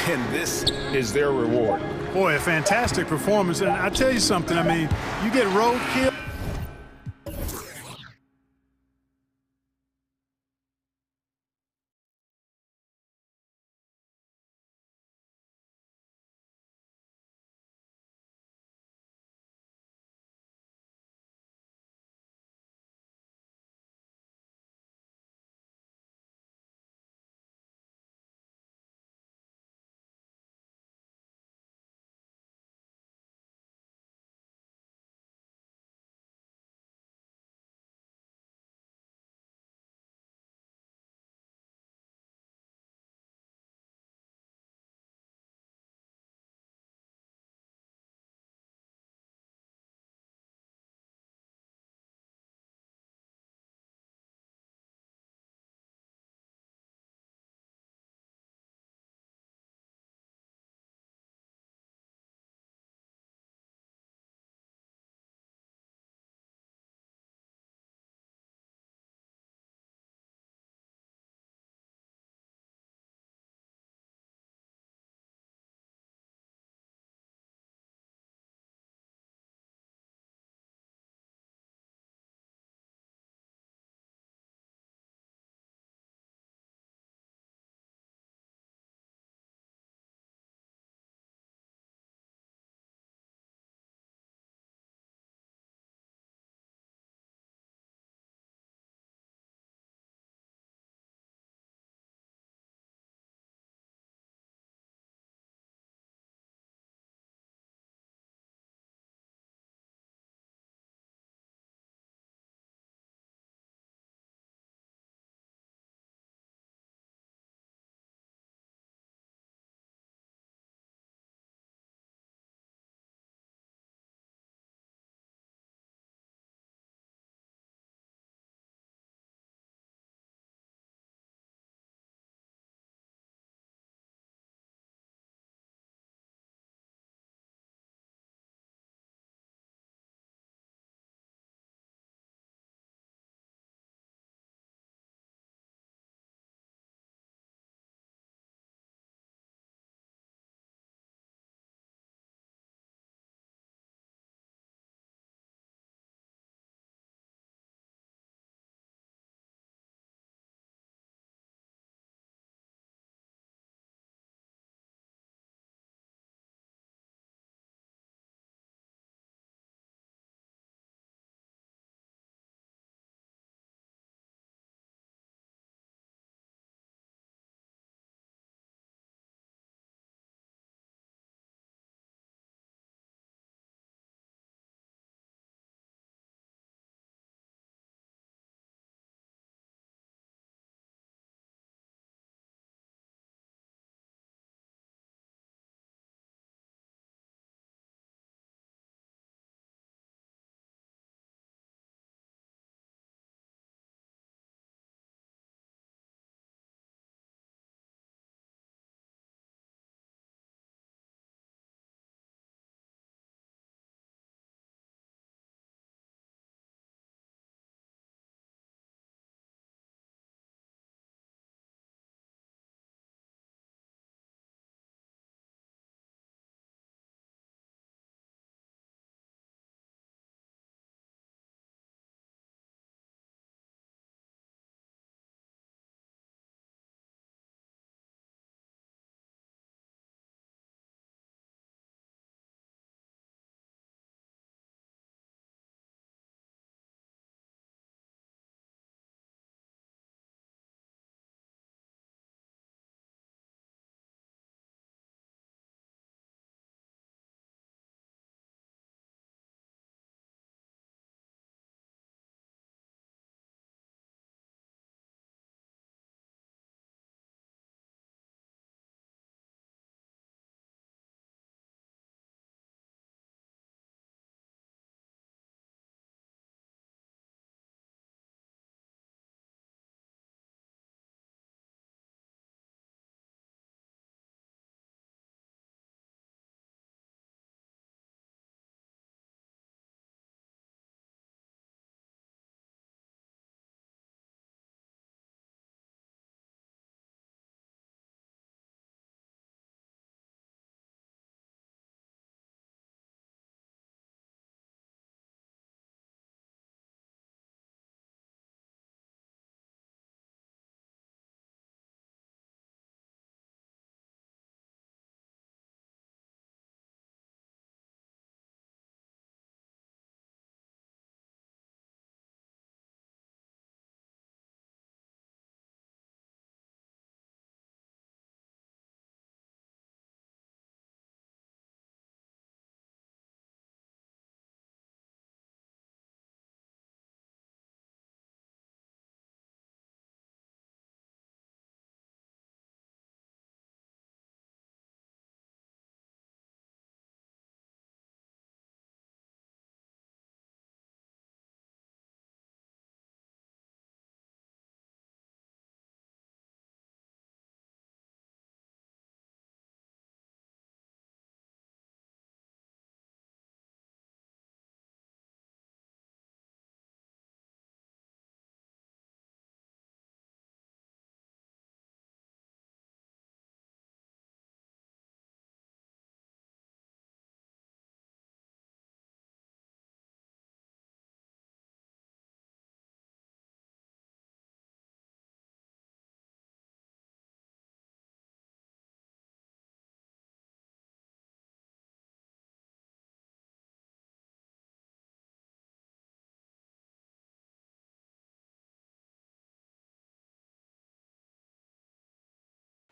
and this is their reward. Boy, a fantastic performance. And I tell you something, I mean, you get roadkill.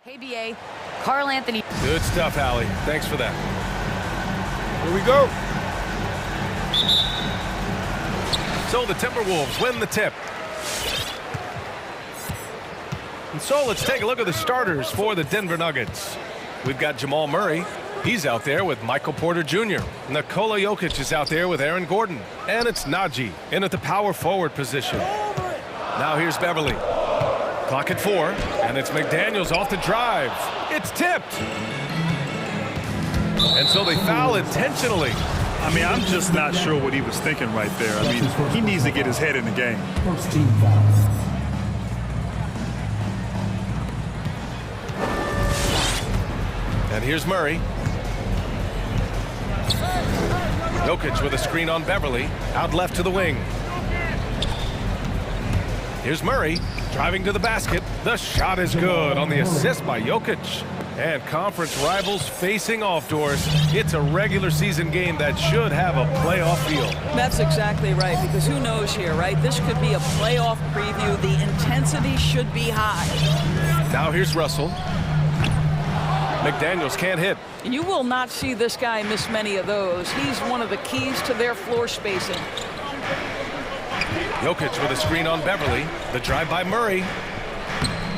Hey, BA. Carl Anthony. Good stuff, Allie. Thanks for that. Here we go. So the Timberwolves win the tip. And so let's take a look at the starters for the Denver Nuggets. We've got Jamal Murray. He's out there with Michael Porter Jr. Nikola Jokic is out there with Aaron Gordon. And it's Najee in at the power forward position. Now here's Beverly. Clock at 4, and it's McDaniels off the drive. It's tipped. And so they foul intentionally. I mean, I'm just not sure what he was thinking right there. I mean, he needs to get his head in the game. First team foul. And here's Murray. Jokic with a screen on Beverly. Out left to the wing. Here's Murray driving to the basket. The shot is good on the assist by Jokic. And conference rivals facing off doors. It's a regular season game that should have a playoff feel. That's exactly right, because who knows here, right? This could be a playoff preview. The intensity should be high. Now here's Russell. McDaniels can't hit. You will not see this guy miss many of those. He's one of the keys to their floor spacing. Jokic with a screen on Beverly. The drive by Murray.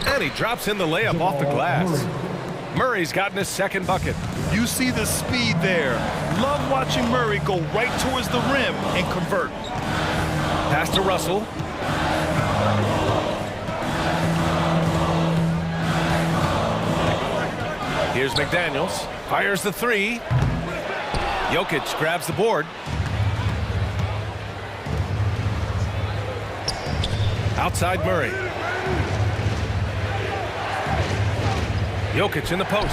And he drops in the layup off the glass. Murray's gotten his second bucket. You see the speed there. Love watching Murray go right towards the rim and convert. Pass to Russell. Here's McDaniels. Fires the three. Jokic grabs the board. Outside Murray. Jokic in the post.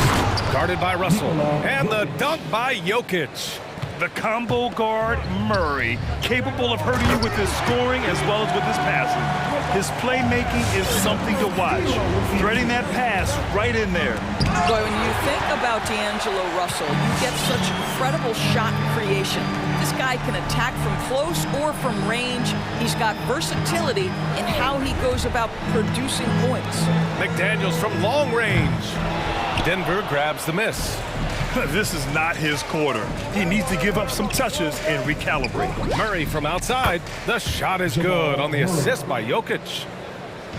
Guarded by Russell. And the dunk by Jokic. The combo guard, Murray, capable of hurting you with his scoring as well as with his passing. His playmaking is something to watch. Threading that pass right in there. Boy, when you think about D'Angelo Russell, you get such incredible shot creation. This guy can attack from close or from range. He's got versatility in how he goes about producing points. McDaniels from long range. Denver grabs the miss. This is not his quarter. He needs to give up some touches and recalibrate. Murray from outside. The shot is good on the assist by Jokic.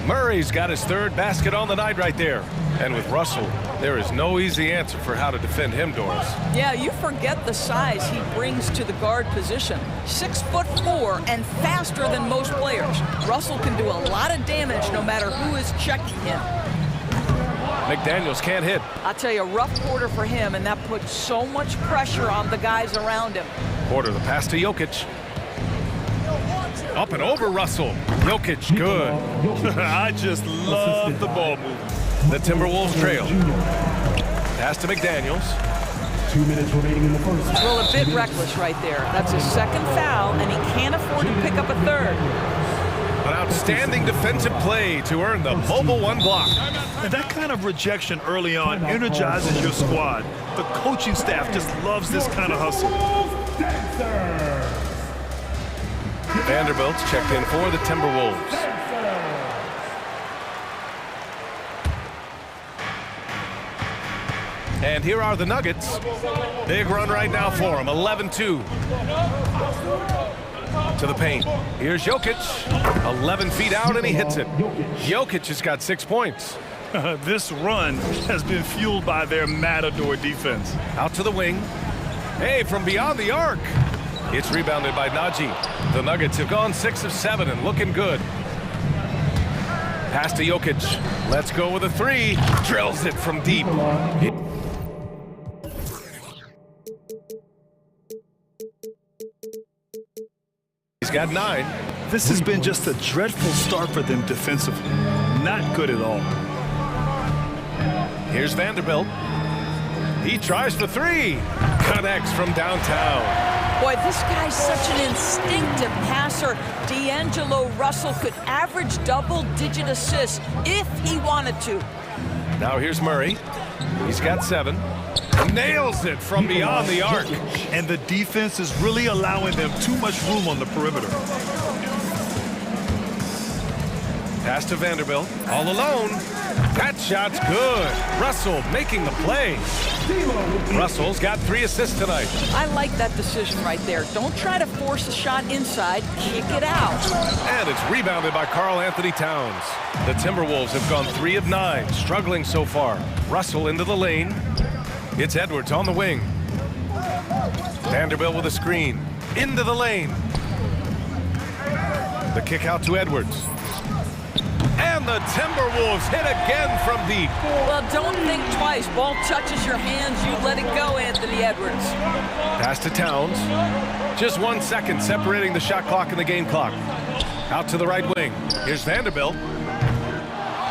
Murray's got his third basket on the night right there. And with Russell, there is no easy answer for how to defend him, Doris. Yeah, you forget the size he brings to the guard position. 6'4" and faster than most players. Russell can do a lot of damage no matter who is checking him. McDaniels can't hit. I'll tell you, a rough quarter for him, and that puts so much pressure on the guys around him. Porter, the pass to Jokic. Up and over Russell. Jokic, good. I just love the ball movement. The Timberwolves trail. Pass to McDaniels. 2 minutes remaining in the first. Well, a bit reckless right there. That's his second foul, and he can't afford to pick up a third. An outstanding defensive play to earn the mobile one block. And that kind of rejection early on energizes your squad. The coaching staff just loves this kind of hustle. Vanderbilt's checked in for the Timberwolves. And here are the Nuggets. Big run right now for them, 11-2. To the paint. Here's Jokic. 11 feet out, and he hits it. Jokic has got 6 points. This run has been fueled by their matador defense. Out to the wing. Hey, from beyond the arc. It's rebounded by Najee. The Nuggets have gone 6 of 7 and looking good. Pass to Jokic. Let's go with a three. Drills it from deep. He's got 9. This has been just a dreadful start for them defensively. Not good at all. Here's Vanderbilt. He tries for 3. Connects from downtown. Boy, this guy's such an instinctive passer. D'Angelo Russell could average double-digit assists if he wanted to. Now here's Murray. He's got 7. Nails it from beyond the arc. And the defense is really allowing them too much room on the perimeter. Pass to Vanderbilt. All alone. That shot's good. Russell making the play. Russell's got 3 assists tonight. I like that decision right there. Don't try to force a shot inside. Kick it out. And it's rebounded by Karl Anthony Towns. The Timberwolves have gone 3 of 9, struggling so far. Russell into the lane. It's Edwards on the wing. Vanderbilt with a screen. Into the lane. The kick out to Edwards. And the Timberwolves hit again from deep. Well, don't think twice. Ball touches your hands, you let it go, Anthony Edwards. Pass to Towns. Just 1 second separating the shot clock and the game clock. Out to the right wing. Here's Vanderbilt.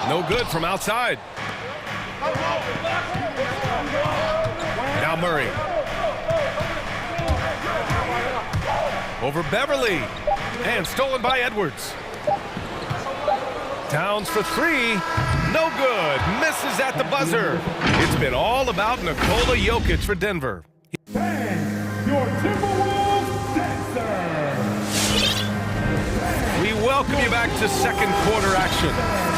No good from outside. Now Murray. Over Beverly. And stolen by Edwards. Towns for 3. No good. Misses at the buzzer. It's been all about Nikola Jokic for Denver. And your Timberwolves dancer. We welcome you back to second quarter action.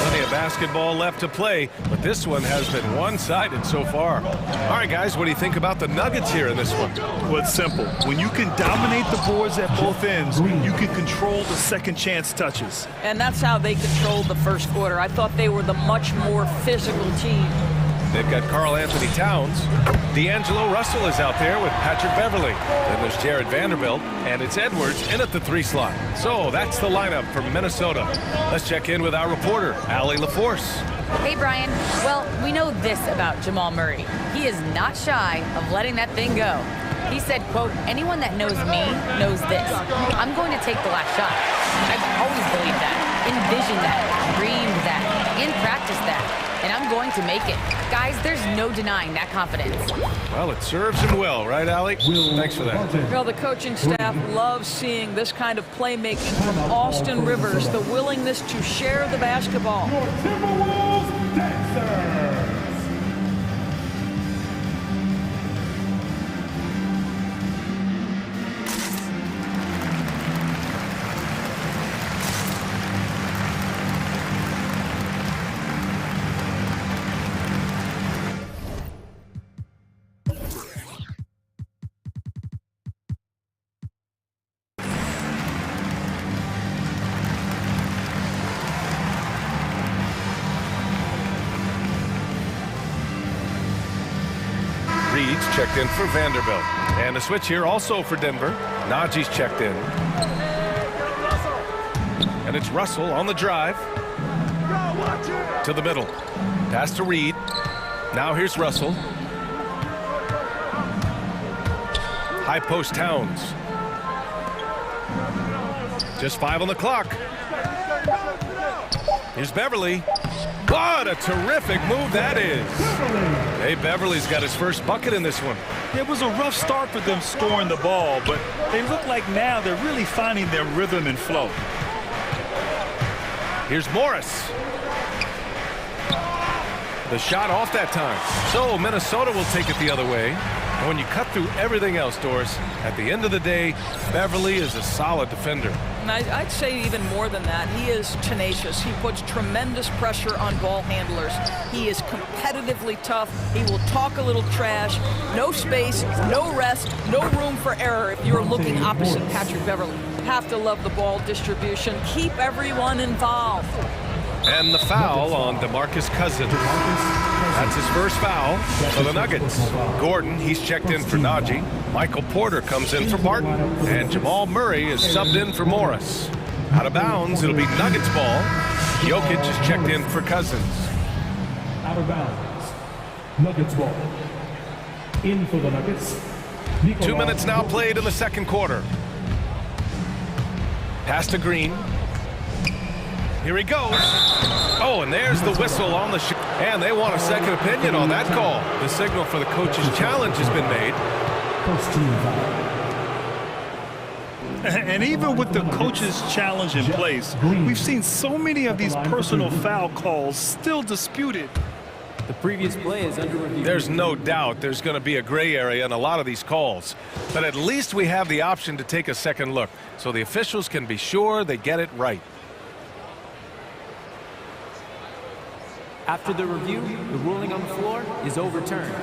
Plenty of basketball left to play, but this one has been one-sided so far. All right, guys, what do you think about the Nuggets here in this one? Well, it's simple. When you can dominate the boards at both ends, you can control the second chance touches. And that's how they controlled the first quarter. I thought they were the much more physical team. They've got Karl Anthony Towns. D'Angelo Russell is out there with Patrick Beverly. Then there's Jared Vanderbilt, and it's Edwards in at the 3 slot. So that's the lineup from Minnesota. Let's check in with our reporter, Allie LaForce. Hey, Brian. Well, we know this about Jamal Murray. He is not shy of letting that thing go. He said, quote, anyone that knows me knows this. I'm going to take the last shot. I've always believed that, envisioned that, dreamed that, and practiced that. And I'm going to make it. Guys, there's no denying that confidence. Well, it serves him well, right, Allie? Thanks for that. Well, the coaching staff loves seeing this kind of playmaking from Austin Rivers, the willingness to share the basketball. Your Timberwolves dancers. Reed's checked in for Vanderbilt. And a switch here also for Denver. Najee's checked in. And it's Russell on the drive. To the middle. Pass to Reed. Now here's Russell. High post Towns. Just 5 on the clock. Here's Beverly. What a terrific move that is. Hey, Beverly's got his first bucket in this one. It was a rough start for them scoring the ball, but they look like now they're really finding their rhythm and flow. Here's Morris. The shot off that time. So Minnesota will take it the other way. And when you cut through everything else, Doris, at the end of the day, Beverly is a solid defender. And I'd say even more than that. He is tenacious. He puts tremendous pressure on ball handlers. He is competitively tough. He will talk a little trash. No space, no rest, no room for error if you're looking opposite Patrick Beverly. Have to love the ball distribution. Keep everyone involved. And the foul on DeMarcus Cousins. That's his first foul for the Nuggets. Gordon, he's checked in for Najee. Michael Porter comes in for Barton. And Jamal Murray is subbed in for Morris. Out of bounds, it'll be Nuggets ball. Jokic is checked in for Cousins. Out of bounds. Nuggets ball. In for the Nuggets. 2 minutes now played in the second quarter. Pass to Green. Here he goes. Oh, and there's the whistle on the shot. And they want a second opinion on that call. The signal for the coach's challenge has been made. First team foul. And even with the coach's challenge in place, we've seen so many of these personal foul calls still disputed. The previous play is under review. There's no doubt there's going to be a gray area in a lot of these calls. But at least we have the option to take a second look, so the officials can be sure they get it right. After the review, the ruling on the floor is overturned.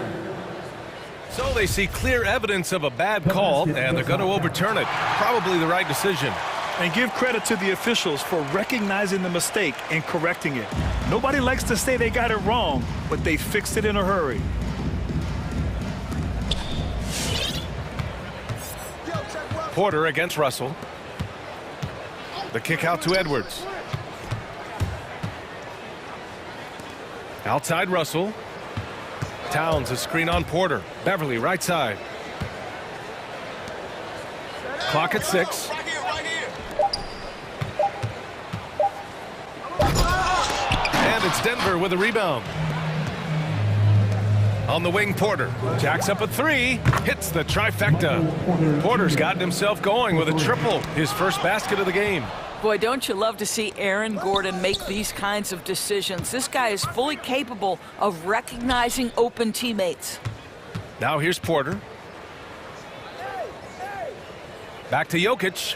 So they see clear evidence of a bad call, and they're going to overturn it. Probably the right decision. And give credit to the officials for recognizing the mistake and correcting it. Nobody likes to say they got it wrong, but they fixed it in a hurry. Porter against Russell. The kick out to Edwards. Outside Russell. Towns a screen on Porter. Beverly right side. Clock at 6. And it's Denver with a rebound. On the wing, Porter jacks up a 3, hits the trifecta. Porter's gotten himself going with a triple, his first basket of the game. Boy, don't you love to see Aaron Gordon make these kinds of decisions. This guy is fully capable of recognizing open teammates. Now here's Porter. Back to Jokic.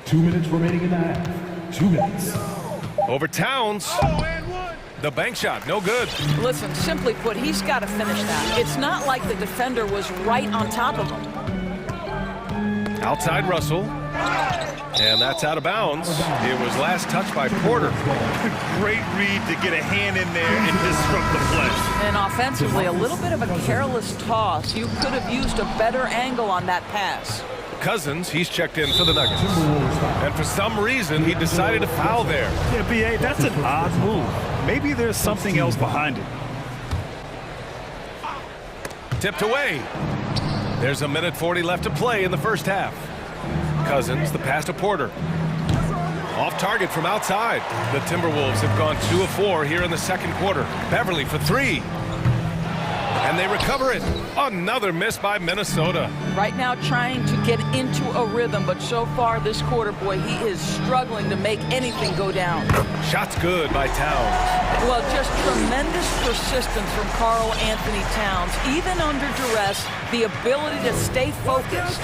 2 minutes remaining in the half. 2 minutes. Over Towns. The bank shot, no good. Listen, simply put, he's got to finish that. It's not like the defender was right on top of him. Outside Russell. And that's out of bounds. It was last touched by Porter. Great read to get a hand in there and disrupt the play. And offensively, a little bit of a careless toss. You could have used a better angle on that pass. Cousins, he's checked in for the Nuggets. And for some reason, he decided to foul there. Yeah, B.A., that's an odd move. Maybe there's something else behind it. Tipped away. There's a minute 40 left to play in the first half. Cousins, the pass to Porter. Off target from outside. The Timberwolves have gone 2 of 4 here in the second quarter. Beverly for 3. And they recover it. Another miss by Minnesota. Right now trying to get into a rhythm, but so far this quarter, boy, he is struggling to make anything go down. Shot's good by Towns. Well, just tremendous persistence from Karl Anthony Towns. Even under duress, the ability to stay focused.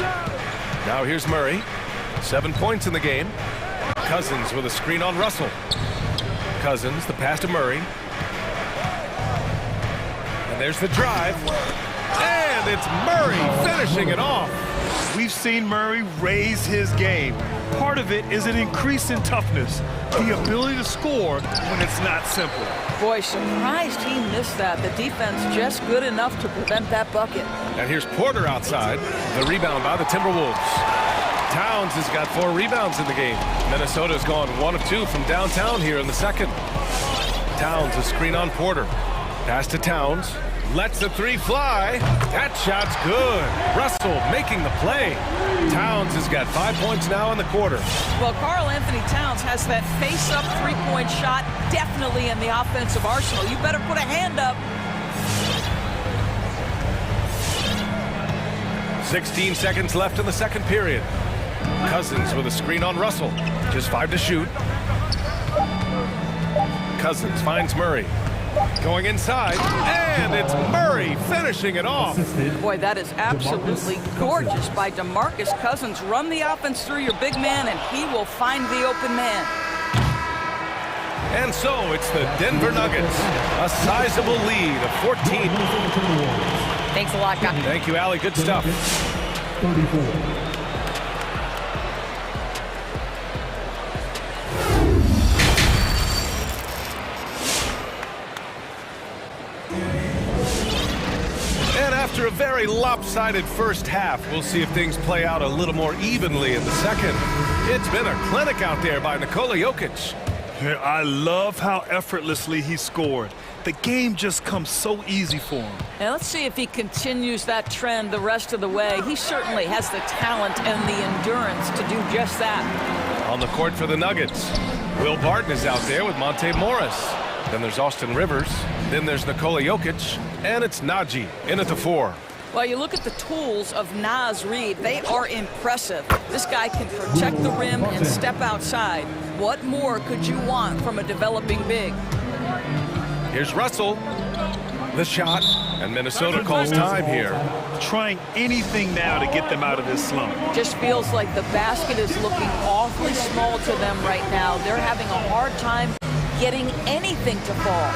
Now here's Murray. 7 points in the game. Cousins with a screen on Russell. Cousins, the pass to Murray. There's the drive, and it's Murray finishing it off. We've seen Murray raise his game. Part of it is an increase in toughness, the ability to score when it's not simple. Boy, surprised he missed that. The defense just good enough to prevent that bucket. And here's Porter outside. The rebound by the Timberwolves. Towns has got 4 rebounds in the game. Minnesota's gone 1 of 2 from downtown here in the second. Towns a screen on Porter. Pass to Towns. Lets the 3 fly. That shot's good. Russell making the play. Towns has got 5 points now in the quarter. Well, Karl Anthony Towns has that face-up three-point shot definitely in the offensive arsenal. You better put a hand up. 16 seconds left in the second period. Cousins with a screen on Russell. Just 5 to shoot. Cousins finds Murray. Going inside, and it's Murray finishing it off. Boy, that is absolutely gorgeous by DeMarcus Cousins. Run the offense through your big man, and he will find the open man. And so it's the Denver Nuggets, a sizable lead of 14. Thanks a lot, guys. Thank you, Allie. Good stuff. 34. After a very lopsided first half, we'll see if things play out a little more evenly in the second. It's been a clinic out there by Nikola Jokic. I love how effortlessly he scored. The game just comes so easy for him. And let's see if he continues that trend the rest of the way. He certainly has the talent and the endurance to do just that. On the court for the Nuggets, Will Barton is out there with Monte Morris. Then there's Austin Rivers. Then there's Nikola Jokic. And it's Najee in at the 4. Well, you look at the tools of Naz Reid. They are impressive. This guy can protect the rim and step outside. What more could you want from a developing big? Here's Russell. The shot. And Minnesota calls time here. Trying anything now to get them out of this slump. Just feels like the basket is looking awfully small to them right now. They're having a hard time getting anything to fall.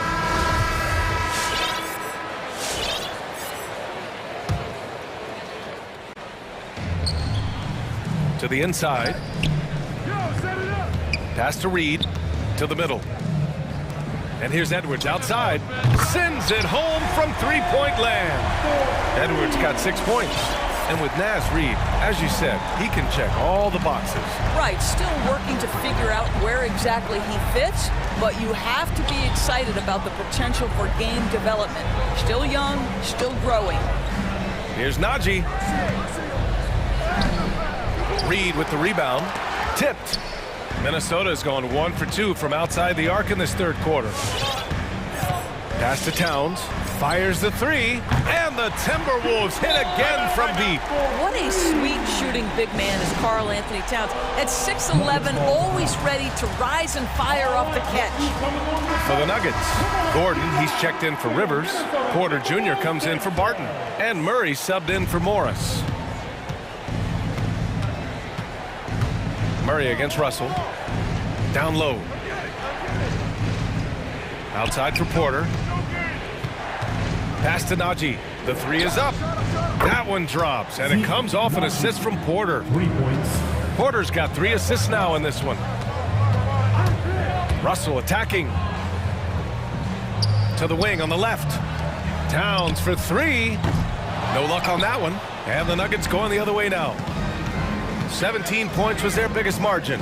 To the inside. Pass to Reed. To the middle. And here's Edwards outside. Sends it home from three-point land. Edwards got 6 points. And with Naz Reid, as you said, he can check all the boxes. Right, still working to figure out where exactly he fits, but you have to be excited about the potential for game development. Still young, still growing. Here's Najee. Reed with the rebound. Tipped. Minnesota is going 1 for 2 from outside the arc in this third quarter. Pass to Towns. Fires the three. And the Timberwolves hit again from deep. What a sweet shooting big man is Karl Anthony Towns. At 6'11", always ready to rise and fire off the catch. For the Nuggets, Gordon, he's checked in for Rivers. Porter Jr. comes in for Barton. And Murray subbed in for Morris. Murray against Russell. Down low. Outside for Porter. Pass to Najee. The three is up. That one drops, and it comes off an assist from Porter. 3 points. Porter's got 3 assists now in this one. Russell attacking. To the wing on the left. Towns for 3. No luck on that one. And the Nuggets going the other way now. 17 points was their biggest margin.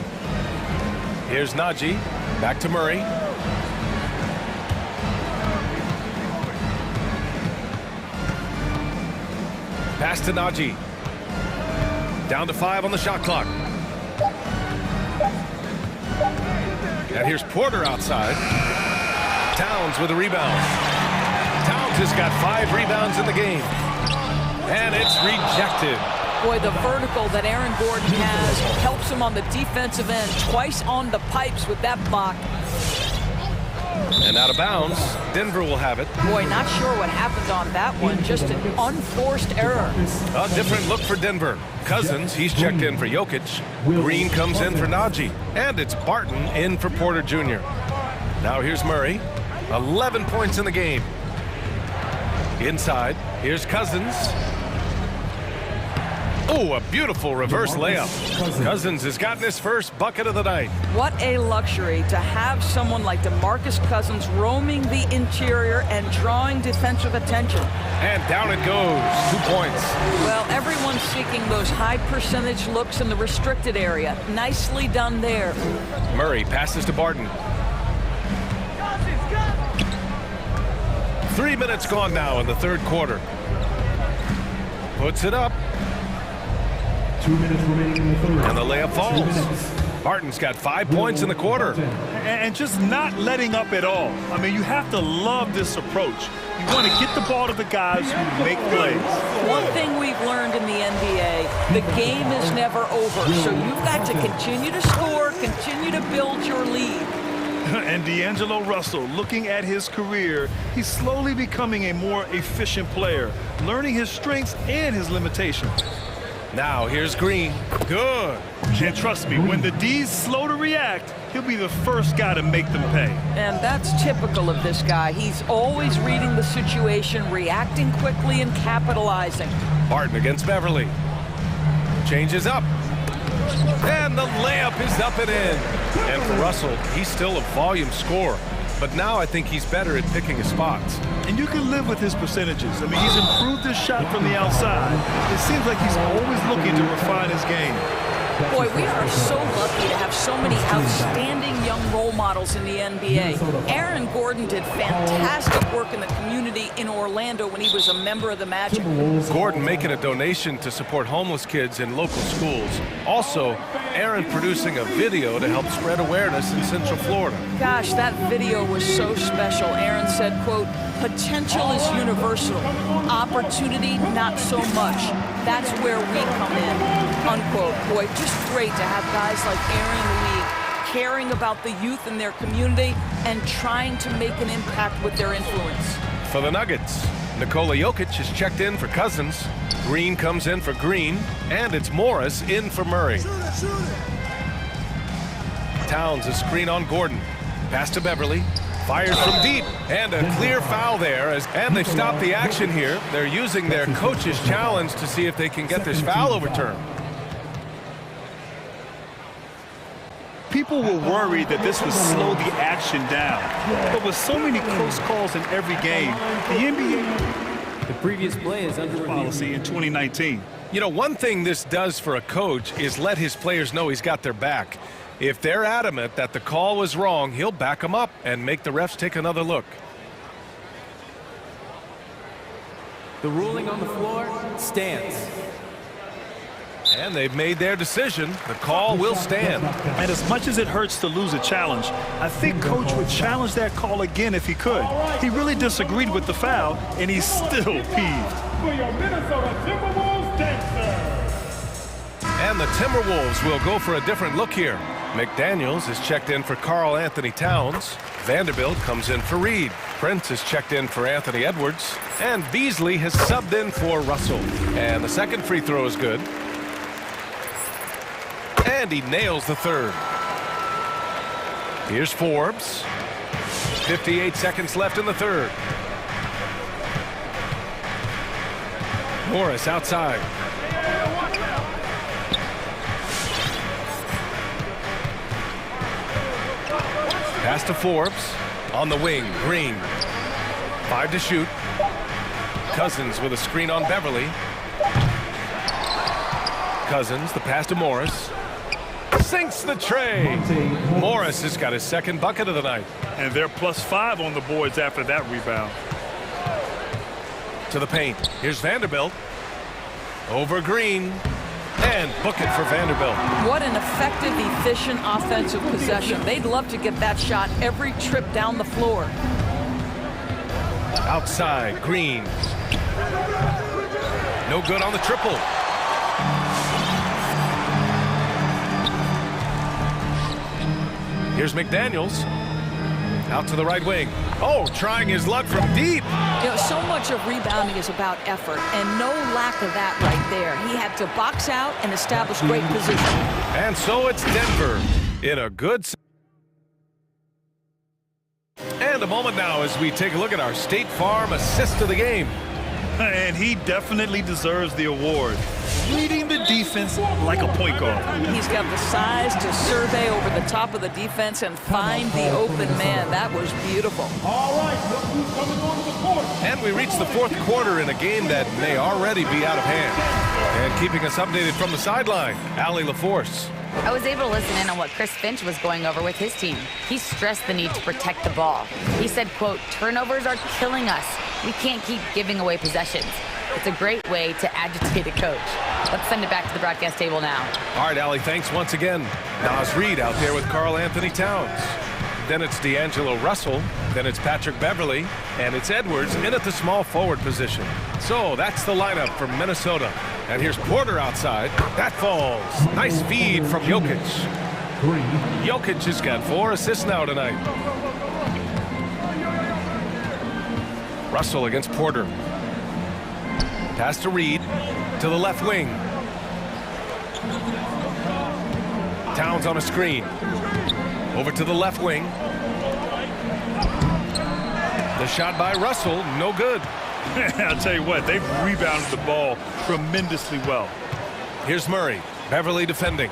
Here's Najee. Back to Murray. Pass to Najee. Down to 5 on the shot clock. And here's Porter outside. Towns with a rebound. Towns has got 5 rebounds in the game. And it's rejected. Boy, the vertical that Aaron Gordon has helps him on the defensive end. Twice on the pipes with that block. And out of bounds, Denver will have it. Boy, not sure what happened on that one. Just an unforced error. A different look for Denver. Cousins, he's checked in for Jokic. Green comes in for Najee. And it's Barton in for Porter Jr. Now here's Murray. 11 points in the game. Inside, here's Cousins. Oh, a beautiful reverse layup. Cousins has gotten his first bucket of the night. What a luxury to have someone like DeMarcus Cousins roaming the interior and drawing defensive attention. And down it goes. 2 points. Well, everyone's seeking those high percentage looks in the restricted area. Nicely done there. Murray passes to Barton. 3 minutes gone now in the third quarter. Puts it up. 2 minutes remaining in the third. And the layup falls. Barton's got 5 points in the quarter. And just not letting up at all. I mean, you have to love this approach. You want to get the ball to the guys who make plays. One thing we've learned in the NBA, the game is never over. So you've got to continue to score, continue to build your lead. And D'Angelo Russell, looking at his career, he's slowly becoming a more efficient player, learning his strengths and his limitations. Now here's Green. Good. And trust me, when the D's slow to react, he'll be the first guy to make them pay. And that's typical of this guy. He's always reading the situation, reacting quickly and capitalizing. Barton against Beverly. Changes up. And the layup is up and in. And for Russell, he's still a volume scorer. But now I think he's better at picking his spots. And you can live with his percentages. I mean, he's improved his shot from the outside. It seems like he's always looking to refine his game. Boy, we are so lucky to have so many outstanding young role models in the NBA. Aaron Gordon did fantastic work in the community in Orlando when he was a member of the Magic. Gordon making a donation to support homeless kids in local schools. Also, Aaron producing a video to help spread awareness in Central Florida. Gosh, that video was so special. Aaron said, quote, "Potential is universal. Opportunity, not so much. That's where we come in," unquote. Boy, just great to have guys like Aaron in the league caring about the youth in their community and trying to make an impact with their influence. for the Nuggets. Nikola Jokic is checked in for Cousins. Green comes in for Green. And it's Morris in for Murray. Towns a screen on Gordon. Pass to Beverly. Fires from deep. And a clear foul there. And they've stopped the action here. They're using their coach's challenge to see if they can get this foul overturned. People were worried that this would slow the action down. But with so many close calls in every game, the NBA... The previous play is under policy in 2019. You know, one thing this does for a coach is let his players know he's got their back. If they're adamant that the call was wrong, he'll back them up and make the refs take another look. The ruling on the floor stands. And they've made their decision. The call will stand. And as much as it hurts to lose a challenge, I think Coach would challenge that call again if he could. He really disagreed with the foul, and he's still peeved. For your Minnesota Timberwolves dancer. And the Timberwolves will go for a different look here. McDaniels is checked in for Karl Anthony Towns. Vanderbilt comes in for Reed. Prince is checked in for Anthony Edwards. And Beasley has subbed in for Russell. And the second free throw is good. And he nails the third. Here's Forbes. 58 seconds left in the third. Morris outside. Pass to Forbes. On the wing, Green. 5 to shoot. Cousins with a screen on Beverly. Cousins, the pass to Morris. Sinks the tray. Morris has got his second bucket of the night. And they're +5 on the boards after that rebound. To the paint. Here's Vanderbilt. Over Green. And book it for Vanderbilt. What an effective, efficient offensive possession. They'd love to get that shot every trip down the floor. Outside, Green. No good on the triple. Here's McDaniels. Out to the right wing. Oh, trying his luck from deep. You know, so much of rebounding is about effort, and no lack of that right there. He had to box out and establish great position. And so it's Denver in a good... And a moment now as we take a look at our State Farm assist of the game. And he definitely deserves the award. Leading the defense like a point guard. He's got the size to survey over the top of the defense and find the open man. That was beautiful. All right, look who's coming on the court. And we reach the fourth quarter in a game that may already be out of hand. And keeping us updated from the sideline, Allie LaForce. I was able to listen in on what Chris Finch was going over with his team. He stressed the need to protect the ball. He said, quote, turnovers are killing us. We can't keep giving away possessions. It's a great way to agitate a coach. Let's send it back to the broadcast table now. All right, Allie, thanks once again. Nas Reed out there with Karl Anthony Towns. Then it's D'Angelo Russell. Then it's Patrick Beverly. And it's Edwards in at the small forward position. So that's the lineup for Minnesota. And here's Porter outside. That falls. Nice feed from Jokic. Jokic has got 4 assists now tonight. Russell against Porter. Pass to Reed. To the left wing. Towns on a screen. Over to the left wing. The shot by Russell, no good. I'll tell you what, they've rebounded the ball tremendously well. Here's Murray. Beverly defending.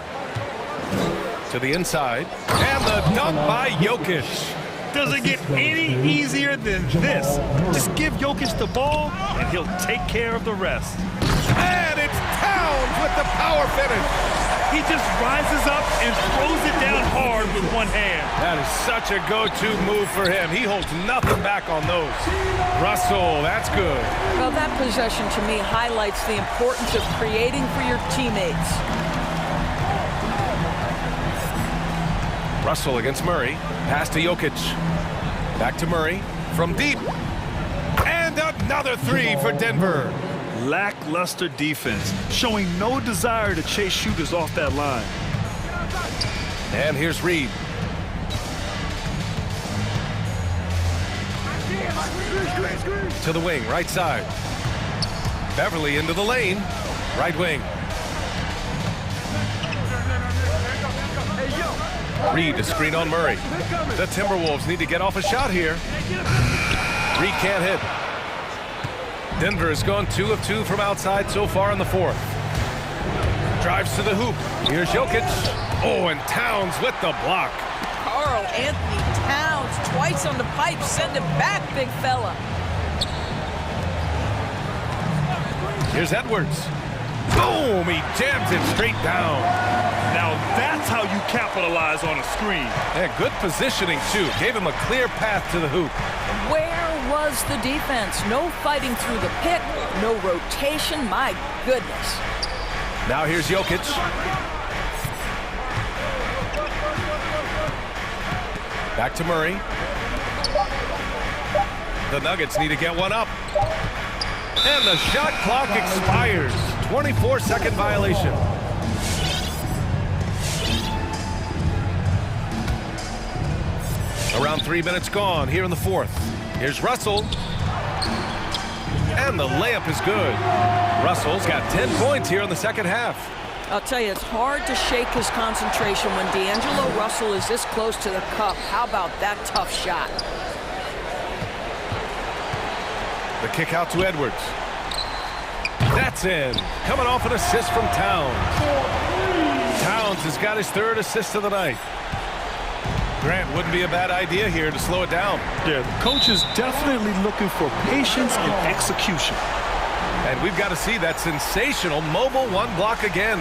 To the inside. And the dunk by Jokic. Does it get any easier than this? Just give Jokic the ball, and he'll take care of the rest. And it's Towns with the power finish. He just rises up and throws it down hard with one hand. That is such a go-to move for him. He holds nothing back on those. Russell, that's good. Well, that possession to me highlights the importance of creating for your teammates. Russell against Murray. Pass to Jokic. Back to Murray from deep. And another 3 for Denver. Lackluster defense, showing no desire to chase shooters off that line. And here's Reed. To the wing, right side. Beverly into the lane, right wing. Reed to screen on Murray. The Timberwolves need to get off a shot here. Reed can't hit. Denver has gone 2 of 2 from outside so far in the fourth. Drives to the hoop. Here's Jokic. Oh, and Towns with the block. Karl Anthony Towns twice on the pipe. Send him back, big fella. Here's Edwards. Boom! He jams it straight down. Now that's how you capitalize on a screen. Yeah, good positioning, too. Gave him a clear path to the hoop. Where was the defense? No fighting through the pick, no rotation. My goodness. Now here's Jokic. Back to Murray. The Nuggets need to get one up. And the shot clock expires. 24-second violation. Around 3 minutes gone here in the fourth. Here's Russell. And the layup is good. Russell's got 10 points here in the second half. I'll tell you, it's hard to shake his concentration when D'Angelo Russell is this close to the cup. How about that tough shot? The kick out to Edwards. That's in. Coming off an assist from Towns. Towns has got his third assist of the night. Grant wouldn't be a bad idea here to slow it down. Yeah, the coach is definitely looking for patience and execution. And we've got to see that sensational mobile one block again.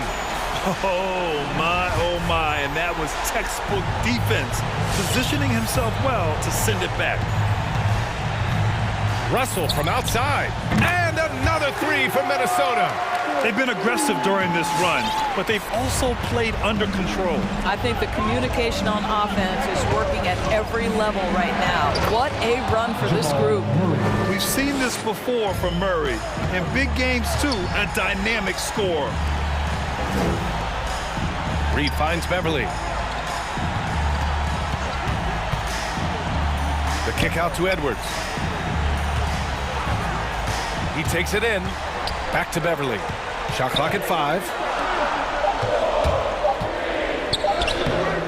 Oh my, and that was textbook defense, positioning himself well to send it back. Russell from outside, and another three from Minnesota. They've been aggressive during this run, but they've also played under control. I think the communication on offense is working at every level right now. What a run for this group. We've seen this before from Murray. In big games, too, a dynamic score. Reed finds Beverly. The kick out to Edwards. He takes it in. Back to Beverly. Shot clock at 5.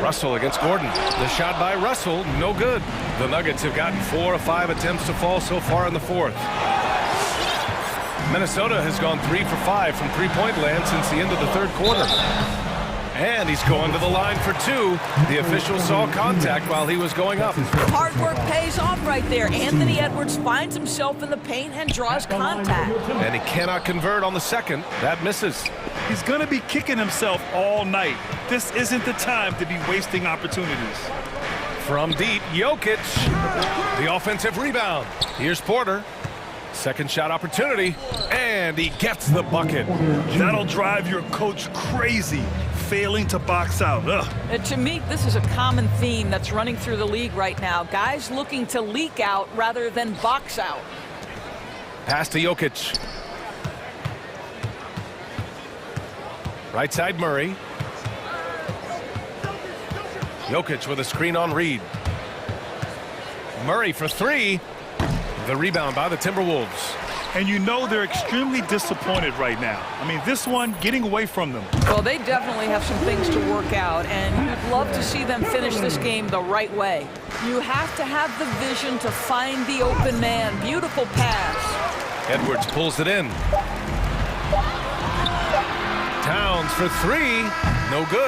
Russell against Gordon. The shot by Russell, no good. The Nuggets have gotten 4 of 5 attempts to fall so far in the fourth. Minnesota has gone 3 for 5 from three-point land since the end of the third quarter. And he's going to the line for 2. The official saw contact while he was going up. Hard work pays off right there. Anthony Edwards finds himself in the paint and draws contact. And he cannot convert on the second. That misses. He's going to be kicking himself all night. This isn't the time to be wasting opportunities. From deep, Jokic. The offensive rebound. Here's Porter. Second shot opportunity. And he gets the bucket. That'll drive your coach crazy. Failing to box out. To me, this is a common theme that's running through the league right now. Guys looking to leak out rather than box out. Pass to Jokic. Right side Murray. Jokic with a screen on Reed. Murray for 3. The rebound by the Timberwolves. And you know they're extremely disappointed right now. I mean, this one getting away from them. Well, they definitely have some things to work out, and you'd love to see them finish this game the right way. You have to have the vision to find the open man. Beautiful pass. Edwards pulls it in. Towns for 3. No good.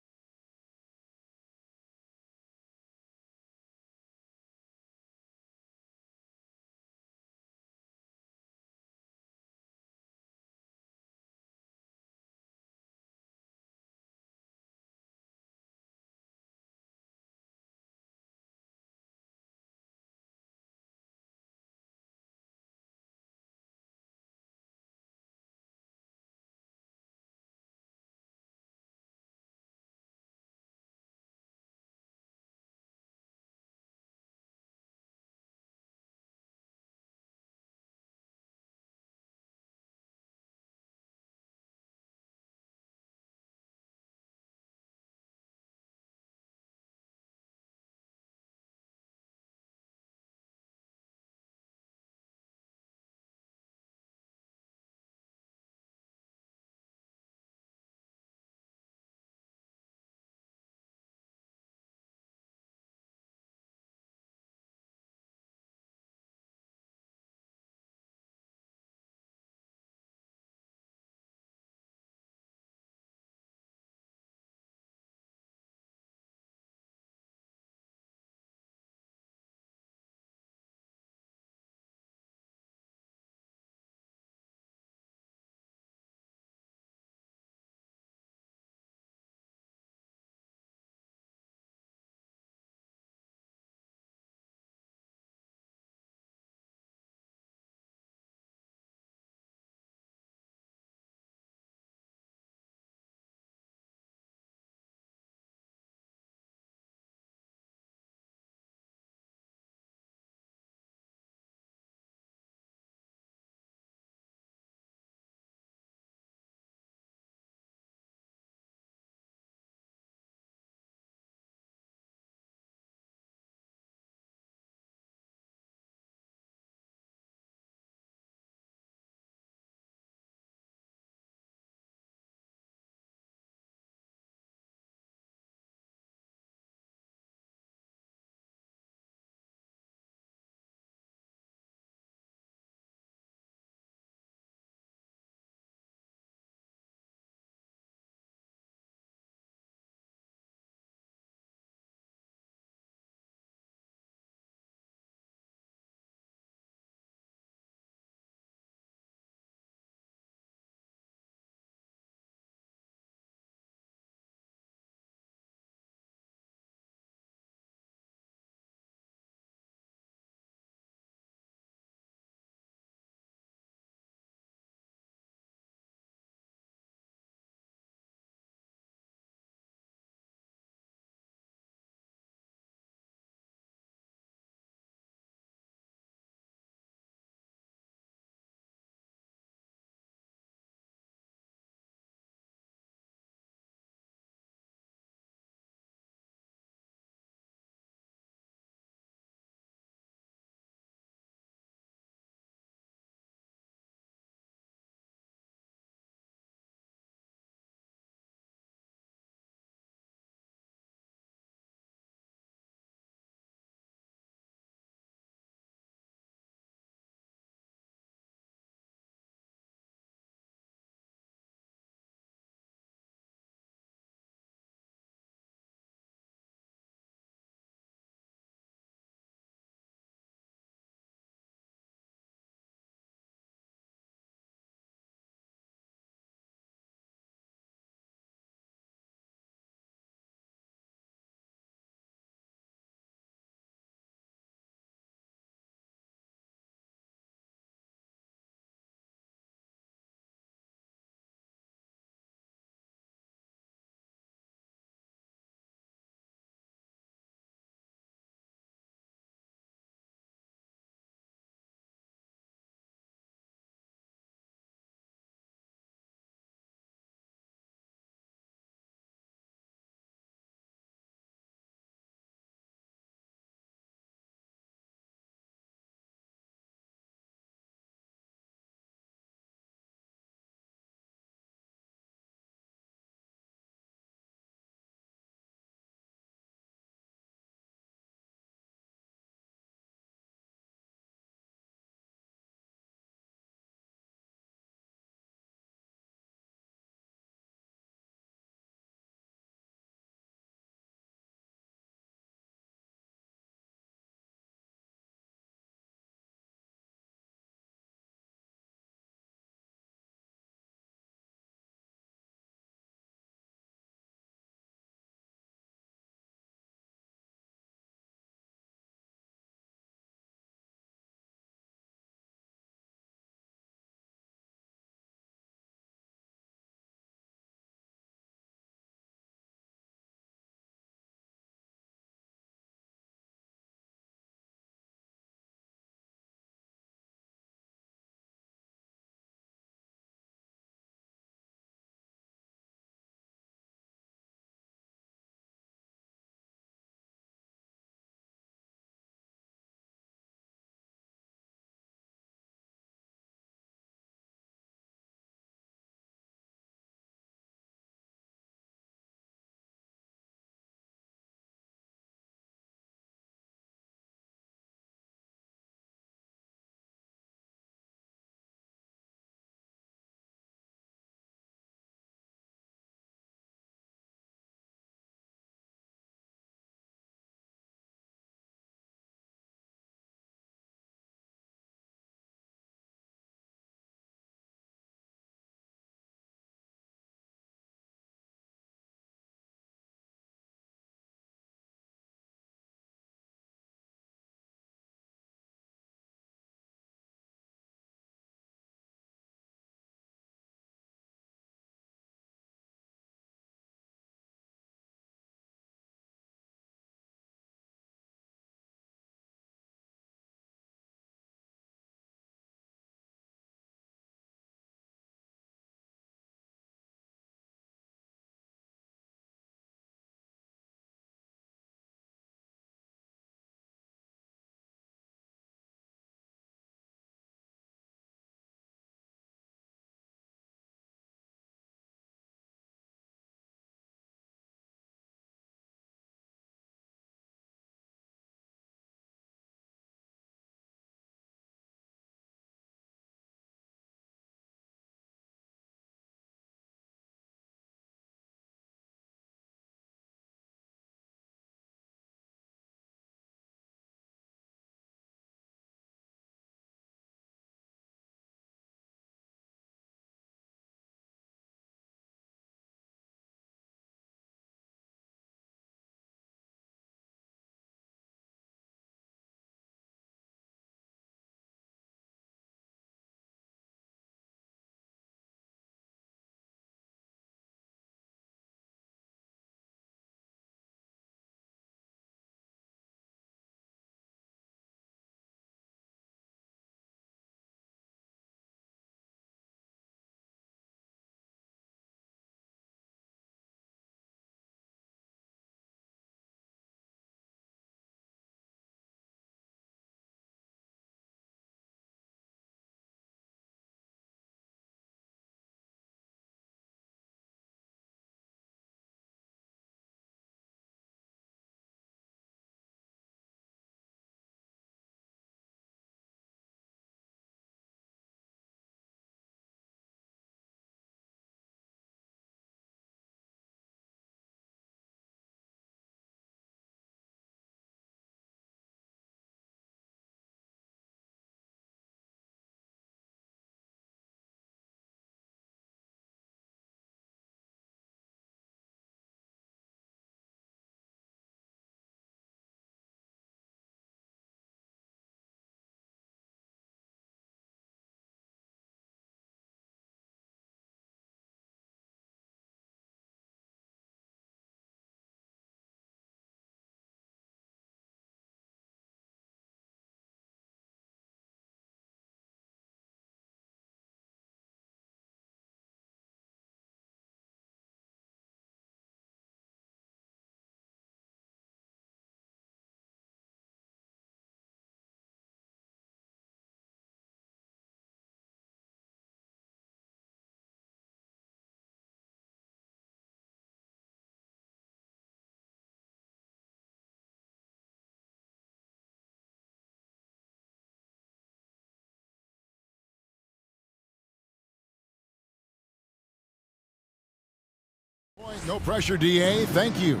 No pressure, DA. Thank you.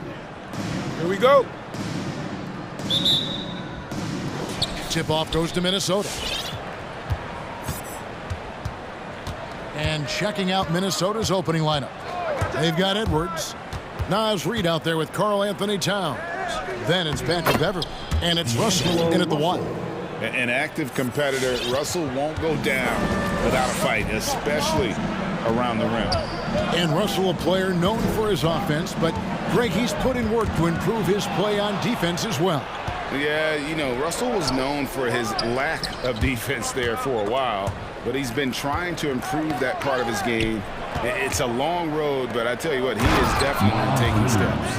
Here we go. Tip-off goes to Minnesota. And checking out Minnesota's opening lineup. They've got Edwards. Nas Reed out there with Karl Anthony Towns. Then it's back to Beverly. And it's Russell in at the 1. An active competitor, Russell won't go down without a fight, especially around the rim. And Russell, a player known for his offense, but Greg, he's put in work to improve his play on defense as well. Yeah, you know, Russell was known for his lack of defense there for a while, but he's been trying to improve that part of his game. It's a long road, but I tell you what, he is definitely taking steps.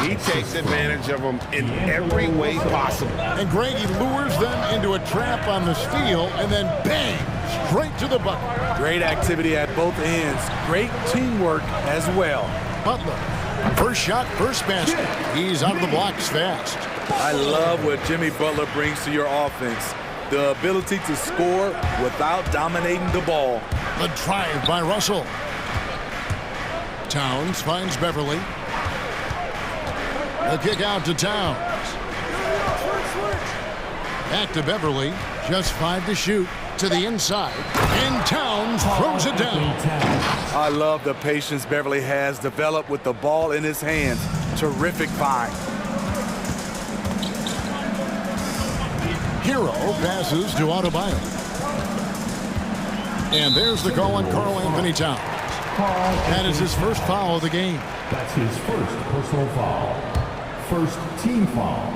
He takes advantage of them in every way possible. And Greg, he lures them into a trap on the steal, and then bang, straight to the bucket. Great activity at both ends. Great teamwork as well. Butler, first shot, first basket. He's out of the blocks fast. I love what Jimmy Butler brings to your offense. The ability to score without dominating the ball. The drive by Russell. Towns finds Beverly. The kick out to Towns. Back to Beverly. Just 5 to shoot. To the inside. And Towns throws it down. I love the patience Beverly has developed with the ball in his hands. Terrific find. Hero passes to Adebayo. And there's the call on Karl Anthony Towns. That is his first foul of the game. That's his first personal foul. First team foul.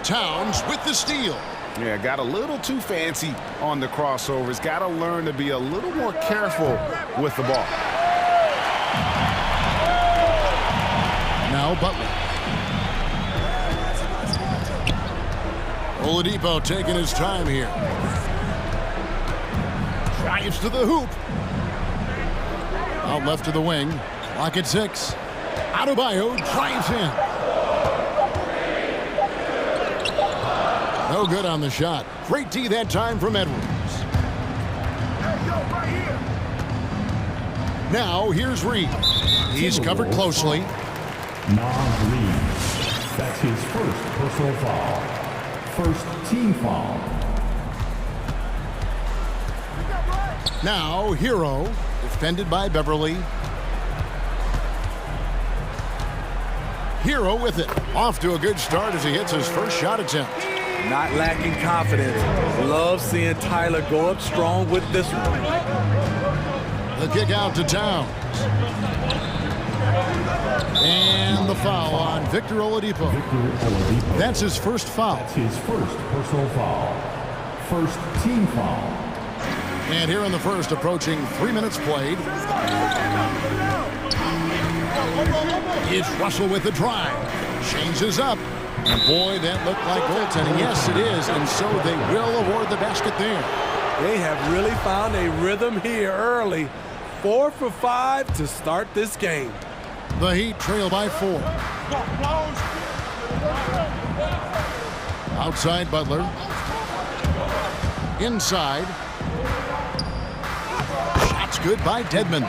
Towns with the steal. Yeah, got a little too fancy on the crossovers. Got to learn to be a little more careful with the ball. Now Butler. Oladipo taking his time here. Drives to the hoop. Out left to the wing. Clock at 6. Adebayo drives in. No good on the shot. Great D that time from Edwards. Now here's Reed. He's covered closely. Nas Reed. That's his first personal foul. First team foul. Now Hero, defended by Beverly. Hero with it. Off to a good start as he hits his first shot attempt. Not lacking confidence. Love seeing Tyler go up strong with this one. The kick out to Towns. And the foul on Victor Oladipo. That's his first foul. That's his first personal foul. First team foul. And here in the first, approaching 3 minutes played. It's Russell with the drive. Changes up. And boy, that looked like goaltending. Yes, it is. And so they will award the basket there. They have really found a rhythm here early. 4 for 5 to start this game. The Heat trail by 4. Outside Butler. Inside. Shots good by Dedmon.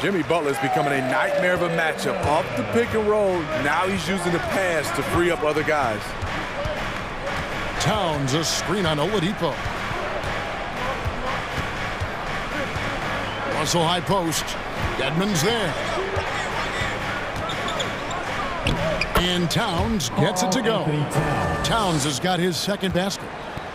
Jimmy Butler's becoming a nightmare of a matchup. Off the pick and roll, now he's using the pass to free up other guys. Towns, a screen on Oladipo. Russell high post. Dedmon's there. And Towns gets it to go. Towns has got his second basket.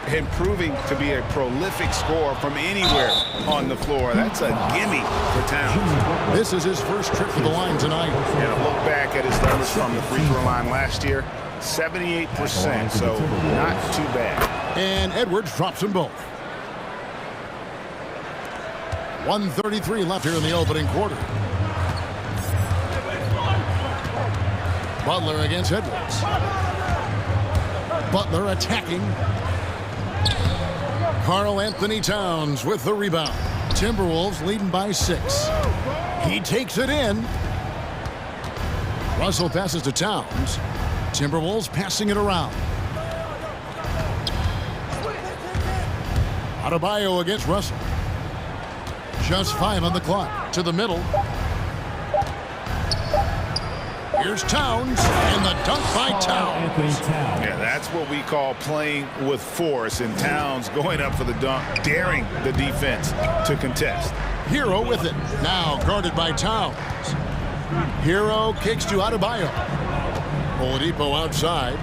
Improving to be a prolific scorer from anywhere on the floor. That's a gimme for Towns. This is his first trip to the line tonight. And a look back at his numbers from the free throw line last year, 78%, so not too bad. And Edwards drops them both. 1:33 left here in the opening quarter. Butler against Edwards. Butler attacking. Karl Anthony Towns with the rebound. Timberwolves leading by 6. He takes it in. Russell passes to Towns. Timberwolves passing it around. Adebayo against Russell. Just 5 on the clock. To the middle. Here's Towns, and the dunk by Towns. Yeah, that's what we call playing with force, and Towns going up for the dunk, daring the defense to contest. Hero with it, now guarded by Towns. Hero kicks to Adebayo. Oladipo outside.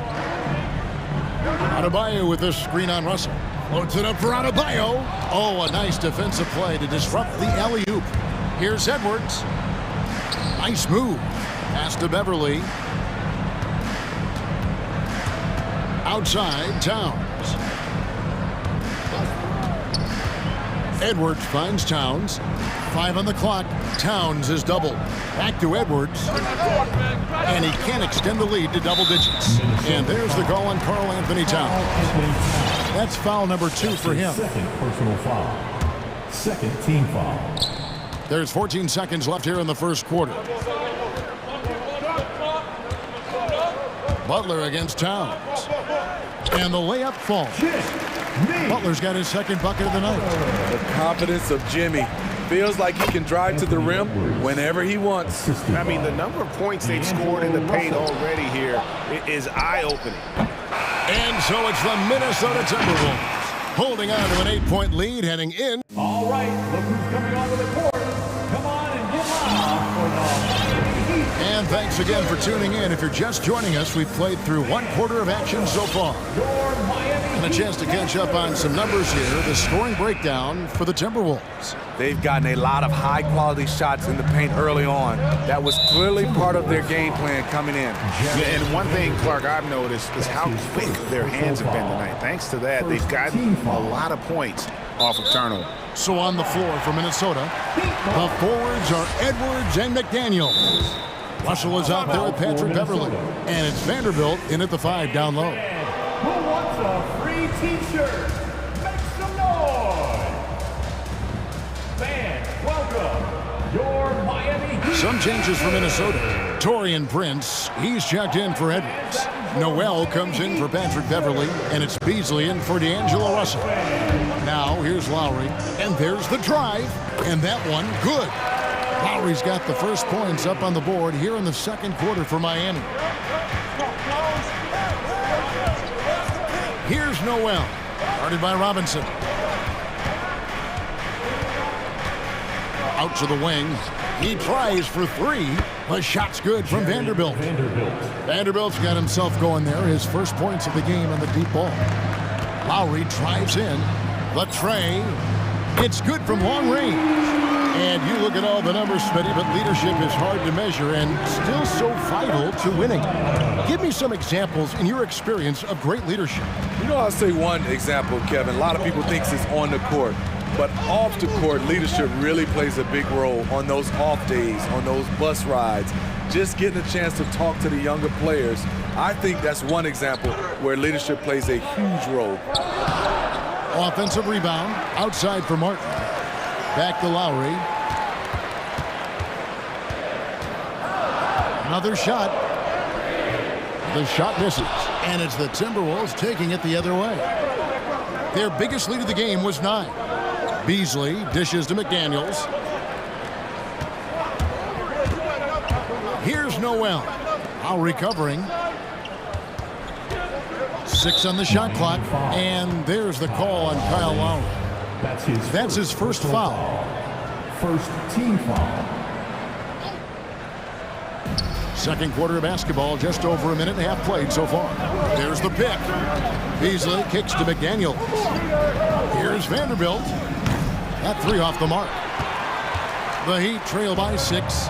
Adebayo with this screen on Russell. Loads it up for Adebayo. Oh, a nice defensive play to disrupt the alley-oop. Here's Edwards. Nice move. Pass to Beverly. Outside, Towns. Edwards finds Towns. 5 on the clock. Towns is doubled. Back to Edwards. And he can't extend the lead to double digits. And there's the call on Karl Anthony Towns. That's foul number 2 for him. Second personal foul. Second team foul. There's 14 seconds left here in the first quarter. Butler against Towns. And the layup falls. Butler's got his second bucket of the night. The confidence of Jimmy. Feels like he can drive to the rim whenever he wants. I mean, the number of points they've scored in the paint already here is eye-opening. And so it's the Minnesota Timberwolves holding on to an 8-point lead heading in. All right, look who's coming onto the court. Come on and get loud for the Heat. And thanks again for tuning in. If you're just joining us, we've played through 1 quarter of action so far. And a chance to catch up on some numbers here. The scoring breakdown for the Timberwolves. They've gotten a lot of high-quality shots in the paint early on. That was clearly part of their game plan coming in. And one thing, Clark, I've noticed is how quick their hands have been tonight. Thanks to that, they've gotten a lot of points off of turnover. So on the floor for Minnesota, the forwards are Edwards and McDaniels. Russell is out there with Patrick Beverly. And it's Vanderbilt in at the 5 down low. Who wants a free t-shirt? Make some noise! Fans, welcome your Miami Heat. Some changes for Minnesota. Taurean Prince, he's checked in for Edwards. Noel comes in for Patrick Beverly, and it's Beasley in for D'Angelo Russell. Now here's Lowry, and there's the drive, and that one good. Lowry's got the first points up on the board here in the second quarter for Miami. Here's Noel, guarded by Robinson. Out to the wing. He tries for 3. The shot's good from Vanderbilt. Vanderbilt's got himself going there. His first points of the game on the deep ball. Lowry drives in. The tray. It's good from long range. And you look at all the numbers, Smitty, but leadership is hard to measure and still so vital to winning. Give me some examples in your experience of great leadership. You know, I'll say one example, Kevin. A lot of people think it's on the court. But off the court, leadership really plays a big role on those off days, on those bus rides. Just getting a chance to talk to the younger players. I think that's one example where leadership plays a huge role. Offensive rebound, outside for Martin. Back to Lowry. Another shot. The shot misses. And it's the Timberwolves taking it the other way. Their biggest lead of the game was 9. Beasley dishes to McDaniels. Here's Noel. Now recovering. 6 on the shot clock. And there's the call on Kyle Lowry. That's his first foul. First team foul. Second quarter of basketball, just over a minute and a half played so far. There's the pick. Beasley kicks to McDaniels. Here's Vanderbilt. That 3 off the mark. The Heat trail by 6.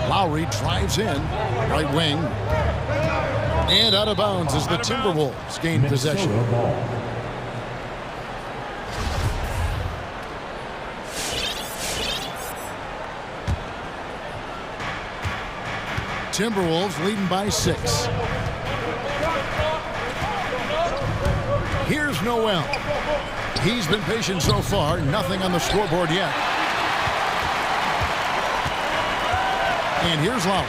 Lowry drives in. Right wing. And out of bounds as the Timberwolves gain possession. Timberwolves leading by 6. Here's Noel. He's been patient so far. Nothing on the scoreboard yet. And here's Lowry.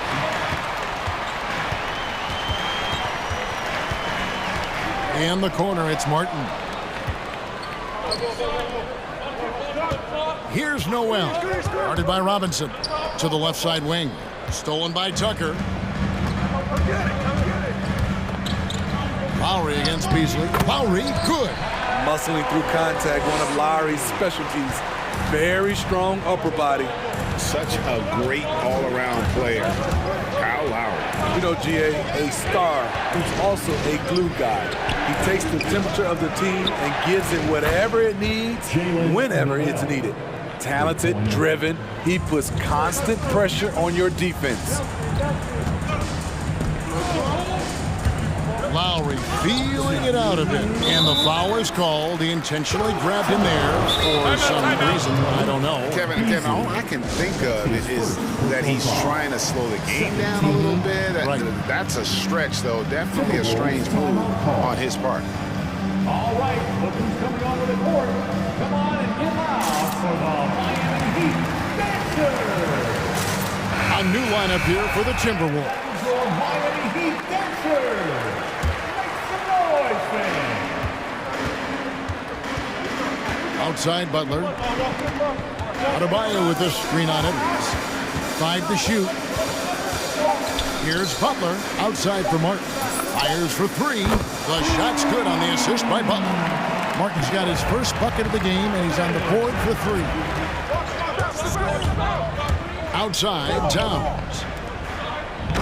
And the corner, it's Martin. Here's Noel. Guarded by Robinson. To the left side wing. Stolen by Tucker. Lowry against Beasley. Lowry, good. Muscling through contact, one of Lowry's specialties. Very strong upper body. Such a great all-around player. Kyle Lowry. You know, GA, a star who's also a glue guy. He takes the temperature of the team and gives it whatever it needs, whenever it's needed. Talented, driven, he puts constant pressure on your defense. Lowry feeling it out a bit, and the foul is called. He intentionally grabbed him there for some reason, I don't know. Kevin, all I can think of is that he's trying to slow the game down a little bit. Right. That's a stretch, though. Definitely a strange move on his part. All right, look who's coming onto the court. Come on and get loud for the Miami Heat Dancers. A new lineup here for the Timberwolves. Your Miami Heat Dancers. Make some noise, fans. Outside Butler. Adebayo with the screen on Edwards. 5 to shoot. Here's Butler outside for Martin. Fires for 3. The shot's good on the assist by Butler. Martin's got his first bucket of the game, and he's on the board for 3. Outside, Towns.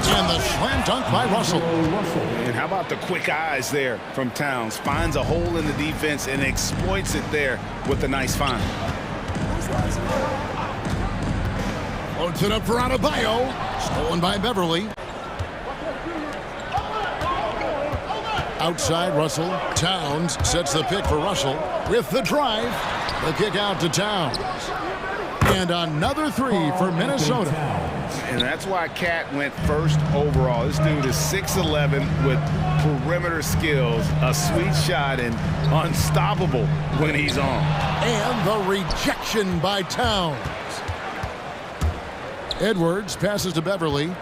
And the slam dunk by Russell. And how about the quick eyes there from Towns? Finds a hole in the defense and exploits it there with a nice find. Loads it up for Adebayo. Stolen by Beverly. Outside Russell. Towns sets the pick for Russell with the drive. The kick out to Towns. And another 3 for Minnesota. And that's why Cat went first overall. This dude is 6'11" with perimeter skills, a sweet shot, and unstoppable when he's on. And the rejection by Towns. Edwards passes to Beverly.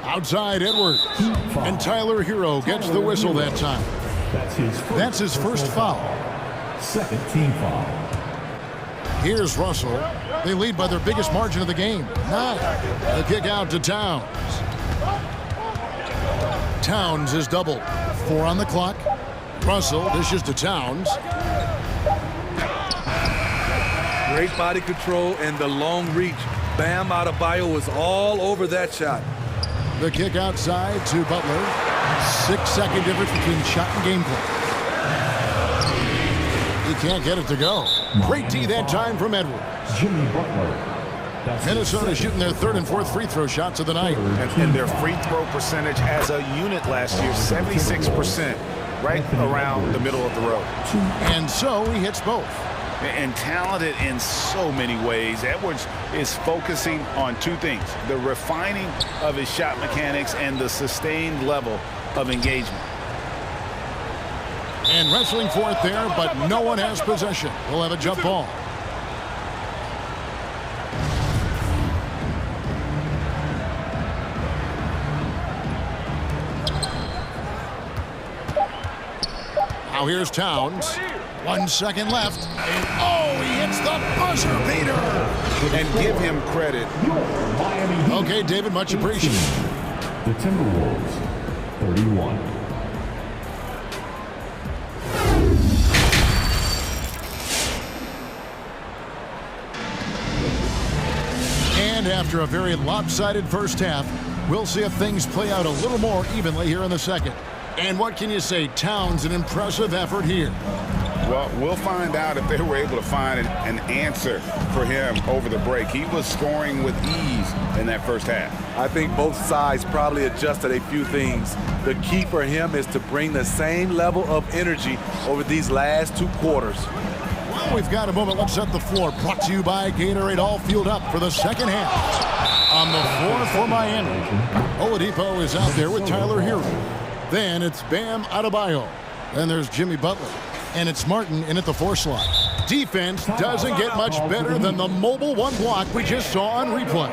Outside Edwards. And Tyler Hero gets the whistle that time. That's his first foul. Second team foul. Here's Russell. They lead by their biggest margin of the game, 9. The kick out to Towns. Towns is doubled. 4 on the clock. Russell dishes to Towns. Great body control and the long reach. Bam Adebayo was all over that shot. The kick outside to Butler. 6-second difference between shot and gameplay. He can't get it to go. Great D that time from Edwards. Jimmy Butler. Minnesota shooting their 3rd and 4th free throw shots of the night. And their free throw percentage as a unit last year, 76%, right around the middle of the road. And so he hits both. And talented in so many ways. Edwards is focusing on 2 things: the refining of his shot mechanics and the sustained level of engagement. And wrestling for it there, but no one has possession. We'll have a jump ball. Now here's Towns. 1 second left. Oh, he hits the buzzer beater. And give him credit. Okay, David, much appreciated. The Timberwolves, 31. And after a very lopsided first half, we'll see if things play out a little more evenly here in the second. And what can you say? Towns, an impressive effort here. Well, we'll find out if they were able to find an answer for him over the break. He was scoring with ease in that first half. I think both sides probably adjusted a few things. The key for him is to bring the same level of energy over these last 2 quarters. Well, we've got a moment. Let's set the floor. Brought to you by Gatorade. All fueled up for the second half. On the floor for Miami, Oladipo is out there with Tyler Hero. Then it's Bam Adebayo. Then there's Jimmy Butler. And it's Martin in at the 4 slot. Defense doesn't get much better than the mobile 1 block we just saw on replay.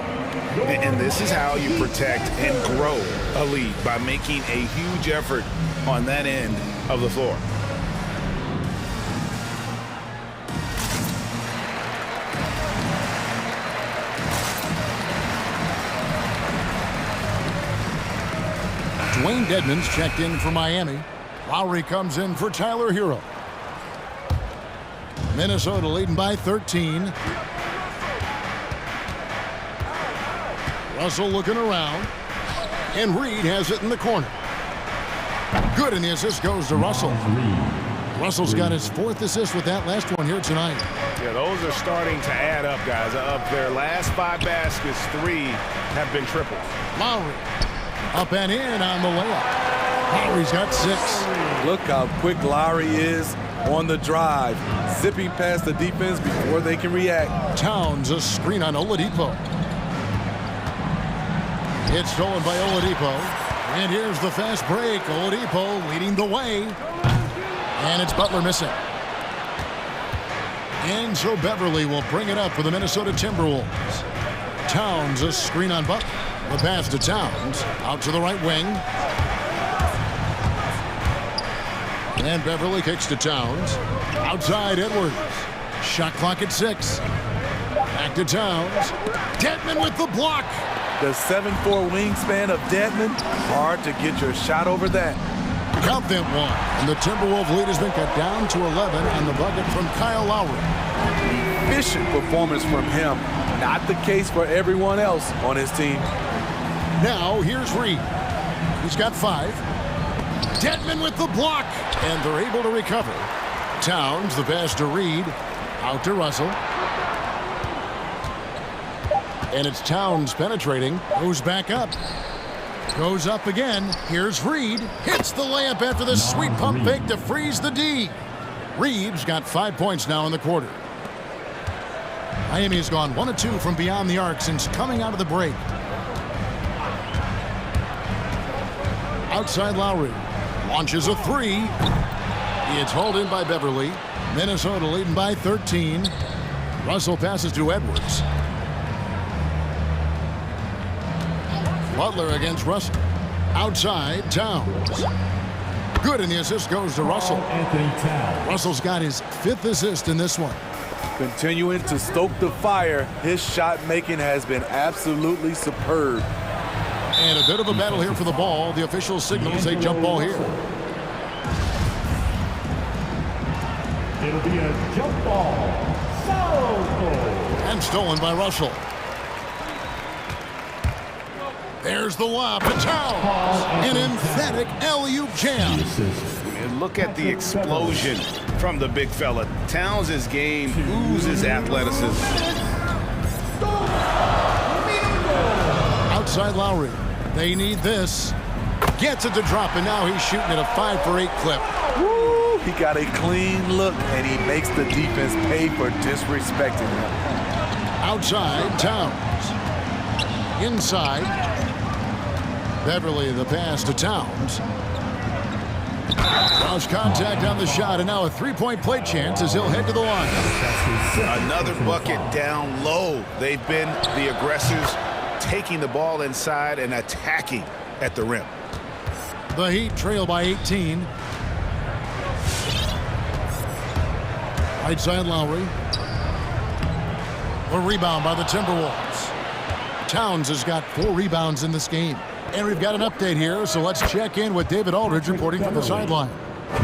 And this is how you protect and grow a lead, by making a huge effort on that end of the floor. Dwayne Dedmon's checked in for Miami. Lowry comes in for Tyler Hero. Minnesota leading by 13. Russell looking around. And Reed has it in the corner. Good, and the assist goes to Russell. Russell's got his 4th assist with that last one here tonight. Yeah, those are starting to add up, guys. Of their last 5 baskets, 3 have been triples. Lowry up and in on the layup. Lowry's got 6. Look how quick Lowry is on the drive, zipping past the defense before they can react. Towns a screen on Oladipo. It's stolen by Oladipo. And here's the fast break. Oladipo leading the way. And it's Butler missing. And so Beverly will bring it up for the Minnesota Timberwolves. Towns a screen on Butler. The pass to Towns. Out to the right wing. And Beverly kicks to Towns. Outside Edwards. Shot clock at 6. Back to Towns. Dedmon with the block. The 7'4" wingspan of Dedmon. Hard to get your shot over that. Count them 1. And the Timberwolves lead has been cut down to 11 on the bucket from Kyle Lowry. Efficient performance from him. Not the case for everyone else on his team. Now here's Reed. He's got 5. Dedmon with the block. And they're able to recover. Towns, the pass to Reed. Out to Russell. And it's Towns penetrating. Goes back up. Goes up again. Here's Reed. Hits the layup after the sweet pump fake to freeze the D. Reed's got 5 points now in the quarter. Miami has gone 1 of 2 from beyond the arc since coming out of the break. Outside Lowry. Launches a 3. It's hauled in by Beverly. Minnesota leading by 13. Russell passes to Edwards. Butler against Russell. Outside, Towns. Good, and the assist goes to Russell. Russell's got his 5th assist in this one. Continuing to stoke the fire, his shot making has been absolutely superb. And a bit of a battle here for the ball. The official signals a jump ball here. It'll be a jump ball. And stolen by Russell. There's the lob to Towns. An emphatic alley-oop jam. And look at the explosion from the big fella. Towns' game oozes athleticism. Outside Lowry. They need this. Gets it to drop, and now he's shooting at a 5 for 8 clip. Woo! He got a clean look, and he makes the defense pay for disrespecting him. Outside, Towns. Inside. Beverly, the pass to Towns. Draws contact on the shot, and now a 3-point play chance as he'll head to the line. Another bucket down low. They've been the aggressors, taking the ball inside and attacking at the rim. The Heat trail by 18. Right side Lowry. A rebound by the Timberwolves. Towns has got 4 rebounds in this game. And we've got an update here, so let's check in with David Aldridge reporting from the sideline.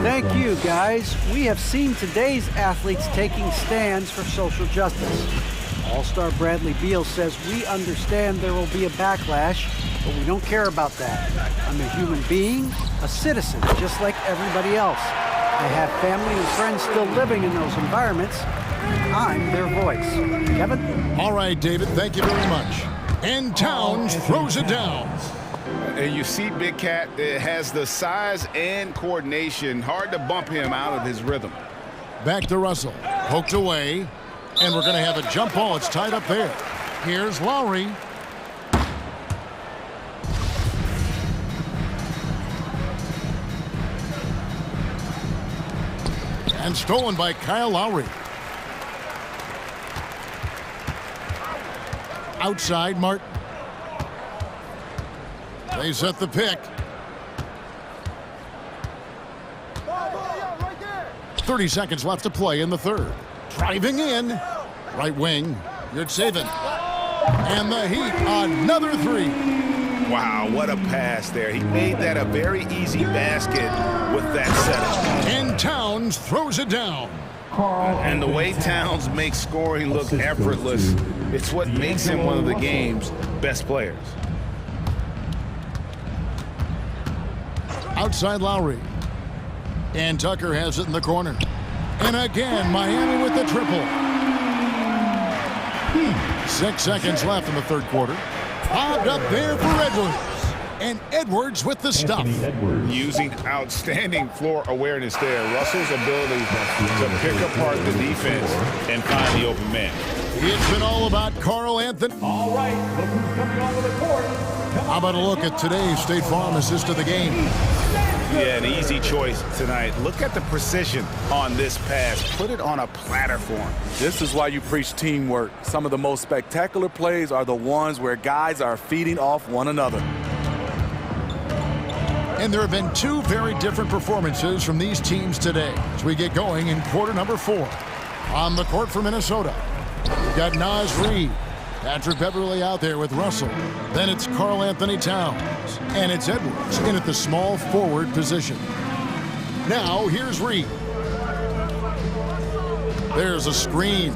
Thank you, guys. We have seen today's athletes taking stands for social justice. All-star Bradley Beal says, "We understand there will be a backlash, but we don't care about that. I'm a human being, a citizen, just like everybody else. I have family and friends still living in those environments. I'm their voice." Kevin? All right, David, thank you very much. And Towns throws it down. And you see Big Cat has the size and coordination. Hard to bump him out of his rhythm. Back to Russell. Poked away. And we're going to have a jump ball. It's tied up there. Here's Lowry. And stolen by Kyle Lowry. Outside, Martin. They set the pick. 30 seconds left to play in the third. Driving in. Right wing. Yurtseven. And the Heat, another 3. Wow, what a pass there. He made that a very easy basket with that setup. And Towns throws it down. And the way Towns makes scoring look effortless, it's what makes him one of the game's best players. Outside Lowry. And Tucker has it in the corner. And again, Miami with the triple. 6 seconds left in the third quarter. Popped up there for Edwards. And Edwards with the stuff. Using outstanding floor awareness there. Russell's ability to pick apart the defense and find the open man. It's been all about Carl Anthony. All right, look who's coming onto the court. How about a look at today's State Farm assist of the game? Yeah, an easy choice tonight. Look at the precision on this pass. Put it on a platter for him. This is why you preach teamwork. Some of the most spectacular plays are the ones where guys are feeding off one another. And there have been two very different performances from these teams today as we get going in quarter number 4. On the court for Minnesota, we've got Naz Reid. Patrick Beverly out there with Russell. Then it's Carl Anthony Towns. And it's Edwards in at the small forward position. Now, here's Reid. There's a screen.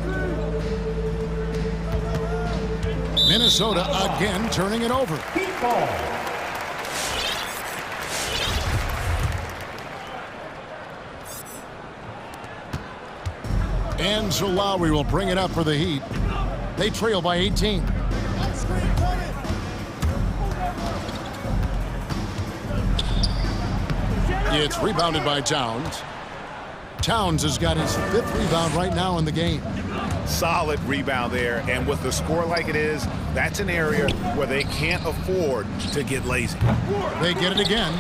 Minnesota again turning it over. And so Lowry will bring it up for the Heat. They trail by 18. It's rebounded by Towns. Towns has got his 5th rebound right now in the game. Solid rebound there, and with the score like it is, that's an area where they can't afford to get lazy. They get it again.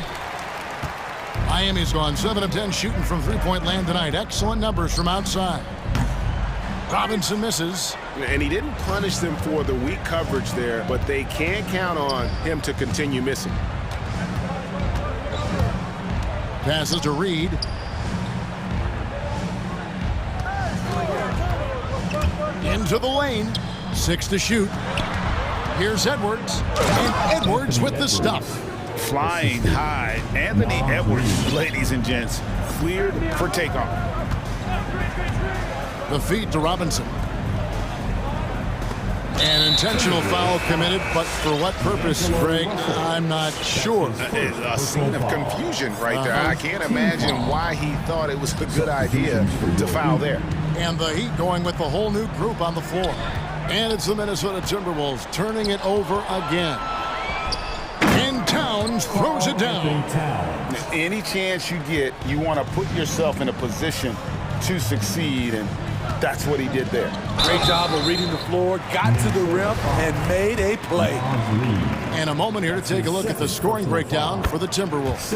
Miami's gone 7 of 10 shooting from three-point land tonight. Excellent numbers from outside. Robinson misses. And he didn't punish them for the weak coverage there, but they can count on him to continue missing. Passes to Reid. Into the lane. 6 to shoot. Here's Edwards. And Edwards with the stuff. Flying high. Anthony Edwards, ladies and gents, cleared for takeoff. The feed to Robinson. An intentional foul committed, but for what purpose, Greg? I'm not sure. A scene of confusion right there. I can't imagine why he thought it was a good idea to foul there. And the Heat going with the whole new group on the floor. And it's the Minnesota Timberwolves turning it over again. And Towns throws it down. Any chance you get, you want to put yourself in a position to succeed, and that's what he did there. Great job of reading the floor, got to the rim, and made a play. And a moment here to take a look at the scoring breakdown for the Timberwolves.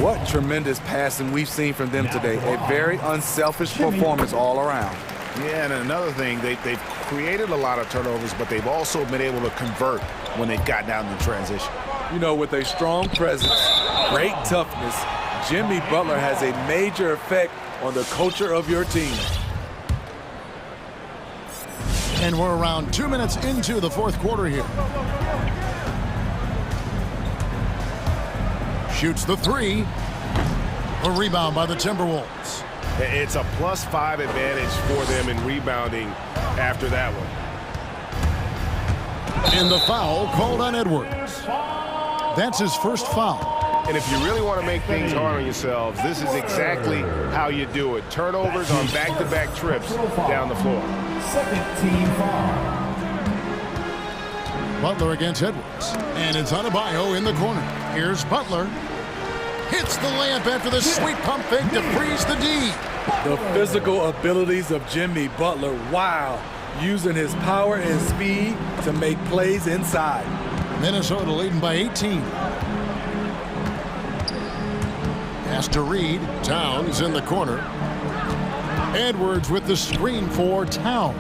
What tremendous passing we've seen from them today. A very unselfish performance all around. Yeah, and another thing, they've created a lot of turnovers, but they've also been able to convert when they've got down in transition. You know, with a strong presence, great toughness, Jimmy Butler has a major effect on the culture of your team. And we're around 2 minutes into the fourth quarter here. Shoots the 3. A rebound by the Timberwolves. It's a +5 advantage for them in rebounding after that one. And the foul called on Edwards. That's his first foul. And if you really want to make things hard on yourselves, this is exactly how you do it. Turnovers on back-to-back trips down the floor. Second team foul. Butler against Edwards. And it's Adebayo in the corner. Here's Butler. Hits the layup after the sweet pump fake to freeze the D. The physical abilities of Jimmy Butler, wow. Using his power and speed to make plays inside. Minnesota leading by 18. Pass to Reid. Towns in the corner. Edwards with the screen for Towns.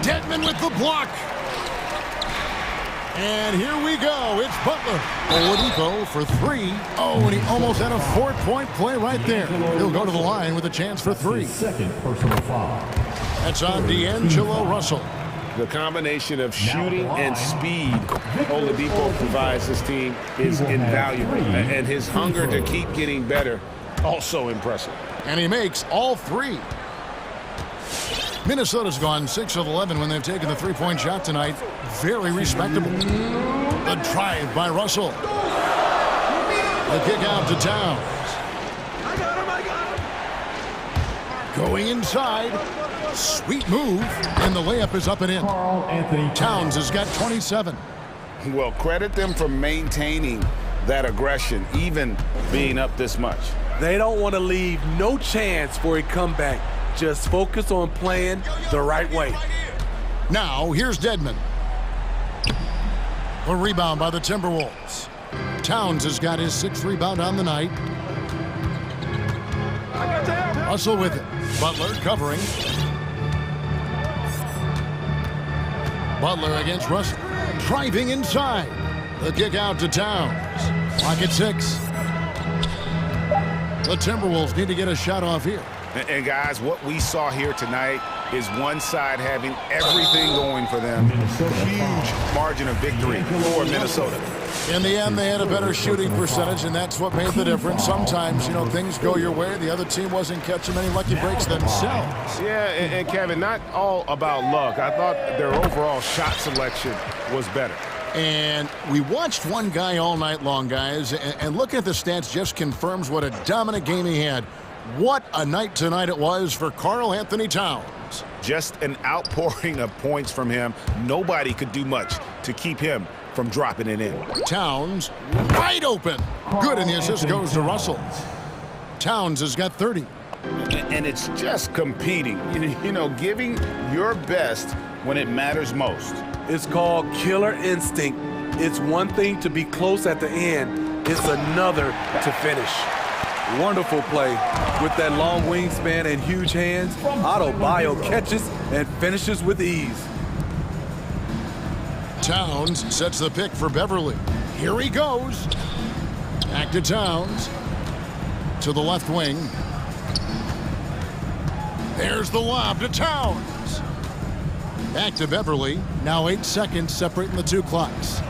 Dedmon with the block. And here we go. It's Butler. Oladipo for 3. Oh, and he almost had a 4-point play right there. He'll go to the line with a chance for 3. Second personal foul. That's on D'Angelo Russell. The combination of shooting and speed Oladipo provides this team is invaluable. And his hunger to keep getting better, also impressive. And he makes all three. Minnesota's gone 6 of 11 when they've taken the three-point shot tonight. Very respectable. The drive by Russell. The kick out to Towns. Going inside. Sweet move. And the layup is up and in. Towns has got 27. Well, credit them for maintaining that aggression, even being up this much. They don't want to leave no chance for a comeback. Just focus on playing the right way. Now, here's Dedmon. A rebound by the Timberwolves. Towns has got his 6th rebound on the night. Russell with it. Butler covering. Butler against Russell. Driving inside. The kick out to Towns. Clock at 6. The Timberwolves need to get a shot off here. And guys, what we saw here tonight is one side having everything going for them. Huge margin of victory for Minnesota. In the end, they had a better shooting percentage, and that's what made the difference. Sometimes, you know, things go your way. The other team wasn't catching many lucky breaks themselves. Yeah, and Kevin, not all about luck. I thought their overall shot selection was better. And we watched one guy all night long, guys, and looking at the stats just confirms what a dominant game he had. What a night tonight it was for Karl Anthony Towns. Just an outpouring of points from him. Nobody could do much to keep him from dropping it in. Towns wide open. Good, and the assist goes to Russell. Towns has got 30. And it's just competing. You know, giving your best when it matters most. It's called killer instinct. It's one thing to be close at the end. It's another to finish. Wonderful play. With that long wingspan and huge hands, Adebayo catches and finishes with ease. Towns sets the pick for Beverly. Here he goes. Back to Towns. To the left wing. There's the lob to Towns. Back to Beverly. Now 8 seconds separating the two clocks.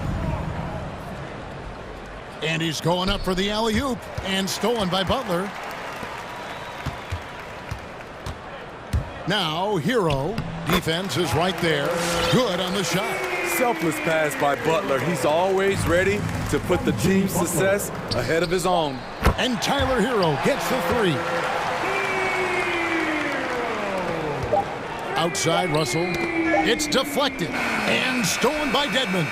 And he's going up for the alley-oop. And stolen by Butler. Now, Hero. Defense is right there. Good on the shot. Selfless pass by Butler. He's always ready to put the team's success ahead of his own. And Tyler Hero gets the 3. Outside Russell. It's deflected. And stolen by Dedmon.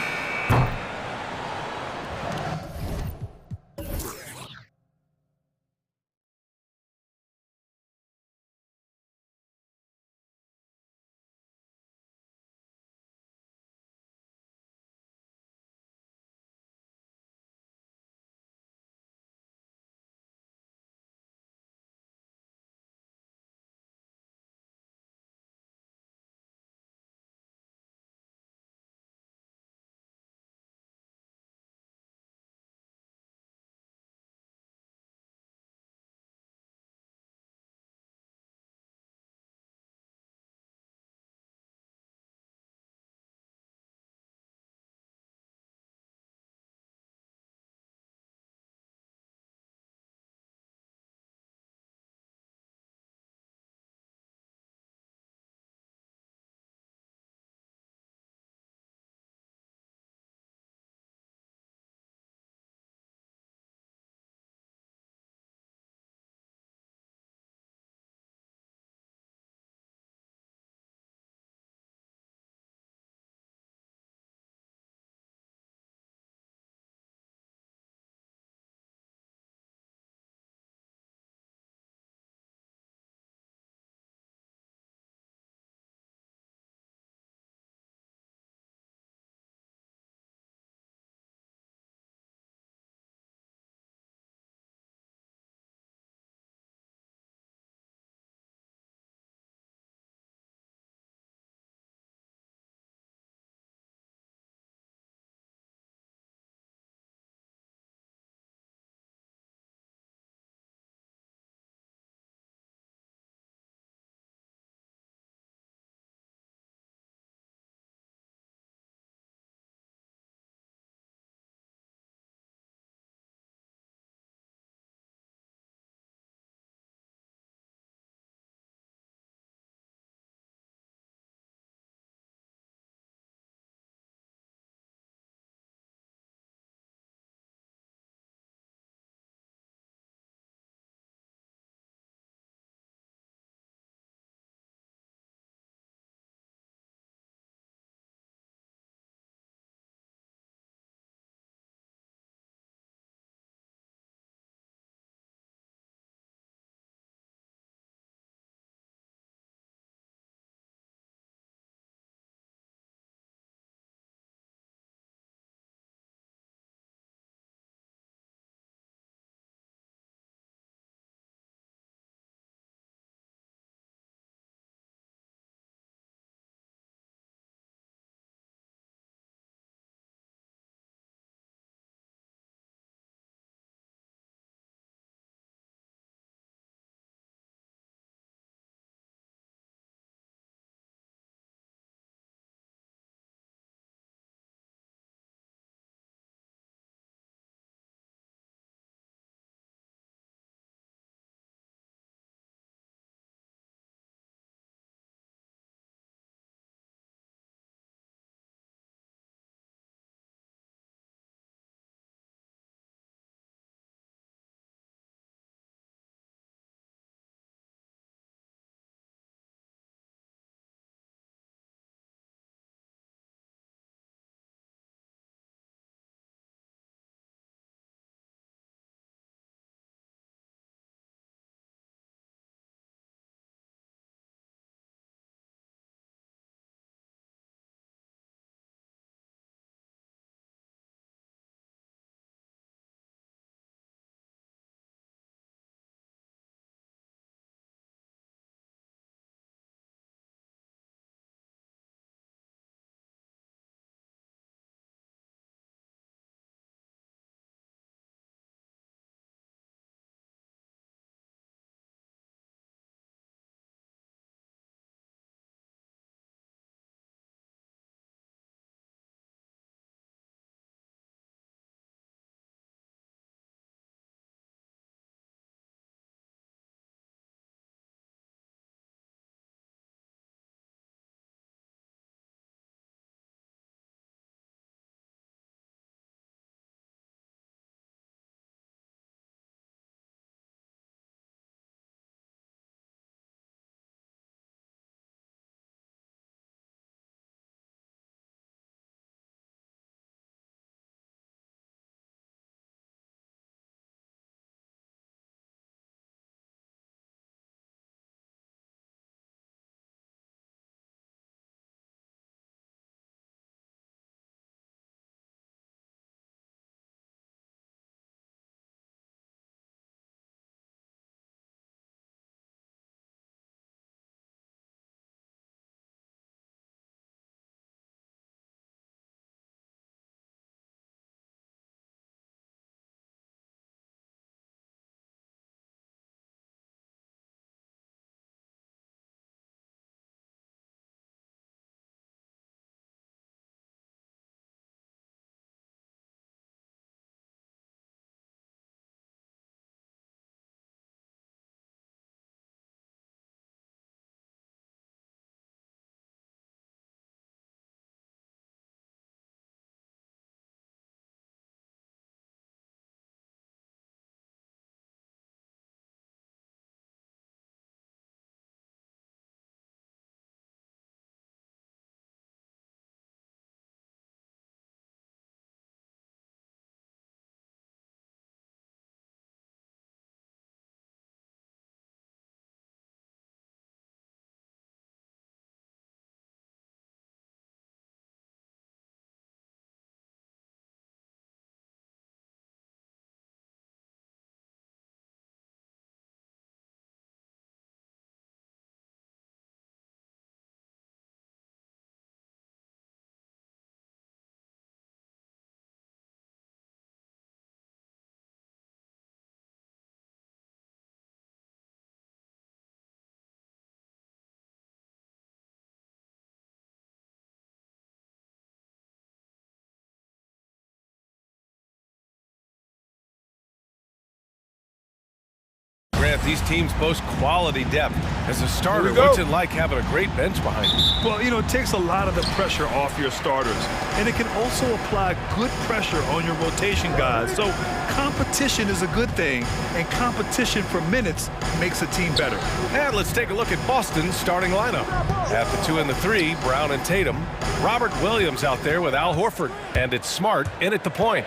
yet these teams boast quality depth. As a starter, what's it like having a great bench behind you? Well, you know, it takes a lot of the pressure off your starters, and it can also apply good pressure on your rotation guys. So competition is a good thing, and competition for minutes makes a team better. And let's take a look at Boston's starting lineup. At the 2 and the 3, Brown and Tatum. Robert Williams out there with Al Horford, and it's Smart in at the point.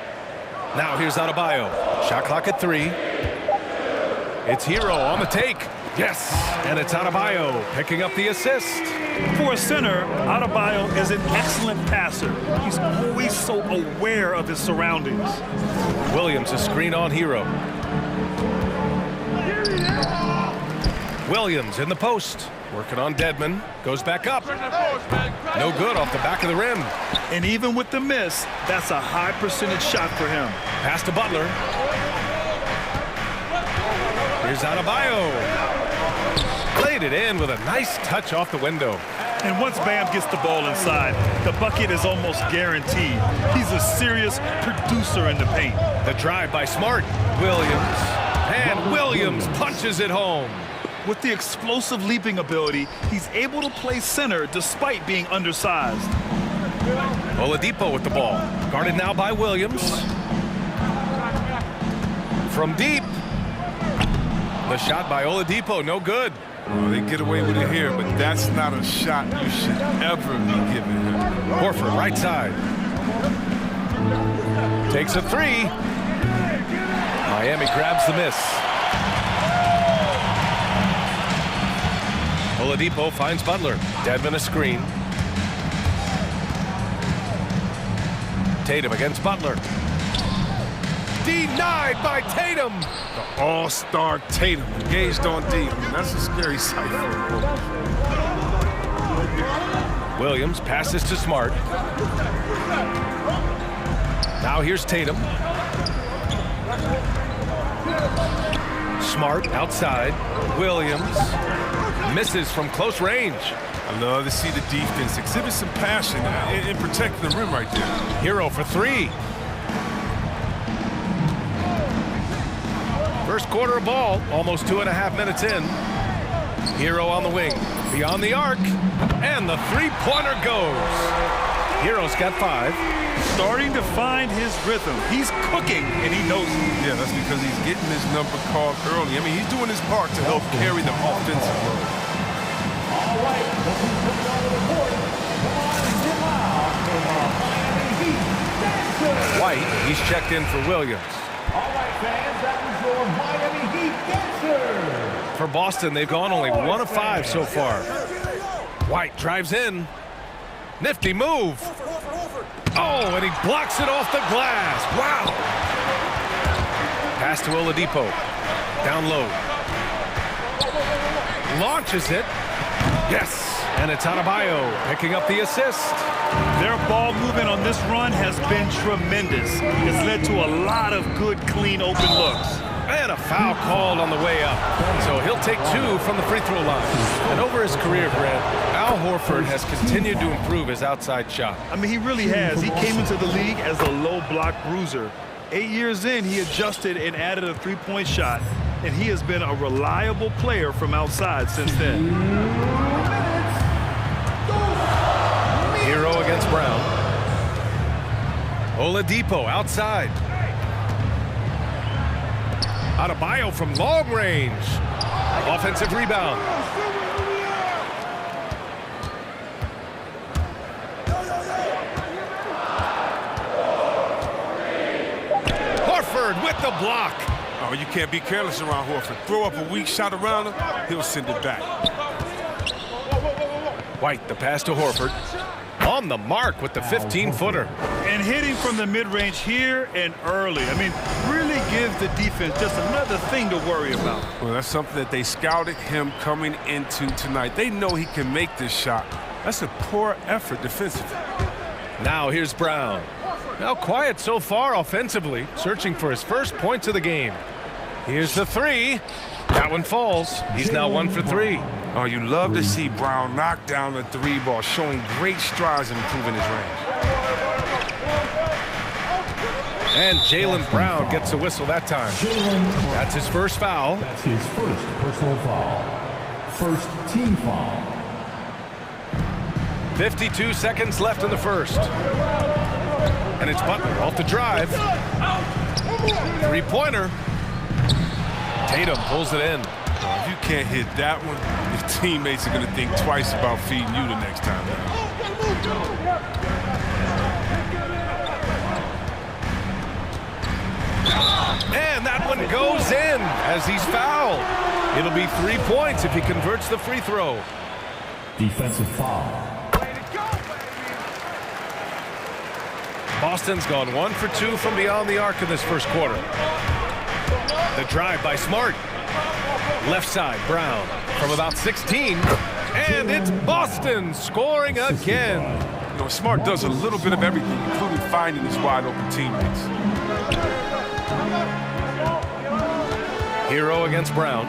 Now here's Adebayo. Shot clock at 3. It's Hero on the take. Yes, and it's Adebayo picking up the assist. For a center, Adebayo is an excellent passer. He's always so aware of his surroundings. Williams a screen on Hero. Williams in the post. Working on Dedmon. Goes back up. No good off the back of the rim. And even with the miss, that's a high percentage shot for him. Pass to Butler. Here's Adebayo. Played it in with a nice touch off the window. And once Bam gets the ball inside, the bucket is almost guaranteed. He's a serious producer in the paint. The drive by Smart. Williams. And Williams punches it home. With the explosive leaping ability, he's able to play center despite being undersized. Oladipo with the ball. Guarded now by Williams. From deep. The shot by Oladipo, no good. Well, they get away with it here, but that's not a shot you should ever be giving him. Horford, right side. Takes a 3. Miami grabs the miss. Oladipo finds Butler. Dedmon a screen. Tatum against Butler. Denied by Tatum. The all-star Tatum engaged on D. I mean, that's a scary sight for him. Williams passes to Smart. Now here's Tatum. Smart outside. Williams misses from close range. I love to see the defense exhibit some passion in protecting the rim right there. Hero for 3. First quarter of ball, almost 2.5 minutes in. Hero on the wing, beyond the arc, and the three-pointer goes. Hero's got 5. Starting to find his rhythm. He's cooking, and he knows it. Yeah, that's because he's getting his number called early. I mean, he's doing his part to help carry the offensive load. All right, this is coming on to the court. Come on and get loud for Miami Heat Dancer. White, he's checked in for Williams. All right, fans, that was your Miami Heat Dancer. For Boston, they've gone only 1 of 5 so far. White drives in. Nifty move. Oh, and he blocks it off the glass. Wow. Pass to Oladipo. Down low. Launches it. Yes. And it's Adebayo picking up the assist. Their ball movement on this run has been tremendous. It's led to a lot of good, clean, open looks. And a foul called on the way up. So he'll take 2 from the free throw line. And over his career, Grant, Al Horford has continued to improve his outside shot. I mean, he really has. He came into the league as a low block bruiser. 8 years in, he adjusted and added a three-point shot. And he has been a reliable player from outside since then. Hero against Brown. Oladipo outside. Adebayo from long range. Offensive rebound. Horford with the block. Oh, you can't be careless around Horford. Throw up a weak shot around him, he'll send it back. White, the pass to Horford. On the mark with the 15-footer. And hitting from the mid-range here and early. I mean, really gives the defense just another thing to worry about. Well, that's something that they scouted him coming into tonight. They know he can make this shot. That's a poor effort defensively. Now here's Brown. Now quiet so far offensively, searching for his first points of the game. Here's the 3. That one falls. He's now 1 for 3. Oh, you love to see Brown knock down the 3 ball, showing great strides in improving his range. And Jaylen Brown gets a whistle that time. That's his first foul. That's his first personal foul. First team foul. 52 seconds left in the first. And it's Butler off the drive. Three-pointer. Tatum pulls it in. If you can't hit that one, your teammates are going to think twice about feeding you the next time. And that one goes in as he's fouled. It'll be 3 points if he converts the free throw. Defensive foul. Boston's gone 1 for 2 from beyond the arc in this first quarter. The drive by Smart. Left side, Brown from about 16. And it's Boston scoring again. You know, Smart does a little bit of everything, including finding his wide open teammates. Hero against Brown.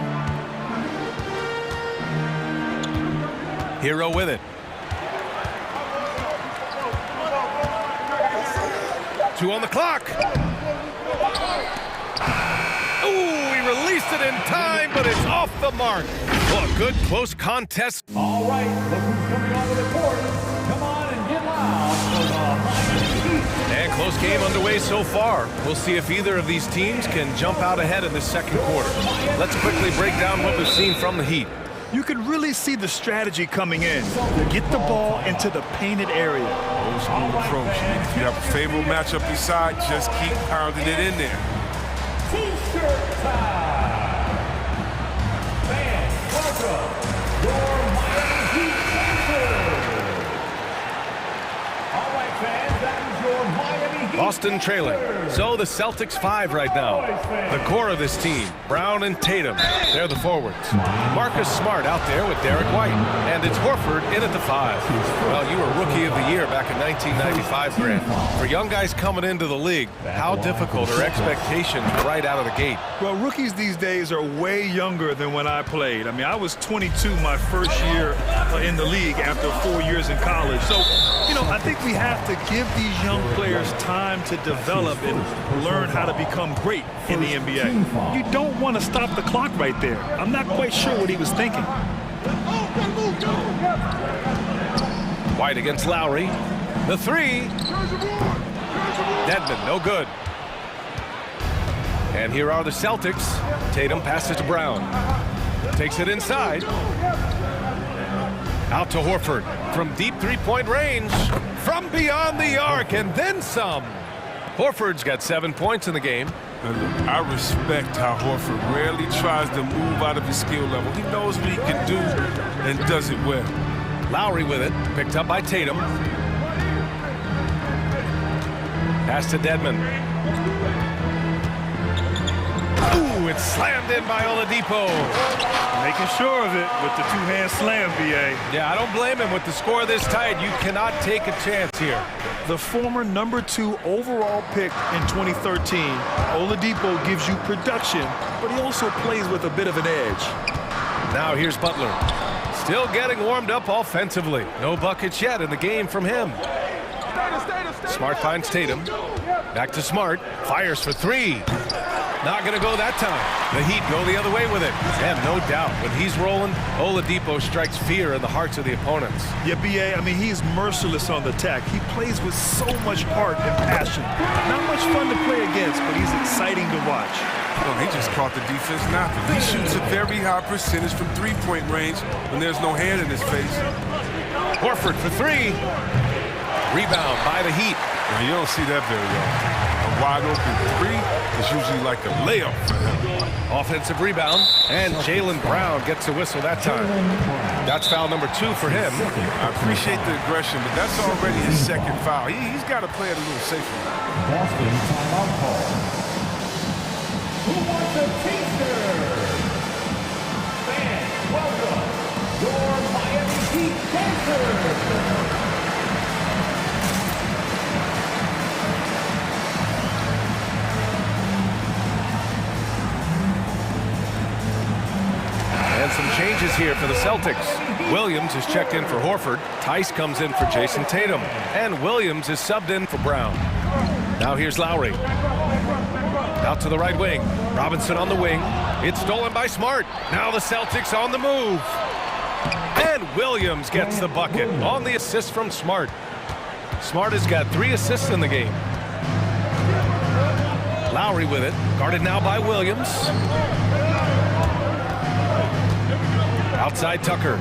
Hero with it. Two on the clock. Ooh, he released it in time, but it's off the mark. Well, a good close contest. All right, look who's coming onto the court. Come on and get loud for the Miami Heat. And close game underway so far. We'll see if either of these teams can jump out ahead in this second quarter. Let's quickly break down what we've seen from the Heat. You could really see the strategy coming in. Get the ball into the painted area. Old school approach. If you have a favorable matchup inside, just keep pounding it in there. T-shirt time. Fans, welcome your Miami Heat Pacers. All right, fans, that is your Miami Heat. Boston trailing. So the Celtics 5 right now. The core of this team, Brown and Tatum, they're the forwards. Marcus Smart out there with Derek White. And it's Horford in at the 5. Well, you were Rookie of the Year back in 1995, Grant. For young guys coming into the league, how difficult are expectations right out of the gate? Well, rookies these days are way younger than when I played. I mean, I was 22 my first year in the league after 4 years in college. So, you know, I think we have to give these young players time to develop and learn how to become great in the NBA. You don't want to stop the clock right there. I'm not quite sure what he was thinking. White against Lowry. The 3. Dedmon, no good. And here are the Celtics. Tatum passes to Brown. Takes it inside. Out to Horford from deep three-point range. From beyond the arc and then some. Horford's got 7 points in the game. I respect how Horford rarely tries to move out of his skill level. He knows what he can do and does it well. Lowry with it, picked up by Tatum. Pass to Dedmon. Ooh, it's slammed in by Oladipo. Making sure of it with the two-hand slam, B.A. Yeah, I don't blame him. With the score this tight, you cannot take a chance here. The former #2 overall pick in 2013, Oladipo gives you production, but he also plays with a bit of an edge. Now here's Butler. Still getting warmed up offensively. No buckets yet in the game from him. Smart finds Tatum. Back to Smart. Fires for 3. Not going to go that time. The Heat go the other way with it. And no doubt, when he's rolling, Oladipo strikes fear in the hearts of the opponents. Yeah, B.A., I mean, he's merciless on the attack. He plays with so much heart and passion. Not much fun to play against, but he's exciting to watch. Oh, he just caught the defense napping. He shoots a very high percentage from three-point range when there's no hand in his face. Horford for 3. Rebound by the Heat. Now, you don't see that very often. A wide open 3 is usually like a layup for him. Offensive rebound, and Jaylen Brown gets a whistle that time. That's foul number 2 for him. I appreciate the aggression, but that's already his second foul. He's got to play it a little safer. Boston timeout call. Who wants a t-shirt? Fans, welcome your Miami Heat Pacers. And some changes here for the Celtics. Williams is checked in for Horford. Tice comes in for Jason Tatum. And Williams is subbed in for Brown. Now here's Lowry. Out to the right wing. Robinson on the wing. It's stolen by Smart. Now the Celtics on the move. And Williams gets the bucket on the assist from Smart. Smart has got 3 assists in the game. Lowry with it. Guarded now by Williams. Outside Tucker.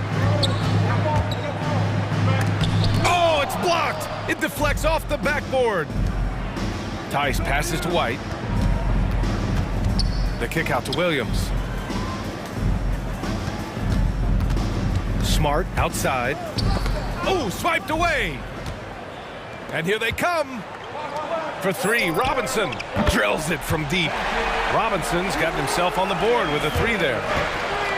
Oh, it's blocked. It deflects off the backboard. Tice passes to White. The kick out to Williams. Smart outside. Oh, swiped away. And here they come. For 3, Robinson drills it from deep. Robinson's got himself on the board with a 3 there.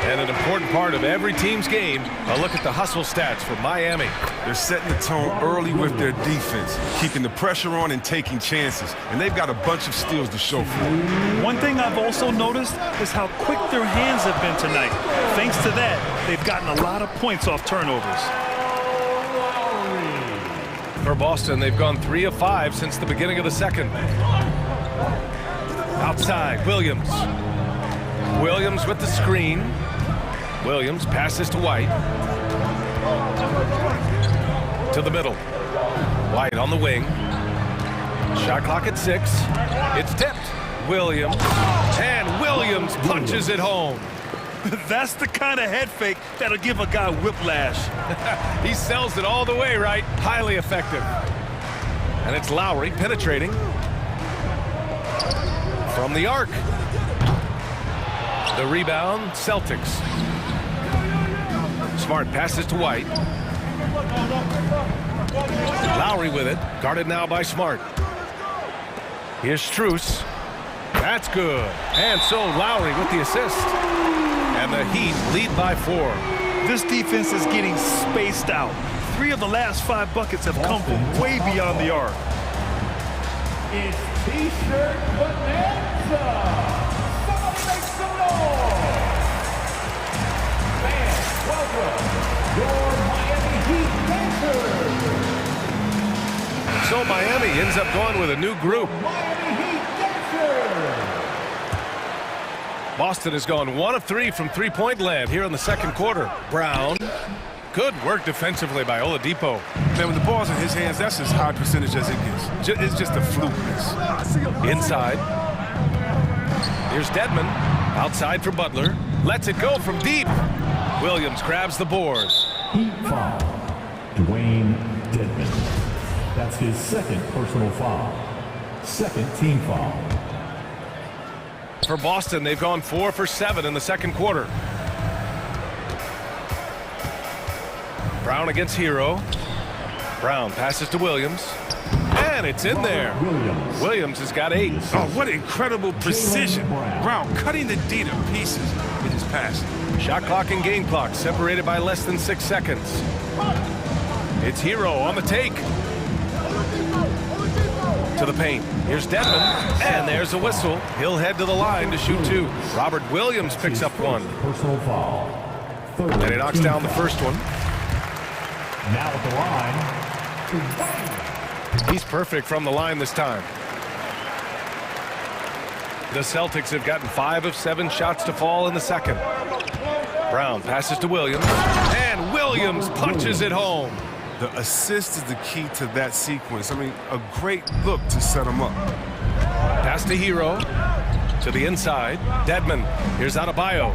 And an important part of every team's game, a look at the hustle stats for Miami. They're setting the tone early with their defense, keeping the pressure on and taking chances. And they've got a bunch of steals to show for it. One thing I've also noticed is how quick their hands have been tonight. Thanks to that, they've gotten a lot of points off turnovers. For Boston, they've gone 3 of 5 since the beginning of the second. Outside, Williams. Williams with the screen. Williams passes to White. To the middle. White on the wing. Shot clock at 6. It's tipped. Williams. And Williams punches it home. That's the kind of head fake that'll give a guy whiplash. He sells it all the way, right? Highly effective. And it's Lowry penetrating. From the arc. The rebound, Celtics. Smart passes to White. Lowry with it. Guarded now by Smart. Here's Strus. That's good. And so Lowry with the assist. And the Heat lead by 4. This defense is getting spaced out. 3 of the last 5 buckets have come from way beyond the arc. It's T-shirt bonanza. Someone make some noise. Fans, welcome your Miami Heat dancers. So Miami ends up going with a new group. Miami Heat dancers. Boston has gone 1 of 3 from three-point land here in the second quarter. Brown. Good work defensively by Oladipo. Man, when the ball's in his hands, that's as high percentage as it gets. It's just a flukeness. Inside. Here's Dedmon. Outside for Butler. Lets it go from deep. Williams grabs the board. Heat foul. Dwayne Dedmon. That's his 2nd personal foul. 2nd team foul. For Boston, they've gone 4 for 7 in the second quarter. Brown against Hero. Brown passes to Williams. And it's in there. Williams has got 8. Oh, what incredible precision. Brown cutting the D to pieces in his passing. Shot clock and game clock separated by less than 6 seconds. It's Hero on the take. To the paint. Here's Dedmon. And there's a whistle. He'll head to the line to shoot 2. Robert Williams picks up 1. Personal foul. And he knocks down the first one. Now at the line. He's perfect from the line this time. The Celtics have gotten 5 of 7 shots to fall in the second. Brown passes to Williams. And Williams punches it home. The assist is the key to that sequence. I mean, a great look to set him up. Pass to Hero. To the inside. Dedmon. Here's Adebayo.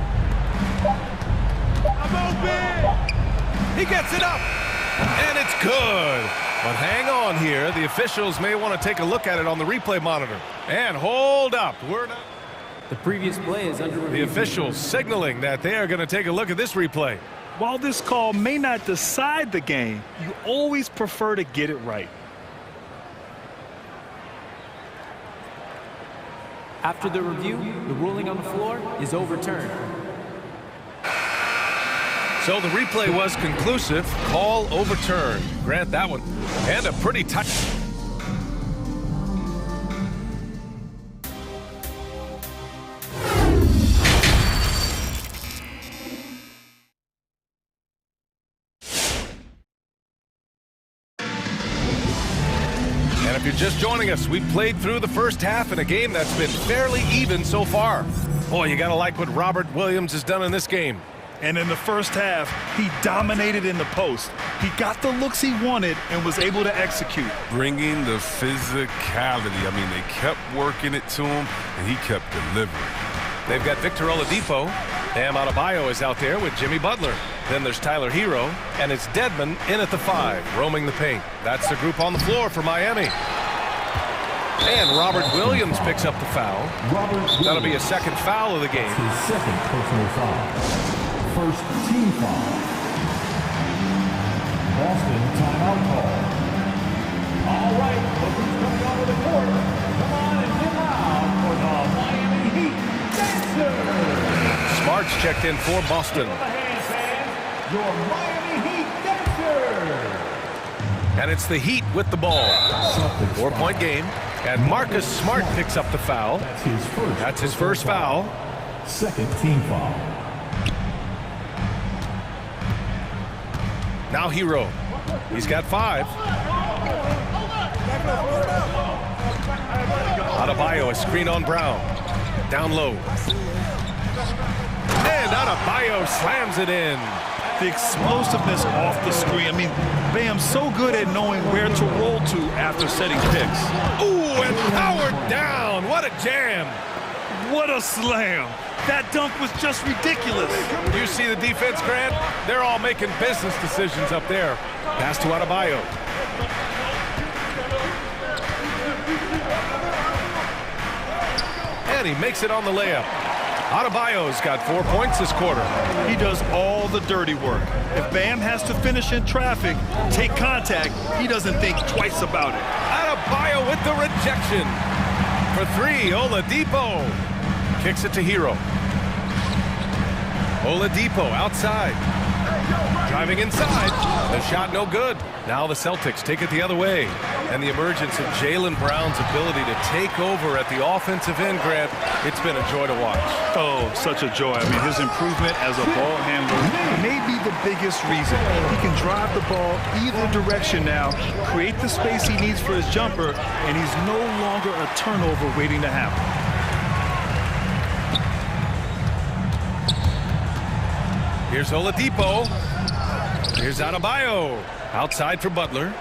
He gets it up. And it's good. But hang on here. The officials may want to take a look at it on the replay monitor. And hold up. We're not. The previous play is under review. The officials signaling that they are going to take a look at this replay. While this call may not decide the game, you always prefer to get it right. After the review, the ruling on the floor is overturned. So the replay was conclusive. Call overturned. Grant that one. And a pretty touch. you're just joining us, we've played through the first half in a game that's been fairly even so far. Boy, you gotta like what Robert Williams has done in this game. And in the first half, he dominated in the post. He got the looks he wanted and was able to execute. Bringing the physicality. I mean, they kept working it to him, and he kept delivering. They've got Victor Oladipo. Bam Adebayo is out there with Jimmy Butler. Then there's Tyler Hero, and it's Dedmon in at the 5, roaming the paint. That's the group on the floor for Miami. And Robert Williams picks up the foul. That'll be a second foul of the game. His second personal foul. First team foul. Boston timeout call. All right, look who's coming onto the court. Come on and get loud for the Miami Heat Dancers. Smart's checked in for Boston. Your Miami Heat Dancers. And it's the Heat with the ball. 4-point game. And Marcus Smart picks up the foul. That's his first foul. Second team foul. Now Hero. He's got 5. Adebayo, a screen on Brown. Down low. And Adebayo slams it in. The explosiveness off the screen. I mean, Bam's so good at knowing where to roll to after setting picks. Ooh, and powered down. What a jam. What a slam. That dunk was just ridiculous. You see the defense, Grant? They're all making business decisions up there. Pass to Adebayo. And he makes it on the layup. Adebayo's got 4 points this quarter. He does all the dirty work. If Bam has to finish in traffic, take contact, he doesn't think twice about it. Adebayo with the rejection. For 3, Oladipo. Kicks it to Hero. Oladipo outside. Driving inside. The shot no good. Now the Celtics take it the other way. And the emergence of Jaylen Brown's ability to take over at the offensive end, Grant, it's been a joy to watch. Oh, such a joy. I mean, his improvement as a ball handler may be the biggest reason. He can drive the ball either direction now, create the space he needs for his jumper, and he's no longer a turnover waiting to happen. Here's Oladipo. Here's Adebayo. Outside for Butler.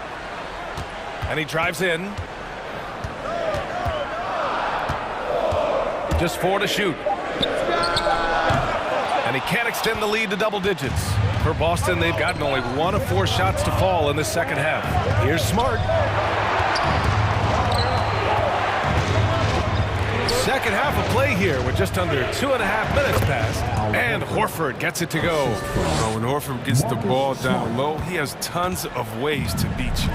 And he drives in. Just 4 to shoot. And he can't extend the lead to double digits. For Boston, they've gotten only 1 of 4 shots to fall in the second half. Here's Smart. Second half of play here with just under 2.5 minutes passed. And Horford gets it to go. When Horford gets the ball down low, he has tons of ways to beat you.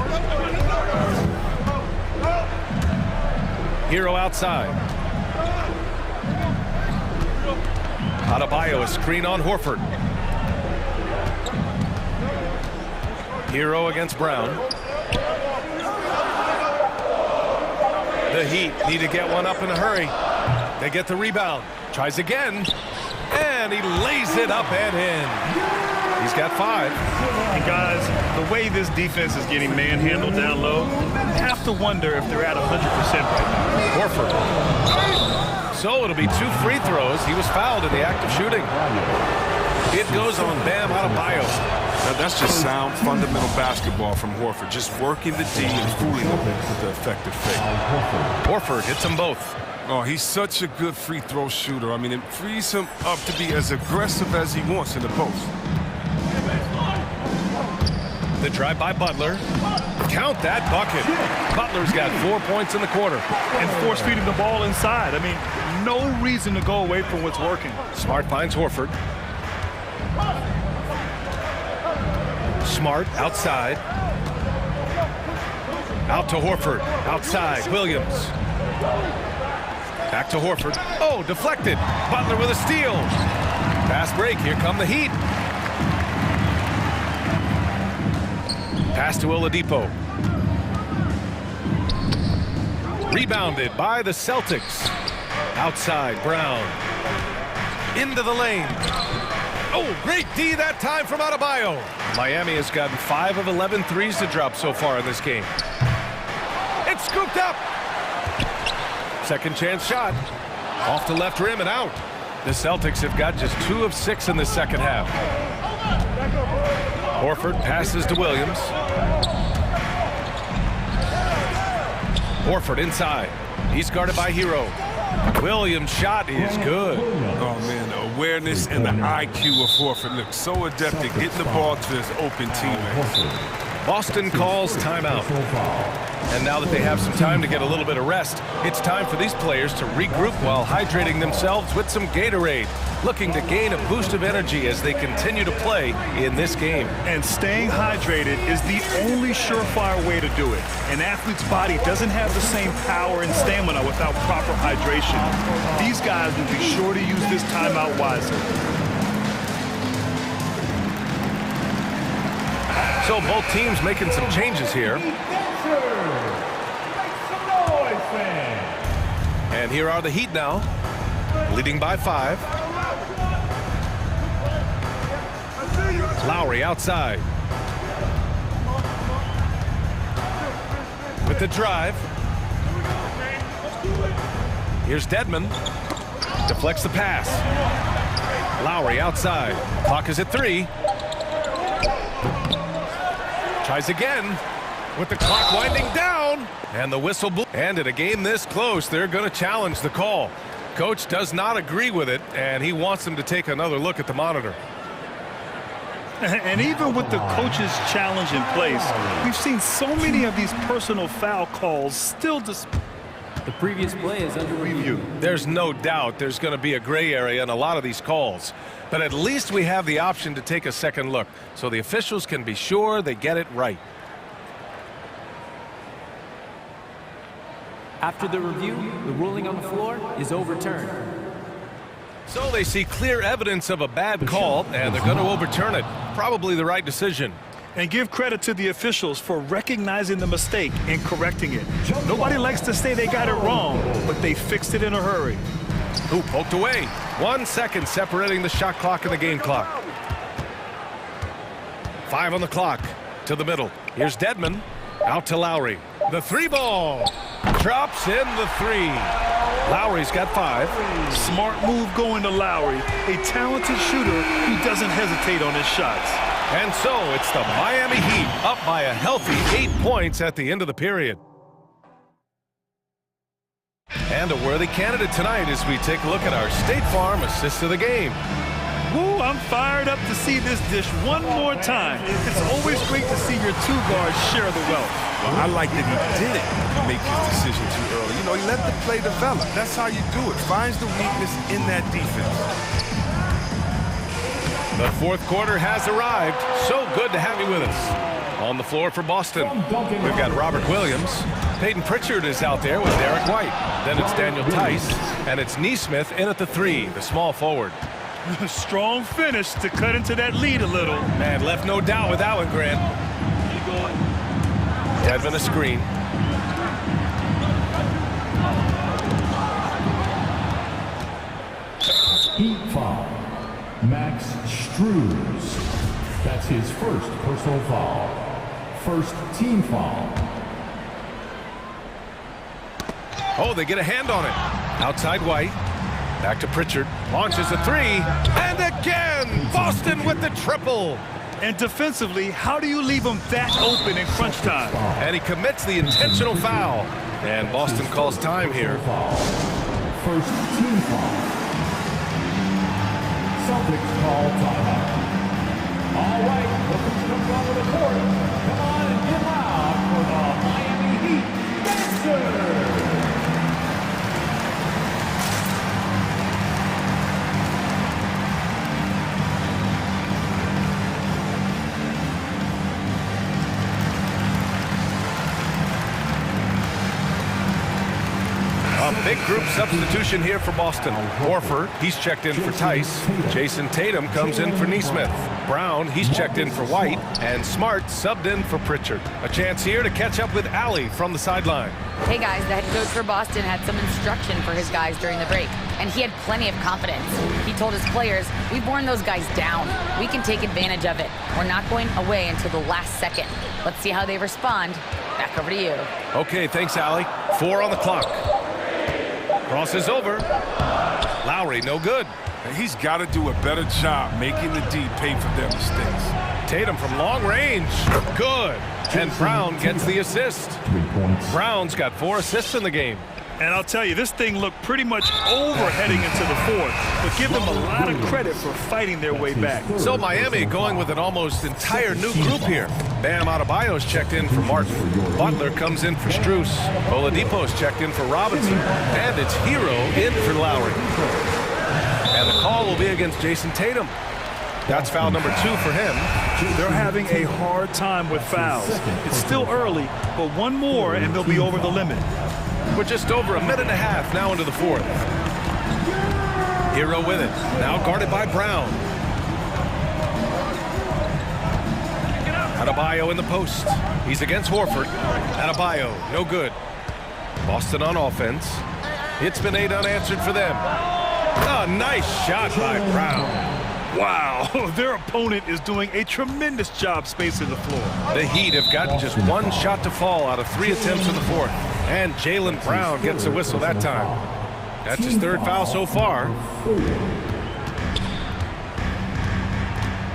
Hero outside. Adebayo, a screen on Horford. Hero against Brown. The Heat need to get one up in a hurry. They get the rebound. Tries again. And he lays it up and in. He's got 5. And guys, the way this defense is getting manhandled down low, you have to wonder if they're at 100% right now. Horford. So it'll be 2 free throws. He was fouled in the act of shooting. It goes on Bam Adebayo. Now that's just sound, fundamental basketball from Horford. Just working the D and fooling them with the effective fake. Horford hits them both. Oh, he's such a good free throw shooter. I mean, it frees him up to be as aggressive as he wants in the post. The drive by Butler. Count that bucket. Butler's got 4 points in the quarter. And force feeding the ball inside. I mean, no reason to go away from what's working. Smart finds Horford. Smart outside. Out to Horford. Outside. Williams. Back to Horford. Oh, deflected. Butler with a steal. Fast break. Here come the Heat. Pass to Oladipo. Rebounded by the Celtics. Outside, Brown. Into the lane. Oh, great D that time from Adebayo. Miami has gotten 5 of 11 threes to drop so far in this game. It's scooped up. Second chance shot. Off the left rim and out. The Celtics have got just 2 of 6 in the second half. Horford passes to Williams. Horford inside. He's guarded by Hero. Williams' shot is good. Oh, man, the awareness and the IQ of Horford looks so adept at getting the ball to his open teammates. Boston calls timeout. And now that they have some time to get a little bit of rest, it's time for these players to regroup while hydrating themselves with some Gatorade, looking to gain a boost of energy as they continue to play in this game. And staying hydrated is the only surefire way to do it. An athlete's body doesn't have the same power and stamina without proper hydration. These guys will be sure to use this timeout wisely. So both teams making some changes here. And here are the Heat now, leading by 5. Lowry outside. With the drive. Here's Dedmon. Deflects the pass. Lowry outside. Clock is at 3. Tries again. With the clock winding down. And the whistle blew. And in a game this close, they're going to challenge the call. Coach does not agree with it, and he wants them to take another look at the monitor. And even with the coach's challenge in place, we've seen so many of these personal foul calls still The previous play is under review. There's no doubt there's going to be a gray area in a lot of these calls. But at least we have the option to take a second look, so the officials can be sure they get it right. After the review, the ruling on the floor is overturned. So they see clear evidence of a bad call, and they're going to overturn it. Probably the right decision. And give credit to the officials for recognizing the mistake and correcting it. Nobody likes to say they got it wrong, but they fixed it in a hurry. Ooh, poked away. 1 second separating the shot clock and the game clock. 5 on the clock. To the middle. Here's Dedmon. Out to Lowry. The 3-ball. Drops in the 3. Lowry's got 5. Smart move going to Lowry, a talented shooter who doesn't hesitate on his shots. And so it's the Miami Heat up by a healthy 8 points at the end of the period. And a worthy candidate tonight as we take a look at our State Farm assist of the game. Woo, I'm fired up to see this dish one more time. It's always great to see your 2 guards share the wealth. Well, I like that he didn't make his decision too early. You know, he let the play develop. That's how you do it. Finds the weakness in that defense. The fourth quarter has arrived. So good to have you with us. On the floor for Boston, we've got Robert Williams. Peyton Pritchard is out there with Derek White. Then it's Daniel Tice, and it's Nesmith in at the 3, the small forward. Strong finish to cut into that lead a little. Man, left no doubt with that one, Grant. Dedmon a screen. Heat foul. Max Struz. That's his first personal foul. First team foul. Oh, they get a hand on it. Outside White. Back to Pritchard. Launches a 3. And again, Boston with the triple. And defensively, how do you leave them that open in crunch time? And he commits the intentional foul. And Boston calls time here. First team foul. Celtics call timeout. All right, looking to come onto the court. Come on and get loud for the Miami Heat Dancers. Big group substitution here for Boston. Horford, he's checked in for Tice. Jason Tatum comes in for Nesmith. Brown, he's checked in for White. And Smart subbed in for Pritchard. A chance here to catch up with Allie from the sideline. Hey guys, the head coach for Boston had some instruction for his guys during the break, and he had plenty of confidence. He told his players, we've worn those guys down. We can take advantage of it. We're not going away until the last second. Let's see how they respond Back over to you. Okay, thanks, Allie. 4 on the clock. Crosses over. Lowry, no good. He's got to do a better job making the D pay for their mistakes. Tatum from long range. Good. And Brown gets the assist. Brown's got 4 assists in the game. And I'll tell you, this thing looked pretty much over heading into the fourth, but give them a lot of credit for fighting their way back. So Miami going with an almost entire new group here. Bam Adebayo's checked in for Martin. Butler comes in for Strus. Oladipo's checked in for Robinson. And it's Hero in for Lowry. And the call will be against Jason Tatum. That's foul number 2 for him. They're having a hard time with fouls. It's still early, but one more and they'll be over the limit. We're just over a minute and a half now into the fourth. Hero with it. Now guarded by Brown. Adebayo in the post. He's against Horford. Adebayo, no good. Boston on offense. It's been 8 unanswered for them. A nice shot by Brown. Wow, their opponent is doing a tremendous job spacing the floor. The Heat have gotten just 1 shot to fall out of 3 attempts in the fourth. And Jaylen Brown gets a whistle that time. That's his 3rd foul so far.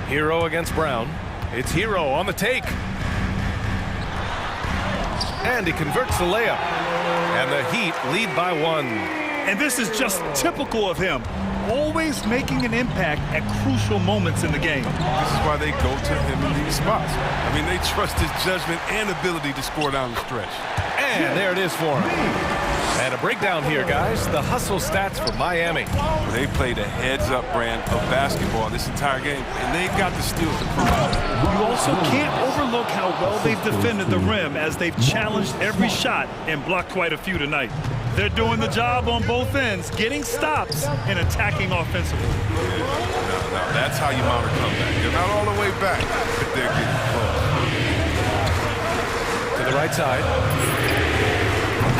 Hero against Brown. It's Hero on the take. And he converts the layup. And the Heat lead by 1. And this is just typical of him. Always making an impact at crucial moments in the game. This is why they go to him in these spots. I mean, they trust his judgment and ability to score down the stretch. And there it is for him. And a breakdown here, guys. The hustle stats for Miami. They played a heads-up brand of basketball this entire game, and they've got the steals to prove it. You also can't overlook how well they've defended the rim as they've challenged every shot and blocked quite a few tonight. They're doing the job on both ends, getting stops and attacking offensively. Now that's how you mount a comeback. They're not all the way back, but they're getting close. To the right side.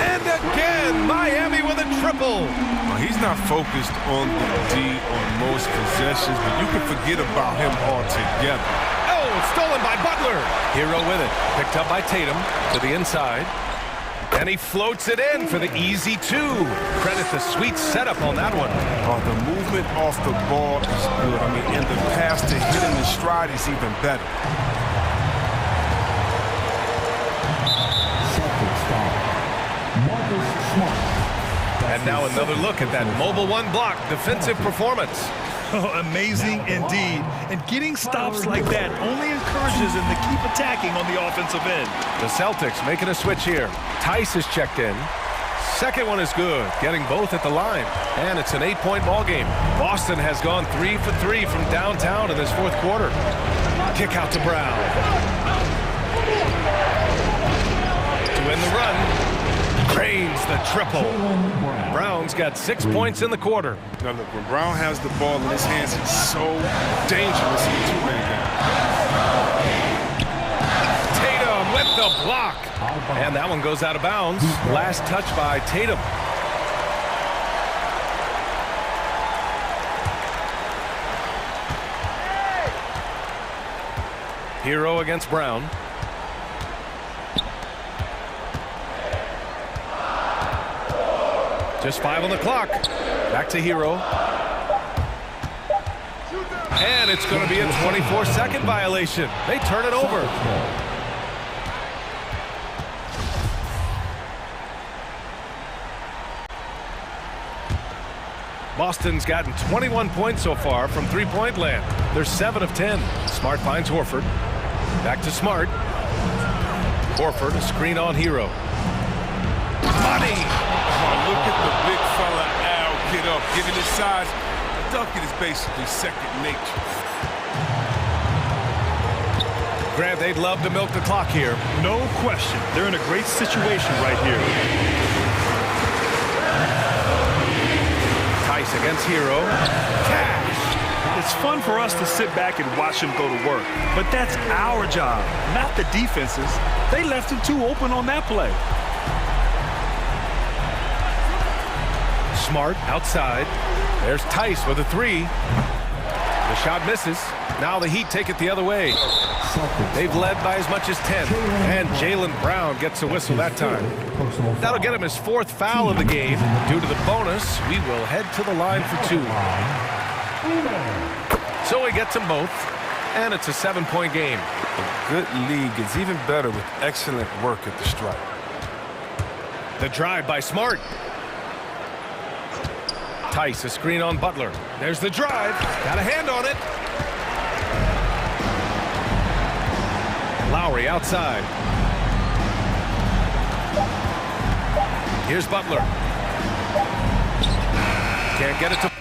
And again, Miami with a triple. Well, he's not focused on the D on most possessions, but you can forget about him altogether. Oh, stolen by Butler. Hero with it. Picked up by Tatum to the inside. And he floats it in for the easy 2. Credit the sweet setup on that one. Oh, the movement off the ball is good. I mean, and the pass to hit in the stride is even better. And now another look at that mobile 1 block defensive performance. Oh, amazing indeed. And getting stops like that only encourages them to keep attacking on the offensive end. The Celtics making a switch here. Tice is checked in. Second one is good, getting both at the line. And it's an 8-point ball game. Boston has gone 3 for 3 from downtown in this fourth quarter. Kick out to Brown. To end the run. Drains the triple. Brown's got 6 points in the quarter. Now look, when Brown has the ball in his hands, it's so dangerous in the 2-man game. Tatum with the block. And that one goes out of bounds. Last touch by Tatum. Hero against Brown. Just 5 on the clock. Back to Hero. And it's going to be a 24-second violation. They turn it over. Boston's gotten 21 points so far from three-point land. They're 7 of 10. Smart finds Horford. Back to Smart. Horford, a screen on Hero. Money! Oh, look at the big fella Al get up. Given his size, dunking is basically second nature. Grant, they'd love to milk the clock here. No question. They're in a great situation right here. Tice against Hero. Cash! It's fun for us to sit back and watch him go to work. But that's our job, not the defense's. They left him too open on that play. Smart outside. There's Tice with a 3. The shot misses. Now the Heat take it the other way. They've led by as much as 10. And Jaylen Brown gets a whistle that time. That'll get him his 4th foul of the game. Due to the bonus, we will head to the line for 2. So he gets them both, and it's a 7-point game. A good league is even better with excellent work at the stripe. The drive by Smart. Tice, a screen on Butler. There's the drive. Got a hand on it. Lowry outside. Here's Butler. Can't get it to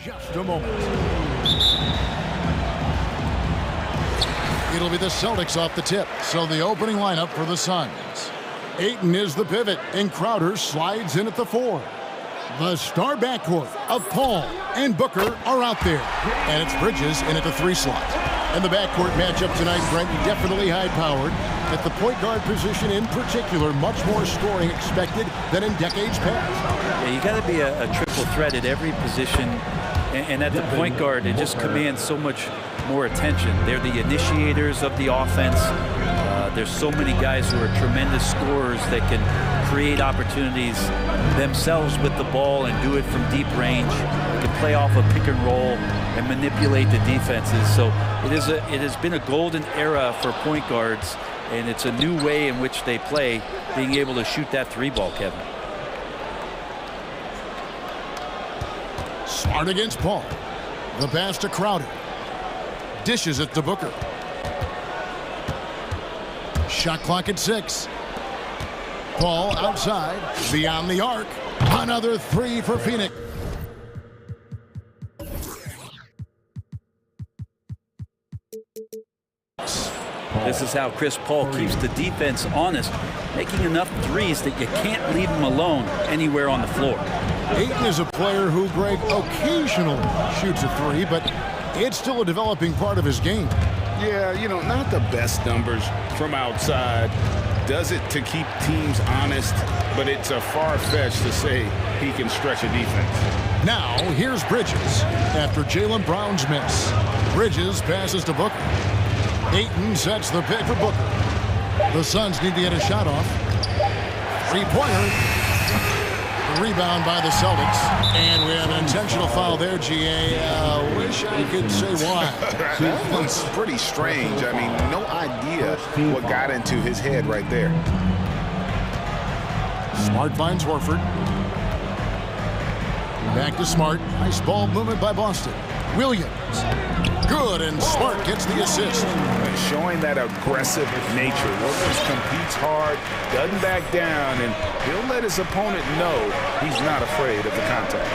just a moment. It'll be the Celtics off the tip, so the opening lineup for the Suns. Ayton is the pivot, and Crowder slides in at the 4. The star backcourt of Paul and Booker are out there, and it's Bridges in at the 3 slot. And the backcourt matchup tonight, Brent, definitely high-powered. At the point guard position in particular, much more scoring expected than in decades past. Yeah, you got to be a triple threat at every position, and at the point guard, it just commands so much more attention. They're the initiators of the offense. There's so many guys who are tremendous scorers that can create opportunities themselves with the ball and do it from deep range. They can play off a pick and roll and manipulate the defenses. So it has been a golden era for point guards, and it's a new way in which they play, being able to shoot that 3 ball, Kevin. Smart against Paul. The pass to Crowder. Dishes it to Booker. Shot clock at 6. Paul outside, beyond the arc. Another 3 for Phoenix. This is how Chris Paul keeps the defense honest, making enough threes that you can't leave him alone anywhere on the floor. Ayton is a player who, Greg, occasionally shoots a 3, but it's still a developing part of his game. Yeah, you know, not the best numbers from outside. Does it to keep teams honest, but it's a far-fetched to say he can stretch a defense. Now, here's Bridges after Jaylen Brown's miss. Bridges passes to Booker. Ayton sets the pick for Booker. The Suns need to get a shot off. 3-pointer. Rebound by the Celtics. And we have an intentional foul there, GA. Wish I could say why. That one's pretty strange. I mean, no idea what got into his head right there. Smart finds Horford. Back to Smart. Nice ball movement by Boston. Williams. Good, and Smart gets the assist. Showing that aggressive nature. Williams competes hard, doesn't back down, and he'll let his opponent know he's not afraid of the contact.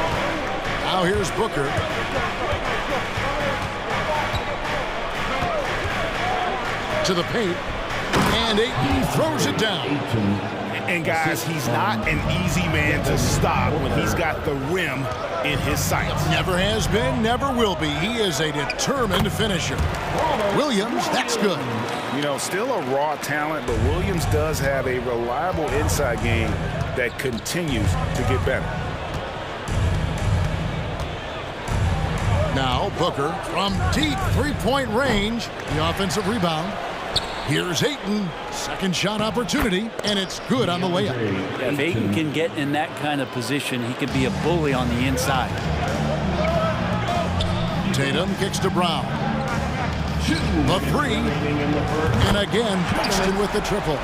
Now here's Booker. To the paint, and Ayton throws it down. And guys, he's not an easy man to stop when he's got the rim in his sights. Never has been, never will be. He is a determined finisher. Williams, that's good. You know, still a raw talent, but Williams does have a reliable inside game that continues to get better. Now Booker from deep 3-point range. The offensive rebound. Here's Ayton. Second shot opportunity, and it's good on the layup. Yeah, if Ayton can get in that kind of position, he can be a bully on the inside. Tatum kicks to Brown. The 3, and again, Boston with the triple.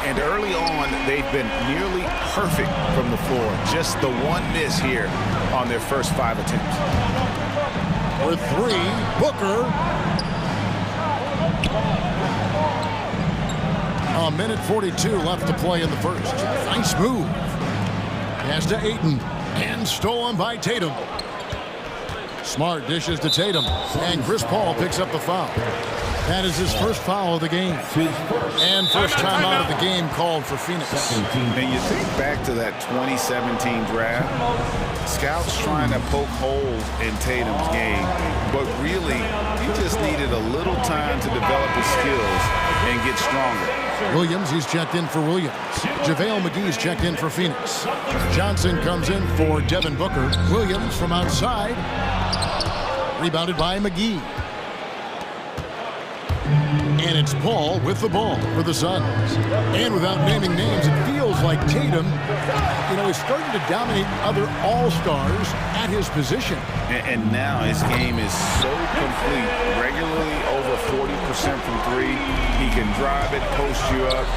And early on, they've been nearly perfect from the floor. Just the one miss here on their first 5 attempts. For 3, Booker. A minute 42 left to play in the first. Nice move. Pass to Ayton, and stolen by Tatum. Smart dishes to Tatum, and Chris Paul picks up the foul. That is his first foul of the game. And first time out of the game called for Phoenix. And you think back to that 2017 draft, scouts trying to poke holes in Tatum's game, but really, he just needed a little time to develop his skills and get stronger. Williams, he's checked in for Williams. JaVale McGee's checked in for Phoenix. Johnson comes in for Devin Booker. Williams from outside. Rebounded by McGee. And it's Paul with the ball for the Suns. And without naming names, it feels like Tatum, you know, is starting to dominate other all-stars at his position. And now his game is so complete. Regularly over 40% from 3. He can drive it, post you up.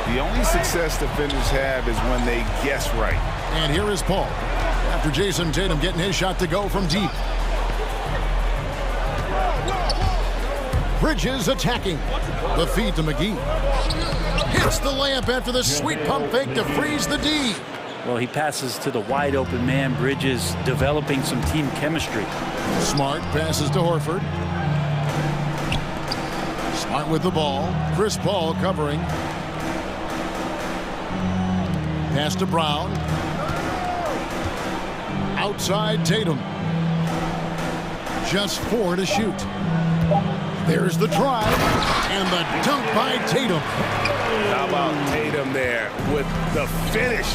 The only success defenders have is when they guess right. And here is Paul. After Jason Tatum getting his shot to go from deep. Bridges attacking. The feed to McGee. Hits the layup after the sweet pump fake to freeze the D. Well, he passes to the wide open man. Bridges developing some team chemistry. Smart passes to Horford. Smart with the ball. Chris Paul covering. Pass to Brown. Outside Tatum. Just 4 to shoot. There's the drive and the dunk by Tatum. How about Tatum there with the finish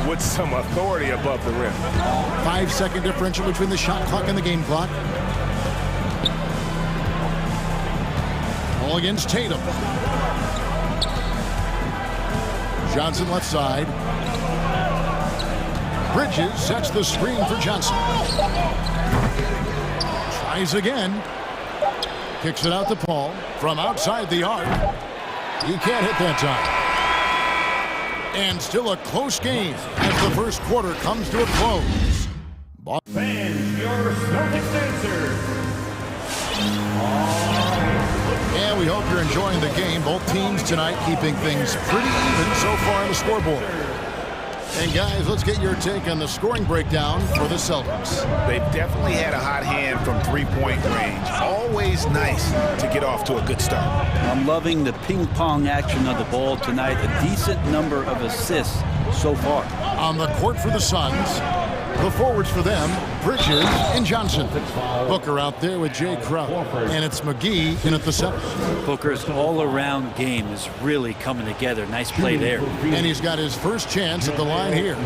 with some authority above the rim. 5-second differential between the shot clock and the game clock. All against Tatum. Johnson left side. Bridges sets the screen for Johnson. Tries again. Kicks it out to Paul from outside the arc. He can't hit that time. And still a close game as the first quarter comes to a close. Fans, your Celtics answer. Yeah, we hope you're enjoying the game. Both teams tonight keeping things pretty even so far on the scoreboard. And guys, let's get your take on the scoring breakdown for the Celtics. They've definitely had a hot hand from three-point range. Always nice to get off to a good start. I'm loving the ping-pong action of the ball tonight. A decent number of assists so far. On the court for the Suns, the forwards for them, Bridges and Johnson. Booker out there with Jay Crowder. And it's McGee in at the center. Booker's all-around game is really coming together. Nice play there. And he's got his first chance at the line here.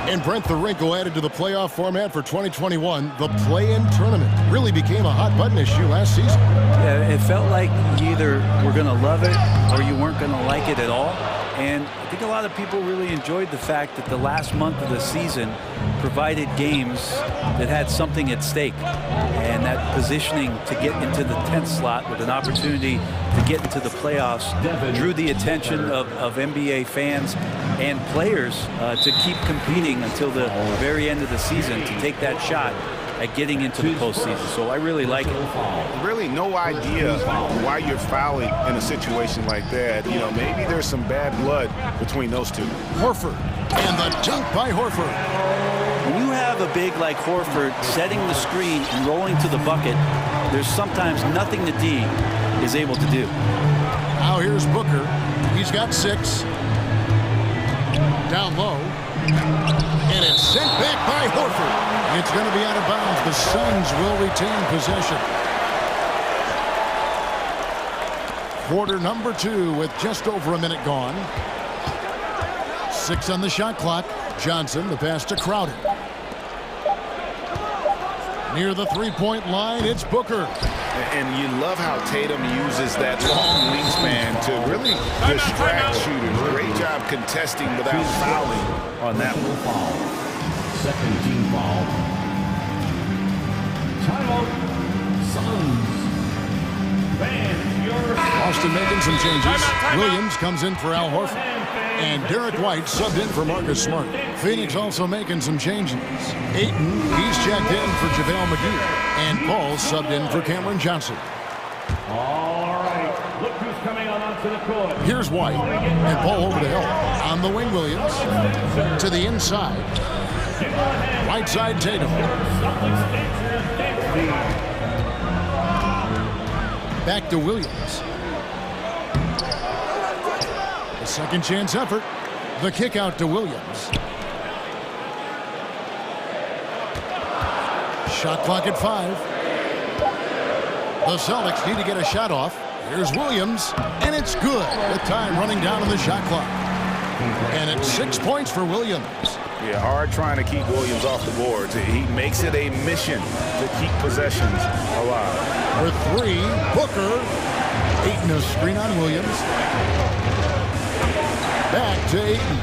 And Brent, the wrinkle added to the playoff format for 2021, the play-in tournament really became a hot-button issue last season. Yeah, it felt like you either were going to love it or you weren't going to like it at all. And I think a lot of people really enjoyed the fact that the last month of the season provided games that had something at stake. And that positioning to get into the 10th slot with an opportunity to get into the playoffs drew the attention of NBA fans and players to keep competing until the very end of the season to take that shot at getting into the postseason. So I really like it. Really no idea why you're fouling in a situation like that. You know, maybe there's some bad blood between those two. Horford, and the dunk by Horford. When you have a big like Horford setting the screen and rolling to the bucket, there's sometimes nothing the D is able to do. Now here's Booker. He's got 6. Down low. And it's sent back by Horford. It's going to be out of bounds. The Suns will retain possession. Quarter number 2 with just over a minute gone. 6 on the shot clock. Johnson, the pass to Crowder. Near the three-point line, it's Booker. And you love how Tatum uses that long wingspan to really distract shooters. Great job contesting without fouling on that one. Second team foul. Timeout. Suns. Fans, your Boston making some changes. Williams comes in for Al Horford. And Derek White subbed in for Marcus Smart. Phoenix also making some changes. Ayton, he's checked in for JaVale McGee. And Paul subbed in for Cameron Johnson. All right, look who's coming on onto the court. Here's White. And Paul over to help. On the wing, Williams. To the inside. Right side, Tatum. Back to Williams. A second chance effort. The kick out to Williams. Shot clock at 5. The Celtics need to get a shot off. Here's Williams, and it's good. With time running down on the shot clock. And it's 6 points for Williams. Yeah, hard trying to keep Williams off the boards. He makes it a mission to keep possessions alive. For 3, Booker. Ayton a screen on Williams. Back to Ayton.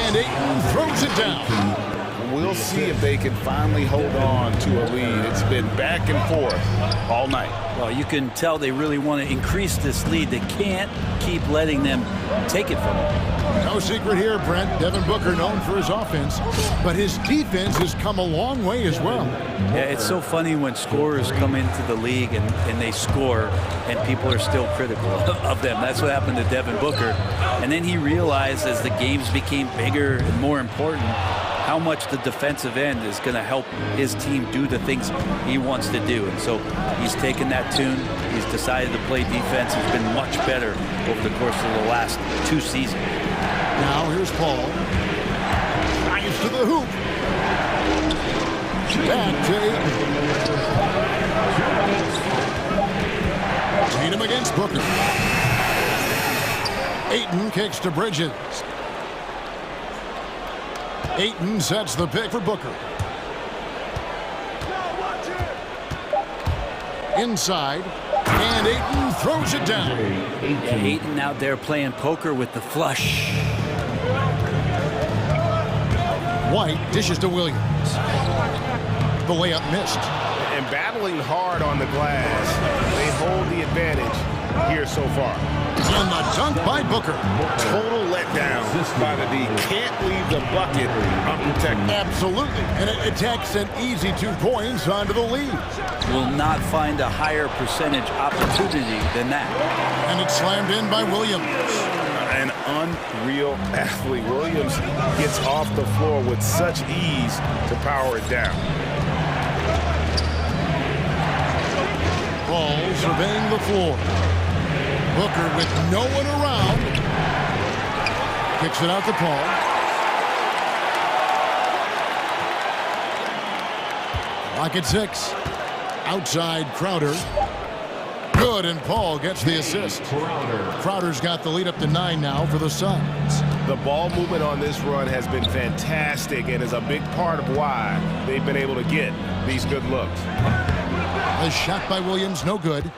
And Ayton throws it down. we'll see if they can finally hold on to a lead. It's been back and forth all night. Well, you can tell they really want to increase this lead. They can't keep letting them take it from them. No secret here, Brent. Devin Booker known for his offense, but his defense has come a long way as well. Yeah, it's so funny when scorers come into the league and they score and people are still critical of them. That's what happened to Devin Booker. And then he realized as the games became bigger and more important, how much the defensive end is going to help his team do the things he wants to do. And so he's taken that tune. He's decided to play defense. He's been much better over the course of the last 2 seasons. Now here's Paul. Drives to the hoop. Back to Tatum against Booker. Ayton kicks to Bridges. Ayton sets the pick for Booker. Inside, and Ayton throws it down. Ayton out there playing poker with the flush. White dishes to Williams. The layup missed. And battling hard on the glass, they hold the advantage here so far. And the dunk by Booker. Total letdown by the D. Can't leave the bucket unprotected. Absolutely. And it takes an easy 2 points onto the lead. Will not find a higher percentage opportunity than that. And it's slammed in by Williams. An unreal athlete. Williams gets off the floor with such ease to power it down. Ball surveying the floor. Booker with no one around. Kicks it out to Paul. Lock at 6. Outside Crowder. Good, and Paul gets the assist. Crowder's got the lead up to 9 now for the Suns. The ball movement on this run has been fantastic and is a big part of why they've been able to get these good looks. A shot by Williams, no good.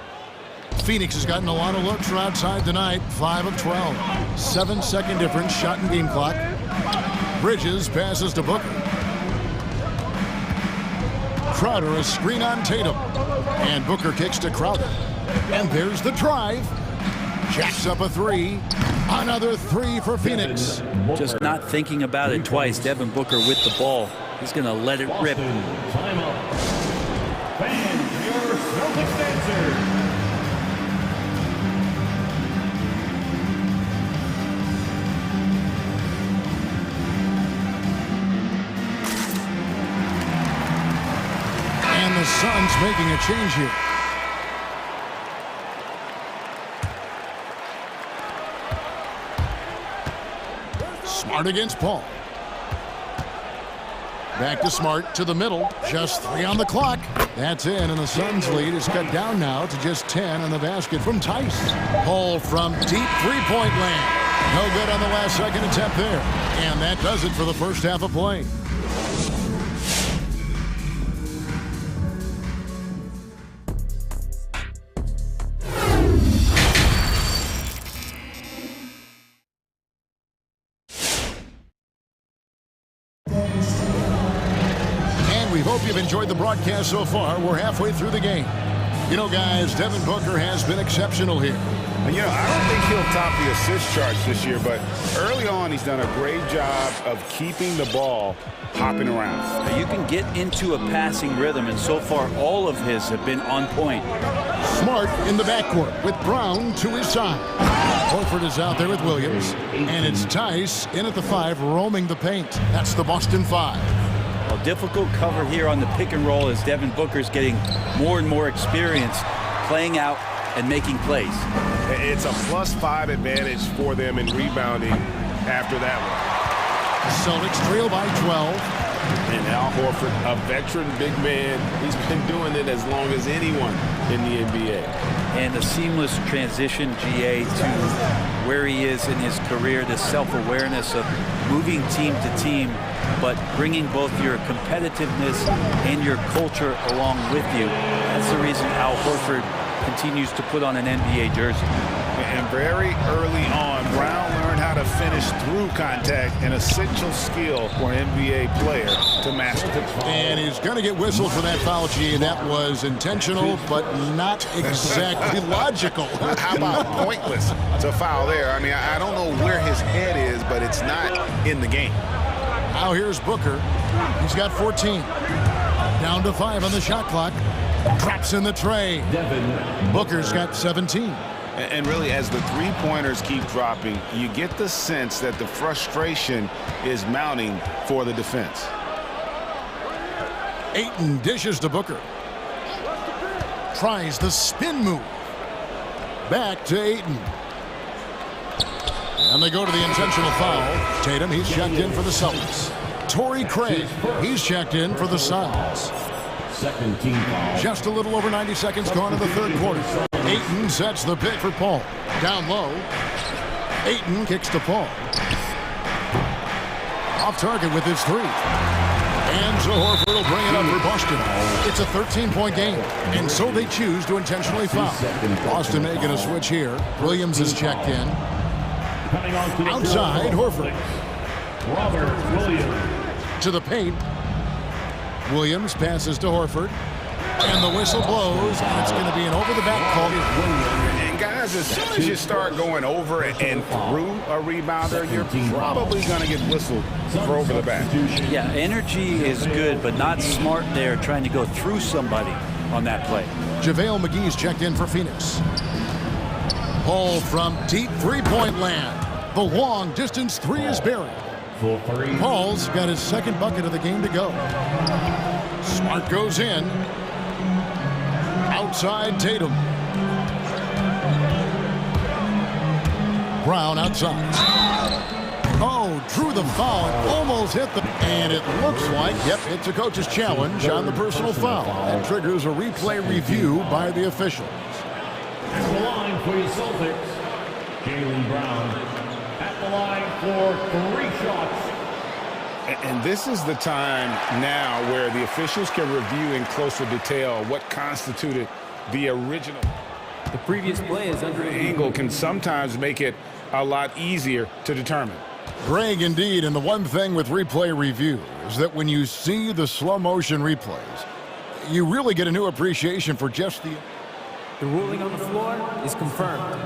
Phoenix has gotten a lot of looks from outside tonight. 5 of 12. 7-second difference, shot and game clock. Bridges passes to Booker. Crowder, a screen on Tatum. And Booker kicks to Crowder. And there's the drive. Jacks up a 3. Another 3 for Phoenix. Just not thinking about it twice. Devin Booker with the ball. He's going to let it rip. Timeout. Fans, your Celtics answer. And the Suns making a change here. Smart against Paul. Back to Smart to the middle. Just 3 on the clock. That's in, and the Suns' lead is cut down now to just 10 on the basket from Tice. Paul from deep three-point land. No good on the last second attempt there. And that does it for the first half of play. Hope you've enjoyed the broadcast so far. We're halfway through the game. You know, guys, Devin Booker has been exceptional here. And, you know, I don't think he'll top the assist charts this year, but early on he's done a great job of keeping the ball hopping around. Now, you can get into a passing rhythm, and so far all of his have been on point. Smart in the backcourt with Brown to his side. Horford is out there with Williams, and it's Tice in at the 5, roaming the paint. That's the Boston 5. A difficult cover here on the pick and roll as Devin Booker's getting more and more experience playing out and making plays. It's a +5 advantage for them in rebounding after that one. Celtics trail by 12. And Al Horford, a veteran big man, he's been doing it as long as anyone in the NBA. And a seamless transition, GA, to where he is in his career, the self-awareness of moving team to team, but bringing both your competitiveness and your culture along with you. That's the reason Al Horford continues to put on an NBA jersey. And very early on, Brown learned how to to finish through contact, an essential skill for an NBA player to master. And he's going to get whistled for that foul, G. That was intentional, but not exactly logical. How about pointless to foul there? I mean, I don't know where his head is, but it's not in the game. Now here's Booker. He's got 14. Down to 5 on the shot clock. Drops in the tray. Booker's got 17. And really, as the three-pointers keep dropping, you get the sense that the frustration is mounting for the defense. Ayton dishes to Booker. Tries the spin move. Back to Ayton. And they go to the intentional foul. Tatum, he's checked in for the Celtics. Torrey Craig, he's checked in for the Suns. Second team foul. Just a little over 90 seconds gone in the third quarter. Ayton sets the pick for Paul. Down low. Ayton kicks to Paul. Off target with his three. And so Horford will bring it up for Boston. It's a 13-point game, and so they choose to intentionally foul. Boston making a switch here. Williams is checked in. Outside, Horford. Robert Williams. To the paint. Williams passes to Horford. And the whistle blows, and it's going to be an over-the-back call. And guys, as soon as you start going over and through a rebounder, you're probably going to get whistled for over the back. Yeah, energy is good, but not smart there trying to go through somebody on that play. JaVale McGee's checked in for Phoenix. Paul from deep three-point land. The long-distance three is buried. Paul's got his second bucket of the game to go. Smart goes in. Outside Tatum. Brown outside. Oh, drew the foul and almost hit the... And it looks like, yep, it's a coach's challenge on the personal foul. That triggers a replay review by the officials. At the line for your Celtics, Jaylen Brown. At the line for 3 shots. And this is the time now where the officials can review in closer detail what constituted the original. The previous play is under angle can sometimes make it a lot easier to determine. Greg, indeed, and the one thing with replay review is that when you see the slow motion replays, you really get a new appreciation for just the... The ruling on the floor is confirmed.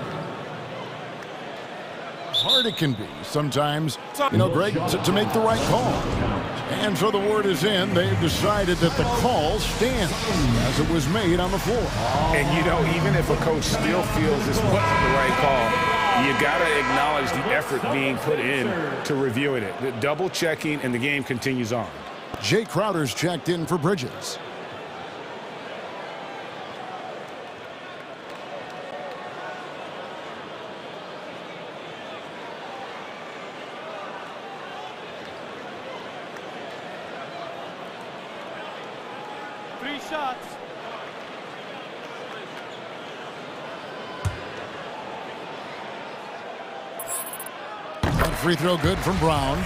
Hard it can be sometimes, you know, Greg, to make the right call. And so the word is in. They've decided that the call stands as it was made on the floor. And, you know, even if a coach still feels this wasn't the right call, you got to acknowledge the effort being put in to reviewing it. The double checking, and the game continues on. Jay Crowder's checked in for Bridges. Shots. That free throw good from Brown.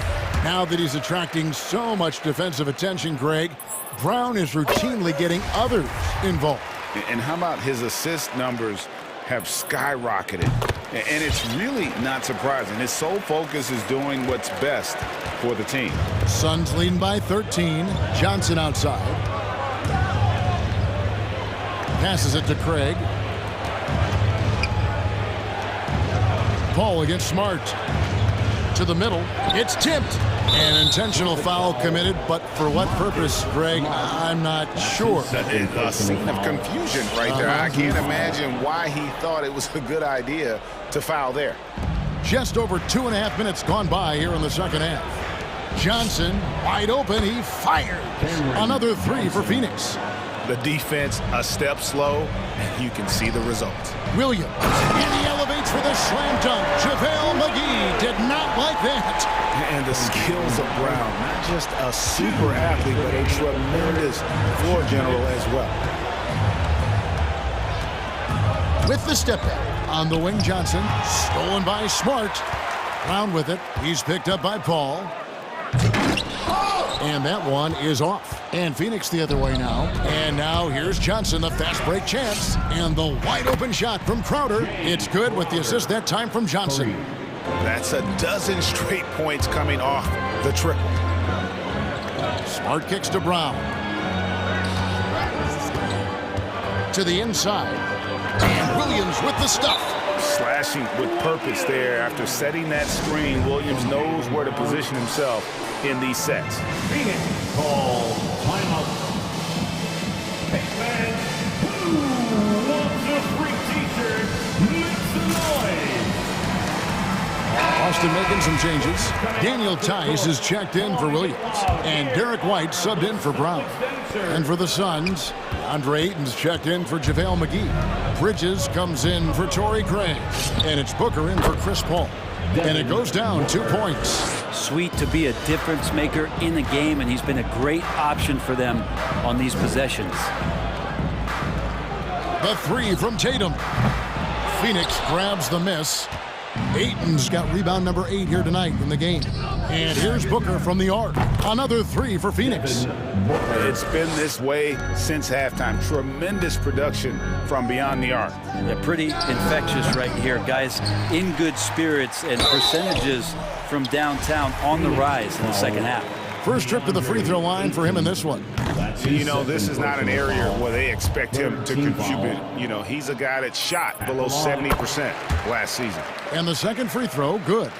Now that he's attracting so much defensive attention, Greg, Brown is routinely getting others involved. And how about his assist numbers have skyrocketed? And it's really not surprising. His sole focus is doing what's best for the team. Suns leading by 13. Johnson outside. Passes it to Craig. Paul against Smart. To the middle. It's tipped. An intentional foul committed, but for what purpose, Greg? I'm not sure. A scene of confusion right there. I can't imagine why he thought it was a good idea to foul there. Just over 2.5 minutes gone by here in the second half. Johnson wide open. He fires. Another three for Phoenix. The defense a step slow, and you can see the results. Williams, and he elevates for the slam dunk. JaVale McGee did not like that. And the skills of Brown, not just a super athlete, but a tremendous floor general as well. With the step back on the wing, Johnson, stolen by Smart. Brown with it. He's picked up by Paul. And that one is off. And Phoenix the other way now. And now here's Johnson, the fast break chance. And the wide open shot from Crowder. It's good with the assist that time from Johnson. That's a dozen straight points coming off the triple. Smart kicks to Brown. To the inside. And Williams with the stuff. Slashing with purpose there. After setting that screen, Williams knows where to position himself in these sets. Phoenix call timeout. Big man, who wants a free t-shirt? Make some noise. Boston making some changes. Daniel Tice is checked in for Williams. And Derek White subbed in for Brown. And for the Suns, Andre Ayton's checked in for JaVale McGee. Bridges comes in for Torrey Craig. And it's Booker in for Chris Paul. And it goes down 2 points. Sweet to be a difference maker in the game, and he's been a great option for them on these possessions. The three from Tatum. Phoenix grabs the miss. Ayton's got rebound number 8 here tonight in the game. And here's Booker from the arc. Another three for Phoenix. It's been this way since halftime. Tremendous production from beyond the arc. Yeah, pretty infectious right here. Guys in good spirits, and percentages from downtown on the rise in the second half. First trip to the free throw line for him in this one. You know, this is not an area where they expect him to contribute. You know, he's a guy that shot below 70% last season. And the second free throw, good.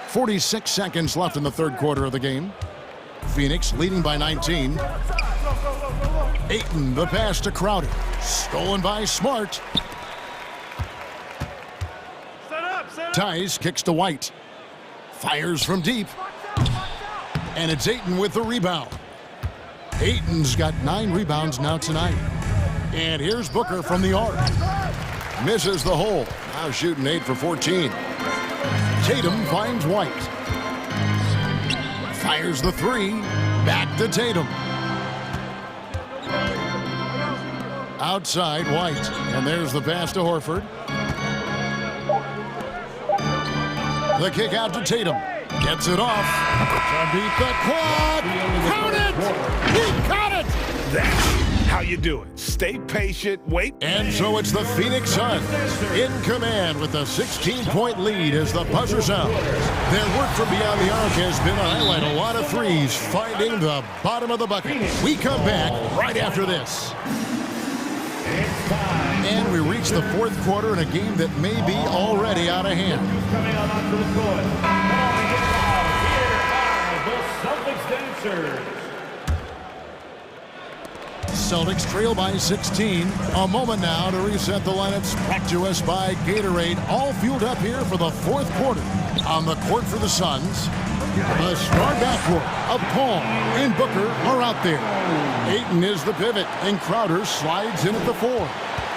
46 seconds left in the third quarter of the game. Phoenix leading by 19. Ayton, the pass to Crowder. Stolen by Smart. Tice kicks to White. Fires from deep. And it's Ayton with the rebound. Ayton's got 9 rebounds now tonight. And here's Booker from the arc. Misses the hole. Now shooting 8 for 14. Tatum finds White. Fires the three. Back to Tatum. Outside White. And there's the pass to Horford. The kick out to Tatum. Gets it off. To beat the quad. Count it! He caught it! That's how you do it. Stay patient, wait. And so it's the Phoenix Suns in command with a 16-point lead as the buzzer sounds. Their work from beyond the arc has been to highlight a lot of threes, finding the bottom of the bucket. We come back right after this. And we reach the fourth quarter in a game that may be already out of hand. Coming on onto the court. Come on and get loud. Here are the Celtics dancers. Celtics trail by 16. A moment now to reset the lineups. Brought to us by Gatorade. All fueled up here for the fourth quarter. On the court for the Suns, the star backcourt of Paul and Booker are out there. Ayton is the pivot, and Crowder slides in at the 4.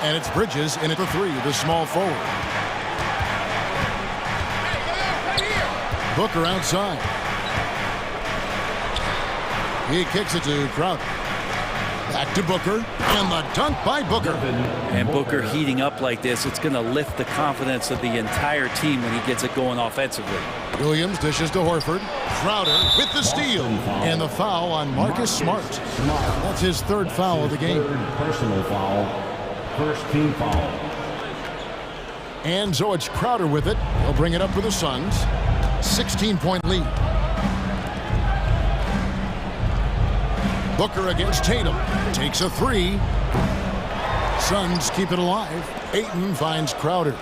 And it's Bridges in at the 3, the small forward. Booker outside. He kicks it to Crowder. Back to Booker, and the dunk by Booker. And Booker heating up like this, it's going to lift the confidence of the entire team when he gets it going offensively. Williams dishes to Horford. Crowder with the steal. And the foul on Marcus Smart. That's his third foul of the game. Personal foul. First team foul. And so it's Crowder with it. He'll bring it up for the Suns. 16-point lead. Booker against Tatum. Takes a 3. Suns keep it alive. Ayton finds Crowder.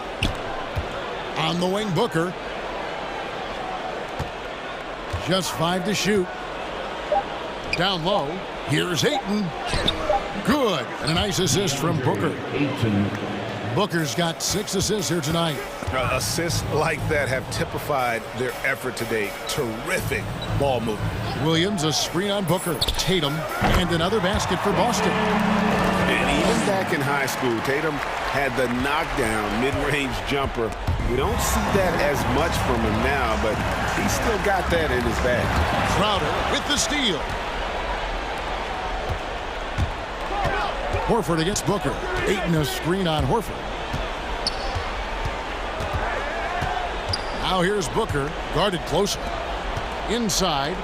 On the wing, Booker. Just 5 to shoot. Down low. Here's Ayton. Good. And a nice assist from Booker. Booker's got 6 assists here tonight. Assists like that have typified their effort today. Terrific ball movement. Williams, a screen on Booker. Tatum, and another basket for Boston. And even back in high school, Tatum had the knockdown mid-range jumper. We don't see that as much from him now, but he's still got that in his bag. Crowder with the steal. Horford against Booker. Ayton a screen on Horford. Now here's Booker, guarded closer. Inside.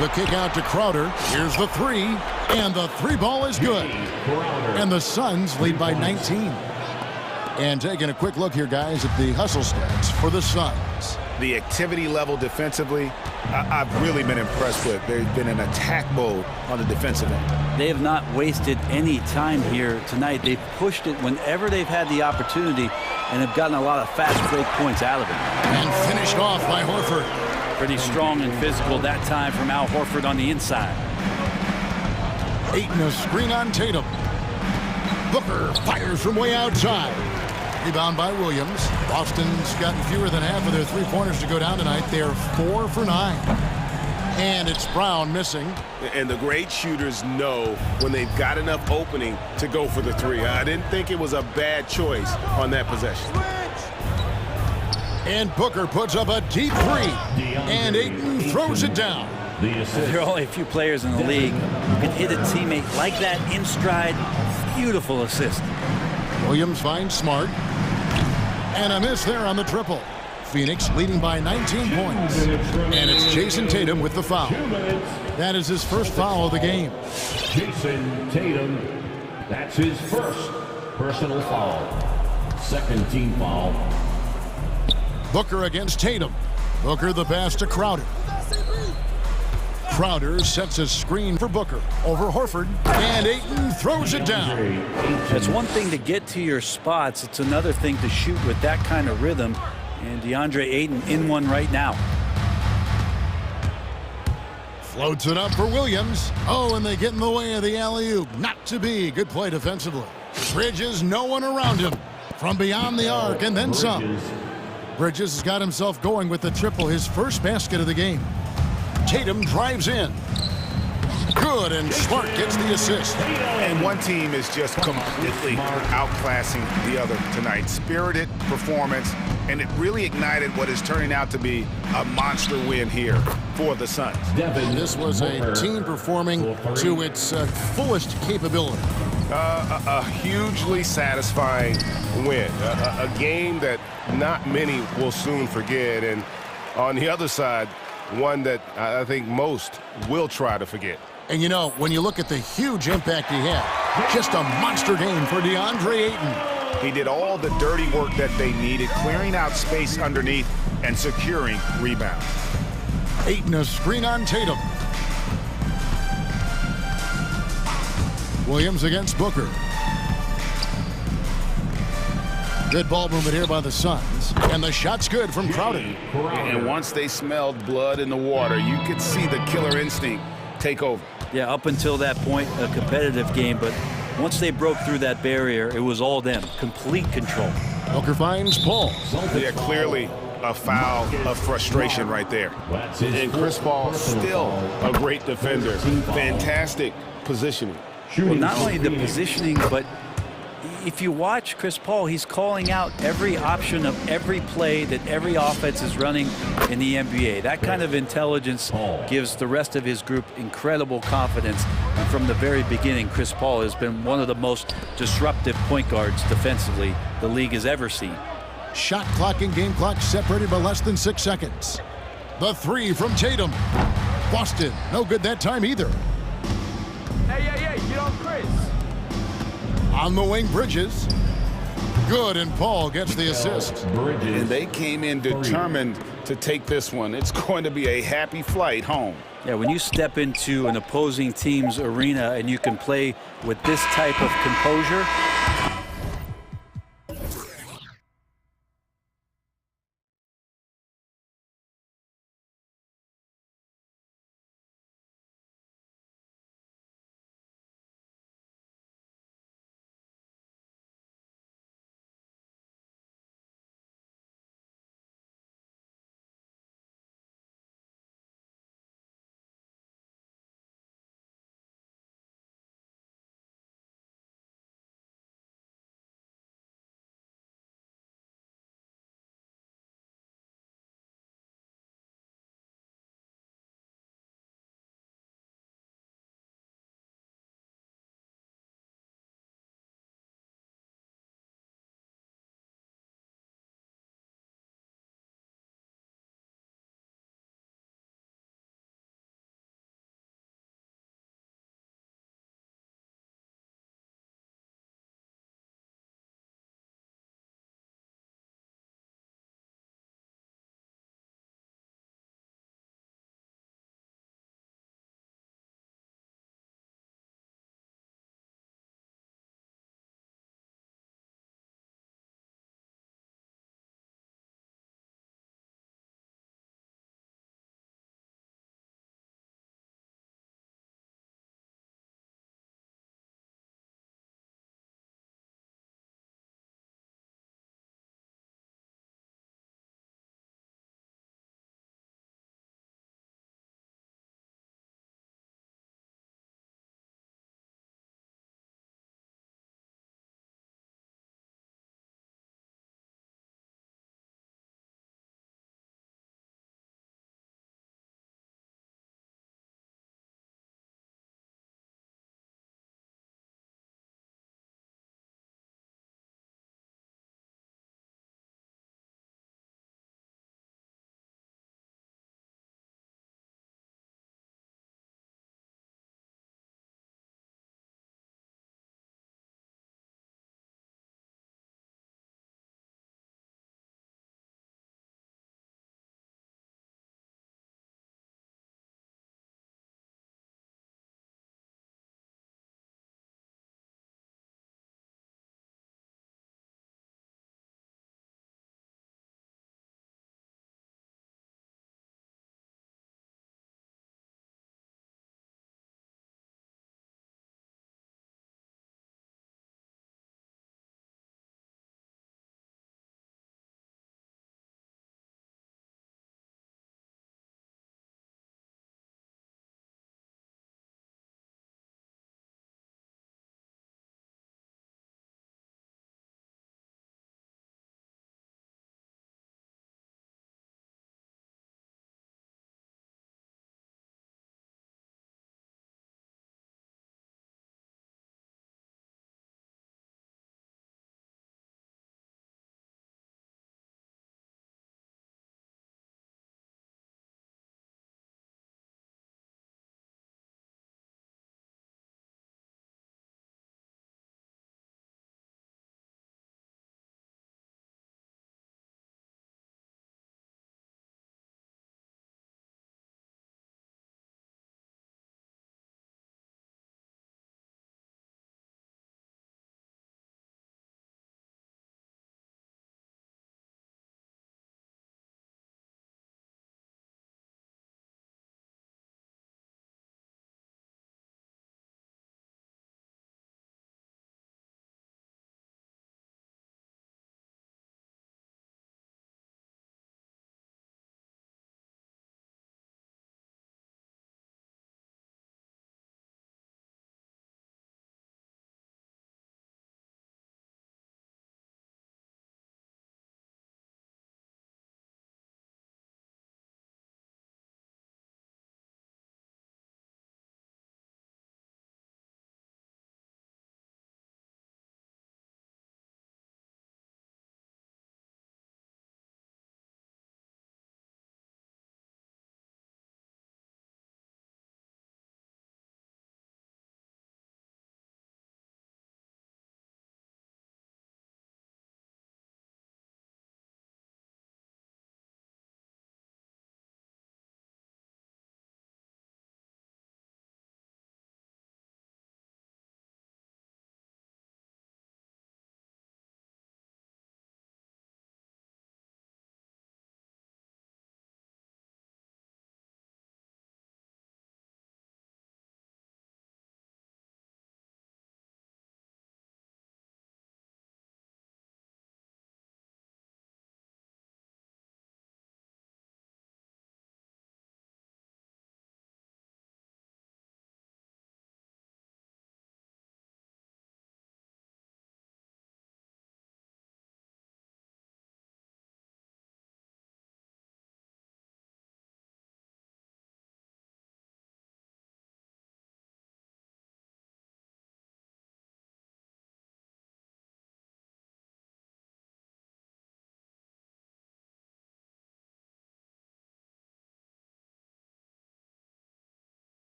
The kick out to Crowder. Here's the 3. And the 3 ball is good. And the Suns lead by 19. And taking a quick look here, guys, at the hustle stats for the Suns. The activity level defensively, I've really been impressed with. They've been in attack mode on the defensive end. They have not wasted any time here tonight. They've pushed it whenever they've had the opportunity and have gotten a lot of fast break points out of it. And finished off by Horford. Pretty strong and physical that time from Al Horford on the inside. Ayton, a screen on Tatum. Booker fires from way outside. Rebound by Williams. Boston's gotten fewer than half of their three-pointers to go down tonight. They're 4 for 9. And it's Brown missing. And the great shooters know when they've got enough opening to go for the three. I didn't think it was a bad choice on that possession. And Booker puts up a deep three. And Ayton throws it down. There are only a few players in the league who can hit a teammate like that in stride. Beautiful assist. Williams finds Smart. And a miss there on the triple. Phoenix leading by 19 points. And it's Jason Tatum with the foul. That is his first foul of the game. Jason Tatum, that's his first personal foul. Second team foul. Booker against Tatum. Booker the pass to Crowder. Crowder sets a screen for Booker over Horford, and Ayton throws it down. It's one thing to get to your spots. It's another thing to shoot with that kind of rhythm. And DeAndre Ayton in one right now. Floats it up for Williams. Oh, and they get in the way of the alley-oop. Not to be. Good play defensively. Bridges, no one around him. From beyond the arc, and then some. Bridges has got himself going with the triple, his first basket of the game. Tatum drives in. Good, and Smart gets the assist. And one team is just completely outclassing the other tonight. Spirited performance, and it really ignited what is turning out to be a monster win here for the Suns. This was a team performing to its fullest capability. A hugely satisfying win. A game that not many will soon forget. And on the other side, one that I think most will try to forget. And you know, when you look at the huge impact he had, just a monster game for DeAndre Ayton. He did all the dirty work that they needed, clearing out space underneath and securing rebounds. Ayton, a screen on Tatum. Williams against Booker. Good ball movement here by the Suns. And the shot's good from Crowder. And once they smelled blood in the water, you could see the killer instinct take over. Yeah, up until that point, a competitive game, but once they broke through that barrier, it was all them. Complete control. Booker finds Paul. Yeah, clearly a foul of frustration right there. And Chris Paul, still a great defender. Fantastic positioning. Well, not only the positioning, but if you watch Chris Paul, he's calling out every option of every play that every offense is running in the NBA. That kind of intelligence gives the rest of his group incredible confidence. And from the very beginning, Chris Paul has been one of the most disruptive point guards defensively the league has ever seen. Shot clock and game clock separated by less than 6 seconds. The three from Tatum. Boston, no good that time either. Hey, get on Chris. On the wing, Bridges. Good, and Paul gets the assist. And they came in determined to take this one. It's going to be a happy flight home. Yeah, when you step into an opposing team's arena and you can play with this type of composure,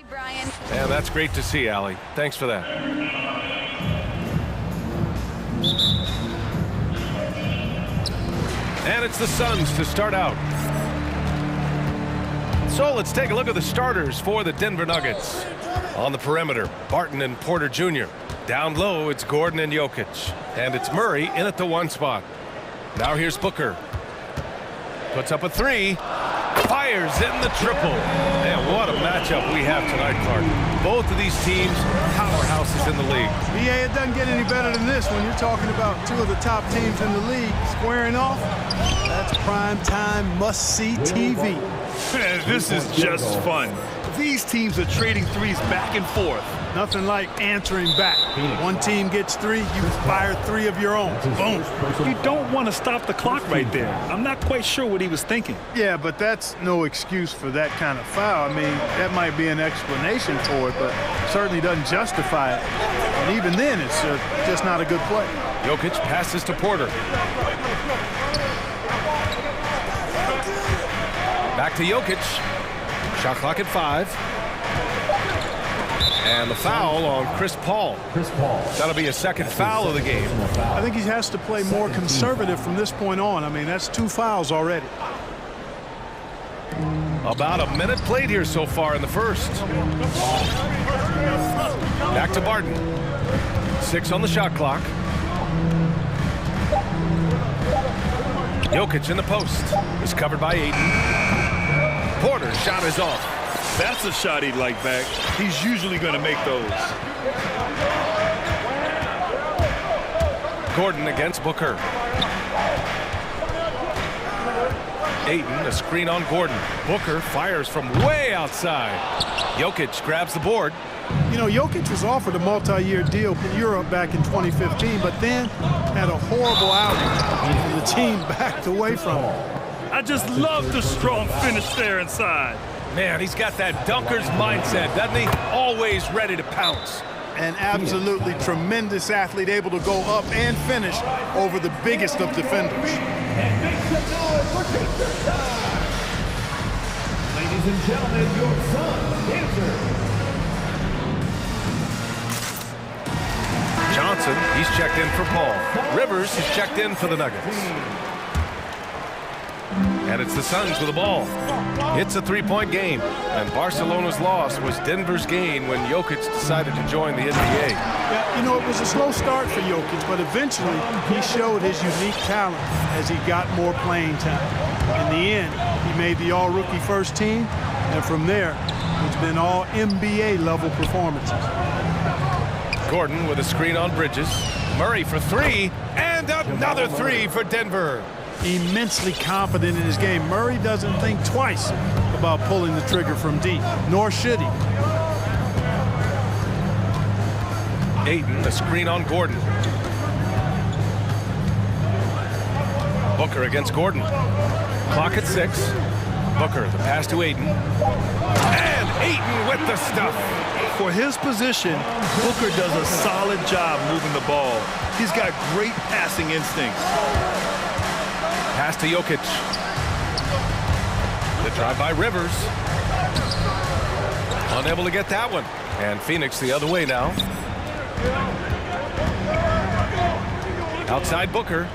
Brian. And that's great to see, Allie. Thanks for that. And it's the Suns to start out. So let's take a look at the starters for the Denver Nuggets. On the perimeter, Barton and Porter Jr. Down low, it's Gordon and Jokic. And it's Murray in at the 1 spot. Now here's Booker. Puts up a 3. Fires in the triple. Man, what a matchup we have tonight, Clark. Both of these teams, powerhouses in the league. BA, it doesn't get any better than this when you're talking about two of the top teams in the league squaring off. That's prime time must-see TV. Man, this is just fun. These teams are trading threes back and forth. Nothing like answering back. One team gets 3, you fire 3 of your own. Boom. You don't want to stop the clock right there. I'm not quite sure what he was thinking. Yeah, but that's no excuse for that kind of foul. I mean, that might be an explanation for it, but certainly doesn't justify it. And even then, it's just not a good play. Jokic passes to Porter. Back to Jokic. Shot clock at 5. And the foul on Chris Paul. That'll be a second foul of the game. I think he has to play more conservative from this point on. I mean, that's 2 fouls already. About a minute played here so far in the first. Back to Barton. 6 on the shot clock. Jokic in the post. Is covered by Ayton. Porter's shot is off. That's a shot he'd like back. He's usually going to make those. Gordon against Booker. Ayton, a screen on Gordon. Booker fires from way outside. Jokic grabs the board. You know, Jokic was offered a multi-year deal in Europe back in 2015, but then had a horrible outing, and the team backed away from him. I just love the strong finish there inside. Man, he's got that dunker's mindset, doesn't he? Always ready to pounce. An absolutely tremendous athlete, able to go up and finish over the biggest of defenders. And make some noise for Teacher Time. Ladies and gentlemen, your Suns answer. Johnson, he's checked in for Paul. Rivers is checked in for the Nuggets. And it's the Suns with the ball. It's a 3-point game. And Barcelona's loss was Denver's gain when Jokic decided to join the NBA. Yeah, you know, it was a slow start for Jokic, but eventually he showed his unique talent as he got more playing time. In the end, he made the all-rookie first team, and from there, it's been all NBA-level performances. Gordon with a screen on Bridges. Murray for 3, and another 3 for Denver. Immensely confident in his game. Murray doesn't think twice about pulling the trigger from deep, nor should he. Ayton, a screen on Gordon. Booker against Gordon. Clock at 6. Booker, the pass to Ayton. And Ayton with the stuff. For his position, Booker does a solid job moving the ball. He's got great passing instincts. Pass to Jokic. The drive by Rivers. Unable to get that one. And Phoenix the other way now. Outside Booker.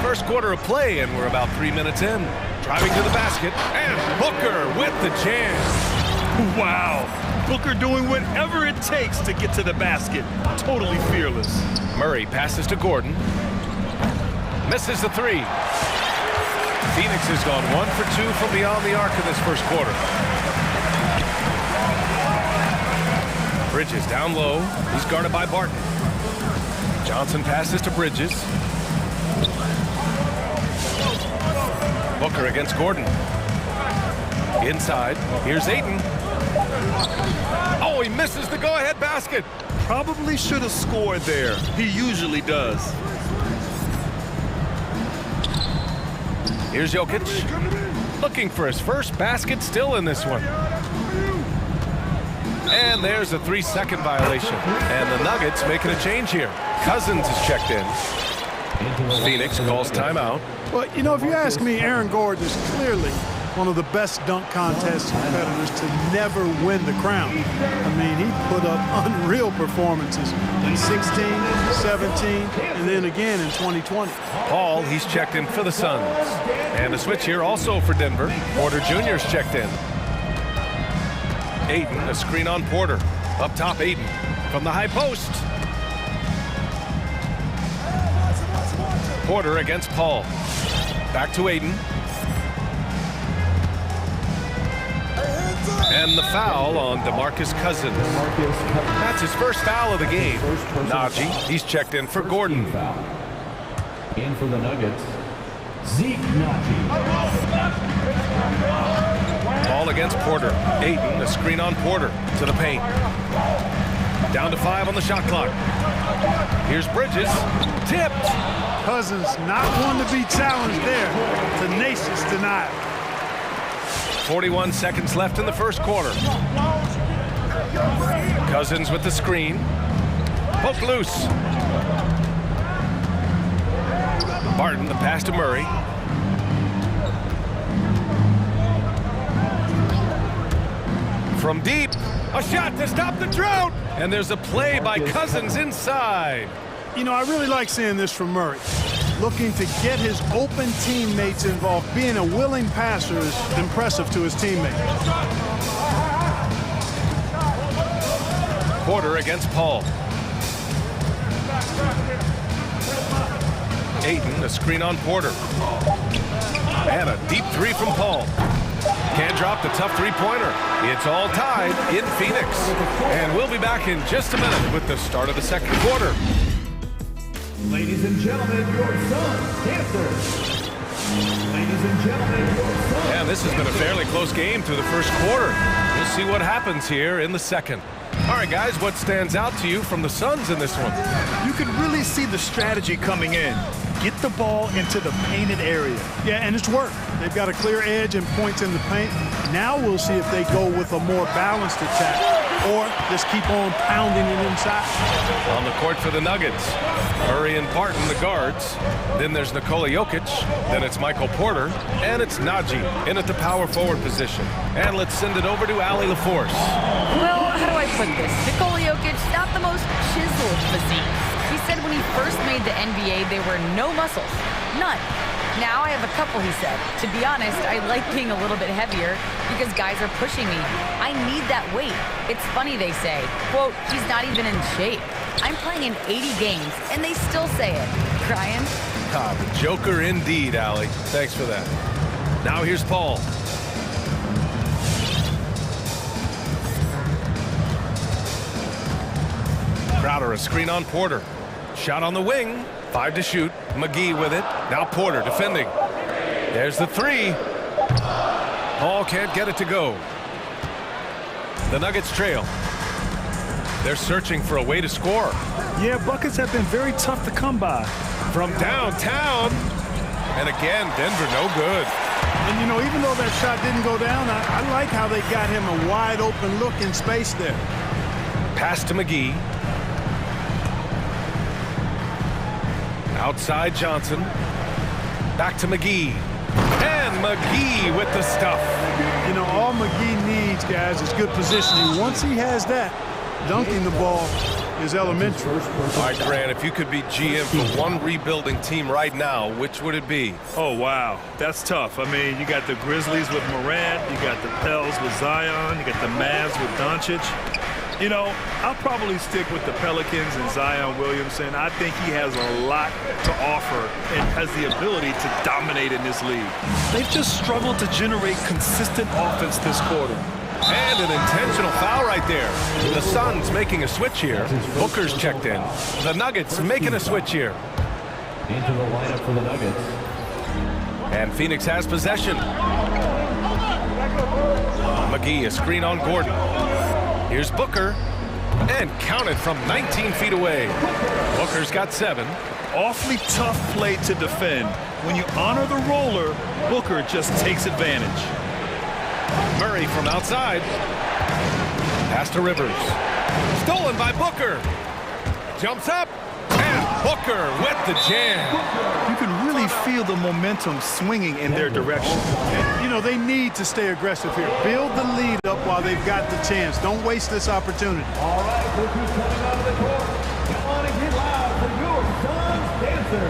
First quarter of play, and we're about 3 minutes in. Driving to the basket, and Booker with the chance. Wow. Booker doing whatever it takes to get to the basket. Totally fearless. Murray passes to Gordon. Misses the 3. Phoenix has gone 1 for 2 from beyond the arc in this first quarter. Bridges down low. He's guarded by Barton. Johnson passes to Bridges. Booker against Gordon. Inside. Here's Ayton. Oh, he misses the go-ahead basket. Probably should have scored there. He usually does. Here's Jokic. Looking for his first basket, still in this one. And there's a 3-second violation. And the Nuggets making a change here. Cousins is checked in. Phoenix calls timeout. Well, you know, if you ask me, Aaron Gordon is clearly one of the best dunk contest competitors to never win the crown. I mean, he put up unreal performances in 16, 17, and then again in 2020. Paul, he's checked in for the Suns. And a switch here also for Denver. Porter Jr.'s checked in. Aiden, a screen on Porter. Up top, Aiden from the high post. Porter against Paul. Back to Aiden. And the foul on DeMarcus Cousins. That's his first foul of the game. Najee, he's checked in for Gordon. In for the Nuggets, Zeke Najee. Ball against Porter. Aiden, a screen on Porter to the paint. Down to 5 on the shot clock. Here's Bridges. Tipped. Cousins not one to be challenged there. Tenacious denial. 41 seconds left in the first quarter. Cousins with the screen. Poke loose. Barton, the pass to Murray. From deep, a shot to stop the drought. And there's a play by Cousins inside. You know, I really like seeing this from Murray. Looking to get his open teammates involved. Being a willing passer is impressive to his teammates. Porter against Paul. Aiden, a screen on Porter. And a deep 3 from Paul. Can't drop the tough three-pointer. It's all tied in Phoenix. And we'll be back in just a minute with the start of the second quarter. Ladies and gentlemen, your Suns dancers. Ladies and gentlemen, your Suns. And this has been a fairly close game through the first quarter. We'll see what happens here in the second. All right, guys, what stands out to you from the Suns in this one? You can really see the strategy coming in. Get the ball into the painted area. Yeah, and it's worked. They've got a clear edge and points in the paint. Now we'll see if they go with a more balanced attack or just keep on pounding it inside. On the court for the Nuggets, Murray and Barton, the guards. Then there's Nikola Jokic. Then it's Michael Porter. And it's Najee in at the power forward position. And let's send it over to Allie LaForce. Well, how do I put this? Nikola Jokic, not the most chiseled physique. He said when he first made the NBA, there were no muscles. None. Now I have a couple, he said. To be honest, I like being a little bit heavier because guys are pushing me. I need that weight. It's funny they say, quote, he's not even in shape. I'm playing in 80 games, and they still say it. Crying? Ah, the Joker indeed, Allie. Thanks for that. Now here's Paul. Crowder, a screen on Porter. Shot on the wing. 5 to shoot. McGee with it. Now Porter defending. There's the 3. Paul can't get it to go. The Nuggets trail. They're searching for a way to score. Yeah, buckets have been very tough to come by. From downtown. And again, Denver no good. And, you know, even though that shot didn't go down, I like how they got him a wide open look in space there. Pass to McGee. Outside Johnson. Back to McGee. And McGee with the stuff. You know, all McGee needs, guys, is good positioning. Once he has that, dunking the ball is elementary. All right, Grant, if you could be GM for one rebuilding team right now, which would it be? Oh, wow. That's tough. I mean, you got the Grizzlies with Morant. You got the Pels with Zion. You got the Mavs with Doncic. You know, I'll probably stick with the Pelicans and Zion Williamson. I think he has a lot to offer and has the ability to dominate in this league. They've just struggled to generate consistent offense this quarter. And an intentional foul right there. The Suns making a switch here. Booker's checked in. The Nuggets making a switch here. Into the lineup for the Nuggets. And Phoenix has possession. McGee, a screen on Gordon. Here's Booker, and counted from 19 feet away. Booker's got 7. Awfully tough play to defend. When you honor the roller, Booker just takes advantage. Murray from outside. Pass to Rivers. Stolen by Booker. Jumps up, and Booker with the jam. You can really feel the momentum swinging in their direction. And, you know, they need to stay aggressive here. Build the lead up while they've got the chance. Don't waste this opportunity. All right, look who's coming out of the court. Come on and get loud for your son's dancer.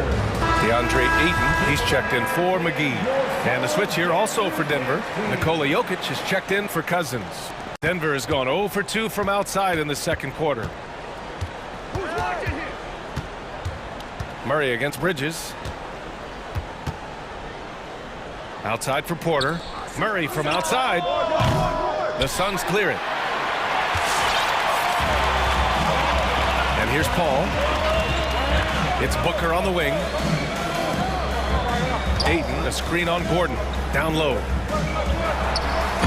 DeAndre Ayton, he's checked in for McGee. And the switch here also for Denver. Nikola Jokic is checked in for Cousins. Denver has gone 0 for 2 from outside in the second quarter. Murray against Bridges. Outside for Porter. Murray from outside. The Suns clear it. And here's Paul. It's Booker on the wing. Ayton, a screen on Gordon. Down low.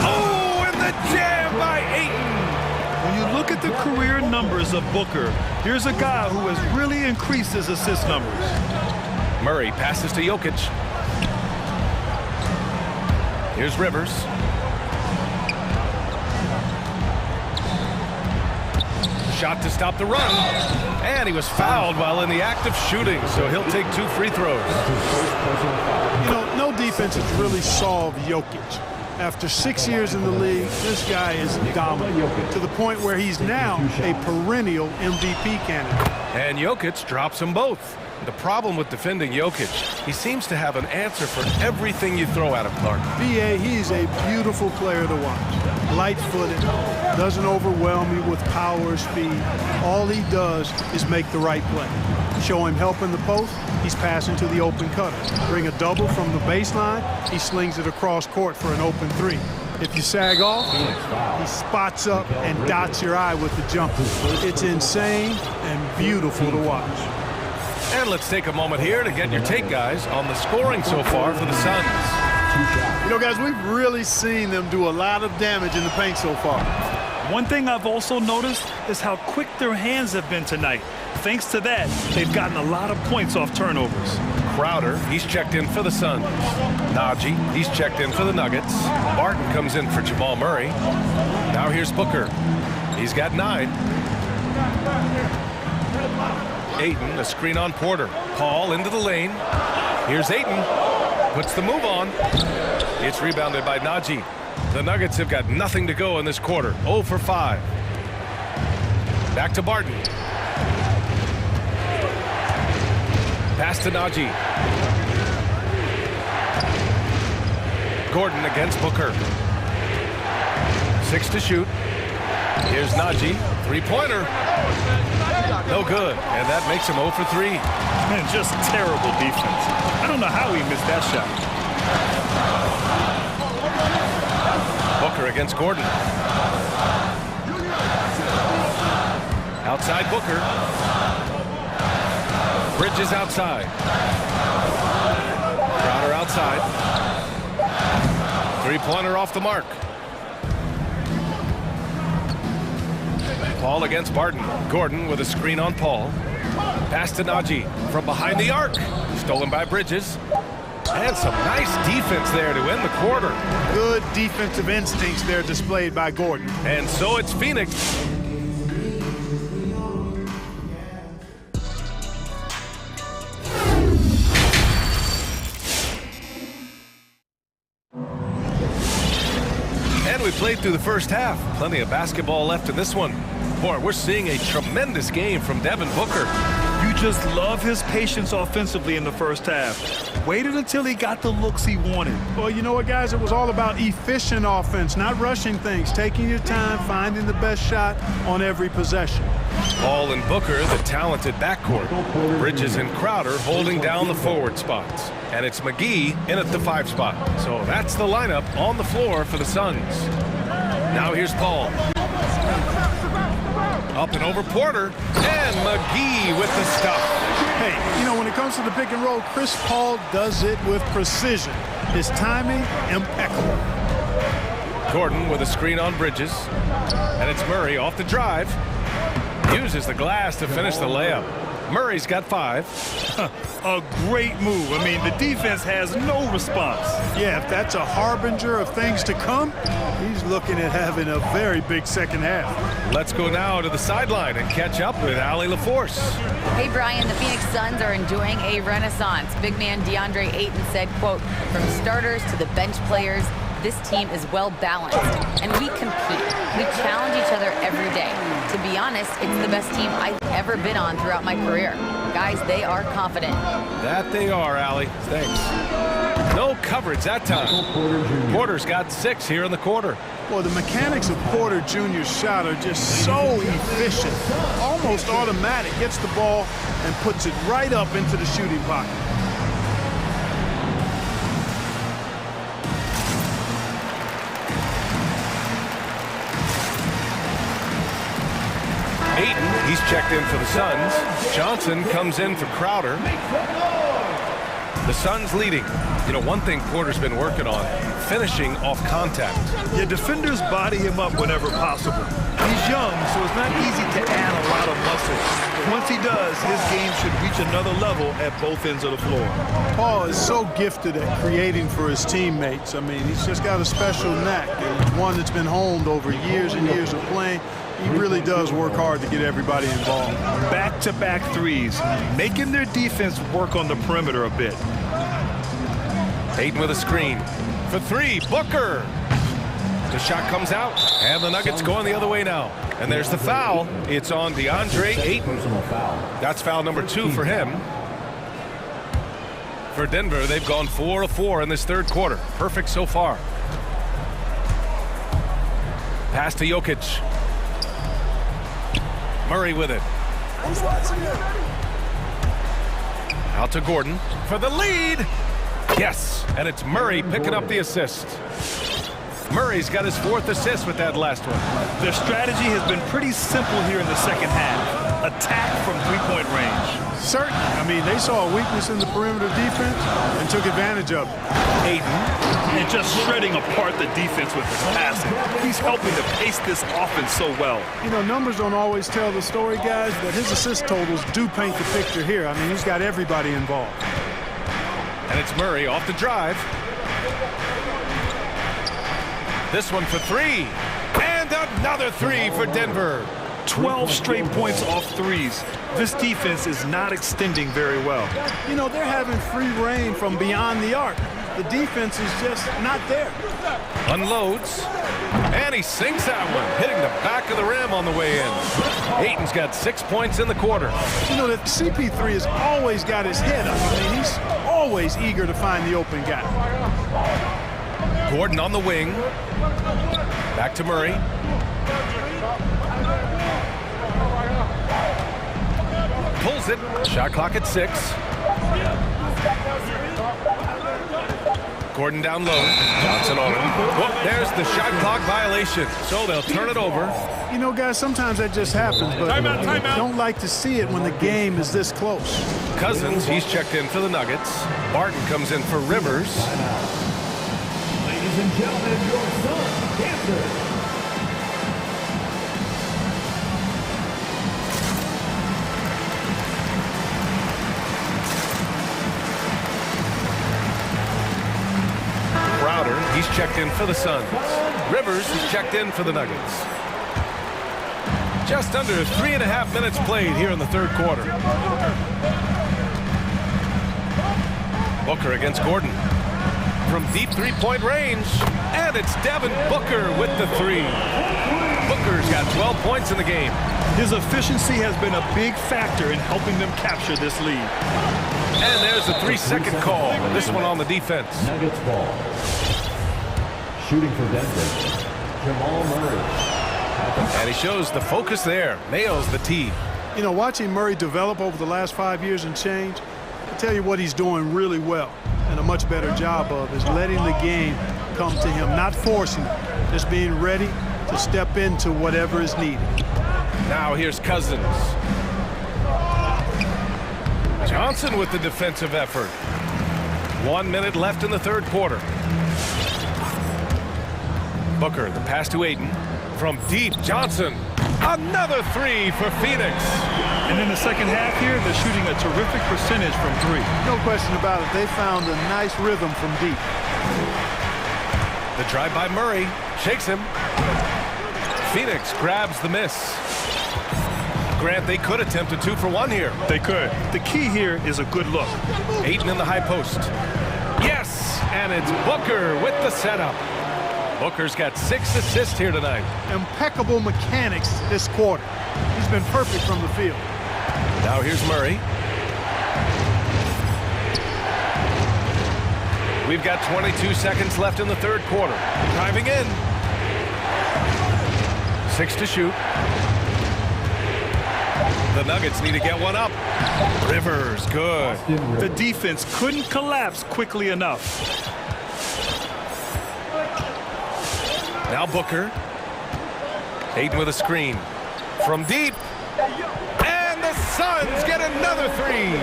Oh, and the jam by Ayton. When you look at the career numbers of Booker, here's a guy who has really increased his assist numbers. Murray passes to Jokic. Here's Rivers. Shot to stop the run. And he was fouled while in the act of shooting, so he'll take 2 free throws. You know, no defense has really solved Jokic. After 6 years in the league, this guy is dominant to the point where he's now a perennial MVP candidate. And Jokic drops them both. The problem with defending Jokic, he seems to have an answer for everything you throw at him, Clark. B.A., he's a beautiful player to watch. Light-footed, doesn't overwhelm you with power or speed. All he does is make the right play. Show him help in the post, he's passing to the open cutter. Bring a double from the baseline, he slings it across court for an open 3. If you sag off, he spots up and dots your eye with the jumper. It's insane and beautiful to watch. And let's take a moment here to get your take, guys, on the scoring so far for the Suns. You know, guys, we've really seen them do a lot of damage in the paint so far. One thing I've also noticed is how quick their hands have been tonight. Thanks to that, they've gotten a lot of points off turnovers. Crowder, he's checked in for the Suns. Najee, he's checked in for the Nuggets. Barton comes in for Jamal Murray. Now here's Booker. He's got 9. Ayton, a screen on Porter. Paul into the lane. Here's Ayton. Puts the move on. It's rebounded by Najee. The Nuggets have got nothing to go in this quarter. 0 for 5. Back to Barton. Pass to Najee. Gordon against Booker. 6 to shoot. Here's Najee. 3-pointer. No good. And that makes him 0 for 3. Man, just terrible defense. I don't know how he missed that shot. Booker against Gordon. Outside Booker. Bridges outside. Crowder outside. 3-pointer off the mark. Paul against Barton. Gordon with a screen on Paul. Pass to Najee from behind the arc. Stolen by Bridges. And some nice defense there to end the quarter. Good defensive instincts there displayed by Gordon. And so it's Phoenix. And we played through the first half. Plenty of basketball left in this one. Boy, we're seeing a tremendous game from Devin Booker. You just love his patience offensively in the first half. Waited until he got the looks he wanted. Well, you know what, guys? It was all about efficient offense, not rushing things, taking your time, finding the best shot on every possession. Paul and Booker, the talented backcourt. Bridges and Crowder holding down the forward spots. And it's McGee in at the 5 spot. So that's the lineup on the floor for the Suns. Now here's Paul. Up and over Porter, and McGee with the stop. Hey, you know, when it comes to the pick and roll, Chris Paul does it with precision. His timing, impeccable. Gordon with a screen on Bridges, and it's Murray off the drive. Uses the glass to finish the layup. Murray's got 5. A great move. I mean, the defense has no response. Yeah, if that's a harbinger of things to come, he's looking at having a very big second half. Let's go now to the sideline and catch up with Allie LaForce. Hey, Brian, the Phoenix Suns are enjoying a renaissance. Big man DeAndre Ayton said, quote, from starters to the bench players, this team is well balanced, and we compete. We challenge each other every day. To be honest, it's the best team I've ever been on throughout my career. Guys, they are confident. That they are, Allie. Thanks. No coverage that time. Porter's got 6 here in the quarter. Well, the mechanics of Porter Jr.'s shot are just so efficient. Almost automatic. Gets the ball and puts it right up into the shooting pocket. Ayton, he's checked in for the Suns. Johnson comes in for Crowder. The Suns leading. You know, one thing Porter's been working on, finishing off contact. Yeah, defenders body him up whenever possible. He's young, so it's not easy to add a lot of muscle. Once he does, his game should reach another level at both ends of the floor. Paul is so gifted at creating for his teammates. I mean, he's just got a special knack. And one that's been honed over years and years of playing. He really does work hard to get everybody involved. Back-to-back threes, making their defense work on the perimeter a bit. Ayton with a screen. For 3, Booker. The shot comes out, and the Nuggets going the other way now. And there's the foul. It's on DeAndre Ayton. That's foul number 2 for him. For Denver, they've gone 4 of 4 in this third quarter. Perfect so far. Pass to Jokic. Murray with it. Out to Gordon for the lead. Yes, and it's Murray picking up the assist. Murray's got his 4th assist with that last one. Their strategy has been pretty simple here in the second half. Attack from 3-point range. Certainly. I mean, they saw a weakness in the perimeter defense and took advantage of it. Ayton, and just shredding apart the defense with his passing. He's helping to pace this offense so well. You know, numbers don't always tell the story, guys, but his assist totals do paint the picture here. I mean, he's got everybody involved. And it's Murray off the drive. This one for 3. And another 3 for Denver. 12 straight points off threes. This defense is not extending very well. You know, they're having free reign from beyond the arc. The defense is just not there. Unloads. And he sinks that one, hitting the back of the rim on the way in. Ayton's got 6 points in the quarter. You know, that CP3 has always got his head up. I mean, he's always eager to find the open guy. Gordon on the wing. Back to Murray. Pulls it. Shot clock at 6. Gordon down low. Johnson on him. Whoop, there's the shot clock violation. So they'll turn it over. You know, guys, sometimes that just happens, but timeout. Don't like to see it when the game is this close. Cousins, he's checked in for the Nuggets. Barton comes in for Rivers. Ladies and gentlemen, your Sun Dancers. He's checked in for the Suns. Rivers is checked in for the Nuggets. Just under 3.5 minutes played here in the third quarter. Booker against Gordon. From deep 3-point range. And it's Devin Booker with the 3. Booker's got 12 points in the game. His efficiency has been a big factor in helping them capture this lead. And there's a 3-second call. This one on the defense. Nuggets ball. Shooting for Denver, Jamal Murray. And he shows the focus there. Nails the tee. You know, watching Murray develop over the last 5 years and change, I tell you what he's doing really well and a much better job of is letting the game come to him, not forcing it, just being ready to step into whatever is needed. Now here's Cousins. Johnson with the defensive effort. 1 minute left in the third quarter. Booker, the pass to Ayton. From deep, Johnson. Another 3 for Phoenix. And in the second half here, they're shooting a terrific percentage from 3. No question about it. They found a nice rhythm from deep. The drive by Murray shakes him. Phoenix grabs the miss. Grant, they could attempt a 2-for-1 here. They could. The key here is a good look. Ayton in the high post. Yes, and it's Booker with the setup. Booker's got 6 assists here tonight. Impeccable mechanics this quarter. He's been perfect from the field. Now here's Murray. We've got 22 seconds left in the third quarter. Driving in. 6 to shoot. The Nuggets need to get one up. Rivers, good. The defense couldn't collapse quickly enough. Now Booker. Ayton with a screen. From deep. And the Suns get another 3.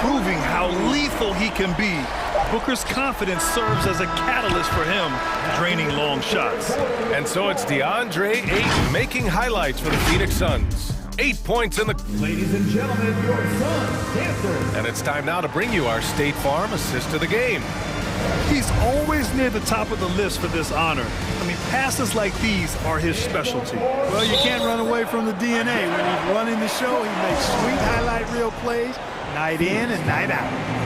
Proving how lethal he can be. Booker's confidence serves as a catalyst for him, draining long shots. And so it's DeAndre Ayton making highlights for the Phoenix Suns. 8 points in the... Ladies and gentlemen, your Suns dancer. And it's time now to bring you our State Farm assist of the game. He's always near the top of the list for this honor. I mean, passes like these are his specialty. Well, you can't run away from the DNA. When he's running the show, he makes sweet highlight reel plays, night in and night out.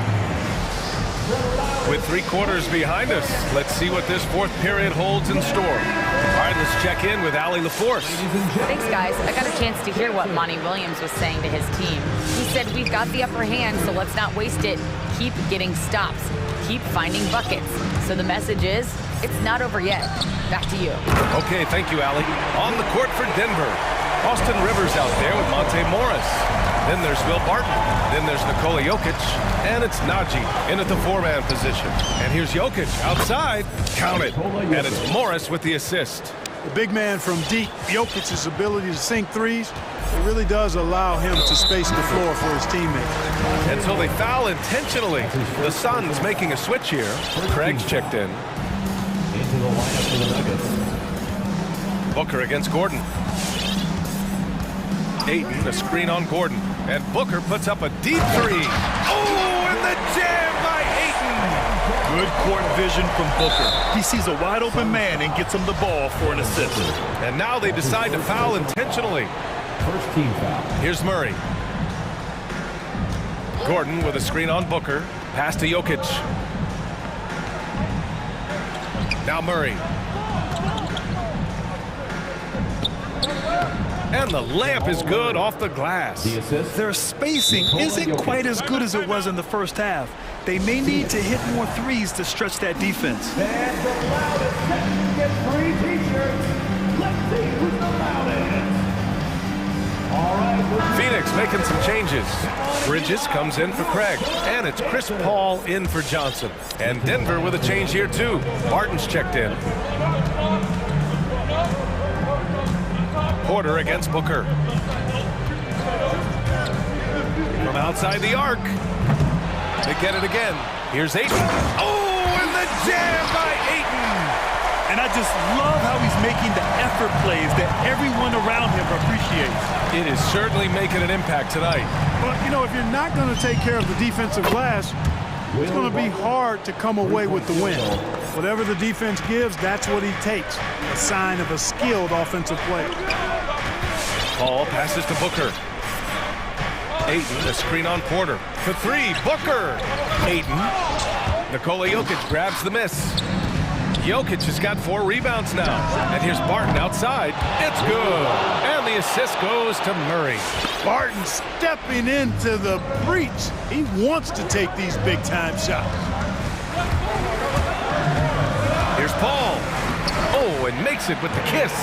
With 3 quarters behind us, let's see what this fourth period holds in store. All right, let's check in with Allie LaForce. Thanks, guys. I got a chance to hear what Monty Williams was saying to his team. He said, we've got the upper hand, so let's not waste it. Keep getting stops. Keep finding buckets. So the message is, it's not over yet. Back to you. Okay, thank you, Allie. On the court for Denver. Austin Rivers out there with Monte Morris. Then there's Will Barton. Then there's Nikola Jokic. And it's Najee in at the 4-man position. And here's Jokic outside. Count it. And it's Morris with the assist. The big man from deep, Jokic's ability to sink threes, it really does allow him to space the floor for his teammates. And so they foul intentionally. The Suns making a switch here. Craig's checked in. Into the lineup for the Nuggets. Booker against Gordon. Ayton, a screen on Gordon. And Booker puts up a deep 3. Oh, and the jam by Ayton. Good court vision from Booker. He sees a wide open man and gets him the ball for an assist. And now they decide to foul intentionally. First team foul. Here's Murray. Gordon with a screen on Booker. Pass to Jokic. Now Murray. And the layup is good off the glass. Their spacing isn't quite as good as it was in the first half. They may need to hit more threes to stretch that defense. And the loudest section gets free t-shirts. Let's see who's the loudest. All right. Phoenix making some changes. Bridges comes in for Craig. And it's Chris Paul in for Johnson. And Denver with a change here too. Barton's checked in. Porter against Booker. From outside the arc. They get it again. Here's Ayton. Oh, and the jam by Ayton. And I just love how he's making the effort plays that everyone around him appreciates. It is certainly making an impact tonight. But, you know, if you're not going to take care of the defensive glass, it's going to be hard to come away with the win. Whatever the defense gives, that's what he takes. A sign of a skilled offensive player. Paul passes to Booker. Ayton, a screen on Porter. For 3, Booker. Ayton. Nikola Jokic grabs the miss. Jokic has got 4 rebounds now. And here's Barton outside. It's good. And the assist goes to Murray. Barton stepping into the breach. He wants to take these big-time shots. Here's Paul. Oh, and makes it with the kiss.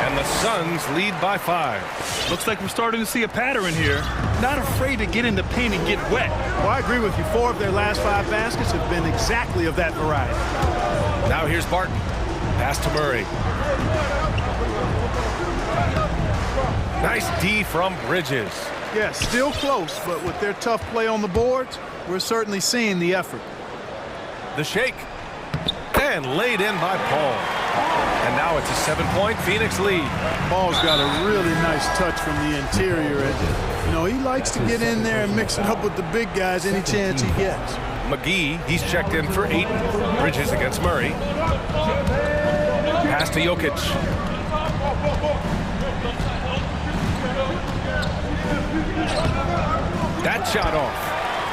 And the Suns lead by 5. Looks like we're starting to see a pattern here. Not afraid to get in the paint and get wet. Well, I agree with you. 4 of their last 5 baskets have been exactly of that variety. Now here's Barton. Pass to Murray. Nice D from Bridges. Yeah, still close, but with their tough play on the boards, we're certainly seeing the effort. The shake. And laid in by Paul. And now it's a 7-point Phoenix lead. Ball's got a really nice touch from the interior. And, you know, he likes to get in there and mix it up with the big guys any chance he gets. McGee, he's checked in for Ayton. Bridges against Murray. Pass to Jokic. That shot off.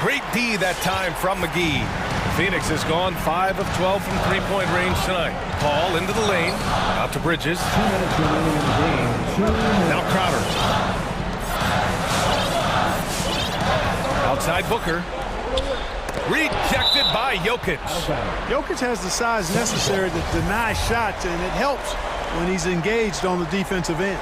Great D that time from McGee. Phoenix has gone 5 of 12 from three-point range tonight. Paul into the lane. Out to Bridges. 2 minutes remaining in the game. Now Crowder. Outside Booker. Rejected by Jokic. Jokic has the size necessary to deny shots, and it helps when he's engaged on the defensive end.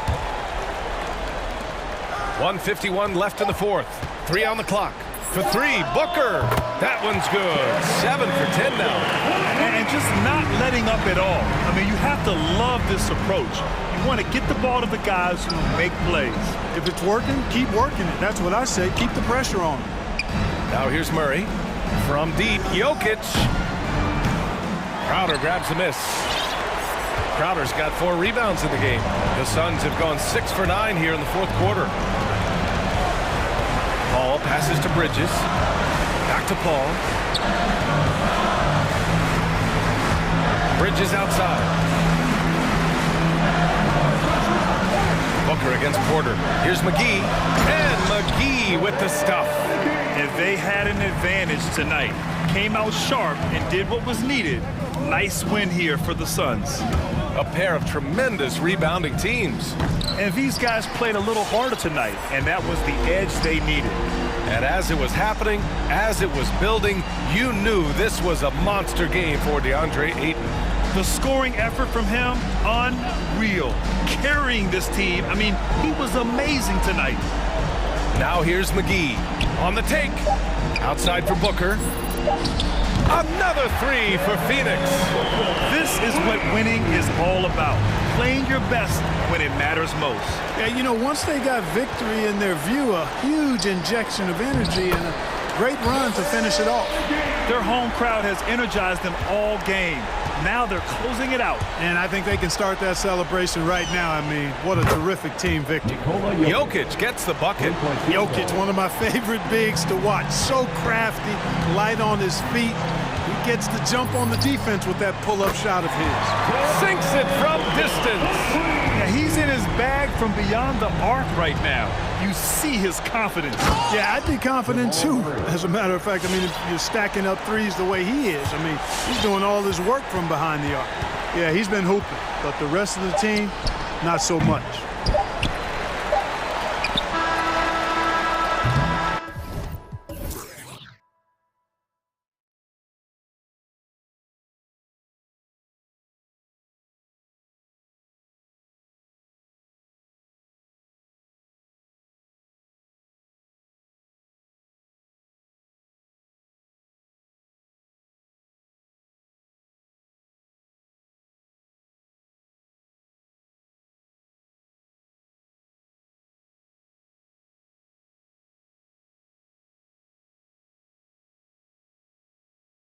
1:51 left in the fourth. 3 on the clock. For 3, Booker. That one's good. 7 for 10 now. And just not letting up at all. I mean, you have to love this approach. You want to get the ball to the guys who make plays. If it's working, keep working it. That's what I say. Keep the pressure on him. Now here's Murray. From deep, Jokic. Crowder grabs a miss. Crowder's got 4 rebounds in the game. The Suns have gone 6 for 9 here in the fourth quarter. Paul passes to Bridges. Back to Paul. Bridges outside. Booker against Porter. Here's McGee. And McGee with the stuff. And they had an advantage tonight. Came out sharp and did what was needed. Nice win here for the Suns. A pair of tremendous rebounding teams. And these guys played a little harder tonight, and that was the edge they needed. And as it was happening, as it was building, you knew this was a monster game for DeAndre Ayton. The scoring effort from him, unreal. Carrying this team, I mean, he was amazing tonight. Now here's McGee on the take. Outside for Booker. Another 3 for Phoenix. This is what winning is all about. Playing your best when it matters most. Yeah, you know, once they got victory in their view, a huge injection of energy and a great run to finish it off. Their home crowd has energized them all game. Now they're closing it out. And I think they can start that celebration right now. I mean, what a terrific team victory. Jokic gets the bucket. Jokic, one of my favorite bigs to watch. So crafty, light on his feet. He gets the jump on the defense with that pull-up shot of his. Sinks it from distance. Yeah, he's in his bag from beyond the arc right now. You see his confidence. Yeah, I'd be confident too. As a matter of fact, I mean, if you're stacking up threes the way he is, I mean, he's doing all his work from behind the arc. Yeah, he's been hooping, but the rest of the team, not so much.